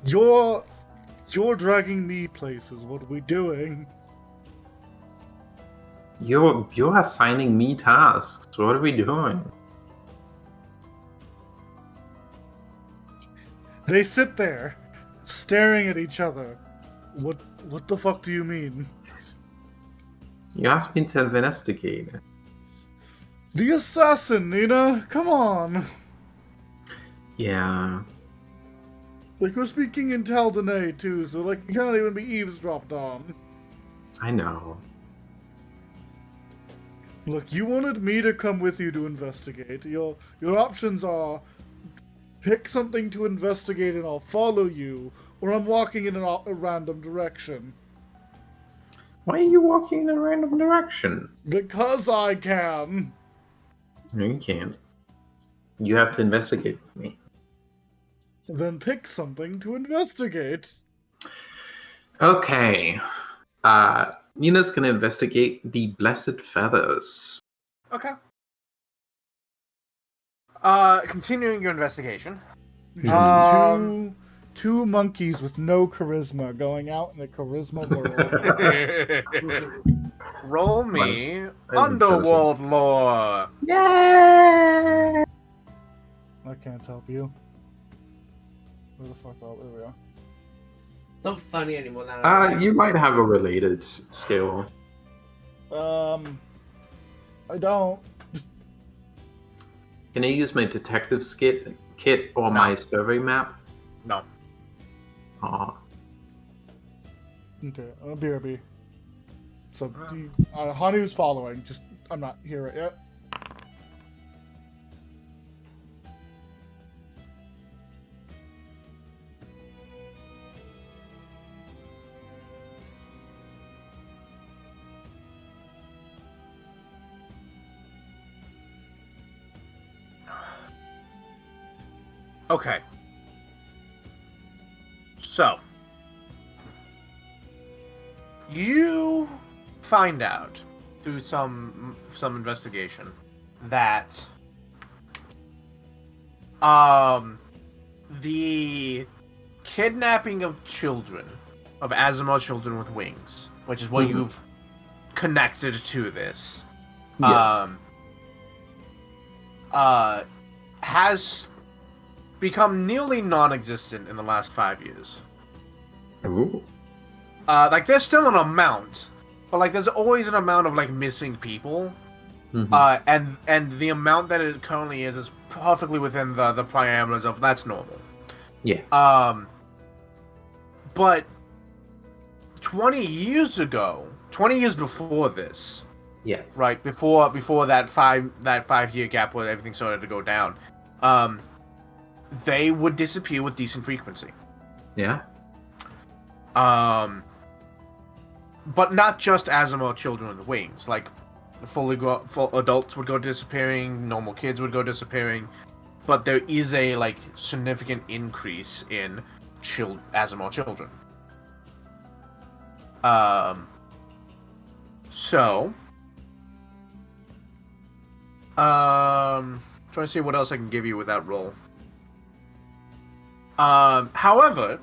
You're dragging me places. What are we doing? You're assigning me tasks. What are we doing? They sit there, staring at each other. What the fuck do you mean? You asked me to investigate. The assassin, Nina! Come on! Yeah. Like, we're speaking in Tal'Danae, too, so, like, you can't even be eavesdropped on. I know. Look, you wanted me to come with you to investigate. Your options are pick something to investigate and I'll follow you, or I'm walking in a random direction. Why are you walking in a random direction? Because I can. No, you can't. You have to investigate with me. Then pick something to investigate. Okay. Nina's gonna investigate the Blessed Feathers. Okay. Continuing your investigation. Just two monkeys with no charisma going out in a charisma world. Roll me I'm Underworld lore. Yay! I can't help you. Where the fuck are we? There we are. It's not funny anymore now. You might have a related skill. I don't. Can I use my detective kit or my survey map? No. Aw. Okay, BRB. So, Hanu's following. Just, I'm not here right yet. Okay. So, you find out through some investigation that the the kidnapping of children, of Asimov children with wings, which is what you've connected to this, Yes. has become nearly non-existent in the last 5 years. Ooh. Like, there's still an amount, but like, there's always an amount of like missing people, and the amount that it currently is perfectly within the parameters of that's normal. Yeah. But 20 years ago, 20 years before this, Yes. right before that 5 year gap where everything started to go down, they would disappear with decent frequency. Yeah. But not just Asimov children with wings. Like, full adults would go disappearing, normal kids would go disappearing, but there is a like significant increase in Asimov children. Trying to see what else I can give you with that role. However,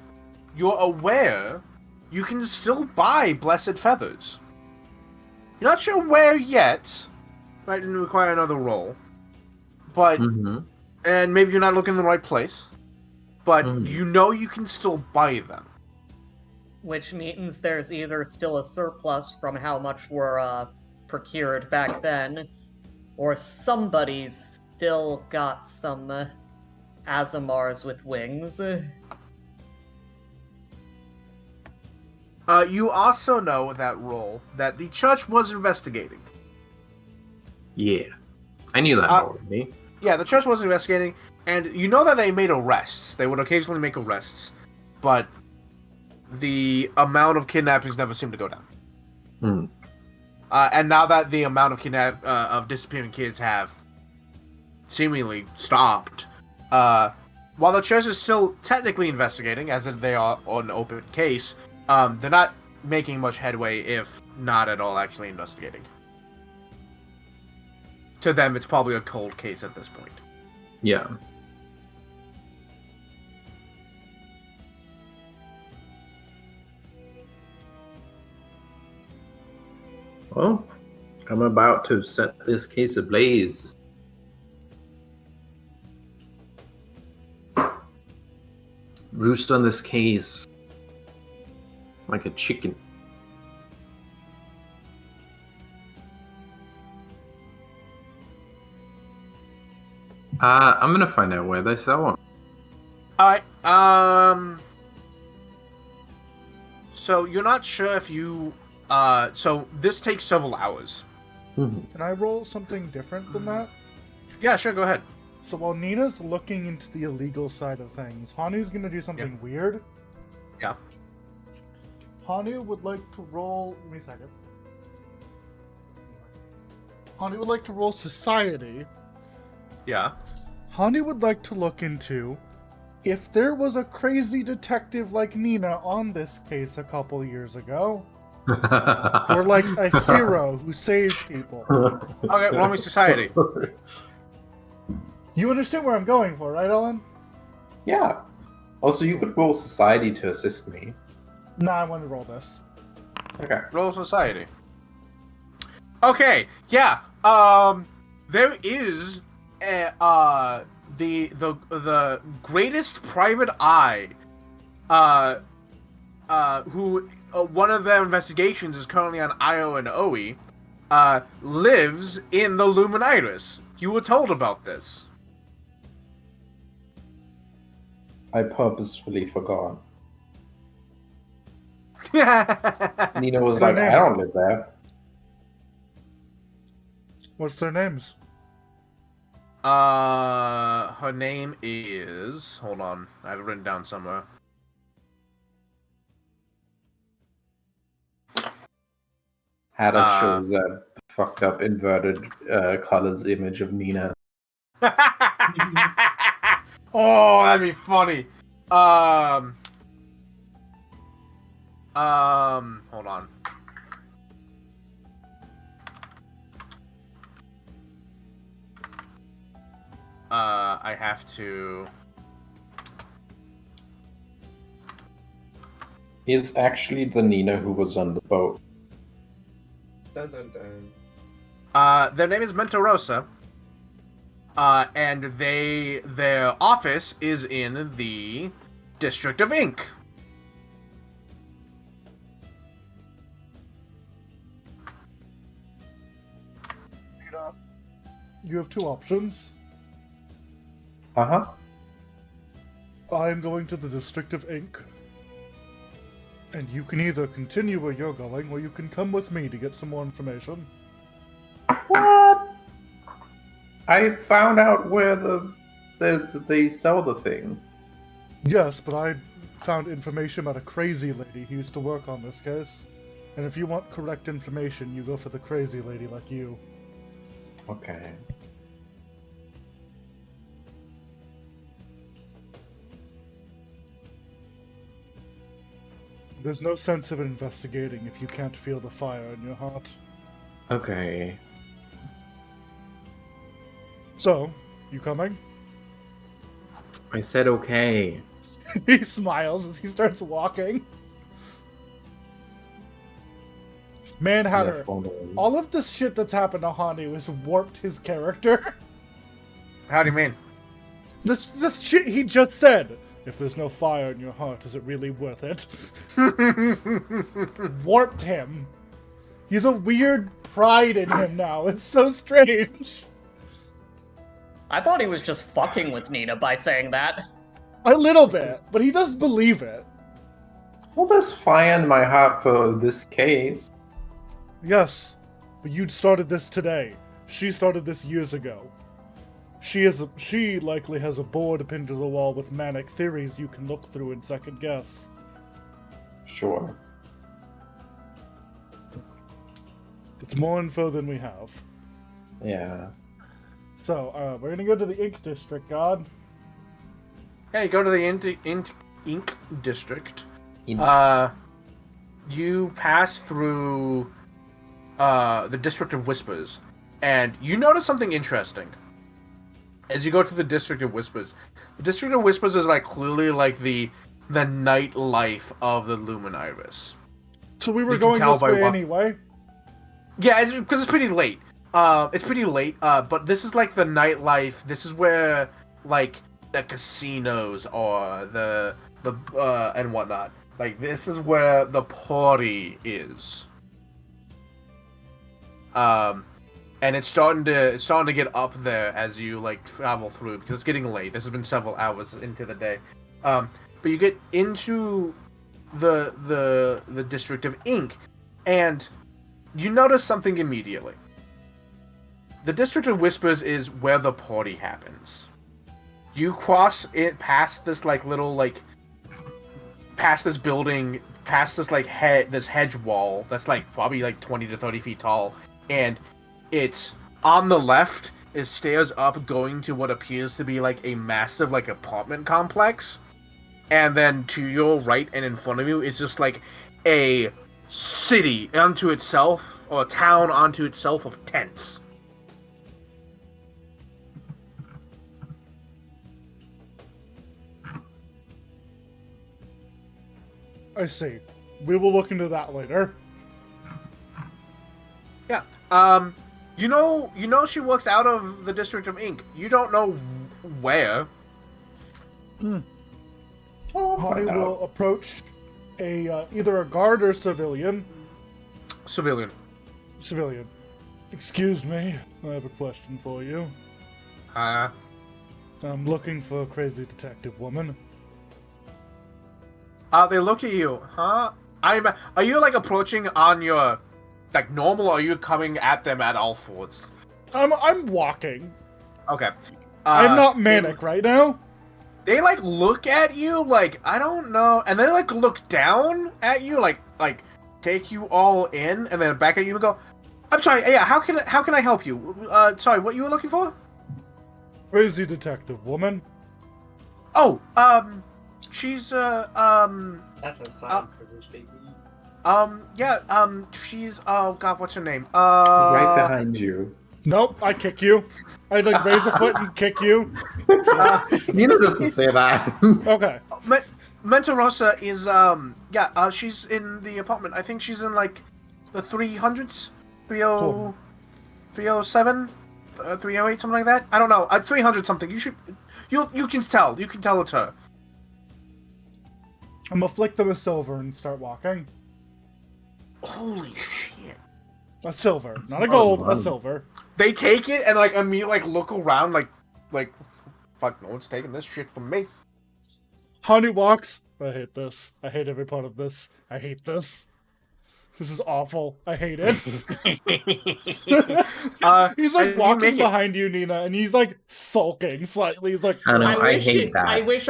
you're aware you can still buy Blessed Feathers. You're not sure where yet. Might require another roll. But, and maybe you're not looking in the right place. But you know you can still buy them. Which means there's either still a surplus from how much were procured back then, or somebody's still got some Asimars with wings. You also know with that role that the church was investigating. Yeah. I knew that already. Yeah, the church was investigating, and you know that they made arrests. They would occasionally make arrests, but the amount of kidnappings never seemed to go down. And now that the amount of disappearing kids have seemingly stopped, while the church is still technically investigating, as if they are on an open case, they're not making much headway, if not at all actually investigating. To them, it's probably a cold case at this point. Yeah. Well, I'm about to set this case ablaze. Roost on this case like a chicken. I'm gonna find out where they sell them. Alright, so you're not sure if you, so this takes several hours. Can I roll something different than that? Yeah, sure, go ahead. So while Nina's looking into the illegal side of things, Hanu's gonna do something weird. Yeah. Hanu would like to roll. Give me a second. Hanu would like to roll society. Yeah. Hanu would like to look into if there was a crazy detective like Nina on this case a couple years ago. Or like a hero who saved people. Okay, roll me society. You understand where I'm going for, right, Ellen? Yeah. Also, you could roll society to assist me. Nah, I want to roll this. Okay. Roll society. Okay, yeah. There is the greatest private eye, who one of their investigations is currently on Io and Oe, lives in the Luminitis. You were told about this. I purposefully forgot. Yeah. Nina was What's like, her I name? don't live there. What's their names? Her name is. Hold on, I have it written down somewhere. Hada shows a fucked up inverted colors image of Nina. Oh, that'd be funny. Hold on. I have to. It's actually the Nina who was on the boat. Dun, dun, dun. Their name is Mentorosa. And their office is in the District of Ink. You have two options. Uh-huh. I'm going to the District of Ink. And you can either continue where you're going, or you can come with me to get some more information. What? I found out where they sell the thing. Yes, but I found information about a crazy lady who used to work on this case. And if you want correct information, you go for the crazy lady like you. Okay. There's no sense of investigating if you can't feel the fire in your heart. Okay. So, you coming? I said okay. He smiles as he starts walking. Man Hatter, all of this shit that's happened to Hanu has warped his character. How do you mean? This shit he just said. If there's no fire in your heart, is it really worth it? Warped him. He's a weird pride in him now. It's so strange. I thought he was just fucking with Nina by saying that. A little bit, but he does believe it. Well, there's fire in my heart for this case. Yes, but you started this today. She started this years ago. She likely has a board pinned to the wall with manic theories you can look through and second guess. Sure. It's more info than we have. Yeah. So, we're gonna go to the Ink District, God. Hey, go to the Ink District. You pass through the District of Whispers, and you notice something interesting. As you go to the District of Whispers, the District of Whispers is like clearly like the nightlife of the Luminiris. So we were going this way anyway? Yeah, because it's pretty late. But this is like the nightlife. This is where like the casinos are, the and whatnot. Like this is where the party is. And it's starting to get up there as you like travel through because it's getting late. This has been several hours into the day. But you get into the District of Ink, and you notice something immediately. The District of Whispers is where the party happens. You cross it past this like little like past this building, past this like this hedge wall that's like probably like 20 to 30 feet tall, and it's on the left is stairs up going to what appears to be like a massive like apartment complex, and then to your right and in front of you is just like a city unto itself, or a town unto itself of tents. I see. We will look into that later. Yeah. You know she works out of the District of Ink. You don't know where. I will approach either a guard or civilian. Civilian. Excuse me, I have a question for you. I'm looking for a crazy detective woman. They look at you, huh? Are you like approaching on your like normal, or are you coming at them at all fours? I'm walking. Okay. I'm not manic right now. They like look at you like I don't know, and they like look down at you like take you all in, and then back at you and go, "I'm sorry, yeah, how can I help you? Sorry, what you were looking for?" Crazy detective woman. Oh, she's That's a sign privilege, baby. She's oh god, what's her name? Right behind you. Nope, I kick you. I like raise a foot and kick you. Nina doesn't say that. Okay. Menta-Rosa is she's in the apartment. I think she's in like the 300s, 30, 307, 308, something like that. I don't know, 300 something. You can tell. You can tell it's her. I'm gonna flick them a silver and start walking. Holy shit! A silver, not a gold, wow. a silver. They take it and like immediately like look around like fuck, no one's taking this shit from me. Honey walks. I hate this. I hate every part of this. I hate this. This is awful. I hate it. He's like walking behind you, Nina, and he's like sulking slightly. He's like, I know, I hate that. I wish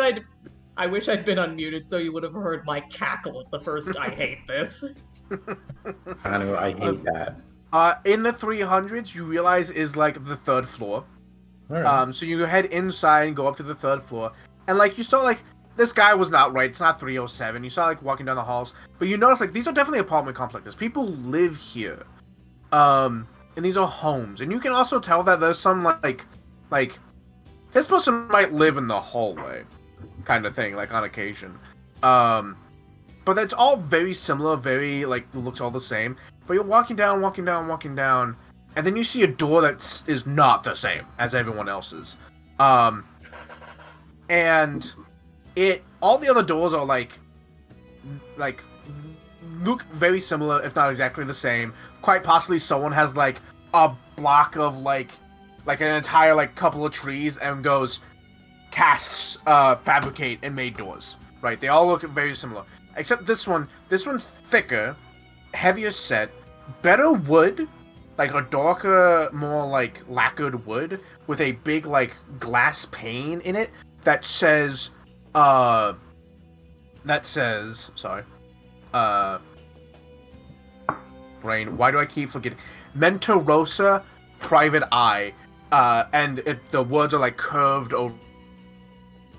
I'd been unmuted so you would have heard my cackle at the first I hate this. I know, I hate that. In the 300s, you realize is like the third floor. Right. So you head inside and go up to the third floor, and like you saw like this guy was not right. It's not 307. You saw like walking down the halls, but you notice like these are definitely apartment complexes. People live here, and these are homes. And you can also tell that there's some like this person might live in the hallway, kind of thing, like on occasion. But it's all very similar. Very like looks all the same. But you're walking down, and then you see a door that is not the same as everyone else's. And all the other doors are like look very similar, if not exactly the same. Quite possibly someone has like a block of like an entire like couple of trees and casts fabricate and made doors. Right? They all look very similar. Except this one. This one's thicker, heavier set, better wood, like a darker, more like lacquered wood with a big like glass pane in it that says brain, why do I keep forgetting? Menta-Rosa Private Eye, and the words are like curved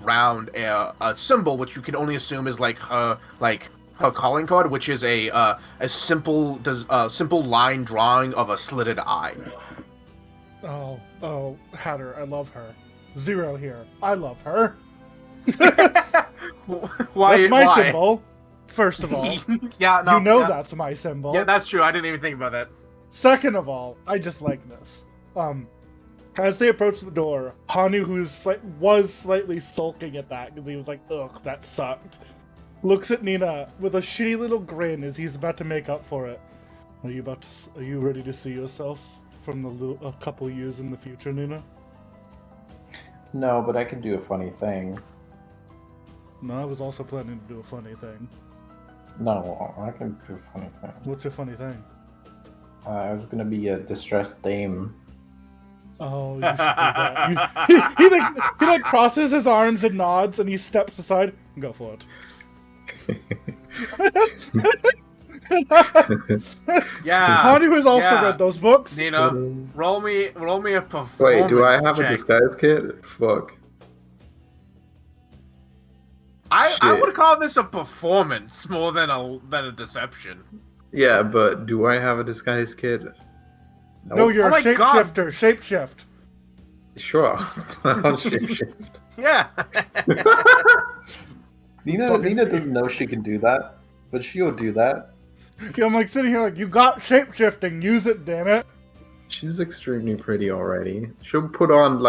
around a symbol, which you can only assume is like her calling card, which is a simple line drawing of a slitted eye. Oh, Hatter, I love her. Zero here. I love her. Why? That's my symbol. First of all, yeah, no, you know that's my symbol. Yeah, that's true. I didn't even think about that. Second of all, I just like this. As they approach the door, Hanu, who was slightly sulking at that because he was like, "Ugh, that sucked," looks at Nina with a shitty little grin as he's about to make up for it. Are you ready to see yourself from a couple years in the future, Nina? No, but I can do a funny thing. No, I was also planning to do a funny thing. No, I can do a funny thing. What's your funny thing? I was gonna be a distressed dame. Oh, you should do that. He like crosses his arms and nods, and he steps aside. Go for it. Yeah. Hanu has also read those books. Nina, roll me a performance. Wait, do I have check. a disguise kit? Fuck. I would call this a performance more than a deception. Yeah, but do I have a disguise kit? Nope. No, you're a shapeshifter. Shapeshift. Sure. I'll shapeshift. Yeah. Nina doesn't know she can do that, but she'll do that. Yeah, I'm like sitting here like, you got shapeshifting. Use it, damn it. She's extremely pretty already. She'll put on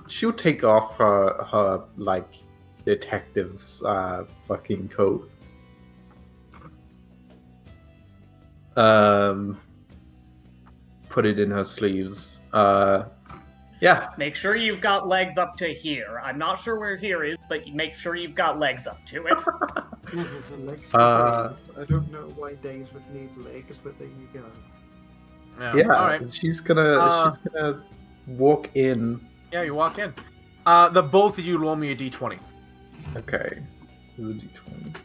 she'll take off her detective's fucking coat. Put it in her sleeves. Yeah. Make sure you've got legs up to here. I'm not sure where here is, but make sure you've got legs up to it. Legs for days. I don't know why days would need legs, but there you go. Yeah. All right. She's gonna walk in. Yeah, you walk in. The both of you roll me a d20. Okay. This is a d20.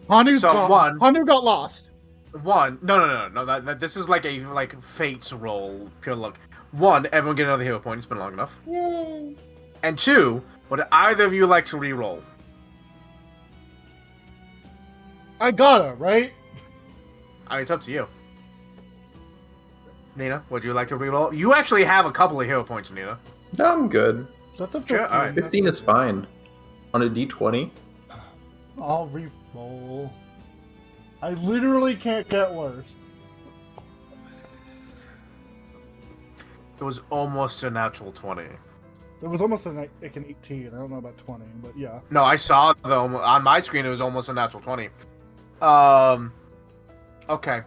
Hanu got lost. One. No. This is like a fates roll, pure luck. One, everyone get another hero point. It's been long enough. Yay. And two, would either of you like to re-roll? I gotta, right? It's up to you. Nina, would you like to reroll? You actually have a couple of hero points, Nina. No, I'm good. That's a 15. Sure, alright. 15 is fine. On a d20. I'll re-roll. I literally can't get worse. It was almost a natural 20. It was almost like an 18. I don't know about 20, but yeah. No, I saw on my screen it was almost a natural 20. Okay.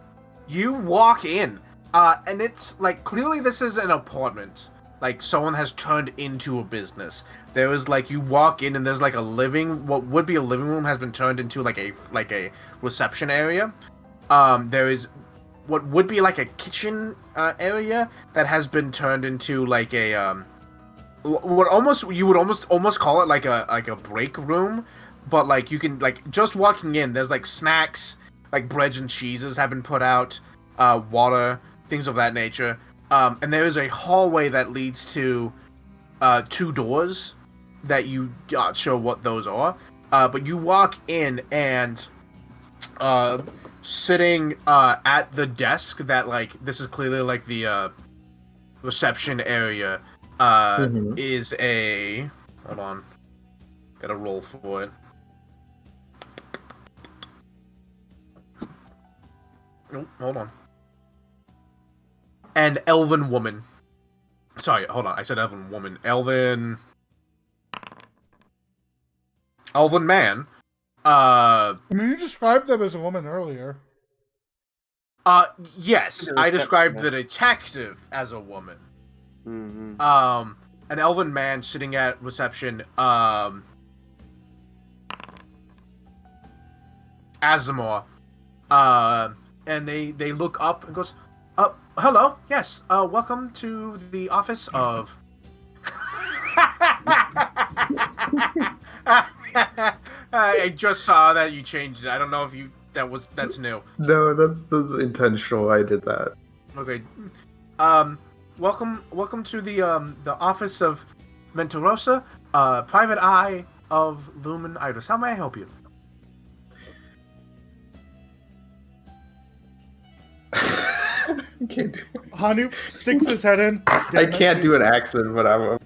You walk in, and it's like clearly this is an apartment. Like someone has turned into a business. There is like you walk in and there's like what would be a living room has been turned into like a reception area. There is what would be like a kitchen area that has been turned into like a you would almost call it like a break room, but like you can like just walking in there's like snacks, like breads and cheeses have been put out, water, things of that nature. And there is a hallway that leads to 2 doors that you not sure what those are. But you walk in and sitting at the desk that like this is clearly like the reception area is a hold on. Gotta roll for it. Oh, hold on. An elven woman. Sorry, hold on. I said elven woman. Elven man. I mean, you described them as a woman earlier. Yes, I described the detective as a woman. Mm-hmm. An elven man sitting at reception. Azamor. And they look up and goes, hello, yes, welcome to the office of... I just saw that you changed it. I don't know if that's new. No, that's intentional. I did that. Okay. Welcome to the office of Mentarosa, private eye of Lumen Iris. How may I help you? Hanu sticks his head in. I can't do an accent, but I'm.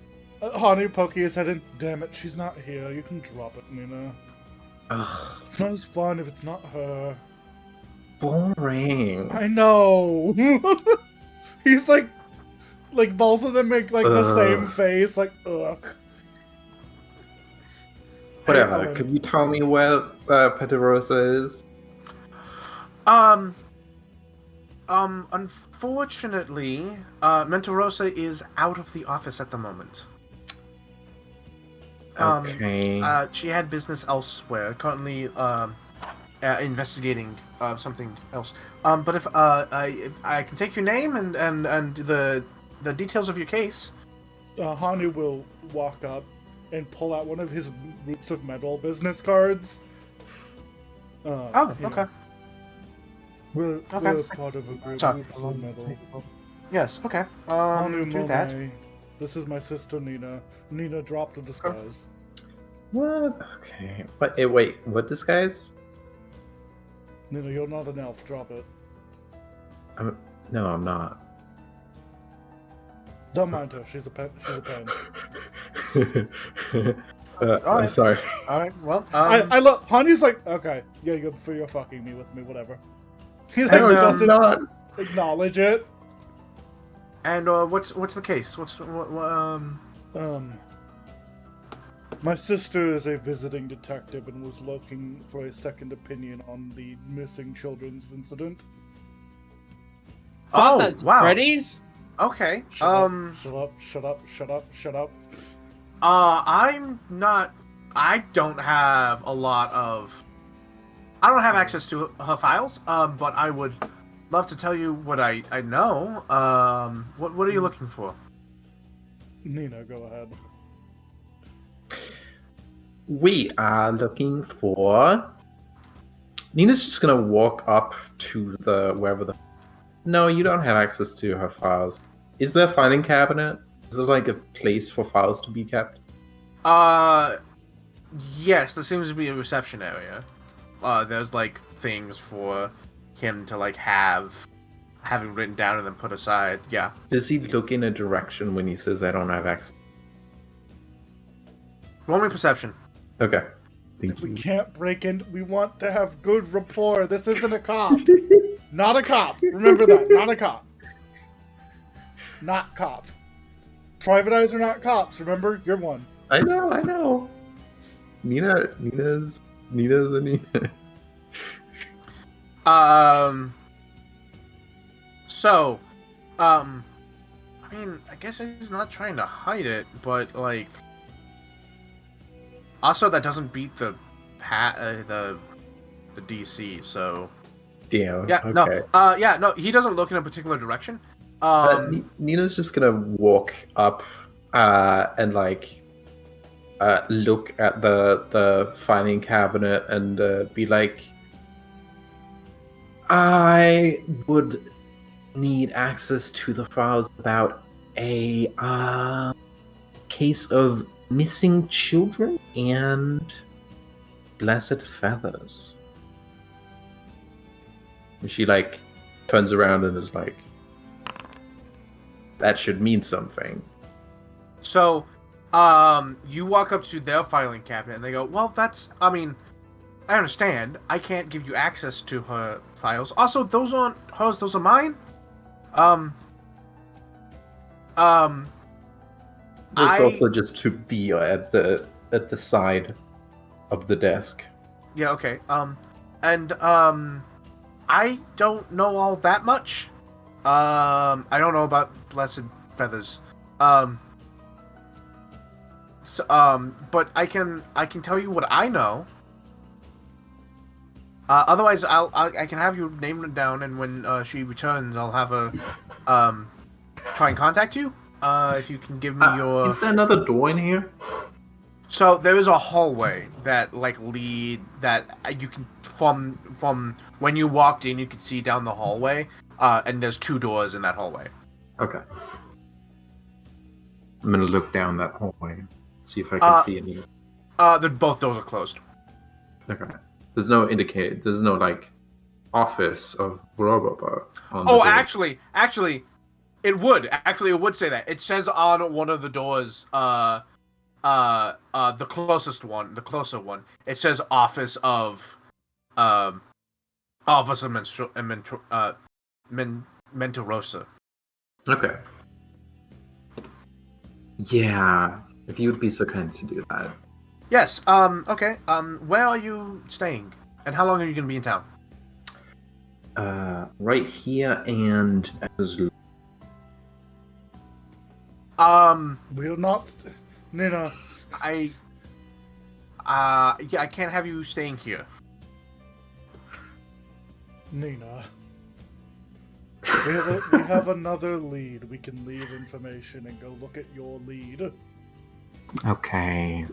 Hanu poking his head in. Damn it, she's not here. You can drop it, Nina. Ugh, It's not as fun if it's not her. boring. I know. He's like both of them make like the same face. Like ugh. Whatever. Hey, Could you tell me where Petarosa is? Unfortunately, Mentarosa is out of the office at the moment. Okay. She had business elsewhere, currently investigating something else. But if I can take your name and the details of your case. Hanu will walk up and pull out one of his Roots of Metal business cards. Okay. We're part of a group. Sorry. Roots of Metal. Yes. Okay. Hanu Do that. Monet. This is my sister Nina. Nina dropped the disguise. What? Okay. Wait. What disguise? Nina, you're not an elf. Drop it. No, I'm not. Don't mind her. She's a pain. I'm sorry. All right. Well, I love Hanu's like, okay, yeah, you're fucking me with me, whatever. He like No, I'm doesn't not. acknowledge it. And what's the case? My sister is a visiting detective and was looking for a second opinion on the missing children's incident. Oh, That's wow. Freddy's? Okay. Shut up. I don't have a lot of. I don't have access to her files. But I would love to tell you what I know. What are you looking for? Nina, go ahead. We are looking for. Nina's just gonna walk up to wherever the. No, you don't have access to her files. Is there a filing cabinet? Is there like a place for files to be kept? Yes, there seems to be a reception area. There's like things for him to like have having written down and then put aside. Yeah. Does he look in a direction when he says I don't have access? Roll me perception. Okay. Thank We you. can't break in. We want to have good rapport. This isn't a cop. Not a cop. Remember that. Not a cop. Not cop. Private eyes are not cops. Remember? You're one. I know. Nina's a Nina. So, I mean, I guess he's not trying to hide it, but like, also that doesn't beat the DC. So Damn. yeah, Okay. no, he doesn't look in a particular direction. Nina's just gonna walk up and like look at the filing cabinet and be like, I would need access to the files about a case of missing children and blessed feathers. And she like turns around and is like, that should mean something. So, you walk up to their filing cabinet and they go, well, I mean, I understand. I can't give you access to her files. Also, those aren't hers, those are mine. It's also just to be at the side of the desk. Yeah, okay. I don't know all that much. I don't know about blessed feathers. But I can tell you what I know. Otherwise, I can have your name down, and when she returns, I'll have her try and contact you. If you can give me your. Is there another door in here? So there is a hallway that you can from when you walked in, you could see down the hallway, and there's 2 doors in that hallway. Okay. I'm gonna look down that hallway, see if I can see any. Both doors are closed. Okay. There's no like office of Robobo on the Oh, door. actually, it would say that. It says on one of the doors, the closer one. It says office of Menterosa. Okay. Yeah, if you would be so kind to do that. Yes. Okay. Where are you staying, and how long are you going to be in town? Right here and as. We'll not. Nina. I can't have you staying here. Nina. We have another lead. We can leave information and go look at your lead. Okay.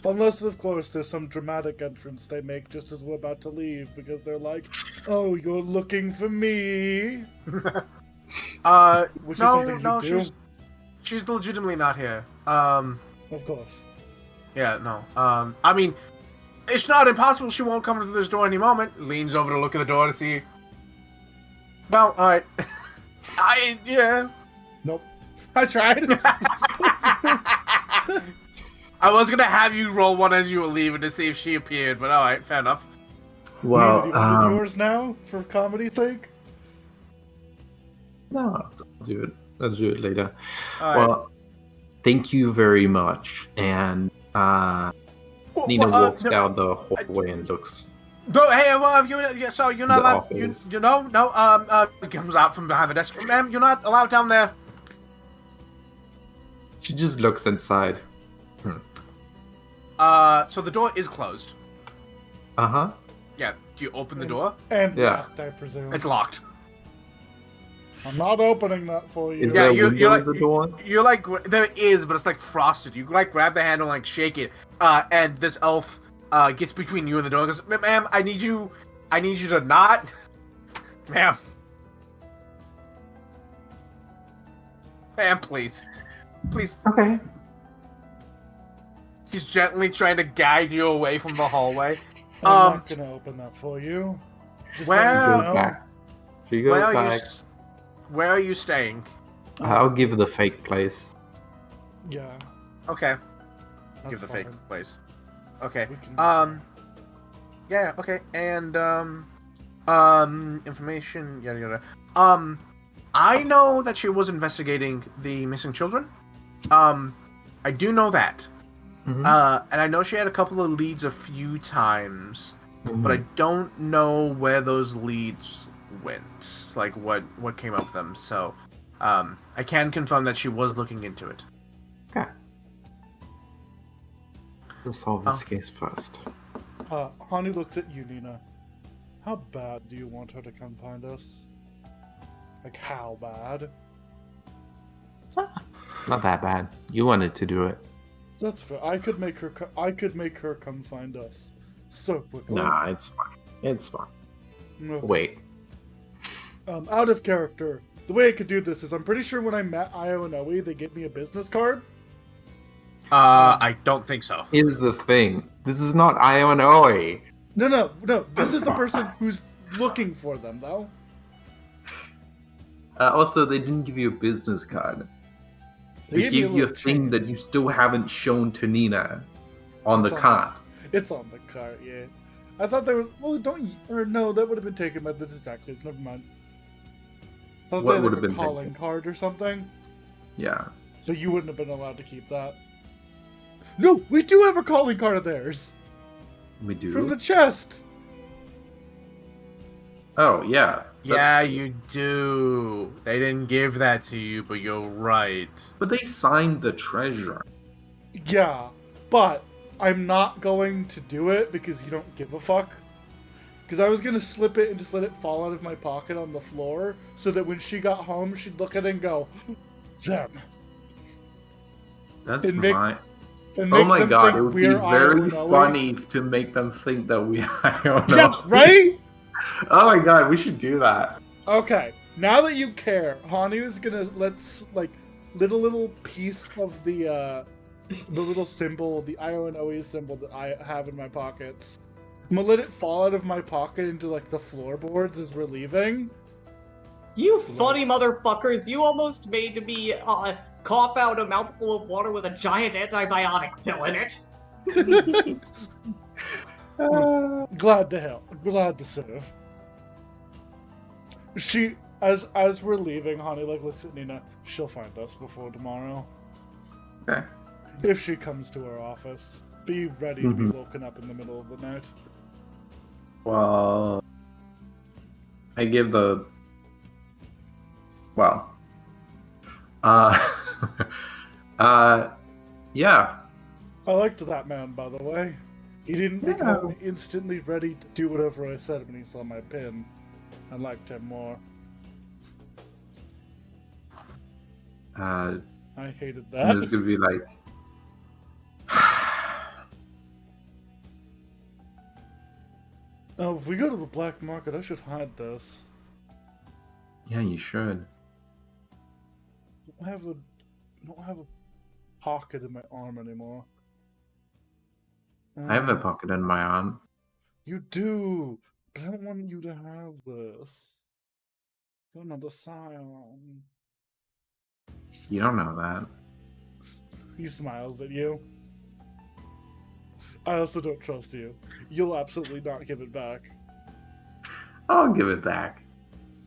Unless, of course, there's some dramatic entrance they make just as we're about to leave because they're like, "Oh, you're looking for me." Which is something you do. She's legitimately not here. Of course. Yeah, no. I mean, it's not impossible she won't come through this door any moment. Leans over to look at the door to see. No, alright. Yeah. Nope. I tried. I was gonna have you roll one as you were leaving to see if she appeared, but alright, fair enough. Well, Nina, do you want yours now for comedy's sake? No, I'll do it later. All Well, thank you very much. And Nina walks down the hallway and looks. No, hey, well, so you're not The allowed. office. Comes out from behind the desk. Ma'am, you're not allowed down there. She just looks inside. So the door is closed. Uh-huh. Yeah. Do you open the door? And Yeah. locked, I presume. It's locked. I'm not opening that for you. Is there a you're window like- in the door? You're like there is, but it's like frosted. You like grab the handle and like shake it, and this elf gets between you and the door and goes, "Ma'am, I need you to not, ma'am, please." Okay. He's gently trying to guide you away from the hallway. I'm not gonna open that for you. Just Well- letting you Goes know. back. She goes Well, back. where are you staying? I'll give the fake place. Yeah. Okay. That's Give the fine. fake place. Okay. We can- Yeah. Okay. And information. Yada yada. I know that she was investigating the missing children. I do know that. Mhm. And I know she had a couple of leads a few times, but I Mhm. don't know where those leads went. Like what came up with them. So, I can confirm that she was looking into it. Okay. Let's solve this case first. Hani looks at you, Nina. How bad do you want her to come find us? Like, how bad? Not that bad. You wanted to do it. That's fair. I could make her come find us so quickly. Nah, it's fine. It's fine. No. Wait. Out of character. The way I could do this is I'm pretty sure when I met Io and Oe, they gave me a business card. I don't think so. Here's the thing. This is not Io and Oe. No. This is the person who's looking for them, though. Also, they didn't give you a business card. They gave you a thing that you still haven't shown to Nina on the card. It's on the card, yeah. I thought there was. Well, no, that would have been taken by the detective. Never mind. I thought What they had would like have a been calling taken? card or something. Yeah. So you wouldn't have been allowed to keep that. No, we do have a calling card of theirs We do. from the chest. Oh, yeah. Yeah, you do. They didn't give that to you, but you're right. But they signed the treasure. Yeah, but I'm not going to do it because you don't give a fuck. Because I was going to slip it and just let it fall out of my pocket on the floor so that when she got home, she'd look at it and go, them. That's And make- my... And Oh make my them god, think it would be we're very Io and Oe. funny to make them think that we I don't know. Yeah, right? Oh my god, we should do that. Okay, now that you care, Hani is gonna little piece of the little symbol, the Io and Oe symbol that I have in my pockets. I'm gonna let it fall out of my pocket into like the floorboards as we're leaving. You funny motherfuckers! You almost made me cough out a mouthful of water with a giant antibiotic pill in it. Glad to help. Glad to serve. She, as we're leaving, Hani looks at Nina. She'll find us before tomorrow. Okay. If she comes to our office, be ready to be woken up in the middle of the night. Well, I give the... Well. Yeah. I liked that man, by the way. He didn't become instantly ready to do whatever I said when he saw my pin. I liked him more. I hated that. It's gonna be like... Oh, if we go to the black market, I should hide this. Yeah, you should. I don't have a pocket in my arm anymore. I have a pocket in my arm. You do, but I don't want you to have this. Go another Scion. You don't know that. He smiles at you. I also don't trust you. You'll absolutely not give it back. I'll give it back.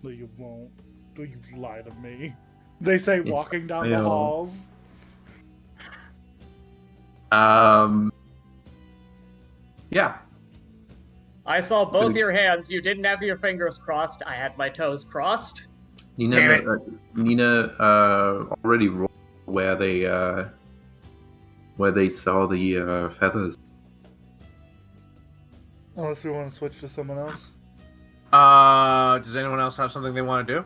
No, you won't. No, you lie to me. They say Yes, walking down I the will. halls. Yeah. I saw both your hands. You didn't have your fingers crossed. I had my toes crossed. Nina already rolled where they saw the feathers. Unless we want to switch to someone else. Does anyone else have something they want to do?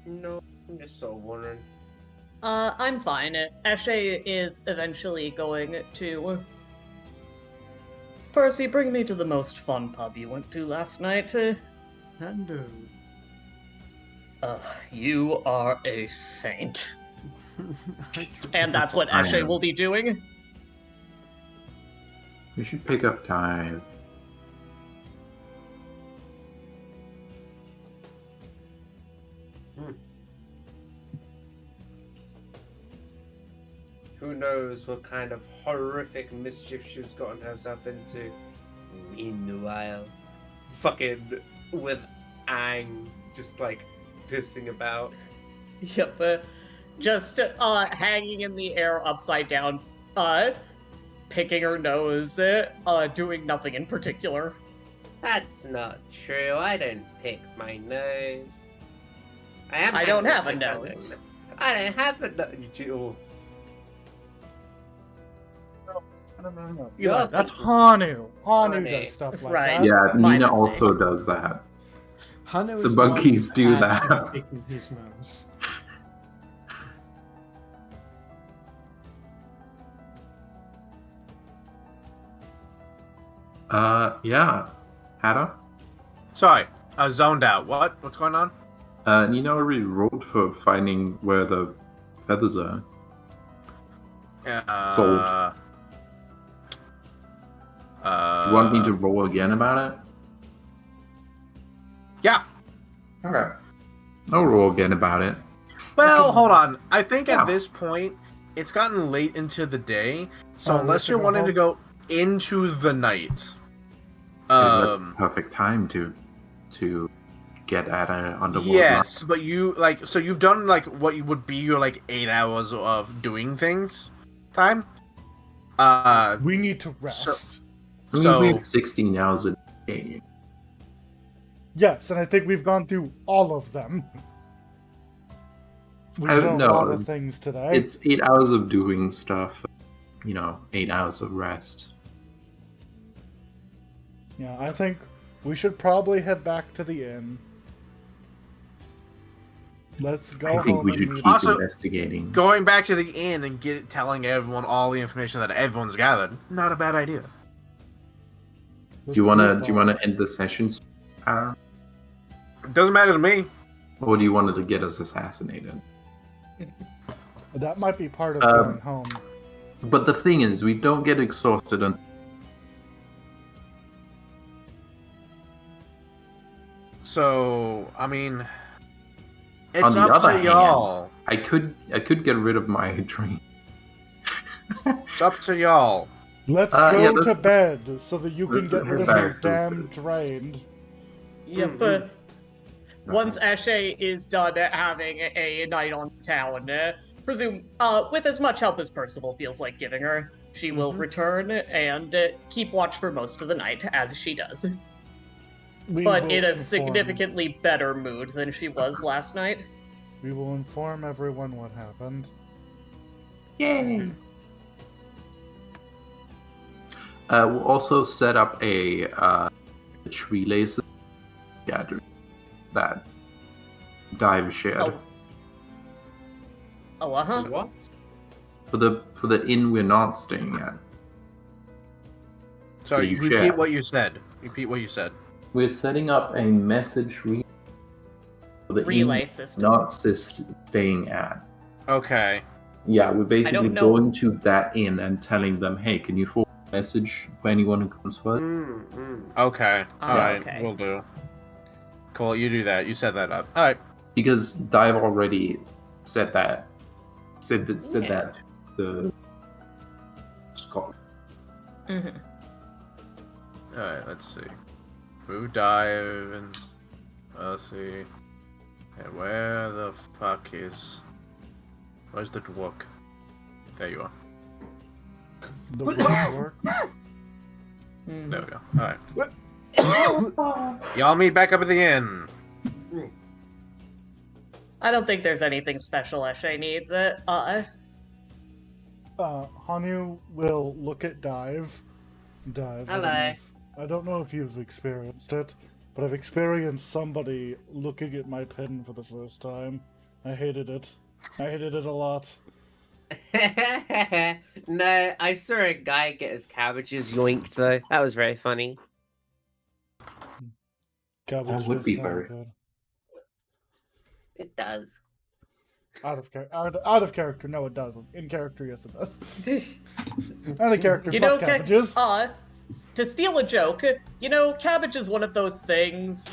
No, I'm just sort of wondering. I'm fine. Eshe is eventually going to... Percy, bring me to the most fun pub you went to last night. Hando. You are a saint. I And that's what I Eshe am. will be doing. We should pick up time. Who knows what kind of horrific mischief she's gotten herself into. Meanwhile, fucking with Aang just like pissing about. Yep, just hanging in the air upside down, picking her nose, doing nothing in particular. That's not true. I don't pick my nose. I don't have a nose. I don't have a nose. Yeah, that's Hanu. Hanu Hanu. does stuff like Right. that. Yeah, My Nina mistake. also does that. Hanu The is one monkeys do at that. picking his nose. Yeah. Hada? Sorry, I was zoned out. What? What's going on? Nina already rolled for finding where the feathers are. Yeah. Do you want me to roll again about it? Yeah. Okay. I'll roll again about it. Well, hold on. I think Yeah. at this point, it's gotten late into the day, so Oh, unless we have you're to go wanting to home? go into the night, That's the perfect time to get at an underwater. yes, but you like so you've done like what would be your like 8 hours of doing things time. We need to rest. I mean, we have 16 hours a day. Yes, and I think we've gone through all of them. We've I done don't a lot know. of things today. It's 8 hours of doing stuff, 8 hours of rest. Yeah, I think we should probably head back to the inn. Let's go I think home we and should meet- keep Also, investigating. Going back to the inn and telling everyone all the information that everyone's gathered, not a bad idea. Do you wanna end the sessions, It doesn't matter to me. or do you want to get us assassinated? That might be part of Um, going home. But the thing is, we don't get exhausted on. So, I mean, it's On the up other to hand- y'all. I could get rid of my dream. It's up to y'all. Let's yeah, go let's- to bed so that you can let's get head rid of back your to damn bed. drained. Yep, once Ashe is done having a night on town, presume, with as much help as Percival feels like giving her, she will return and keep watch for most of the night, as she does. We But will in a inform- significantly better mood than she was last night. We will inform everyone what happened. Yay! We'll also set up a tree laces gathering that Dive shared Oh, uh-huh. What? for the inn we're not staying at. Sorry, You repeat share. what you said. Repeat what you said. We're setting up a message relay for the Relay inn system. not staying at. Okay. Yeah, we're basically don't know- going to that inn and telling them, hey, can you forward a message for anyone who comes first? Okay. All right. okay. We'll do. Cool. You do that. You set that up. All right. Because Dive already said that. Said that to the Scott. Mhm. All right. Let's see. Who dive and let's see. And where the fuck is? Where's the dwarf? There you are. The work. Mhm. There we go. All right. Y'all meet back up at the inn. I don't think there's anything special Eshe needs. Hanu will look at Dive. Hello. I don't know if you've experienced it, but I've experienced somebody looking at my pen for the first time. I hated it. I hated it a lot. No, I saw a guy get his cabbages yoinked though. That was very funny. Cabbage That would does be sound very- good. It does. Out of character, no, it doesn't. In character, yes, it does. Out of character, You fuck know, cabbages. to steal a joke, you know, cabbage is one of those things.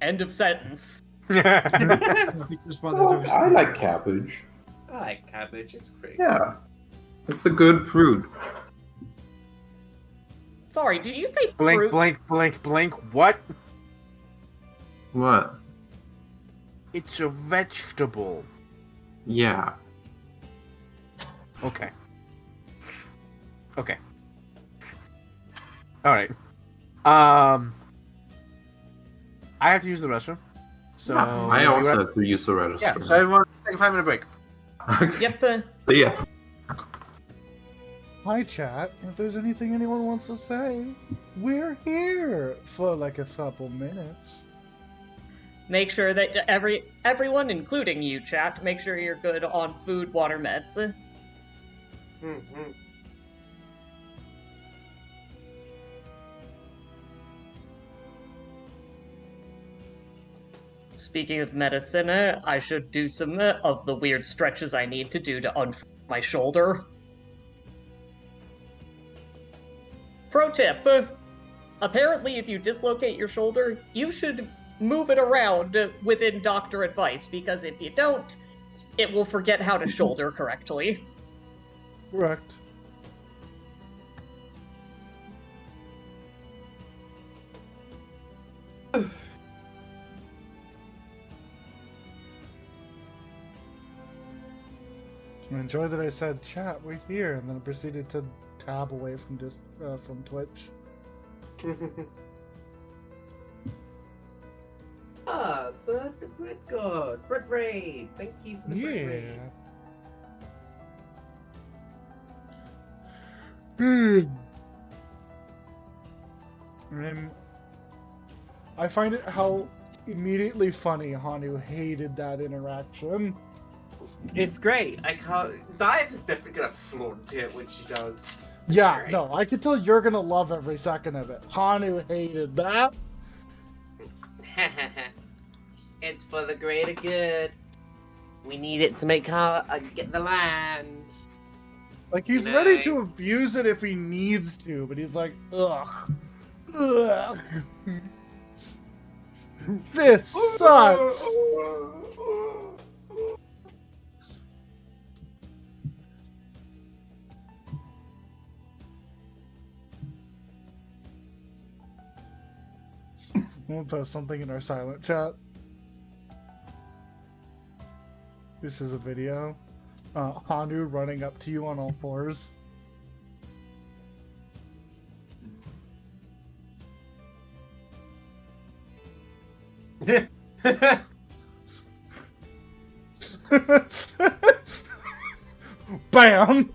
End of sentence. I think it was one of those I things. like cabbage. I like cabbage. It's great. Yeah, it's a good fruit. Sorry, did you say Blink, fruit? blink, blink, blink. What? What? It's a vegetable. Yeah. Okay. Okay. All right. I have to use the restroom. So I also have to use the register. Yeah. So everyone, take a 5-minute break. Yep. So yeah. Hi, chat. If there's anything anyone wants to say, we're here for like a couple minutes. Make sure that everyone, including you, chat, make sure you're good on food, water, meds. Mm-hmm. Speaking of medicine, I should do some of the weird stretches I need to do to unfreeze my shoulder. Pro tip, apparently if you dislocate your shoulder, you should move it around within doctor advice, because if you don't, it will forget how to shoulder correctly. Correct. I enjoy that I said, chat, we're here, and then I proceeded to tab away from Twitch. But the bread god, bread raid. Thank you for the bread raid. I find it how immediately funny Hanu hated that interaction. It's great. I can't. Dive is definitely gonna flaunt it when she does. Yeah, Great. no, I can tell you're gonna love every second of it. Hanu hated that. It's for the greater good. We need it to make her get the land. Like, he's ready to abuse it if he needs to, but he's like, ugh. Ugh. This sucks. We'll post something in our silent chat. This is a video. Hanu running up to you on all fours. Bam!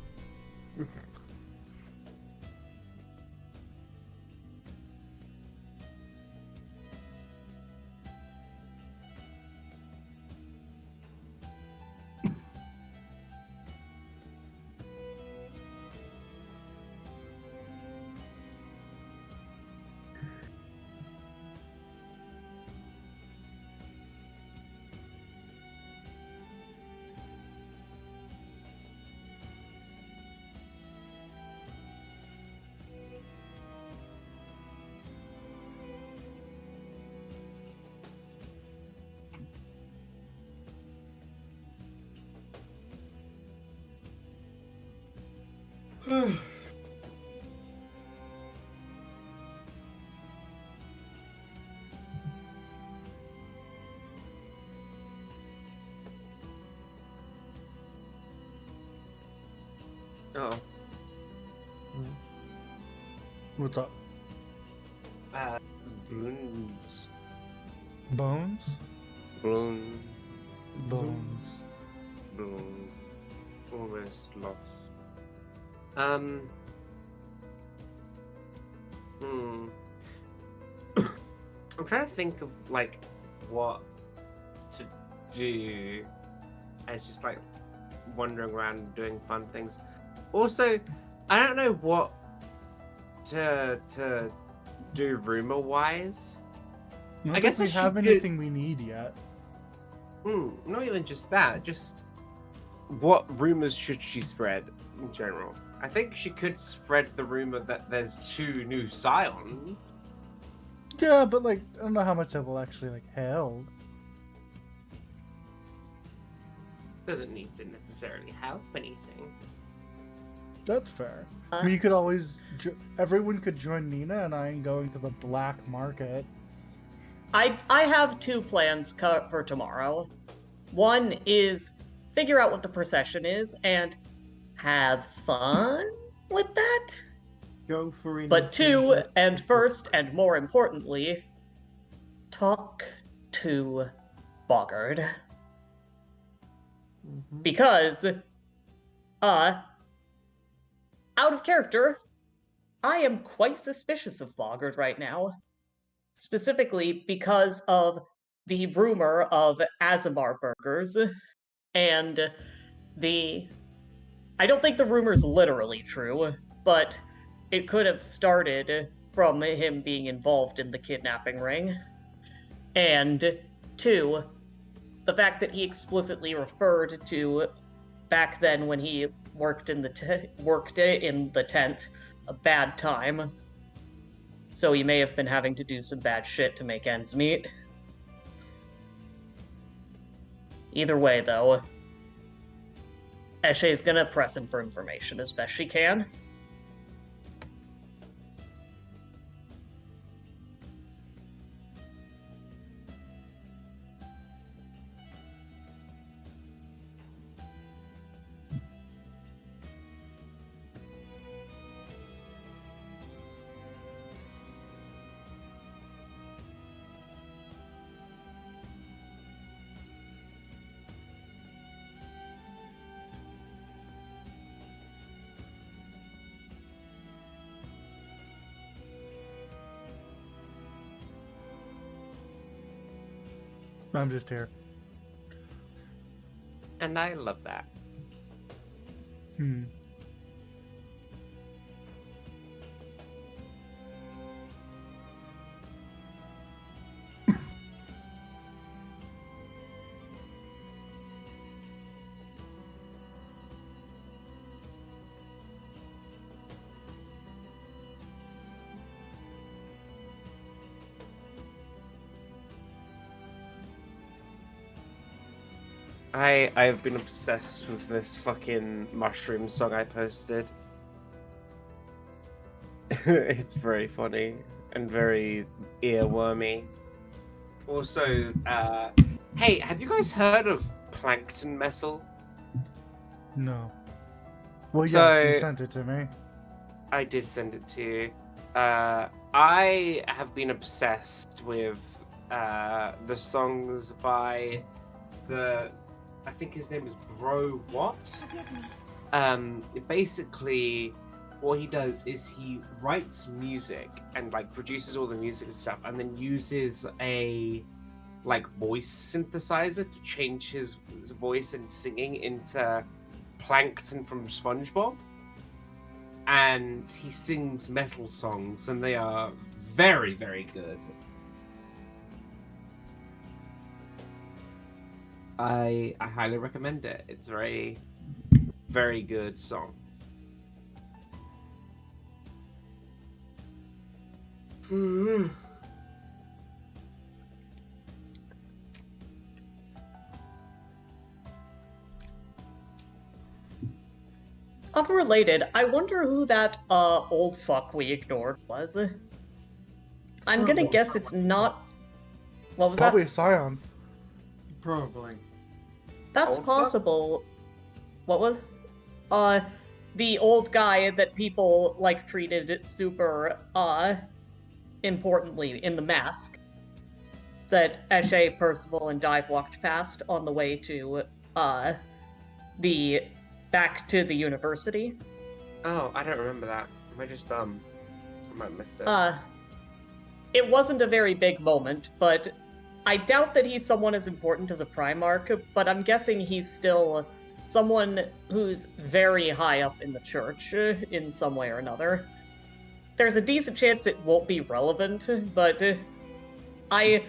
Oh. What's up? Balloons. Bones? Balloon. Bones. Balloon. Almost lost. I'm trying to think of like what to do as just like wandering around doing fun things. Also, I don't know what to do rumor wise. I guess we have anything we need yet. Not even just that. Just what rumors should she spread in general? I think she could spread the rumor that there's 2 new scions. Yeah, but like, I don't know how much that will actually like held. Doesn't need to necessarily help anything. That's fair. I mean, you could always... everyone could join Nina and I in going to the black market. I have 2 plans for tomorrow. One is figure out what the procession is and have fun with that. Go for it. But 2, and first and more importantly, talk to Boggart. Because, out of character, I am quite suspicious of Boggart right now. Specifically because of the rumor of Azamar burgers, and I don't think the rumor's literally true, but it could have started from him being involved in the kidnapping ring. And 2, the fact that he explicitly referred to back then when he worked in the tent, a bad time. So he may have been having to do some bad shit to make ends meet. Either way, though, Eshe's gonna press him for information as best she can. I'm just here. And I love that. I've been obsessed with this fucking mushroom song I posted. It's very funny and very earwormy. Also, hey, have you guys heard of plankton metal? No. Well, So- yes, you sent it to me. I did send it to you. I have been obsessed with the songs by I think his name is Bro What? Basically, what he does is he writes music and like produces all the music and stuff, and then uses a like voice synthesizer to change his voice and singing into Plankton from SpongeBob. And he sings metal songs, and they are very, very good. I highly recommend it. It's very, very good song. Unrelated, I wonder who that old fuck we ignored was. I'm gonna guess it's not. What was Probably that? a Scion. Probably. That's Old fuck? possible. What was? The old guy that people like treated super importantly in the mask. That Eshe, Percival, and Dive walked past on the way to back to the university. Oh, I don't remember that. Am I just dumb? I might have missed it. It wasn't a very big moment, but I doubt that he's someone as important as a Primarch, but I'm guessing he's still someone who's very high up in the church in some way or another. There's a decent chance it won't be relevant, but I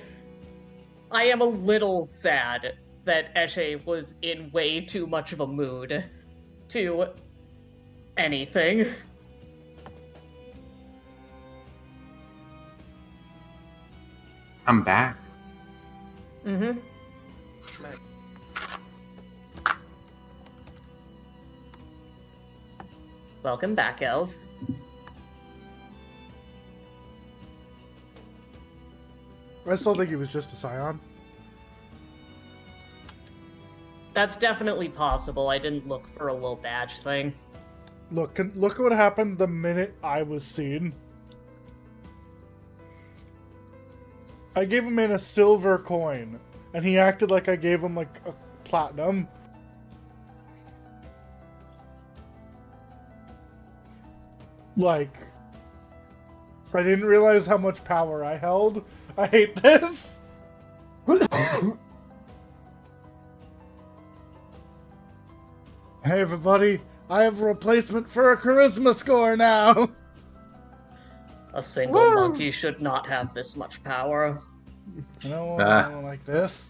am a little sad that Eshe was in way too much of a mood to anything. I'm back. Mm-hmm. Welcome back, Els. I still think he was just a scion. That's definitely possible. I didn't look for a little badge thing. Look at what happened the minute I was seen. I gave him in a silver coin, and he acted like I gave him like a platinum. Like, I didn't realize how much power I held. I hate this. Hey everybody, I have a replacement for a charisma score now. A single monkey should not have this much power. No, I don't like this.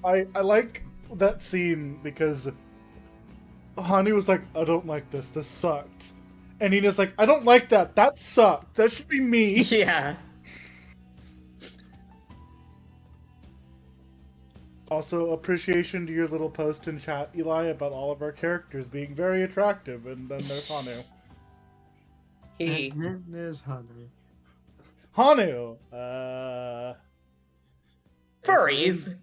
I like that scene because Hani was like, I don't like this sucked. And Nina's like, I don't like that sucked. That should be me. Yeah. Also, appreciation to your little post in chat, Eli, about all of our characters being very attractive, and then there's Hanu. And then there's Hanu. Hanu! Furries.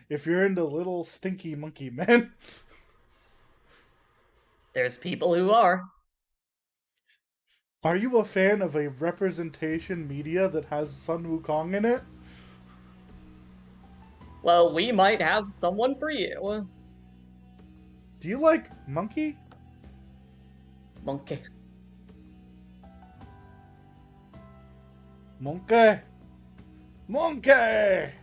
If you're into little stinky monkey men. There's people who are. Are you a fan of a representation media that has Sun Wukong in it? Well, we might have someone for you. Do you like monkey? Monkey. Monkey! Monkey!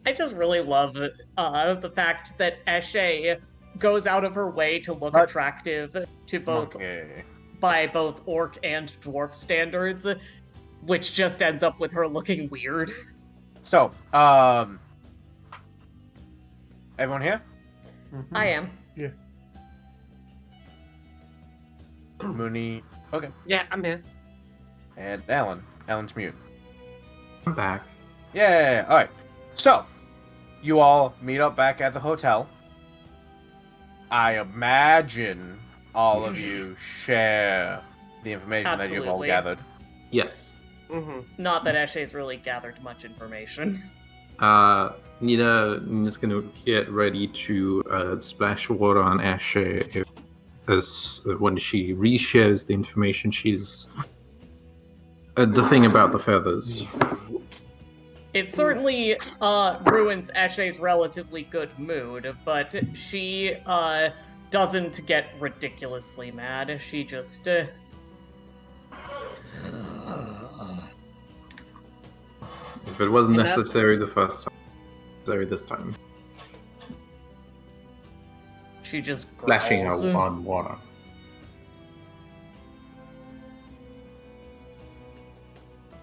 I just really love the fact that Eshe goes out of her way to look attractive to both by both orc and dwarf standards, which just ends up with her looking weird. So, everyone here? Mm-hmm. I am. Yeah. Mooney. Okay. Yeah, I'm here. And Alan. Alan's mute. I'm back. Yeah. All right. So, you all meet up back at the hotel. I imagine all of you share the information that you've all Absolutely. gathered. Yes. Mm-hmm. Not that Eshe's really gathered much information. Nina's gonna get ready to splash water on Ashe when she reshares the information. She's the thing about the feathers. It certainly ruins Eshe's relatively good mood, but she doesn't get ridiculously mad. She just If it wasn't necessary the first time, necessary this time. She just Splashing growls. out on water.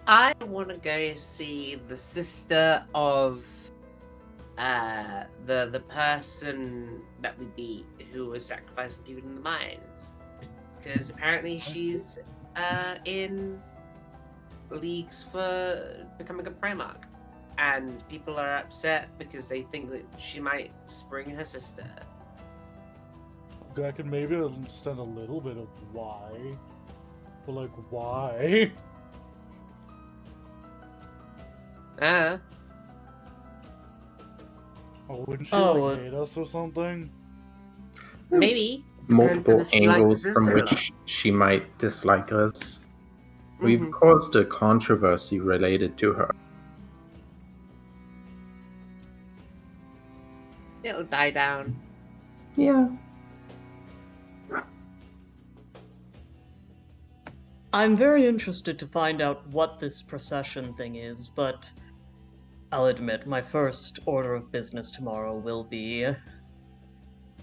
I want to go see the sister of the person that we beat who was sacrificing people in the mines, because apparently she's in leagues for becoming a Primarch, and people are upset because they think that she might spring her sister. I could maybe understand a little bit of why. But like, why? Or wouldn't she like hate us or something? Maybe. Multiple Depends on if she likes angles the from sister or which she might dislike us. We've Mhm. caused a controversy related to her. It'll die down. Yeah. I'm very interested to find out what this procession thing is, but I'll admit my first order of business tomorrow will be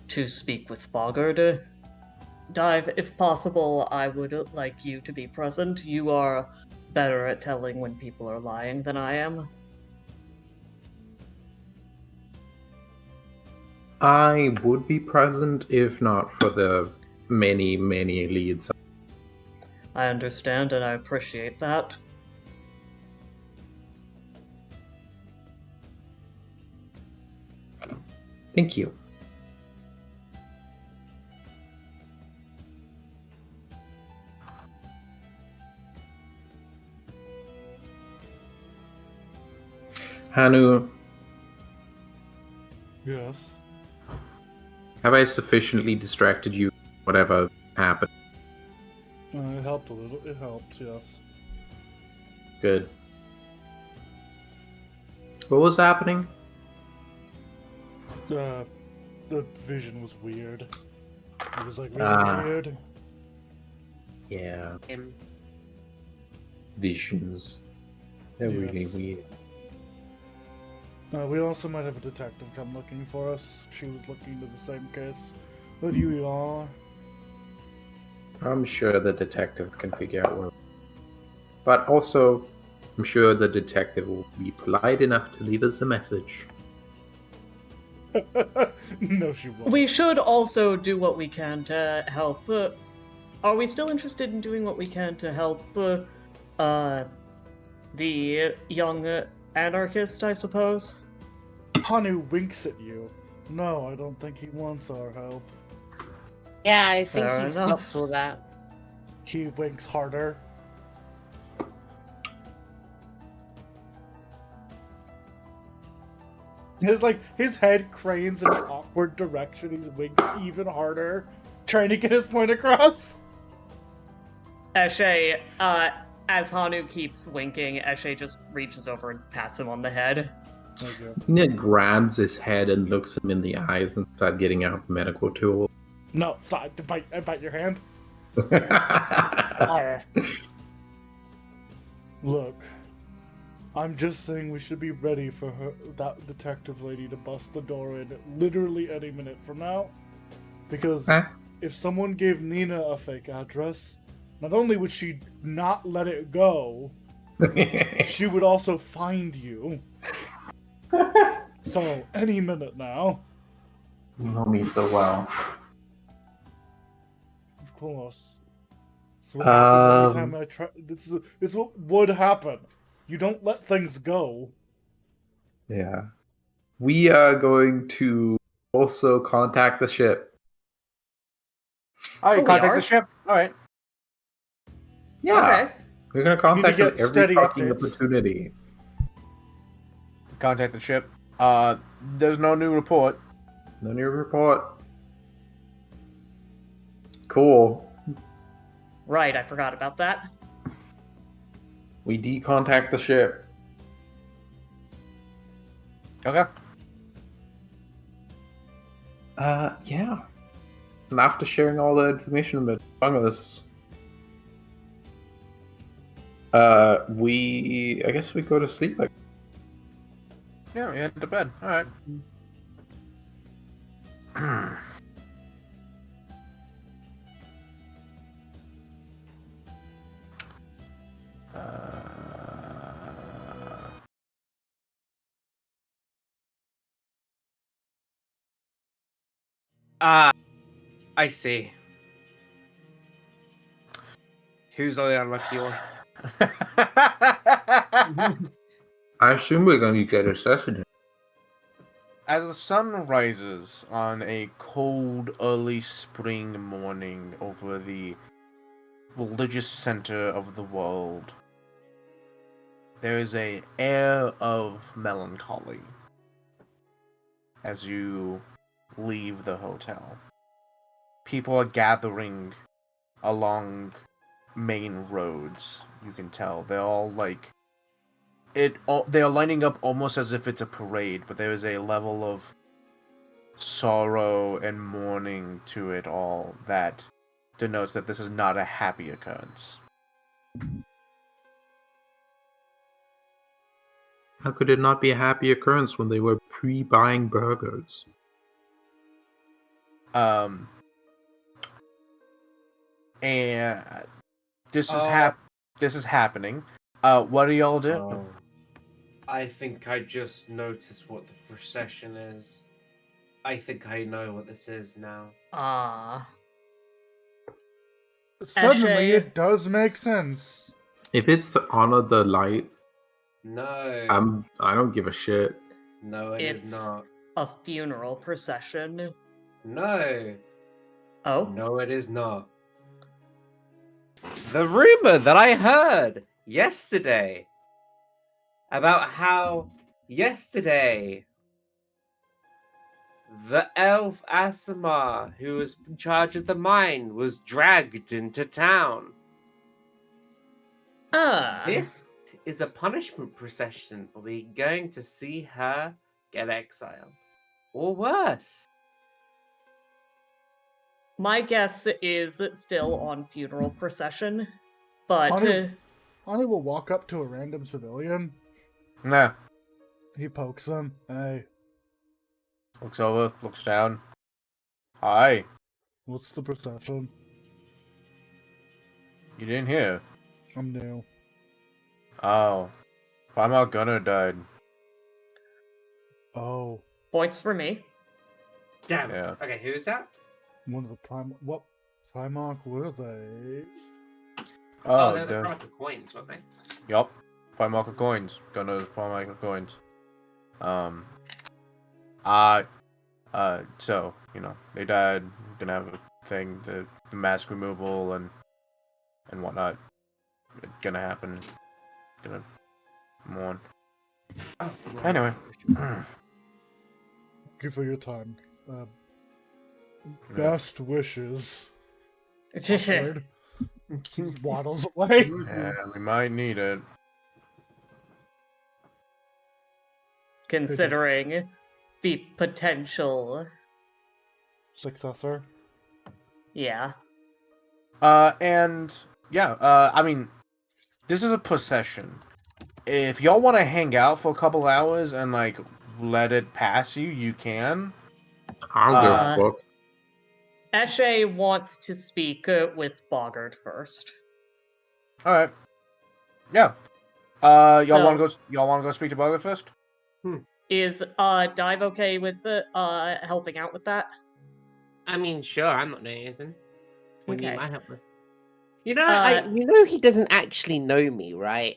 to speak with Boggart. Dive, if possible, I would like you to be present. You are better at telling when people are lying than I am. I would be present if not for the many, many leads. I understand and I appreciate that. Thank you. Hanu, Yes. have I sufficiently distracted you? Whatever happened. It helped a little. It helped, yes. Good. What was happening? The vision was weird. It was like really Ah. weird. Yeah, Him. visions. They're really Yes. weird. We also might have a detective come looking for us. She was looking into the same case that you are. I'm sure the detective can figure out where. But also, I'm sure the detective will be polite enough to leave us a message. No, she won't. We should also do what we can to help. Are we still interested in doing what we can to help the young anarchist, I suppose? Hanu winks at you. No, I don't think he wants our help. Yeah, I think Fair he enough. stopped all that. He winks harder. His head cranes in an awkward direction. He winks even harder, trying to get his point across. Eshe, as Hanu keeps winking, Eshe just reaches over and pats him on the head. Okay. Ned grabs his head and looks him in the eyes and starts getting out the medical tool. No, stop! I bite your hand. Look, I'm just saying we should be ready for that detective lady to bust the door in literally any minute from now. Because if someone gave Nina a fake address, not only would she not let it go, she would also find you. So, any minute now. You know me so well. Of course. It's what happens every time I try. It's what would happen. You don't let things go. Yeah. We are going to also contact the ship. Oh, you we contact are? the ship? Alright. Yeah. Okay. We're going to contact get them every steady fucking updates. opportunity. Contact the ship. There's no new report. No new report. Cool. Right, I forgot about that. We decontact the ship. Okay. Yeah. And after sharing all the information about Bungless, I guess we go to sleep. Yeah, we head to bed. Alright. I see. Who's on the unlucky one? I assume we're going to get assassinated. As the sun rises on a cold, early spring morning over the religious center of the world, there is an air of melancholy as you leave the hotel. People are gathering along main roads. You can tell they're all they are lining up almost as if it's a parade, but there is a level of sorrow and mourning to it all that denotes that this is not a happy occurrence. How could it not be a happy occurrence when they were pre-buying burgers? And this is this is happening. What do y'all do? I think I just noticed what the procession is. I think I know what this is now. Suddenly, Eshe. it does make sense. If it's to honor the light, No. I don't give a shit. No, it is not. a funeral procession. No. Oh? No, it is not. The rumor that I heard yesterday about how yesterday the elf Asimar, who was in charge of the mine, was dragged into town. This is a punishment procession. We're going to see her get exiled. Or worse. My guess is still on funeral procession, but Hani will walk up to a random civilian. Nah. He pokes them. Hey, Looks over, looks down. Hi. what's the procession? You didn't hear? I'm new. Oh. Primarch Gunner died. Oh, points for me. Damn. Yeah. Okay, who is that? one of the what Primarch were they? Oh, they're the the- Chronicle coins, weren't they? Yup. Primarch coins. Gunner's Primarch coins. So, you know, they died. We're gonna have a thing, the mask removal and whatnot. It's gonna happen. Gonna mourn. Oh, Anyway. Thank you for your time. Best wishes. Awkward. Waddles away. Yeah, we might need it. Considering the potential. Successor. Yeah. And yeah, I mean, this is a procession. If y'all want to hang out for a couple hours and like let it pass you, you can. I'll go fuck. Eshe wants to speak with Boggart first. All right. Yeah. Y'all So- want to go? Y'all want to go speak to Bugger first? Is Dive okay with helping out with that? I mean, sure, I'm not doing anything. What do you Okay. need my help with? You know, you know he doesn't actually know me, right?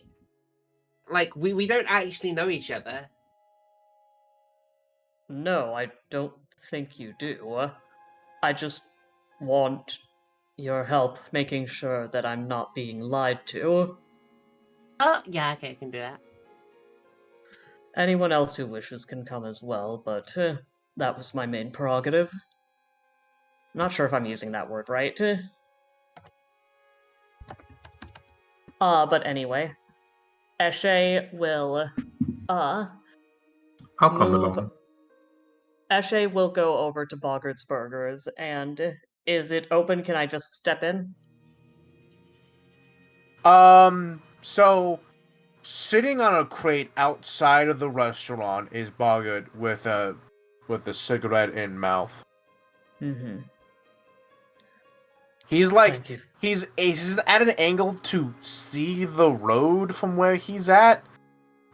Like, we don't actually know each other. No, I don't think you do. I just want your help making sure that I'm not being lied to. Oh, yeah, okay, I can do that. Anyone else who wishes can come as well, but that was my main prerogative. Not sure if I'm using that word right. But anyway, Eshe will, I'll come move- along. Eshe will go over to Boggart's Burgers, and is it open? Can I just step in? So sitting on a crate outside of the restaurant is Boggart with a cigarette in mouth. Mm-hmm. He's like Thank you. he's at an angle to see the road from where he's at,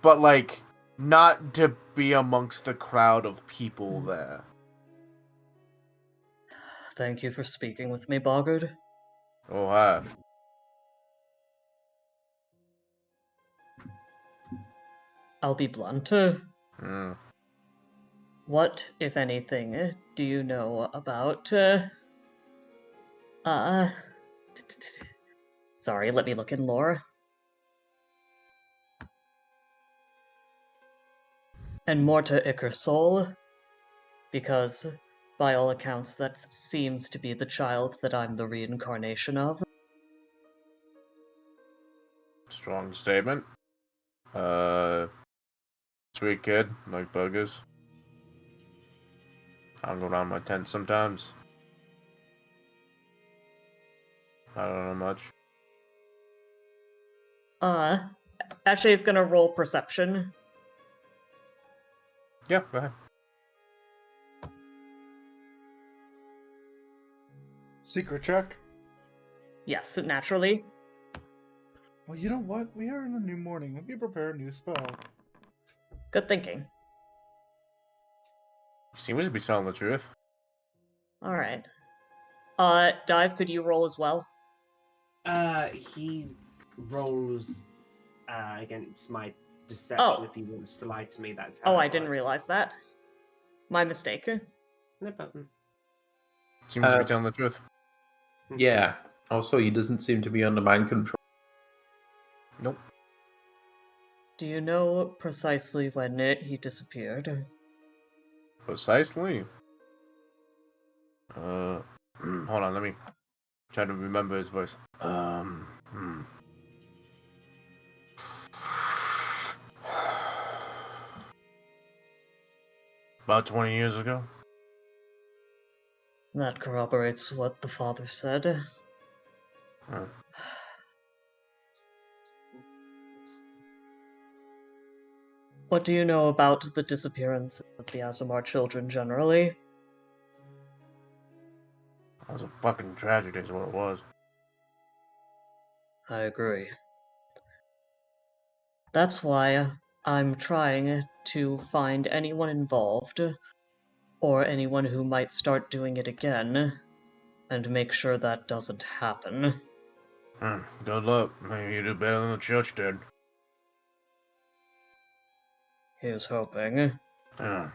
but like not to be amongst the crowd of people there. Thank you for speaking with me, Boggart. Oh hi. I'll be blunt. Mm. What, if anything, do you know about, Sorry, let me look in lore. And Morta Ikersol? Because, by all accounts, that seems to be the child that I'm the reincarnation of. Strong statement. Sweet kid, like burgers. I'll go around my tent sometimes. I don't know much. Ashe's gonna roll perception. Yeah, go ahead. Secret check. Yes, naturally. Well, you know what? We are in a new morning. Let me prepare a new spell. Good thinking. You seem to be telling the truth. Alright. Dive, could you roll as well? He rolls against my deception Oh. if he wants to lie to me. That's how Oh, it I didn't works. realize that. My mistake. No problem. Seems to be telling the truth. Yeah. Also, he doesn't seem to be under mind control. Nope. Do you know precisely when he disappeared? Precisely. Hold on, let me try to remember his voice. About 20 years ago. That corroborates what the father said. Huh. What do you know about the disappearance of the Azamar children generally? That was a fucking tragedy, is what it was. I agree. That's why I'm trying to find anyone involved, or anyone who might start doing it again, and make sure that doesn't happen. Good luck. Maybe you do better than the church did. Here's hoping. Yeah.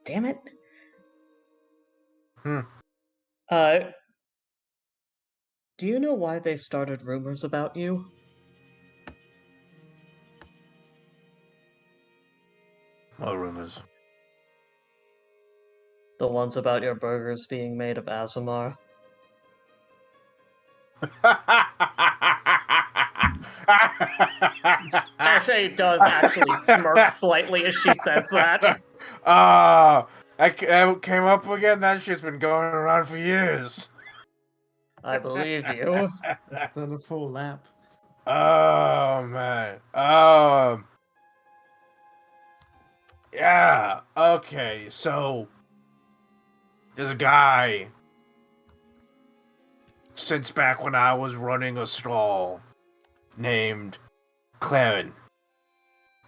Damn it. Hmm. Do you know why they started rumors about you? What rumors? The ones about your burgers being made of Azamar? Ashe does actually smirk slightly as she says that. That came up again? That shit's been going around for years. I believe you. Done a full lap. Oh, man. Yeah, okay, so there's a guy since back when I was running a stall named Claren.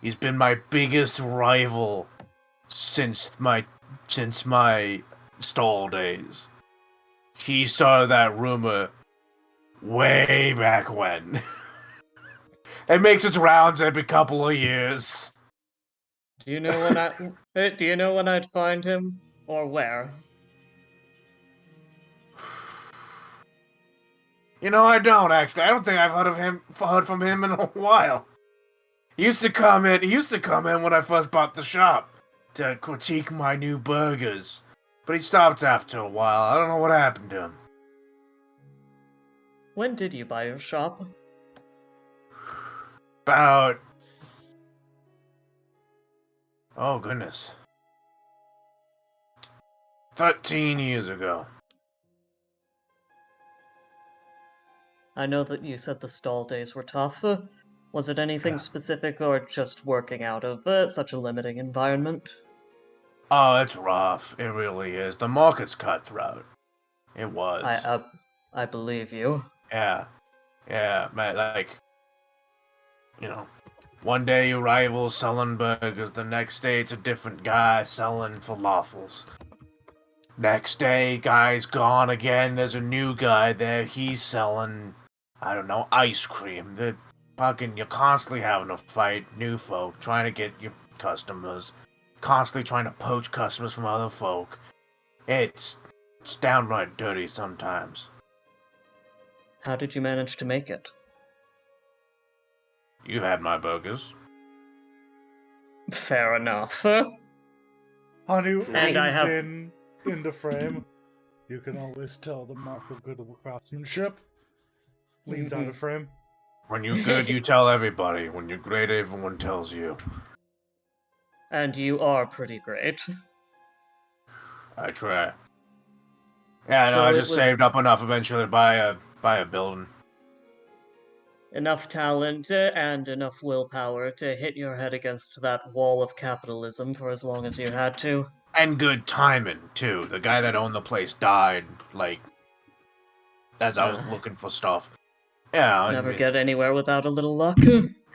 He's been my biggest rival since my stall days. He started that rumor way back when. It makes its rounds every couple of years. Do you know when I'd find him? Or where? You know, I don't actually. I don't think I've heard from him in a while. He used to come in when I first bought the shop to critique my new burgers. But he stopped after a while. I don't know what happened to him. When did you buy your shop? About... Oh, goodness. 13 years ago. I know that you said the stall days were tough. Was it anything Yeah. specific or just working out of such a limiting environment? Oh, it's rough. It really is. The market's cutthroat. It was. I believe you. Yeah. Yeah, man, like... You know, one day your rival's selling burgers, the next day it's a different guy selling falafels. Next day, guy's gone again, there's a new guy there, he's selling, I don't know, ice cream. You're constantly having to fight new folk, trying to get your customers, constantly trying to poach customers from other folk. It's downright dirty sometimes. How did you manage to make it? You've had my burgers. Fair enough. Hanu And I leans have- in the frame. You can always tell the mark of good craftsmanship. Leans out of frame. When you're good, you tell everybody. When you're great, everyone tells you. And you are pretty great. I try. Yeah, no, So I it just was- saved up enough eventually to buy a building. Enough talent and enough willpower to hit your head against that wall of capitalism for as long as you had to. And good timing, too. The guy that owned the place died, like, as I was looking for stuff. Yeah, Never it's- get anywhere without a little luck.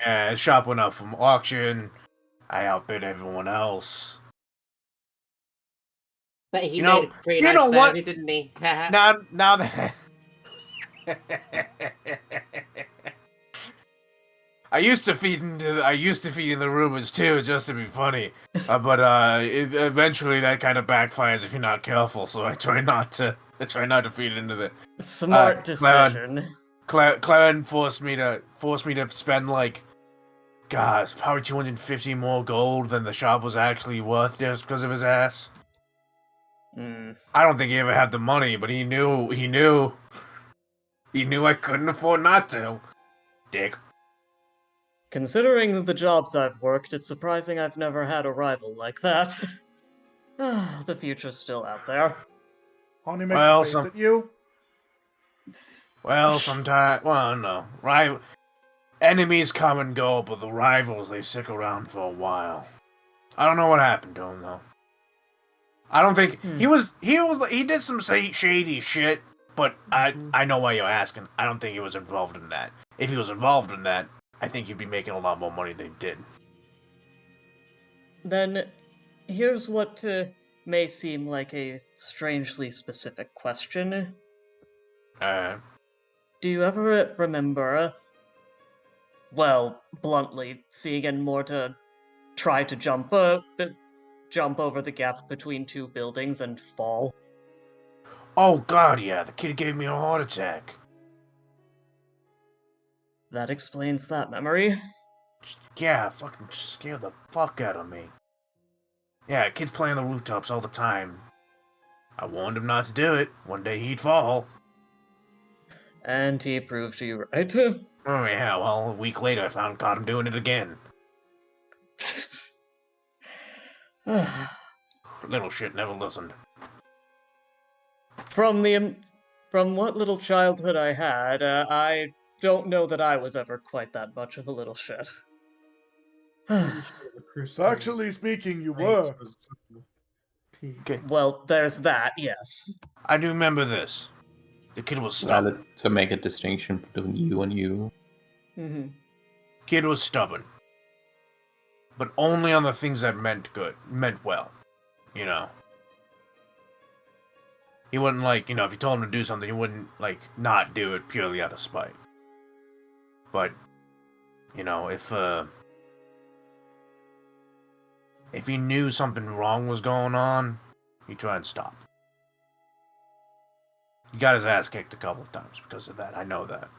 Yeah, his shop went up from auction. I outbid everyone else. But he You know- made a pretty you nice know what? burger, didn't he? Now that... I used to feed in the rumors too, just to be funny. But eventually that kind of backfires if you're not careful. So I try not to feed into the. Smart Cloud. decision. Claren forced me to spend like, God, probably 250 more gold than the shop was actually worth just because of his ass. Hmm. I don't think he ever had the money, but he knew I couldn't afford not to. Dick. Considering the jobs I've worked, it's surprising I've never had a rival like that. The future's still out there. Honey makes Well, a face at you. Sometimes, no. Enemies come and go, but the rivals, they stick around for a while. I don't know what happened to him, though. I don't think he did some shady shit, but I know why you're asking. I don't think he was involved in that. If he was involved in that, I think he'd be making a lot more money than he did. Then, here's what may seem like a strangely specific question. Do you ever remember, well, bluntly, seeing Enmorta try to jump over the gap between two buildings and fall? Oh God, yeah, the kid gave me a heart attack. That explains that memory. Yeah, fucking scared the fuck out of me. Yeah, kids play on the rooftops all the time. I warned him not to do it. One day he'd fall. And he proved you right. Oh yeah, well, a week later I caught him doing it again. Little shit never listened. From what little childhood I had, I don't know that I was ever quite that much of a little shit. Factually speaking, you were. Okay. Well, there's that, yes. I do remember this. The kid was stubborn. Valid to make a distinction between you and you. Mm-hmm. Kid was stubborn. But only on the things that meant well. You know. He wouldn't, like, you know, if you told him to do something, he wouldn't, like, not do it purely out of spite. But, you know, if he knew something wrong was going on, he'd try and stop. He got his ass kicked a couple of times because of that. I know that.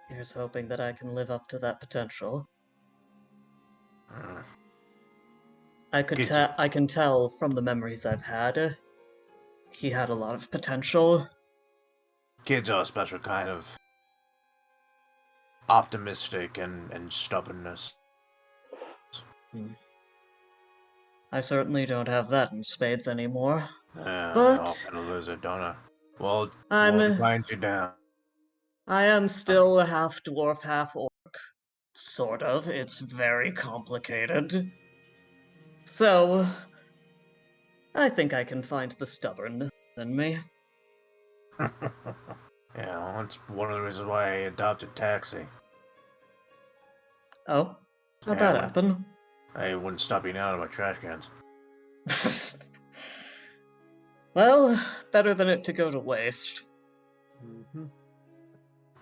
Here's hoping that I can live up to that potential. I can tell from the memories I've had, he had a lot of potential. Kids are a special kind of optimistic and stubbornness. I certainly don't have that in spades anymore. I But often lose it, don't I? Well, I'm it binds you down. I am still a half dwarf, half orc. Sort of. It's very complicated. So, I think I can find the stubbornness in me. Yeah, well, that's one of the reasons why I adopted Taxi. Oh? How'd Yeah, that happen? I wouldn't stop eating out of my trash cans. Well, better than it to go to waste. Mm-hmm.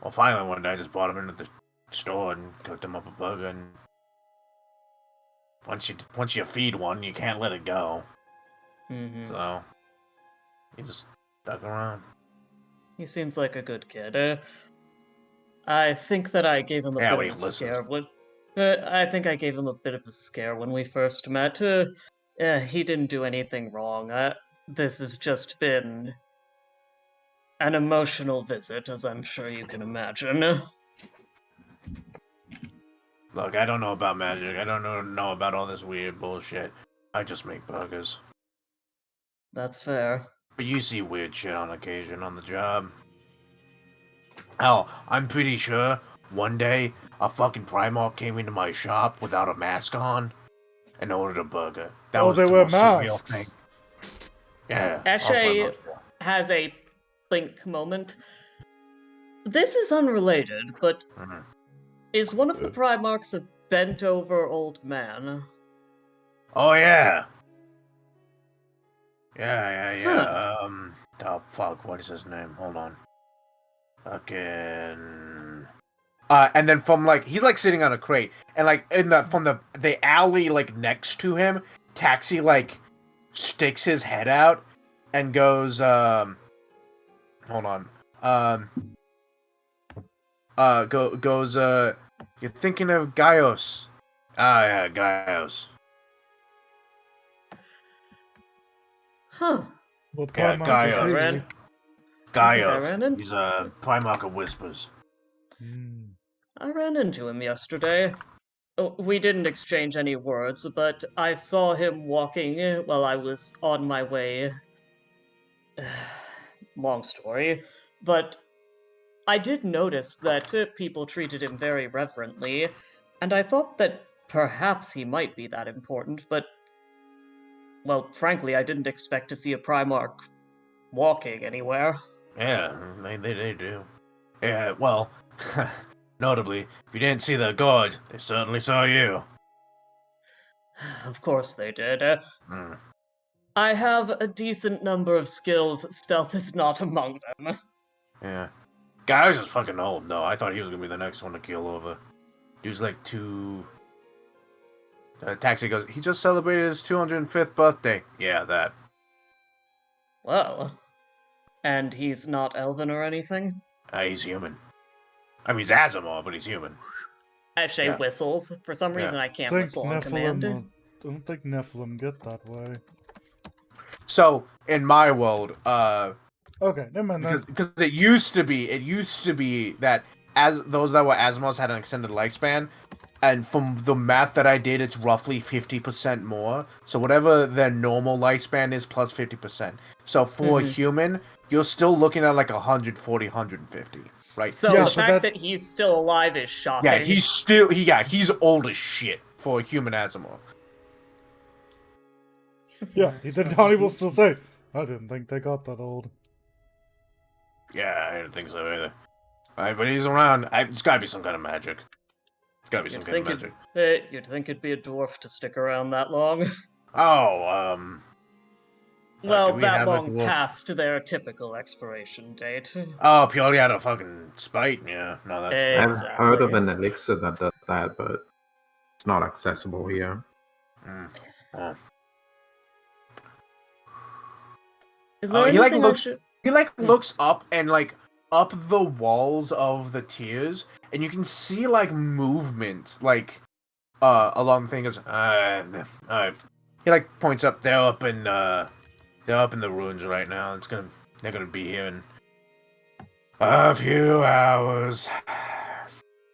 Well, finally one day I just brought him into the store and cooked him up a burger, and once you feed one, you can't let it go. Mm-hmm. So he just stuck around. He seems like a good kid. I think that I gave him a Yeah, bit when of he a scare. listens. I think I gave him a bit of a scare when we first met. He didn't do anything wrong. This has just been an emotional visit, as I'm sure you can imagine. Look, I don't know about magic. I don't know about all this weird bullshit. I just make burgers. That's fair. But you see weird shit on occasion on the job. Hell, I'm pretty sure one day a fucking Primarch came into my shop without a mask on and ordered a burger. That was they the wear most surreal masks. thing. Yeah. Eshe has a blink moment. This is unrelated, but is one of the Primarchs a bent-over old man? Oh yeah. Yeah. Oh fuck! What is his name? Hold on. Again. And then from like he's like sitting on a crate, and like from the alley like next to him, Taxi like sticks his head out and goes hold on goes you're thinking of Gaios. Ah yeah, Gaios. Huh. What Yeah, Primarch Gaia. is he? Ran- I think I Gaios. ran in- He's a Primarch of Whispers. Hmm. I ran into him yesterday. Oh, we didn't exchange any words, but I saw him walking while I was on my way. Long story, but I did notice that people treated him very reverently, and I thought that perhaps he might be that important, but well, frankly, I didn't expect to see a Primarch walking anywhere. Yeah, they do. Yeah, well, notably, if you didn't see the guard, they certainly saw you. Of course they did. Hmm. I have a decent number of skills. Stealth is not among them. Yeah. Guy's is fucking old, though. I thought he was gonna be the next one to keel over. Dude's like two. Taxi goes, he just celebrated his 205th birthday. Yeah, that. Well, and he's not elven or anything? He's human. I mean, he's Azamar, but he's human. Ashay Yeah. whistles. For some Yeah. reason, I can't think whistle on Nephilim. command. I don't think Nephilim get that way. So, in my world, Okay, never mind that. because it used to be that as those that were Azamars had an extended lifespan, and from the math that I did, it's roughly 50% more. So whatever their normal lifespan is plus 50%. So for a human, you're still looking at like 140, 150, right? So Yeah, the but fact that- that he's still alive is shocking. Yeah, he's old as shit for a human Azamar. Yeah, then Donnie will still say, I didn't think they got that old. Yeah, I didn't think so either. Alright, but he's around. It's gotta be some kind of magic. It's gotta be some kind of magic. You'd think it'd be a dwarf to stick around that long. Oh, Well, do we that have a long dwarf? past their typical expiration date. Oh, purely out of fucking spite. Yeah, no, that's fair. I've heard of Exactly. an elixir that does that, but it's not accessible here. Oh. Is Oh, there he, like, anything I looks- should... He like looks up and like up the walls of the tiers, and you can see like movement like along things. He like points up. They're up in the ruins right now. They're gonna be here in a few hours.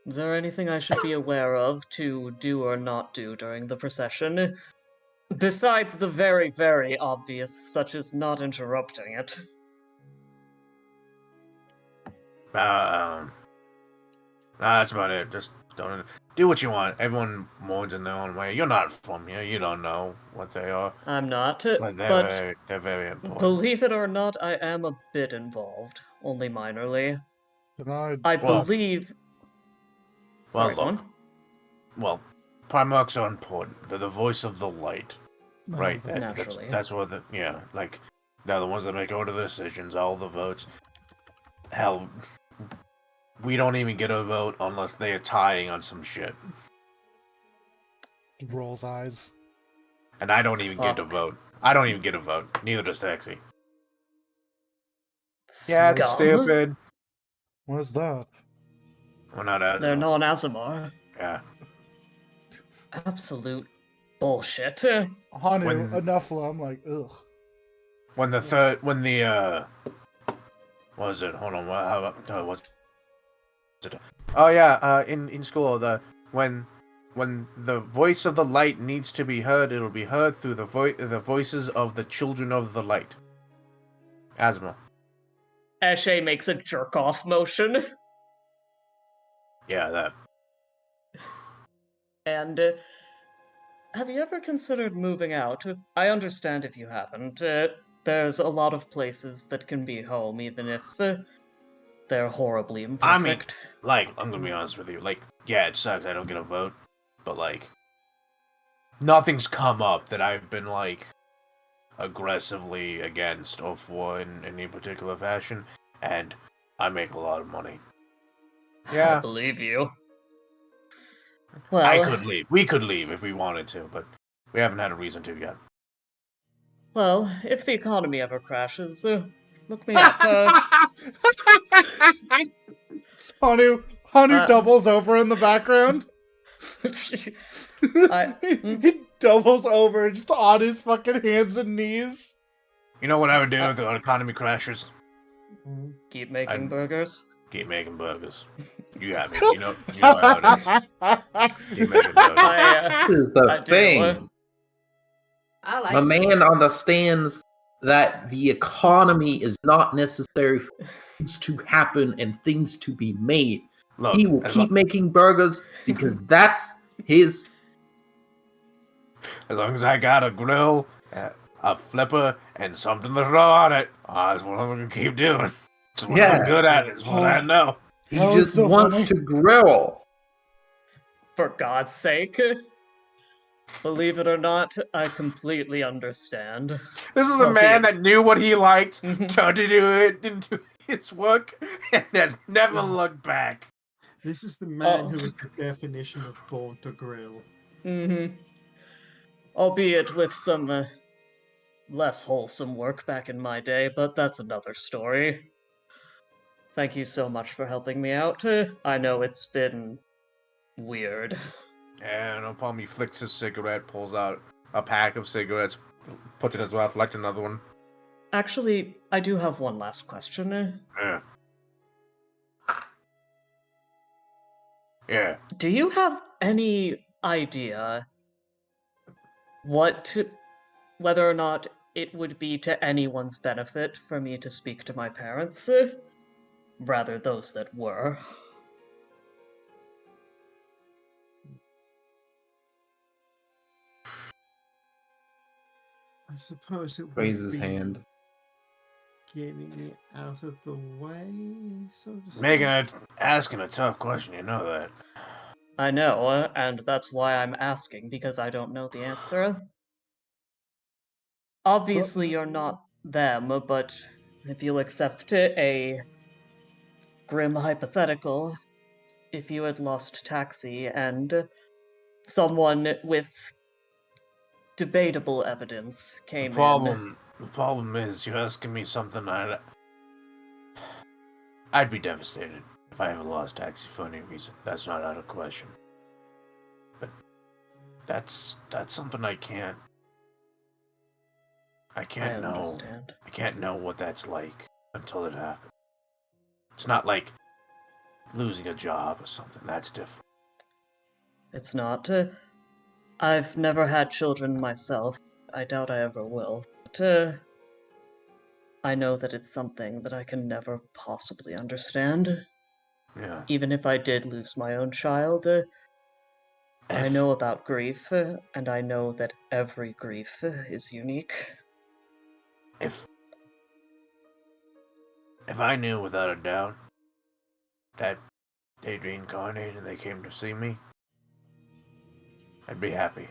Is there anything I should be aware of to do or not do during the procession? Besides the very, very obvious, such as not interrupting it. That's about it. Just don't do what you want. Everyone mourns in their own way. You're not from here. You don't know what they are. I'm not, But but they're very important. believe it or not, I am a bit involved, only minorly. Then I Well, believe... well, Sorry, go look. on. Well, Primarchs are important. They're the voice of the light, right? Naturally. That's what like they're the ones that make all the decisions, all the votes. Hell, we don't even get a vote unless they are tying on some shit, rolls eyes. and I don't even get a Fuck. vote. I don't even get a vote. Neither does Taxi. Yeah, it's Scum? stupid. What's that? We're not as They're non-Azamar. yeah. Absolute bullshit. Hanu, When- Nephilim, I'm like, ugh. When the what was it? Hold on. What's it? Oh yeah. In school, when the voice of the light needs to be heard, it'll be heard through the voices of the children of the light. Asthma. Ashay makes a jerk-off motion. Yeah, that. And have you ever considered moving out? I understand if you haven't. There's a lot of places that can be home, even if they're horribly I mean, imperfect. like, I'm gonna be honest with you. Like, yeah, it sucks. I don't get a vote, but like, nothing's come up that I've been like, aggressively against or for in any particular fashion, and I make a lot of money. I Yeah, believe you. I Well, could leave. We could leave if we wanted to, but we haven't had a reason to yet. well, if the economy ever crashes, look me up. Hanu Uh, doubles over in the background. He doubles over just on his fucking hands and knees. You know what I would do if the economy crashes? Keep making I'm- burgers. Keep making burgers. You got me. You know how it is. Keep making burgers. This is the I do. thing. I like My man understands that the economy is not necessary for things to happen and things to be made. Look, He will as keep making burgers because that's his. long as I got a grill, a flipper, and something to throw on it, that's what I'm gonna keep doing. It's what I'm good at. It's what I know. He That was just so wants funny. to grill. For God's sake. Believe it or not, I completely understand. This is a man that knew what he liked, Mhm. tried to do it into his work, and has never looked back. This is the man Oh. who is the definition of born to grill. Albeit with some less wholesome work back in my day, but that's another story. Thank you so much for helping me out. I know it's been weird. And upon me flicks his cigarette, pulls out a pack of cigarettes, puts it in his mouth, lights another one. Actually, I do have one last question. Yeah. Yeah. Do you have any idea whether or not it would be to anyone's benefit for me to speak to my parents? Rather, those that were. I suppose it would Raises be hand. getting it out of the way, so to speak. Megan, asking a tough question, you know that. I know, and that's why I'm asking, because I don't know the answer. Obviously, you're not them, but if you'll accept a grim hypothetical, if you had lost Taxi and someone with debatable evidence came The problem is, you're asking me something I'd be devastated if I ever lost Taxi for any reason. That's not out of question. But that's something I can't know. understand. I can't know what that's like until it happens. It's not like losing a job or something. That's different. It's not. I've never had children myself. I doubt I ever will. But I know that it's something that I can never possibly understand. Yeah. Even if I did lose my own child, I know about grief, and I know that every grief is unique. If I knew without a doubt that they'd reincarnated and they came to see me, I'd be happy.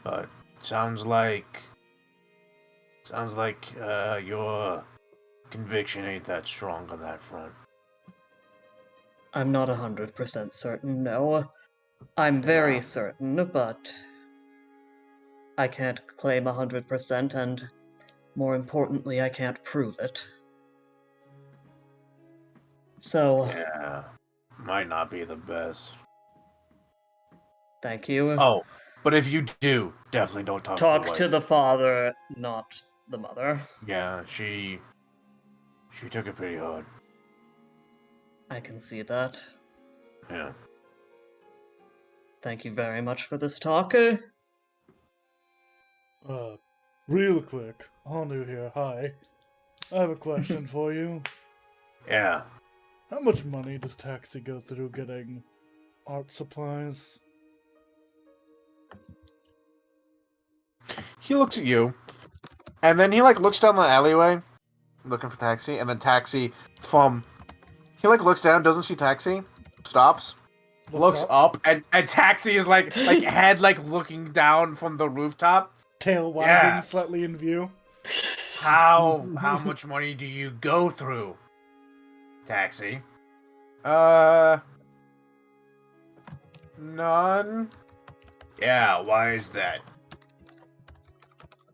But sounds like your conviction ain't that strong on that front. I'm not 100% certain, no. I'm very certain, but I can't claim 100%, and more importantly, I can't prove it. So, Yeah, might not be the best. thank you. Oh, but if you do, definitely don't talk Talk to to the father, not the mother. Yeah, she took it pretty hard. I can see that. Yeah. Thank you very much for this talk. Real quick, Hanu here, hi. I have a question for you. Yeah. How much money does Taxi go through getting art supplies? He looks at you, and then he looks down the alleyway, looking for Taxi, and then Taxi he looks down, doesn't see Taxi, stops, looks up, and Taxi is head looking down from the rooftop, tail wagging Yeah. slightly in view. How much money do you go through? Taxi. None. Yeah, why is that?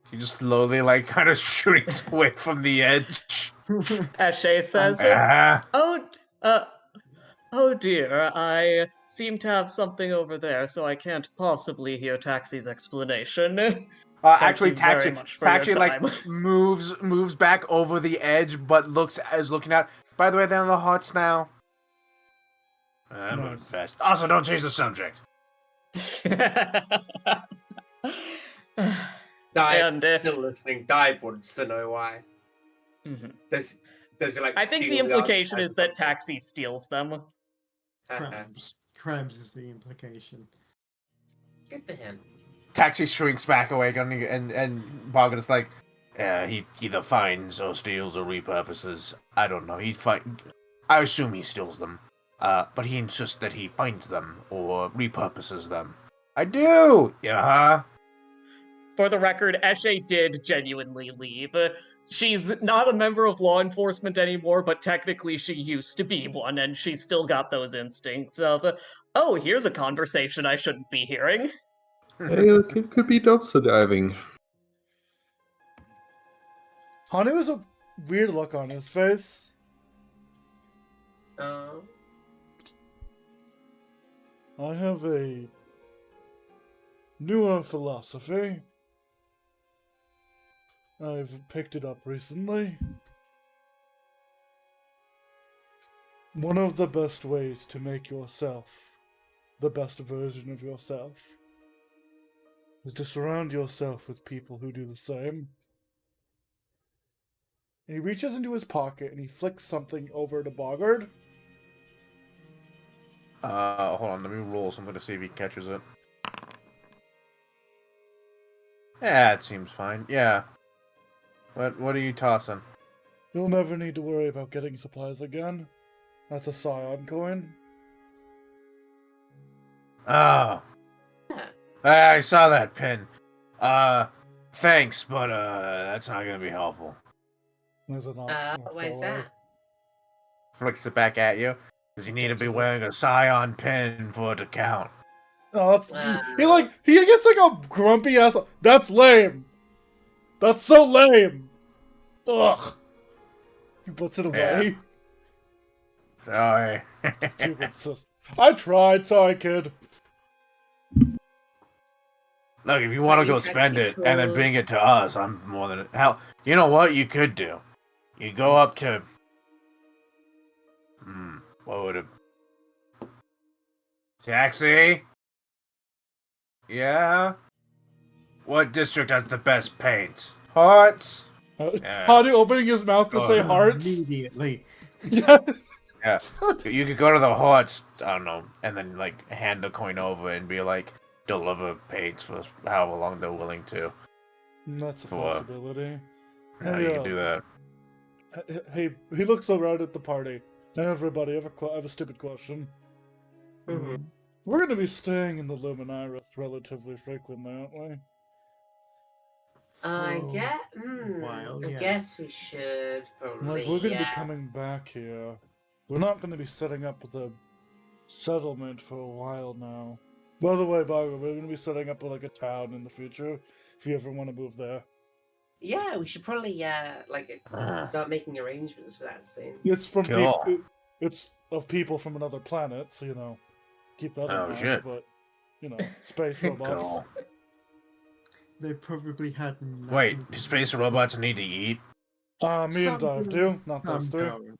He just slowly, like, kind of shrinks away from the edge. Eshe says, Ah, oh dear, I seem to have something over there, so I can't possibly hear Taxi's explanation. actually, you very Taxi, much for your time. like moves back over the edge, but looking out. By the way, they're on the huts now. I'm Nice. best. Also, don't change the subject. Dive, And still listening. Dive wants to know why. mhm. Does he like? I think the steal implication is that archetype Taxi steals them. or something? Crabs is the implication. Good for him. Taxi shrinks back away, and Bargain is like, he either finds or steals or repurposes. I don't know. I assume he steals them. But he insists that he finds them or repurposes them. I do. Yeah. For the record, Eshe did genuinely leave. She's not a member of law enforcement anymore, but technically she used to be one, and she's still got those instincts of, oh, here's a conversation I shouldn't be hearing. Hey, look, it could be dumpster diving. Hanu has a weird look on his face. I have a newer philosophy. I've picked it up recently. One of the best ways to make yourself the best version of yourself is to surround yourself with people who do the same. And he reaches into his pocket and he flicks something over to Bogard. Hold on, let me roll something to see if he catches it. Yeah, it seems fine. Yeah. What are you tossing? You'll never need to worry about getting supplies again. That's a Scion coin. Oh. Yeah. I saw that pin. Thanks, but that's not gonna be helpful. Is it not? Why is that? Flicks it back at you. Because you need to be wearing a Scion pin for it to count. Oh, that's he gets like a grumpy ass. That's lame. That's so lame. Ugh. He puts it away. Sorry. Stupid sis. I tried. Sorry, kid. Look, if you want to go spend it and then bring it to us, I'm more than hell. You know what you could do? You go up to. What would it? Taxi? Yeah? What district has the best paint? Hearts? Hanu opening his mouth to say hearts. Immediately. Yeah. Yeah. You could go to the Hearts, I don't know, and then, like, hand the coin over and be like, deliver paints for however long they're willing to. That's a For- possibility. Yeah, you can do that. Hey, he looks around at the party. Hey, everybody, I have a stupid question. Mhm. We're going to be staying in the Luminaris relatively frequently, aren't we? I Oh, guess. while, I yeah. guess we should probably. Like, we're going to yeah. be coming back here. We're not going to be setting up with a settlement for a while now. By the way, Baga, we're going to be setting up like a town in the future, if you ever want to move there. Yeah, we should probably start making arrangements for that soon. It's from Cool. people. It's of people from another planet, so keep that in Oh, mind. shit. But space robots. Cool. They probably had nothing. Wait, do space robots need to eat? Me and Some Dive do, do, not those Some three. don't.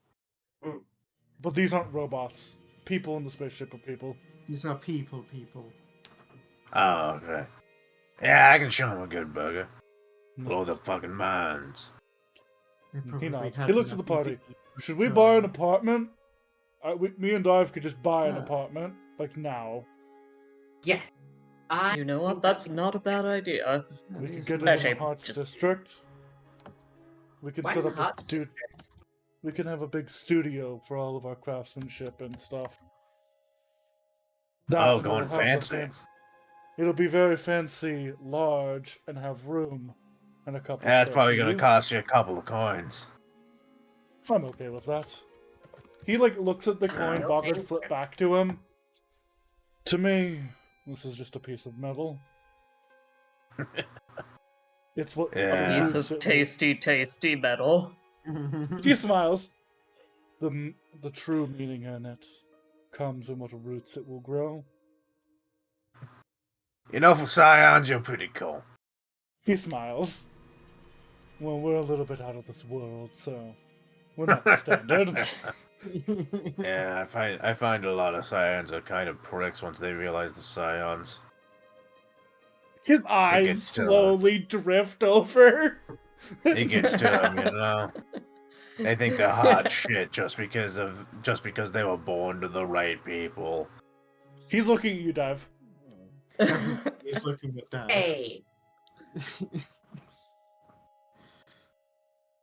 But these aren't robots. People in the spaceship are people. These are people. Oh, okay. Yeah, I can show him a good burger. Blow the fucking minds. They probably nods. had He looks at the nothing party. to eat, Should we so- buy an apartment? Me and Dive could just buy an Yeah. apartment, like now. Yeah. You know what? That's not a bad idea. Yeah, We could these get are- into the Actually, Hearts just- District. We could Why set the up a Hearts studio. We can have a big studio for all of our craftsmanship and stuff. Oh, and going we'll have the fancy. It'll be very fancy, large, and have room and a couple. That's probably gonna statues. cost you a couple of coins. I'm okay with that. He looks at the coin Boggart flip back to him. To me, this is just a piece of metal. It's what Yeah. Piece of tasty metal. He smiles. The true meaning in it comes in what roots it will grow. You know, for Scions, you're pretty cool. He smiles. Well, we're a little bit out of this world, so we're not standard. Yeah, I find a lot of Scions are kind of pricks once they realize the Scions. His eyes gets to- slowly drift over. It gets to them, you know. They think they're hot shit just because they were born to the right people. He's looking at you, Dive. He's looking at that. Hey.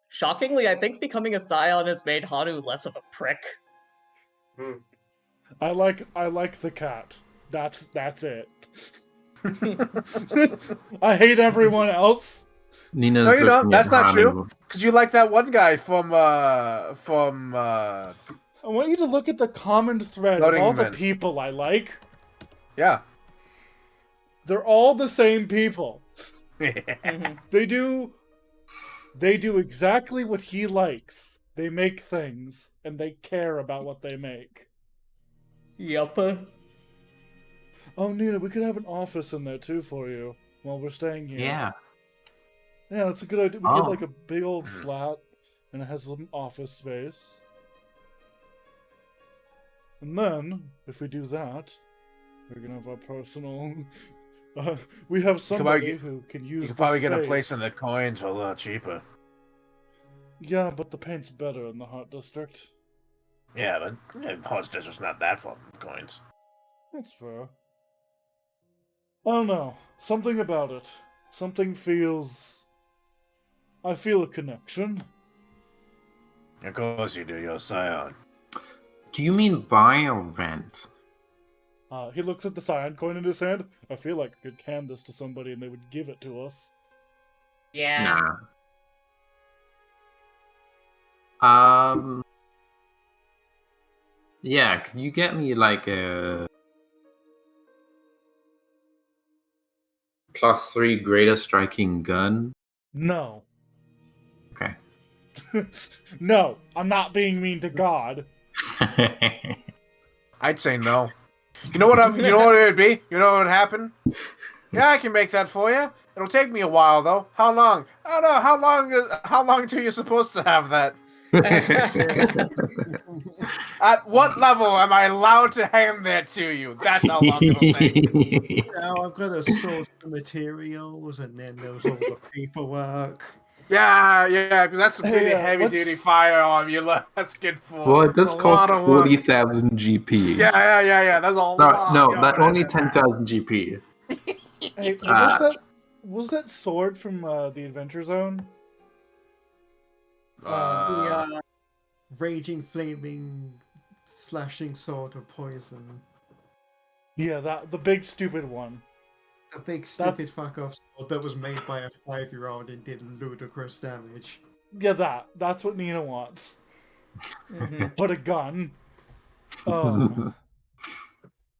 Shockingly, I think becoming a Scion has made Hanu less of a prick. I like the cat. That's it. I hate everyone else. Nina's No, you don't. looking That's at not Hanu. true. Because you like that one guy from I want you to look at the common thread of all the Loading people I like. yeah. They're all the same people. Mhm. They do exactly what he likes. They make things and they care about what they make. Yup. Oh, Nina, we could have an office in there too for you while we're staying here. Yeah. Yeah, that's a good idea. We Oh. get like a big old flat and it has some office space. And then, if we do that, we're gonna have our personal. We have somebody who can use. You could the probably get a place space. in the coins for a lot cheaper. Yeah, but the paint's better in the Heart District. Yeah, but Horse District's not that far from the coins. That's fair. I don't know. Something about it. Something feels. I feel a connection. Of course you do, you're a Scion. Do you mean buy or rent? He looks at the Scion coin in his hand. I feel like I could hand this to somebody and they would give it to us. Yeah. Nah. Yeah, can you get me like a +3 greater striking gun? No. Okay. No, I'm not being mean to God. I'd say no. You know what it would be? You know what would happen? Yeah, I can make that for you. It'll take me a while though. How long? I don't know. How long until you're supposed to have that? At what level am I allowed to hand that to you? That's how long it'll take. Now I've got to source the materials, and then there's all the paperwork. Yeah, because that's a pretty Hey, heavy-duty what's- firearm you're asking for. Well, it does It's a cost lot of work. 40,000 GP. Yeah. That's a lot. No, Yeah, that only whatever. 10,000 GP. Hey, was that sword from the Adventure Zone? The raging, flaming, slashing sword of poison. Yeah, the big stupid one. The big stupid fuck off sword that was made by a 5-year-old and did ludicrous damage. Yeah, that's what Nina wants. Mhm. But a gun. Oh.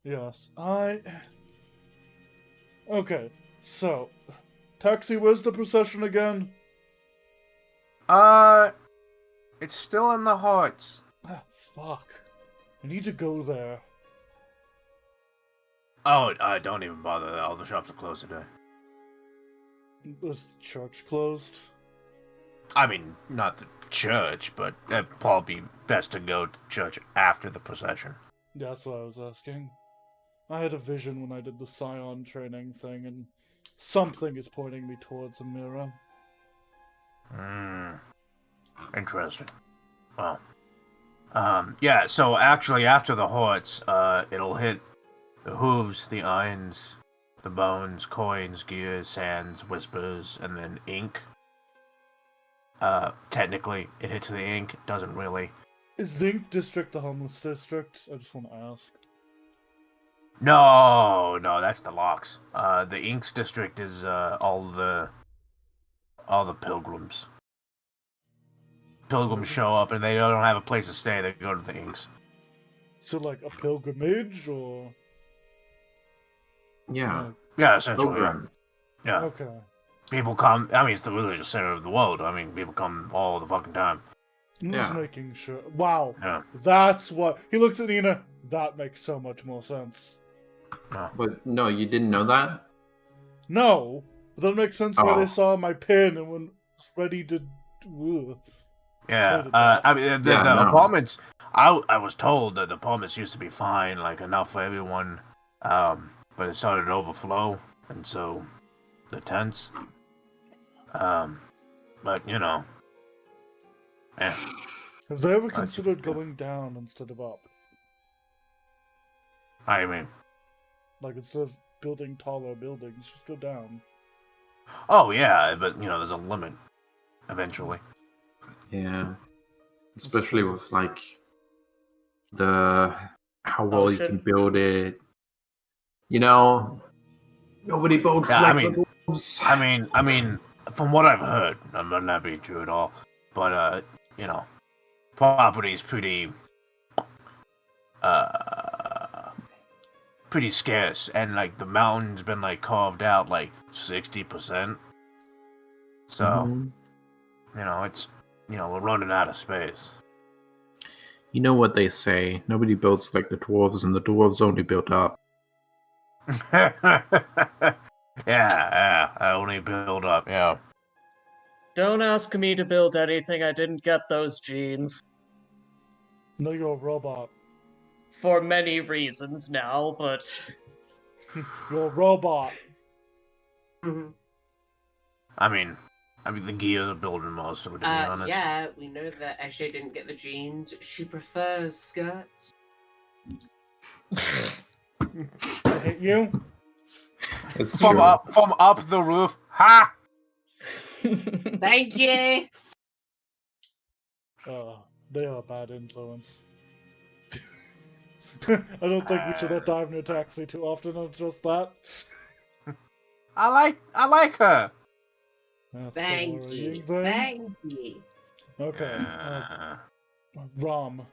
Yes, Okay, so Taxi, where's the procession again? It's still in the hearts. Ah, fuck. I need to go there. Oh, don't even bother. All the shops are closed today. Was the church closed? I mean, not the church, but it'd probably be best to go to church after the procession. Yeah, that's what I was asking. I had a vision when I did the Scion training thing, and something is pointing me towards a mirror. Interesting. Well, yeah, so actually after the hearts, it'll hit the hooves, the irons, the bones, coins, gears, sands, whispers, and then ink. Technically, it hits the ink, it doesn't really. Is the Ink District the homeless district? I just want to ask. No, that's the Locks. The Inks district is all the pilgrims. Pilgrims show up and they don't have a place to stay. They go to the Inks. So, like a pilgrimage, or Yeah. Yeah, essentially. Pilgrims. Yeah. okay. People come. I mean, it's the religious center of the world. I mean, people come all the fucking time. I'm just Yeah. making sure. Wow, Yeah. that's what he looks at Nina. That makes so much more sense. But no, you didn't know that? No, but that makes sense why Oh. they saw my pin and when ready to. Ugh. Yeah. Loaded that. I mean, the Yeah, no. apartments. I was told that the apartments used to be fine, like enough for everyone. But it started to overflow, and so the tents. But you know. Yeah. Have they ever considered going down instead of up? How do you mean? Like instead of building taller buildings, just go down. Oh yeah, but you know, there's a limit. Eventually. Yeah. Especially with like how well you shit. can build it. You know, nobody builds Yeah, like I mean- the wolves. I mean, from what I've heard, that might not be true at all. But you know, property's pretty pretty scarce, and like the mountain's been like carved out like 60%. So Mhm. you know, we're running out of space. You know what they say? Nobody builds like the dwarves, and the dwarves only build up. yeah, I only build up. Yeah. Don't ask me to build anything. I didn't get those genes. No, you're a robot. For many reasons now, but You're a robot. I mean, the gears are building most of it, to be honest. Yeah, we know that Eshe didn't get the genes. She prefers skirts. I hate you. It's From true. up the roof. Ha! Thank you. They are a bad influence. I don't think we should have dive in a taxi too often on just that. I like her. That's Thank the you. worrying thing. Thank you. Okay, Rom,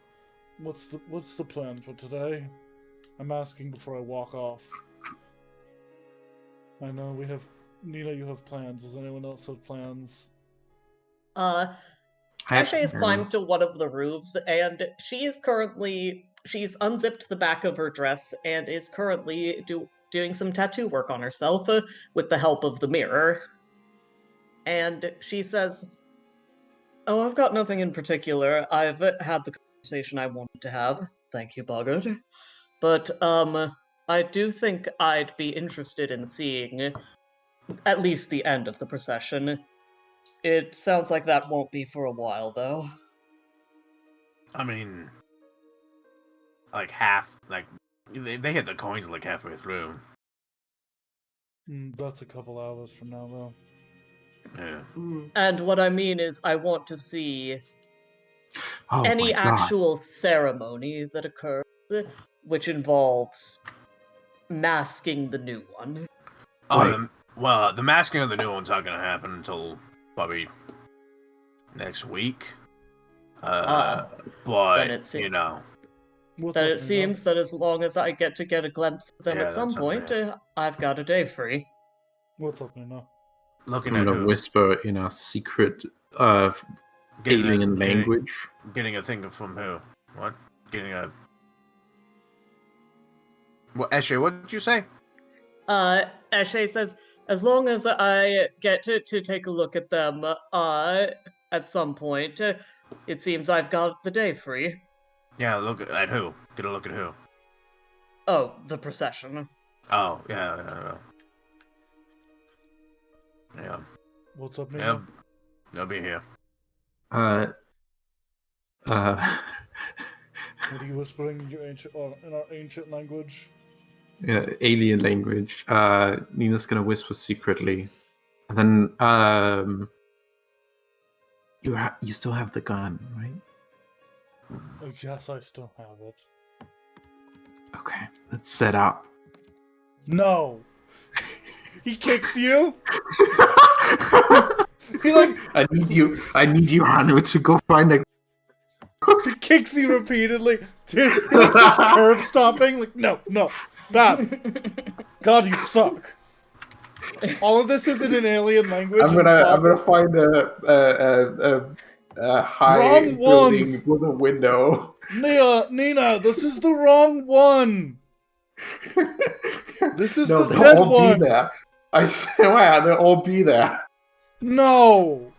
what's the plan for today? I'm asking before I walk off. I know we have Nina. You have plans. Does anyone else have plans? Ashe has climbed to one of the roofs, and she's unzipped the back of her dress and is currently doing some tattoo work on herself with the help of the mirror. And she says, "Oh, I've got nothing in particular. I've had the conversation I wanted to have. Thank you, Bogart. But, I do think I'd be interested in seeing at least the end of the procession. It sounds like that won't be for a while, though." I mean, like half. Like they hit the coins like halfway through. That's a couple hours from now, though. Yeah. And what I mean is, I want to see Oh any my God. actual ceremony that occurs, which involves masking the new one. Well, the masking of the new one's not gonna happen until probably next week. But then it you know, What's Then up, it Nina? seems that as long as I get to get a glimpse of them Yeah, at some that's point, okay. I've got a day free. What's up, Nina? looking I'm at gonna who, whisper in a secret getting a- alien getting- language. Getting a thing from who? What? Getting a. What, Eshe? What did you say? Eshe says, as long as I get to take a look at them, at some point, it seems I've got the day free. Yeah, look at who? Get a look at who? Oh, the procession. Oh, yeah. Yeah. What's up, Nina? Yeah. They'll be here. Uh, What are you whispering in your in our ancient language? yeah, alien language. Nina's gonna whisper secretly, and then you still have the gun, right? Oh, yes, I still have it. Okay, let's set up No. He kicks you. He like I need you, Hanu, to go find a. he kicks you repeatedly. Dude, he like starts curb stomping. Like no, bad. God, you suck. All of this is in an alien language. I'm gonna find a high Wrong one. building with a window. Nina, this is the wrong one. This is No, the they'll dead all one. be there. I swear, they'll all be there. No,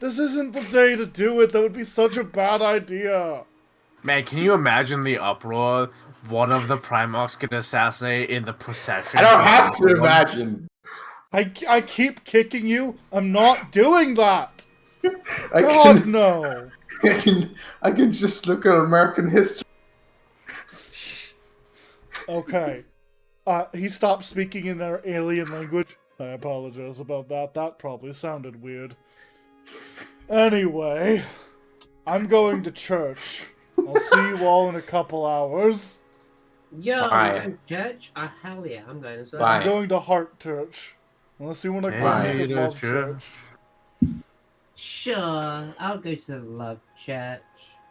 this isn't the day to do it. That would be such a bad idea. Man, can you imagine the uproar? One of the Primarchs get assassinated in the procession. I don't have to imagine. I keep kicking you. I'm not doing that. I God, can, no. I can just look at American history. Okay. He stopped speaking in their alien language. I apologize about that. That probably sounded weird. Anyway, I'm going to church. I'll see you all in a couple hours. Yo, Bye. you going to church? Oh, hell yeah, I'm going as well. Bye. I'm going to Heart Church. Unless you want to go Bye. to Love Church. Sure, I'll go to the Love Church.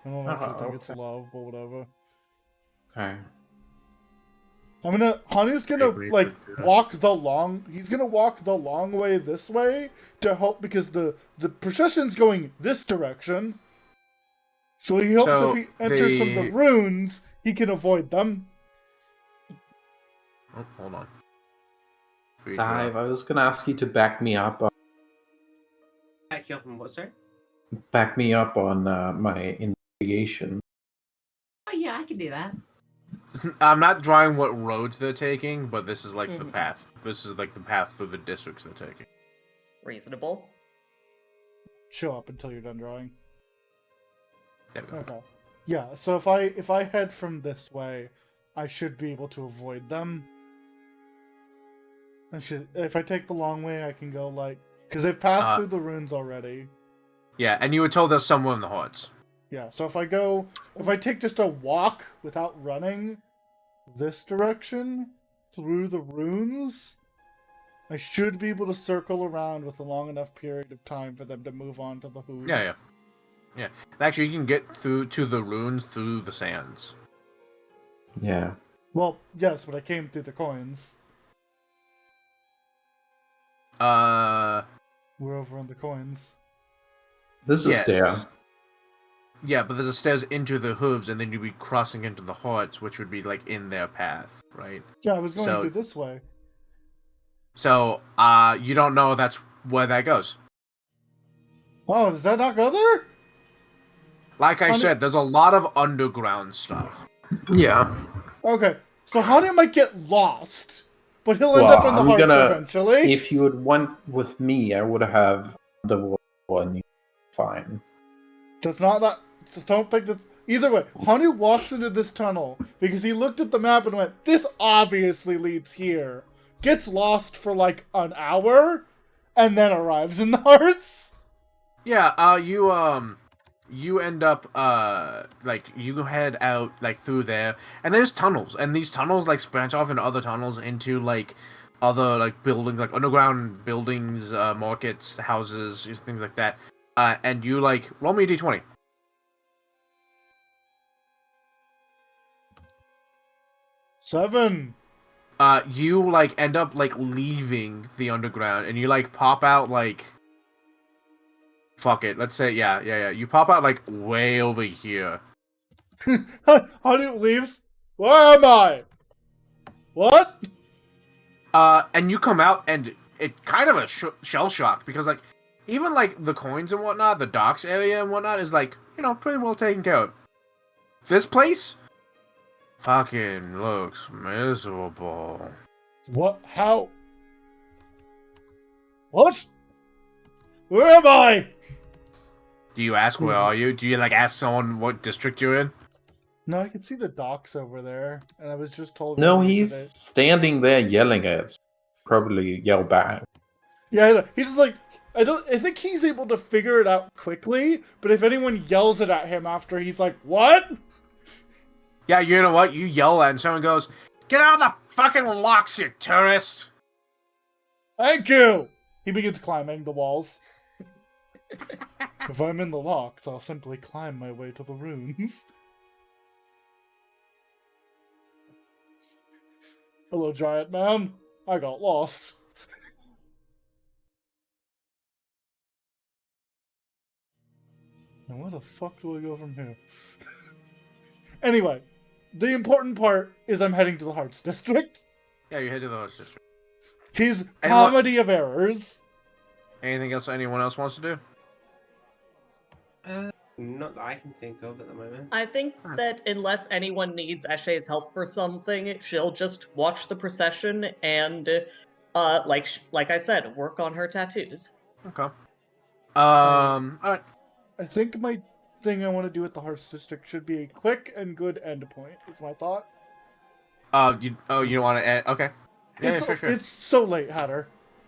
I don't actually think it's love, but whatever. Okay. Hanu's gonna Agree like with that. he's gonna walk the long way this way to help because the procession's going this direction. So he hopes So if he enters from the the- runes, he can avoid them. Oh, hold on. Dive, I was gonna ask you to back me up. Back you up on what, sir? Back me up on my investigation. Oh yeah, I can do that. I'm not drawing what roads they're taking, but this is like the Mhm. path. This is like the path through the districts they're taking. Reasonable. Show up until you're done drawing. There we go. Okay. Yeah, so if I head from this way, I should be able to avoid them. If I take the long way, I can go like because they've passed through the runes already. Yeah, and you were told there's someone in the hordes. Yeah, so if I take just a walk without running this direction through the runes, I should be able to circle around with a long enough period of time for them to move on to the hooves. Yeah. And actually, you can get through to the runes through the sands. Yeah. Well, yes, but I came through the coins. We're over on the coins. This is Yeah. there. Yeah, but there's a stairs into the hooves, and then you'd be crossing into the hordes, which would be like in their path, right? Yeah, I was going So- through this way. So, you don't know that's where that goes. Oh, does that not go there? Like I Under- said, there's a lot of underground stuff. Yeah. Okay, so Hanu might get lost, but he'll end Well, up in the I'm hearts gonna- eventually. If you had went with me, I would have underwater one. Fine. That's not that. So don't think that. Either way, Hanu walks into this tunnel because he looked at the map and went, "This obviously leads here." Gets lost for like an hour, and then arrives in the hearts. Yeah, you end up, like, you head out, like, through there, and there's tunnels, and these tunnels, like, branch off into other tunnels into, like, other, like, buildings, like, underground buildings, markets, houses, things like that. And you, like, roll me a d20. Seven. You, like, end up, like, leaving the underground, and you, like, pop out, like... Fuck it, let's say, yeah. You pop out, like, way over here. Hanu leaves. Where am I? What? And you come out, and it kind of a shell shock, because, like, even, like, the coins and whatnot, the docks area and whatnot is, like, you know, pretty well taken care of. This place fucking looks miserable. What? How? What? Where am I? Do you ask where are you? Do you, like, ask someone what district you're in? No, I can see the docks over there, and I was just told. No, earlier he's today. standing there yelling at us. Probably yell back. Yeah, I know. He's just like I think he's able to figure it out quickly, but if anyone yells it at him after, he's like, "What?" Yeah, you know what? You yell at and someone goes, Get out of the fucking locks, you tourist! Thank you! He begins climbing the walls. If I'm in the locks, I'll simply climb my way to the runes. Hello, giant man. I got lost. Now where the fuck do I go from here? Anyway, the important part is I'm heading to the Hearts District. Yeah, you head to the Hearts District. His Anyone- comedy of errors. Anything else anyone else wants to do? Not that I can think of at the moment. I think that unless anyone needs Eshe's help for something, she'll just watch the procession and, like I said, work on her tattoos. Okay. Alright. I think my thing I want to do at the Hearts District should be a quick and good end point, is my thought. You don't want to add... Okay. Yeah, sure. It's so late, Hatter.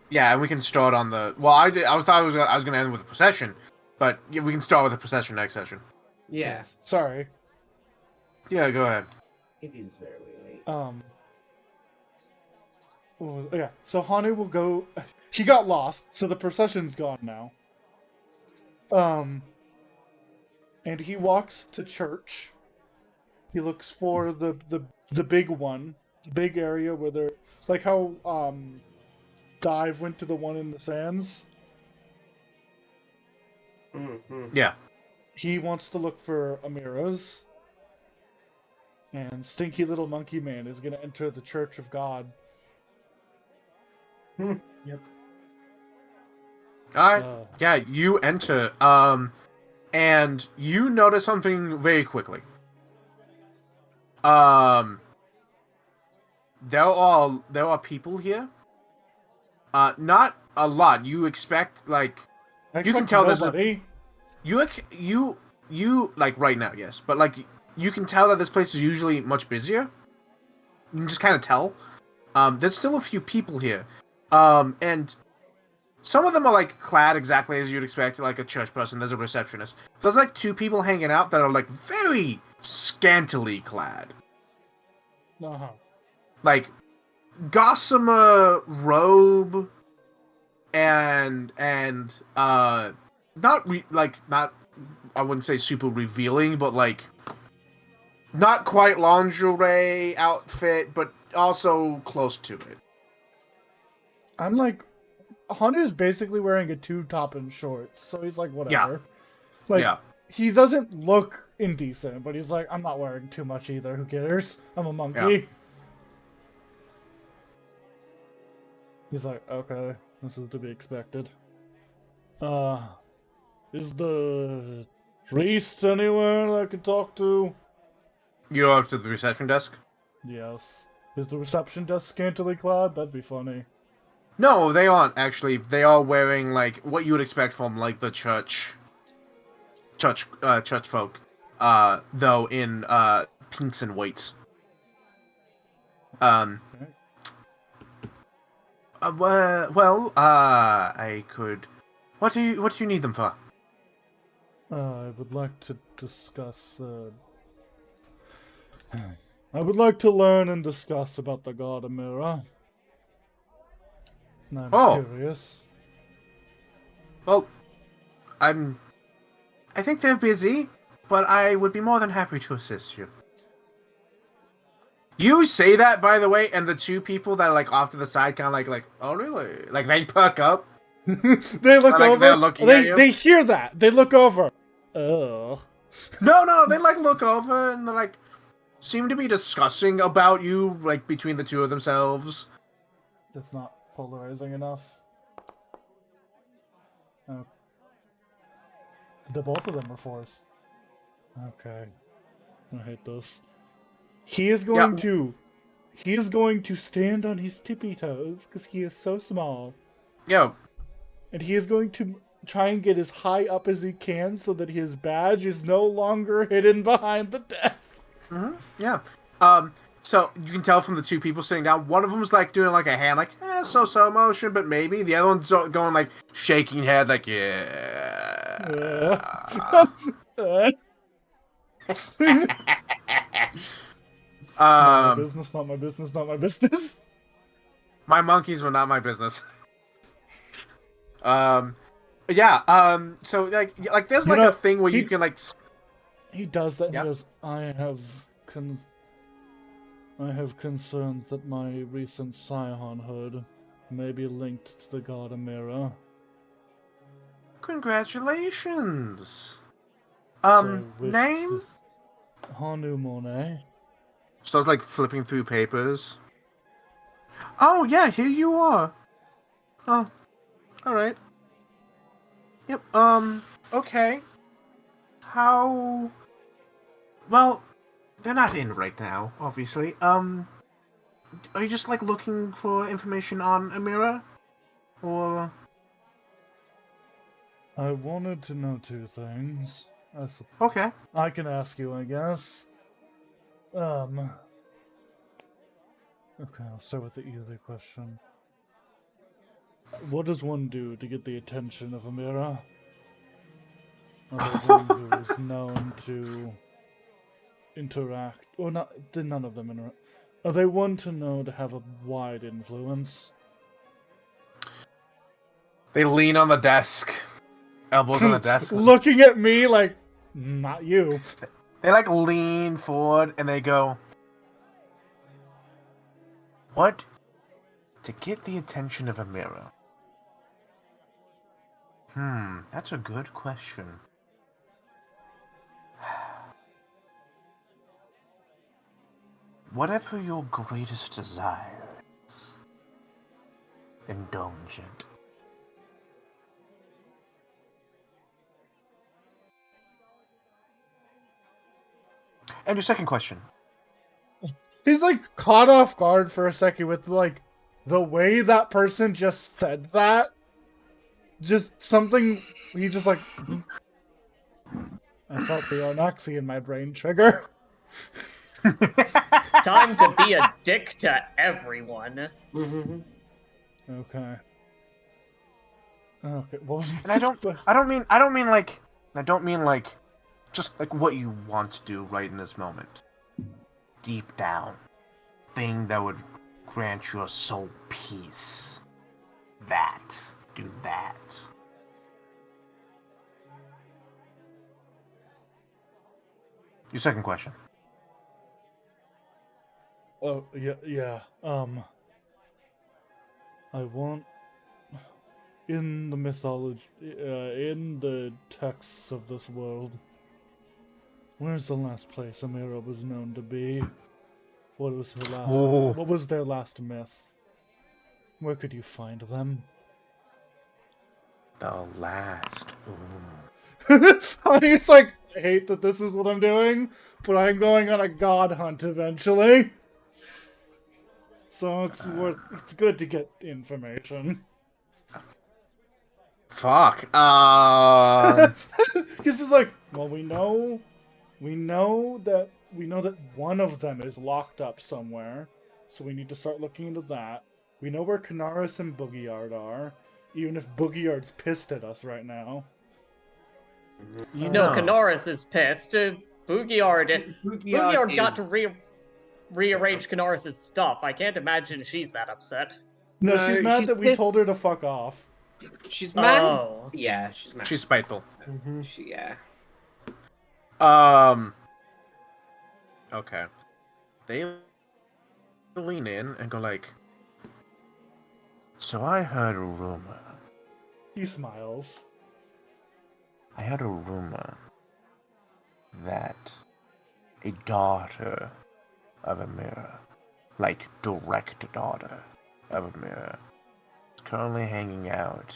Yeah, and we can start on the... Well, I was going to end with a procession, but yeah, we can start with the procession next session. Yeah, Sorry. Yeah, go ahead. it is very late. Yeah, so Hanu will go... She got lost, so the procession's gone now. And he walks to church. He looks for the big one. The big area where they're... Like how, Dive went to the one in the sands. Mm-hmm. Yeah. He wants to look for Amira's. And Stinky Little Monkey Man is going to enter the Church of God. Yep. Alright. Uh, Yeah, you enter, and you notice something very quickly. There are people here. Not a lot. You expect, like, you can tell there's nobody. you like right now, yes, but like you can tell that this place is usually much busier. You can just kind of tell. There's still a few people here, and some of them are like clad exactly as you'd expect, like a church person. There's a receptionist. There's like two people hanging out that are like very scantily clad, Uh-huh. like gossamer robe, and not I wouldn't say super revealing, but like not quite lingerie outfit, but also close to it. I'm like, Hanu's basically wearing a tube top and shorts, so he's like, whatever. Like, Yeah. he doesn't look indecent, but he's like, I'm not wearing too much either. Who cares? I'm a monkey. Yeah. He's like, okay, this is to be expected. Is the priest anywhere that I can talk to? You're up to the reception desk? Yes. Is the reception desk scantily clad? That'd be funny. No, they aren't, actually. They are wearing, like, what you would expect from, like, the church folk. Though in, pinks and whites. I could... What do you need them for? I would like to discuss, I would like to learn and discuss about the god Amira. I'm curious. Well, I think they're busy, but I would be more than happy to assist you. You say that, by the way, and the two people that are, like, off to the side kind of like, oh, really? Like, they perk up. They look Like over. they're looking at you? They hear that. They look over. Oh. No, they, like, look over and they're, like, seem to be discussing about you, like, between the two of themselves. That's not polarizing enough. Oh. Both of them are forced. Okay. I hate this. He is going to stand on his tippy toes because he is so small. Yeah. And he is going to try and get as high up as he can so that his badge is no longer hidden behind the desk. Mm-hmm. Yeah. So you can tell from the two people sitting down, one of them is like doing like a hand, like so motion, but maybe. The other one's going like shaking head, like Not my Um, business, not my business, not my business. my monkeys were not my business. Yeah. So like, there's You like know, a thing where he- you can like. He does that. Yeah. He goes, I have concerns that my recent Scionhood may be linked to the god Amira. Congratulations. So wish Name? this Hanu Monet. So I was like flipping through papers. Oh yeah, here you are. Oh, all right. Yep. Okay. How? Well, they're not in right now, obviously. Are you just like looking for information on Amira, or? I wanted to know two things. Okay. I can ask you, I guess. Okay, I'll start with the easy question. What does one do to get the attention of Amira? Are they one who is known to interact, or not? None of them interact. Are they one to know to have a wide influence? They lean on the desk, elbows on the desk. Looking at me like, not you. They like lean forward and they go, "What? To get the attention of Amira? That's a good question. Whatever your greatest desire is, indulge it." And your second question. He's like caught off guard for a second with like the way that person just said that. Just something he just like I felt the Onoxy in my brain trigger. Time to be a dick to everyone. Okay. Okay. What was And I don't mean like just like what you want to do right in this moment. Deep down. Thing that would grant your soul peace. That. Do that. Your second question. Oh yeah. I want in the mythology, in the texts of this world. Where's the last place Amira was known to be? What was her last? Oh. What was their last myth? Where could you find them? The last. Honey's like, I hate that this is what I'm doing, but I'm going on a god hunt eventually. So it's good to get information. Fuck. Because it's like, well, we know that one of them is locked up somewhere, so we need to start looking into that. We know where Canaris and Boogieyard are, even if Boogieyard's pissed at us right now. You know, Canaris is pissed. Boogieyard got to rearrange Canaris' stuff. I can't imagine she's that upset. No, No, she's mad she's that we pissed. told her to fuck off. She's mad. Oh. Yeah, she's mad. She's spiteful. Yeah. Okay. They lean in and go like, "So I heard a rumor. He smiles. I heard a rumor that a daughter of Amira, like direct daughter of Amira, is currently hanging out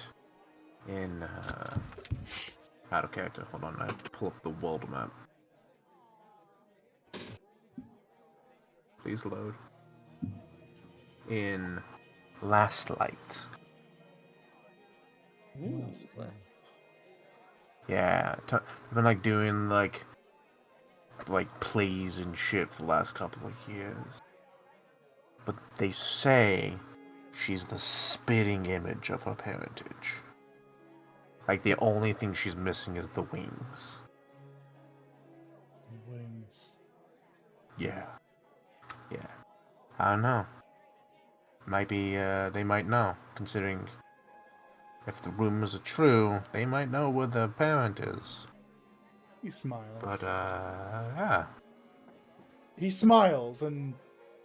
in out of character. Hold on, I have to pull up the world map. Please load. In Last Light. Yeah, I've been like doing like plays and shit for the last couple of years. But they say she's the spitting image of her parentage. Like the only thing she's missing is the wings. Wings. Yeah. Yeah. I don't know. Might be, they might know, considering if the rumors are true, they might know where the parent is. He smiles. But, yeah. He smiles and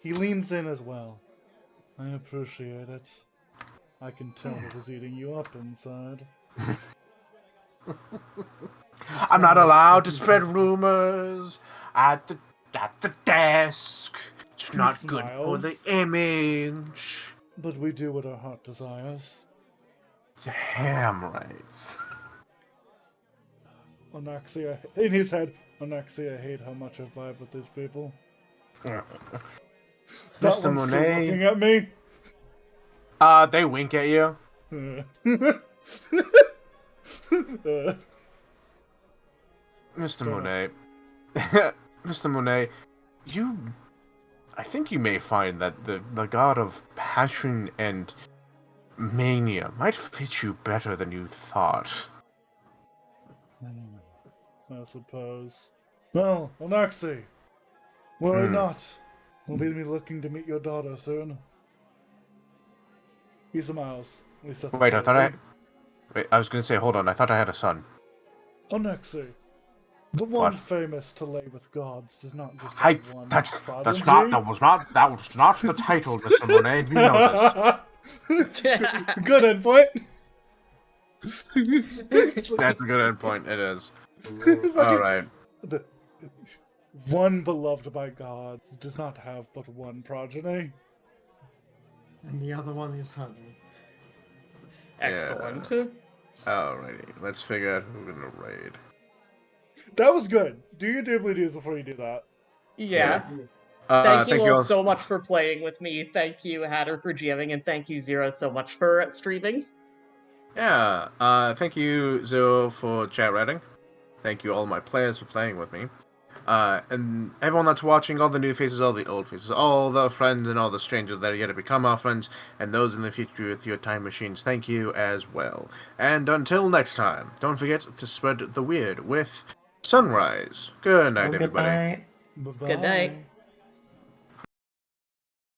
he leans in as well. I appreciate it. I can tell it was eating you up inside. I'm not allowed to spread rumors at the desk. It's He not good for the smiles. image. But we do what our heart desires. Damn right. Anaxia, in his head, Anaxia, I hate how much I vibe with these people. That Mr. one's still Monet. looking at me. They wink at you. Mr. Monet. Mr. Monet, I think you may find that the god of passion and mania might fit you better than you thought. I suppose. Well, Anaxi, worry not. We'll be looking to meet your daughter soon. He smiles. We set the Wait, I table. was gonna say, hold on, I thought I had a son. Anaxi, the one What? famous to lay with gods does not just Hey, have one that was prodigy. not the title, Mr. Monet. You know this. Good endpoint. That's a good endpoint. It is. All right. The one beloved by gods does not have but one progeny. And the other one is Honey. Excellent. Alrighty. Let's figure out who we're gonna raid. That was good. Do your doobly doos before you do that. Yeah. Yeah. Thank you all so much for playing with me. Thank you, Hatter, for GMing, and thank you, Zero, so much for streaming. Yeah. Thank you, Zero, for chat writing. Thank you all my players for playing with me. And everyone that's watching, all the new faces, all the old faces, all the friends and all the strangers that are yet to become our friends, and those in the future with your time machines, thank you as well. And until next time, don't forget to spread the weird with Sunrise. Good night, everybody. Bye-bye. Good night.